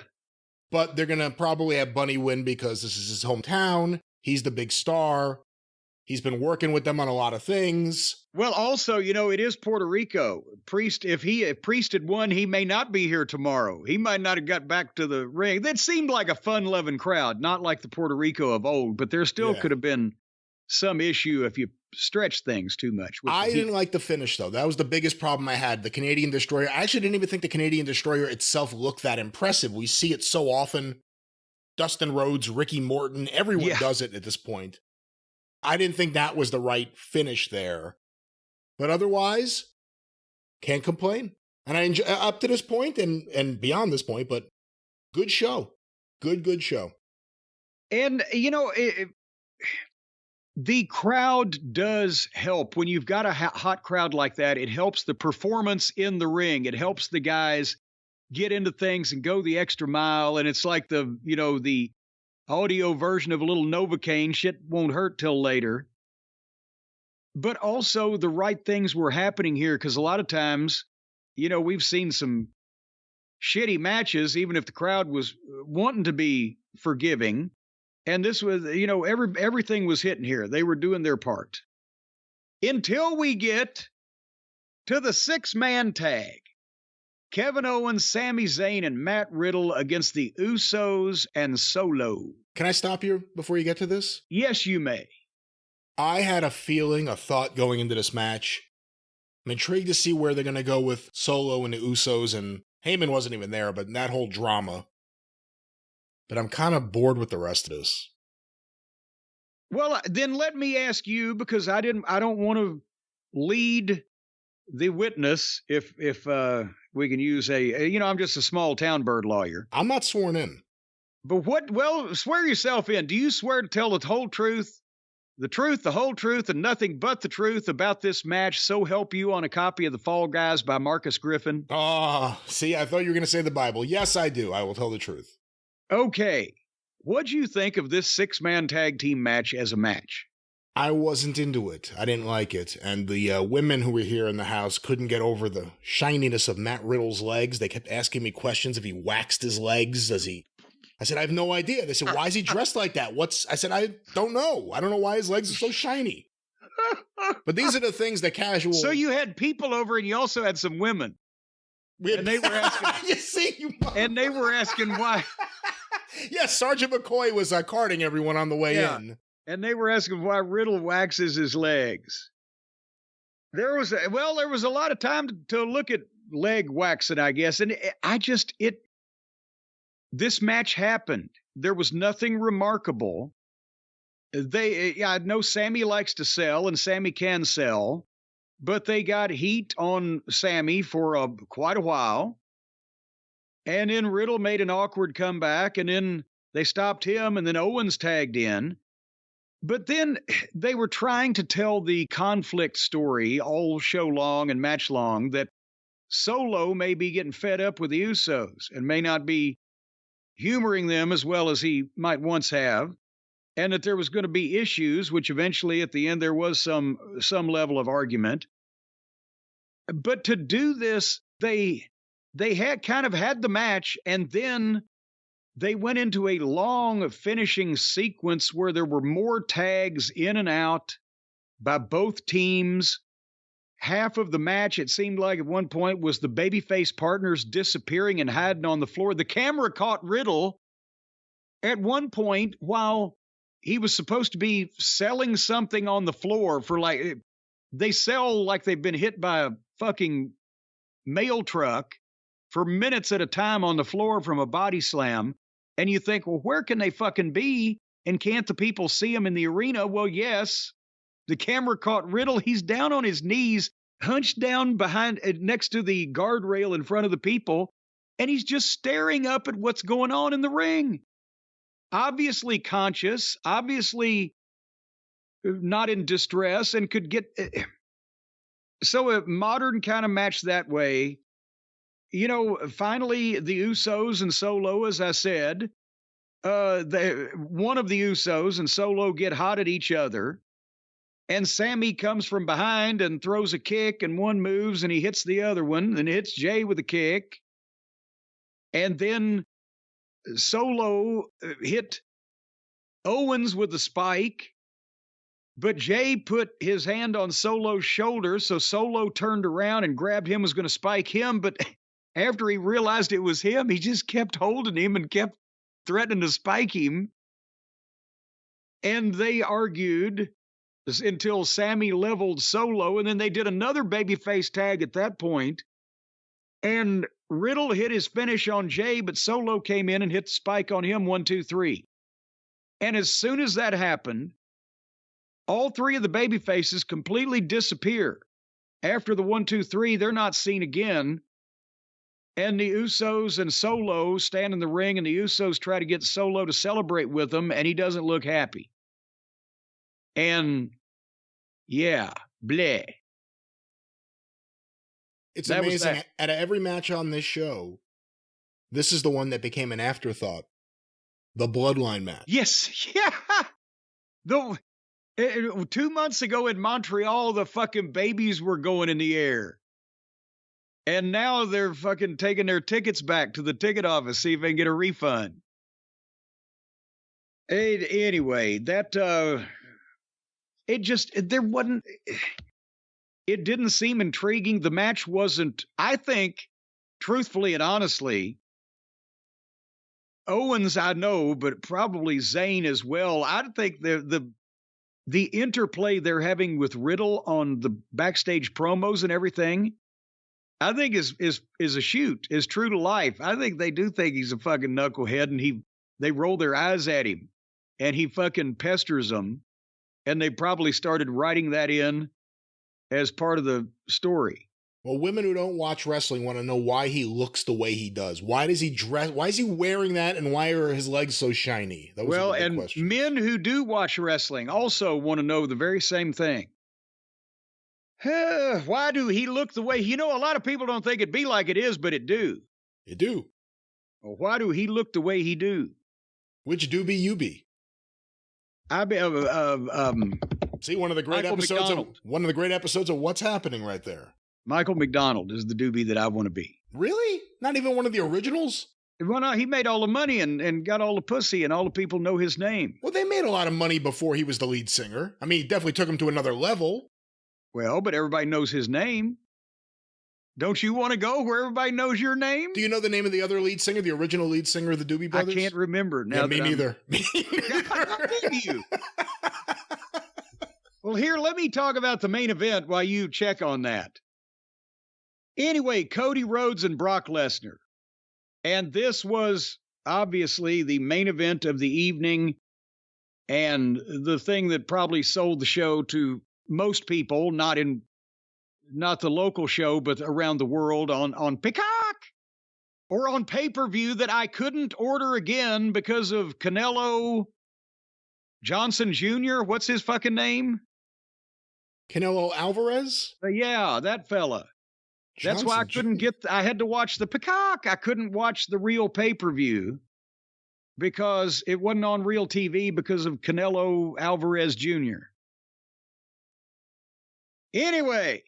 But they're going to probably have Bunny win because this is his hometown. He's the big star. He's been working with them on a lot of things. Well, also, it is Puerto Rico. Priest, if Priest had won, he may not be here tomorrow. He might not have got back to the ring. That seemed like a fun-loving crowd, not like the Puerto Rico of old, but there still could have been some issue if you stretch things too much. I didn't like the finish, though. That was the biggest problem I had. The Canadian Destroyer. I actually didn't even think the Canadian Destroyer itself looked that impressive. We see it so often. Dustin Rhodes, Ricky Morton, everyone does it at this point. I didn't think that was the right finish there. But otherwise, can't complain. And I enjoy up to this point and beyond this point, but good show. Good show. And, the crowd does help. When you've got a hot crowd like that, it helps the performance in the ring. It helps the guys get into things and go the extra mile. And it's like the audio version of a little Novocaine. Shit won't hurt till later. But also the right things were happening here because a lot of times, we've seen some shitty matches, even if the crowd was wanting to be forgiving. And this was, everything was hitting here. They were doing their part. Until we get to the 6-man tag. Kevin Owens, Sami Zayn, and Matt Riddle against the Usos and Solo. Can I stop you before you get to this? Yes, you may. I had a thought going into this match. I'm intrigued to see where they're going to go with Solo and the Usos, and Heyman wasn't even there, but that whole drama. But I'm kind of bored with the rest of this. Well, then let me ask you, because I don't want to lead the witness if we can use I'm just a small town bird lawyer. I'm not sworn in. But swear yourself in. Do you swear to tell the whole truth, the whole truth, and nothing but the truth about this match, so help you, on a copy of The Fall Guys by Marcus Griffin? Oh, see, I thought you were going to say the Bible. Yes, I do. I will tell the truth. Okay. What'd you think of this 6-man tag team match as a match? I wasn't into it. I didn't like it. And the women who were here in the house couldn't get over the shininess of Matt Riddle's legs. They kept asking me questions if he waxed his legs. I said, I have no idea. They said, why is he dressed like that? I said, I don't know. I don't know why his legs are so shiny. But these are the things that casual... So you had people over and you also had some women. And they were asking... You see? And they were asking why... Yes, Sergeant McCoy was carting everyone on the way in. And they were asking why Riddle waxes his legs. There was a lot of time to look at leg waxing, I guess. And this match happened. There was nothing remarkable. I know Sammy likes to sell, and Sammy can sell, but they got heat on Sammy for quite a while. And then Riddle made an awkward comeback, and then they stopped him, and then Owens tagged in. But then they were trying to tell the conflict story all show long and match long, that Solo may be getting fed up with the Usos and may not be humoring them as well as he might once have, and that there was going to be issues, which eventually at the end there was some level of argument. But to do this, they had kind of had the match, and then they went into a long finishing sequence where there were more tags in and out by both teams. Half of the match, it seemed like at one point, was the babyface partners disappearing and hiding on the floor. The camera caught Riddle at one point while he was supposed to be selling something on the floor for they sell like they've been hit by a fucking mail truck for minutes at a time on the floor from a body slam. And you think, well, where can they fucking be? And can't the people see him in the arena? Well, yes. The camera caught Riddle. He's down on his knees, hunched down next to the guardrail in front of the people, and he's just staring up at what's going on in the ring. Obviously conscious, obviously not in distress, and could get... So a modern kind of match that way. Finally, the Usos and Solo, as I said, one of the Usos and Solo get hot at each other. And Sammy comes from behind and throws a kick, and one moves, and he hits the other one, and hits Jay with a kick. And then Solo hit Owens with a spike, but Jay put his hand on Solo's shoulder, so Solo turned around and grabbed him, was going to spike him, but after he realized it was him, he just kept holding him and kept threatening to spike him. And they argued until Sammy leveled Solo, and then they did another babyface tag at that point. And Riddle hit his finish on Jay, but Solo came in and hit the spike on him, 1, 2, 3. And as soon as that happened, all three of the babyfaces completely disappear. After the 1, 2, 3, they're not seen again. And the Usos and Solo stand in the ring, and the Usos try to get Solo to celebrate with them, and he doesn't look happy. And, yeah, bleh. It's amazing. Out of every match on this show, this is the one that became an afterthought. The Bloodline match. Yes, yeah. 2 months ago in Montreal, the fucking babies were going in the air. And now they're fucking taking their tickets back to the ticket office, see if they can get a refund. Anyway, there wasn't... It didn't seem intriguing. The match wasn't, I think, truthfully and honestly, Owens, I know, but probably Zayn as well. I think the interplay they're having with Riddle on the backstage promos and everything, I think is a shoot, is true to life. I think they do think he's a fucking knucklehead, and they roll their eyes at him, and he fucking pesters them, and they probably started writing that in as part of the story. Well, women who don't watch wrestling want to know why he looks the way he does. Why does he dress? Why is he wearing that? And why are his legs so shiny? Well, and questions. Men who do watch wrestling also want to know the very same thing. Why do he look the way? A lot of people don't think it be like it is, but it do. It do. Well, why do he look the way he do? Which do be you be? I be See, one of the great episodes of What's Happening right there. Michael McDonald is the doobie that I want to be. Really? Not even one of the originals? Well, no, he made all the money and got all the pussy, and all the people know his name. Well, they made a lot of money before he was the lead singer. I mean, he definitely took him to another level. Well, but everybody knows his name. Don't you want to go where everybody knows your name? Do you know the name of the other lead singer, the original lead singer of the Doobie Brothers? I can't remember. Now me neither. Me neither. Well, here, let me talk about the main event while you check on that. Anyway, Cody Rhodes and Brock Lesnar. And this was obviously the main event of the evening, and the thing that probably sold the show to most people, not the local show, but around the world on Peacock or on pay-per-view that I couldn't order again because of Canelo Johnson Jr. What's his fucking name? Canelo Alvarez? Yeah, that fella. That's why I couldn't I had to watch the Peacock. I couldn't watch the real pay-per-view because it wasn't on real TV because of Canelo Alvarez Jr. Anyway,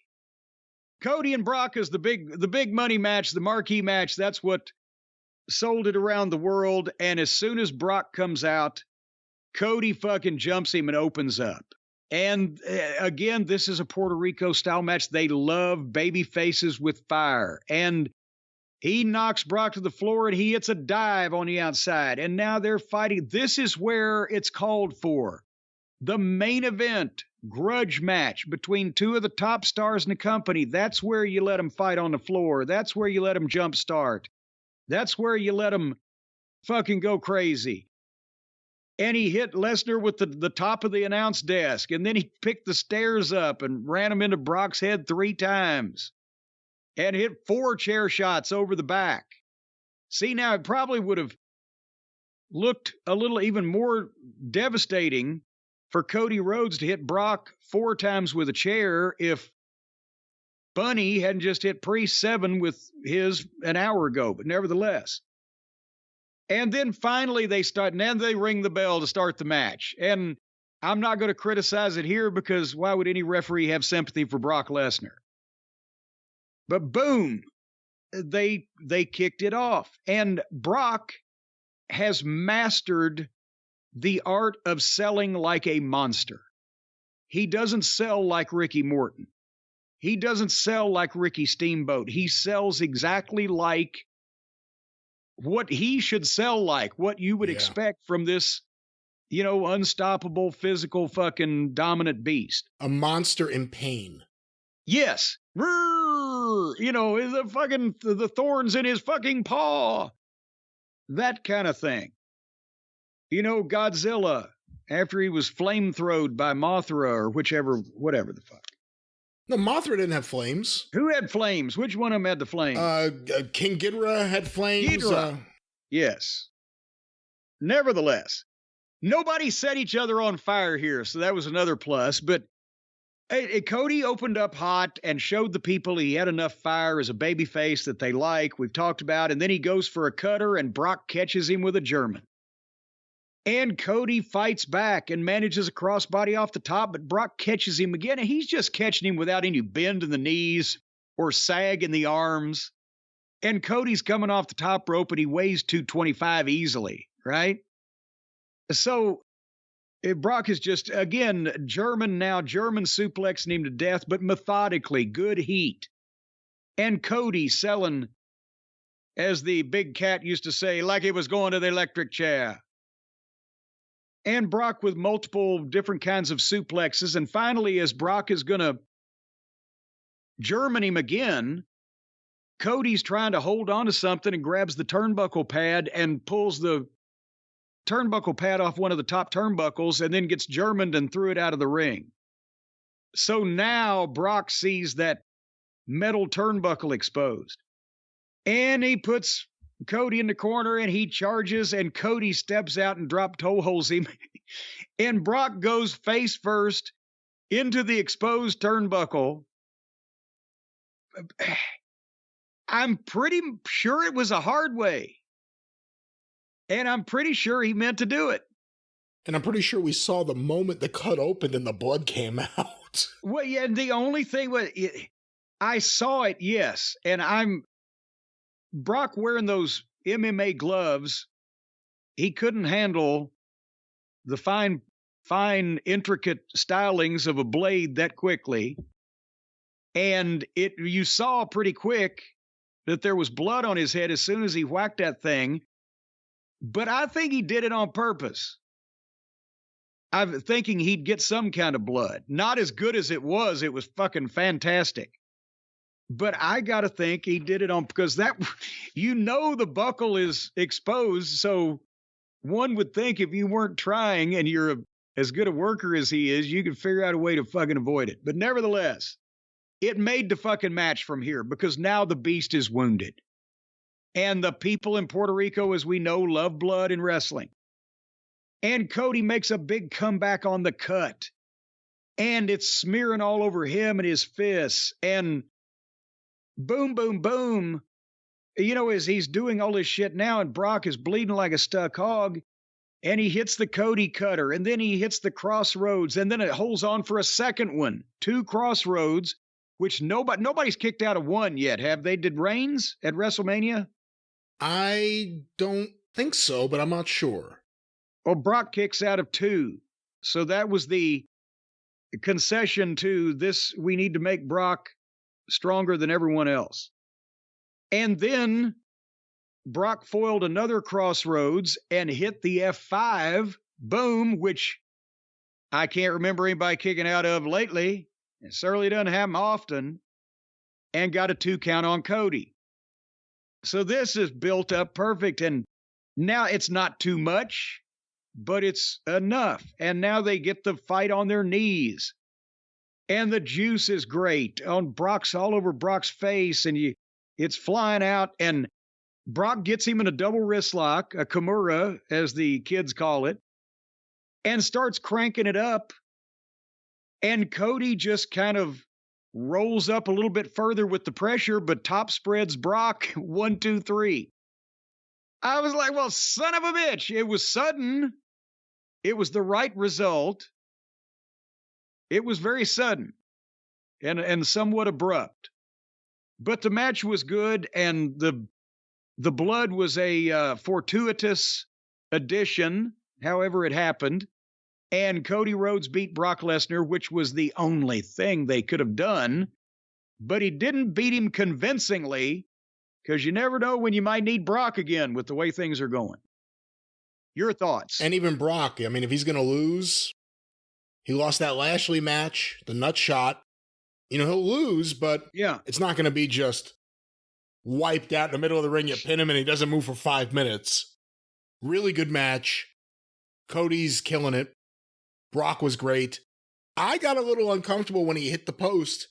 Cody and Brock is the big money match, the marquee match. That's what sold it around the world. And as soon as Brock comes out, Cody fucking jumps him and opens up. And again, this is a Puerto Rico style match. They love baby faces with fire. And he knocks Brock to the floor and he hits a dive on the outside. And now they're fighting. This is where it's called for. The main event, grudge match between two of the top stars in the company. That's where you let them fight on the floor. That's where you let them jump start. That's where you let them fucking go crazy. And he hit Lesnar with the top of the announce desk. And then he picked the stairs up and ran him into Brock's head 3 times. And hit 4 chair shots over the back. See, now it probably would have looked a little even more devastating for Cody Rhodes to hit Brock 4 times with a chair if Bunny hadn't just hit Priest 7 with his an hour ago. But nevertheless. And then finally they ring the bell to start the match. And I'm not going to criticize it here because why would any referee have sympathy for Brock Lesnar? But boom, they kicked it off. And Brock has mastered the art of selling like a monster. He doesn't sell like Ricky Morton. He doesn't sell like Ricky Steamboat. He sells exactly like what he should sell like, what you would expect from this, unstoppable, physical, fucking dominant beast. A monster in pain. Yes. The thorns in his fucking paw. That kind of thing. Godzilla, after he was flamethrowed by Mothra or whatever the fuck. No, Mothra didn't have flames. Who had flames? Which one of them had the flames? King Ghidorah had flames. Ghidorah. Yes. Nevertheless, nobody set each other on fire here, so that was another plus. But Cody opened up hot and showed the people he had enough fire as a babyface that they like. We've talked about. And then he goes for a cutter, and Brock catches him with a German. And Cody fights back and manages a crossbody off the top, but Brock catches him again, and he's just catching him without any bend in the knees or sag in the arms. And Cody's coming off the top rope, and he weighs 225 easily, right? So Brock is just, again, German suplexing him to death, but methodically, good heat. And Cody selling, as the big cat used to say, like he was going to the electric chair. And Brock with multiple different kinds of suplexes. And finally, as Brock is going to German him again, Cody's trying to hold on to something and grabs the turnbuckle pad and pulls the turnbuckle pad off one of the top turnbuckles and then gets Germaned and threw it out of the ring. So now Brock sees that metal turnbuckle exposed. And he puts Cody in the corner and he charges and Cody steps out and drop toe holds him. And Brock goes face first into the exposed turnbuckle. I'm pretty sure it was a hard way. And I'm pretty sure he meant to do it. And I'm pretty sure we saw the moment the cut opened and the blood came out. Well, yeah, and the only thing was, I saw it, yes. And Brock wearing those MMA gloves, he couldn't handle the fine, intricate stylings of a blade that quickly. And you saw pretty quick that there was blood on his head as soon as he whacked that thing. But I think he did it on purpose. I'm thinking he'd get some kind of blood. Not as good as it was. It was fucking fantastic. But I got to think he did it on, because that, the buckle is exposed. So one would think if you weren't trying and you're as good a worker as he is, you could figure out a way to fucking avoid it. But nevertheless, it made the fucking match from here because now the beast is wounded. And the people in Puerto Rico, as we know, love blood and wrestling. And Cody makes a big comeback on the cut. And it's smearing all over him and his fists. And boom, boom, boom. As he's doing all this shit now, and Brock is bleeding like a stuck hog. And he hits the Cody cutter. And then he hits the crossroads. And then it holds on for a second one. 2 crossroads, which nobody's kicked out of one yet, have they? Did Reigns at WrestleMania? I don't think so, but I'm not sure. Well, Brock kicks out of 2. So that was the concession to this. We need to make Brock stronger than everyone else. And then Brock foiled another crossroads and hit the F5, boom, which I can't remember anybody kicking out of lately. It certainly doesn't happen often. And got a 2 count on Cody. So this is built up perfect. And now it's not too much, but it's enough. And now they get the fight on their knees. And the juice is great on Brock's, all over Brock's face. And it's flying out. And Brock gets him in a double wrist lock, a Kimura, as the kids call it, and starts cranking it up. And Cody just kind of rolls up a little bit further with the pressure, but top spreads Brock 1, 2, 3. I was like, well, son of a bitch. It was sudden. It was the right result. It was very sudden and somewhat abrupt. But the match was good, and the blood was a fortuitous addition, however it happened. And Cody Rhodes beat Brock Lesnar, which was the only thing they could have done. But he didn't beat him convincingly, because you never know when you might need Brock again with the way things are going. Your thoughts? And even Brock, I mean, if he's going to lose, he lost that Lashley match, the nut shot. He'll lose, but yeah, it's not going to be just wiped out in the middle of the ring. You pin him and he doesn't move for 5 minutes. Really good match. Cody's killing it. Brock was great. I got a little uncomfortable when he hit the post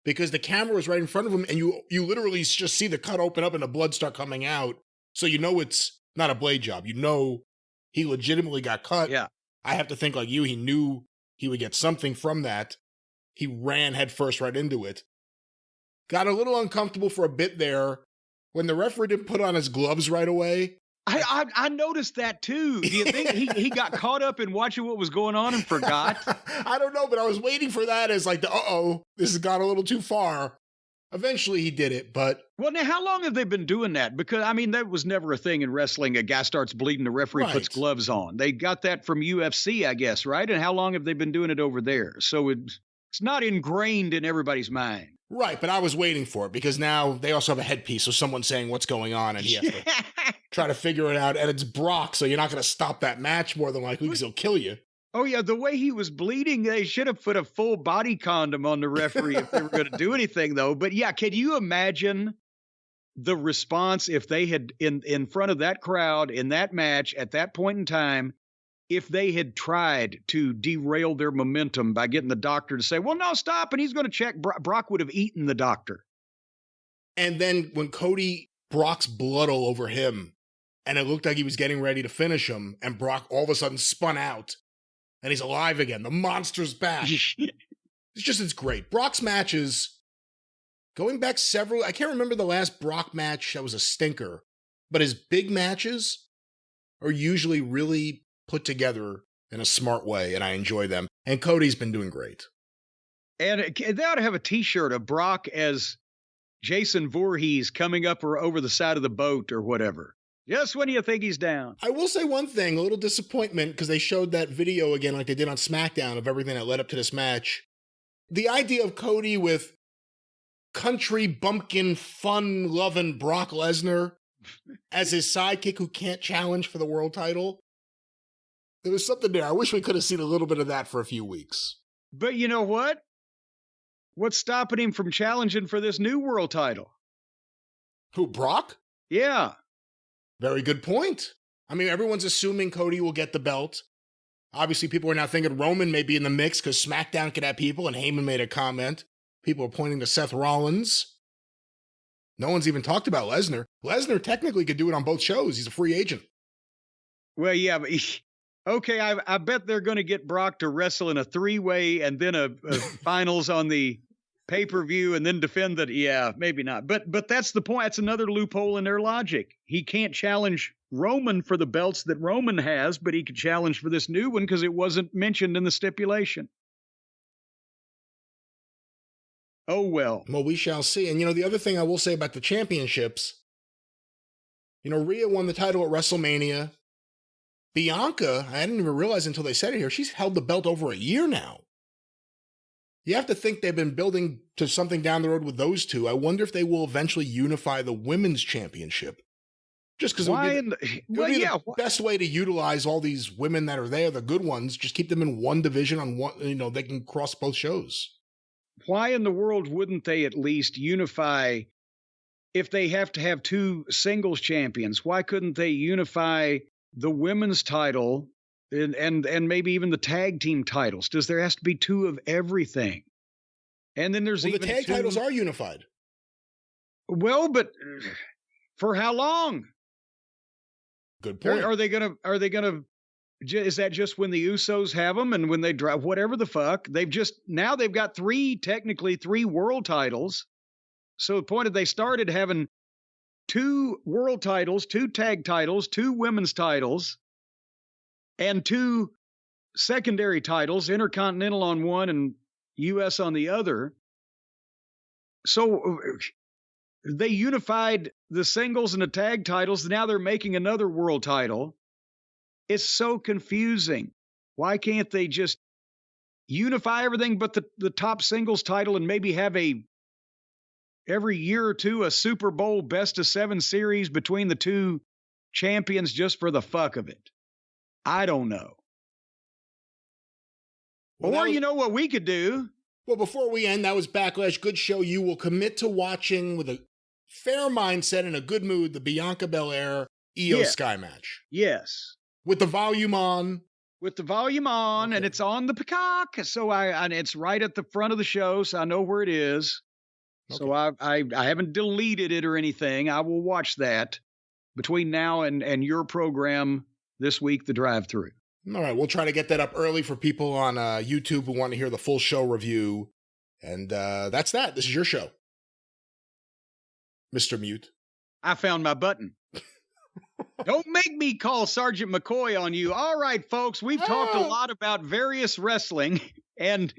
because the camera was right in front of him and you literally just see the cut open up and the blood start coming out. So it's not a blade job. He legitimately got cut. Yeah. I have to think like you. He knew he would get something from that. He ran headfirst right into it. Got a little uncomfortable for a bit there when the referee didn't put on his gloves right away. I noticed that too. Do you think he got caught up in watching what was going on and forgot? I don't know, but I was waiting for that as like this has gone a little too far. Eventually he did it, but... Well, now, how long have they been doing that? Because, I mean, that was never a thing in wrestling. A guy starts bleeding, the referee puts gloves on. They got that from UFC, I guess, right? And how long have they been doing it over there? So it's not ingrained in everybody's mind. Right, but I was waiting for it because now they also have a headpiece, so someone's saying what's going on, and he has to try to figure it out. And it's Brock, so you're not going to stop that match more than likely because he'll kill you. Oh, yeah, the way he was bleeding, they should have put a full body condom on the referee if they were going to do anything, though. But, yeah, can you imagine the response if they had, in front of that crowd, in that match, at that point in time, if they had tried to derail their momentum by getting the doctor to say, well, no, stop, and he's going to check, Brock would have eaten the doctor. And then when Brock's blood all over him, and it looked like he was getting ready to finish him, and Brock all of a sudden spun out, and he's alive again. The monster's back. It's great. Brock's matches, going back I can't remember the last Brock match that was a stinker, but his big matches are usually really put together in a smart way, and I enjoy them. And Cody's been doing great. And they ought to have a T-shirt of Brock as Jason Voorhees coming up or over the side of the boat or whatever. Just when you think he's down. I will say one thing, a little disappointment, because they showed that video again like they did on SmackDown of everything that led up to this match. The idea of Cody with country bumpkin, fun-loving Brock Lesnar as his sidekick who can't challenge for the world title. There was something there. I wish we could have seen a little bit of that for a few weeks. But you know what? What's stopping him from challenging for this new world title? Who, Brock? Yeah. Very good point. I mean, everyone's assuming Cody will get the belt. Obviously, people are now thinking Roman may be in the mix because SmackDown could have people, and Heyman made a comment. People are pointing to Seth Rollins. No one's even talked about Lesnar. Lesnar technically could do it on both shows. He's a free agent. Well, yeah, but okay, I bet they're going to get Brock to wrestle in a three-way and then a finals on the pay-per-view and then defend that. Yeah, maybe not. But that's the point. That's another loophole in their logic. He can't challenge Roman for the belts that Roman has, but he could challenge for this new one because it wasn't mentioned in the stipulation. Oh, well. Well, we shall see. And, the other thing I will say about the championships, Rhea won the title at WrestleMania. Bianca, I didn't even realize until they said it here, she's held the belt over a year now. You have to think they've been building to something down the road with those two. I wonder if they will eventually unify the women's championship. Just because it would be the best way to utilize all these women that are there, the good ones, just keep them in one division on one, they can cross both shows. Why in the world wouldn't they at least unify if they have to have two singles champions? Why couldn't they unify the women's title and maybe even the tag team titles? Does there has to be two of everything? And then there's the tag titles are unified. Well, but for how long? Good point. Are they gonna? Is that just when the Usos have them and when they drive whatever the fuck? They've got technically three world titles. So the point is they started having two world titles, two tag titles, two women's titles, and two secondary titles, Intercontinental on one and US on the other. So they unified the singles and the tag titles. Now they're making another world title. It's so confusing. Why can't they just unify everything but the top singles title and maybe have every year or two a Super Bowl best of 7 series between the two champions just for the fuck of it? I don't know. Or you know what we could do? Well, before we end, that was Backlash. Good show. You will commit to watching with a fair mindset and a good mood the Bianca Belair Io Sky match. Yes. With the volume on. Okay. And it's on the Peacock. So and it's right at the front of the show, so I know where it is. Okay. So I haven't deleted it or anything. I will watch that between now and your program this week, The Drive-Thru. All right, we'll try to get that up early for people on YouTube who want to hear the full show review. And that's that. This is your show. Mr. Mute. I found my button. Don't make me call Sergeant McCoy on you. All right, folks, we've talked a lot about various wrestling, and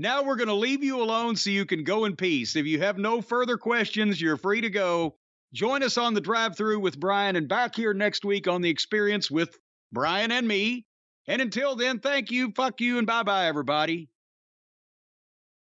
Now we're going to leave you alone so you can go in peace. If you have no further questions, you're free to go. Join us on the drive-thru with Brian and back here next week on The Experience with Brian and me. And until then, thank you, fuck you, and bye-bye, everybody.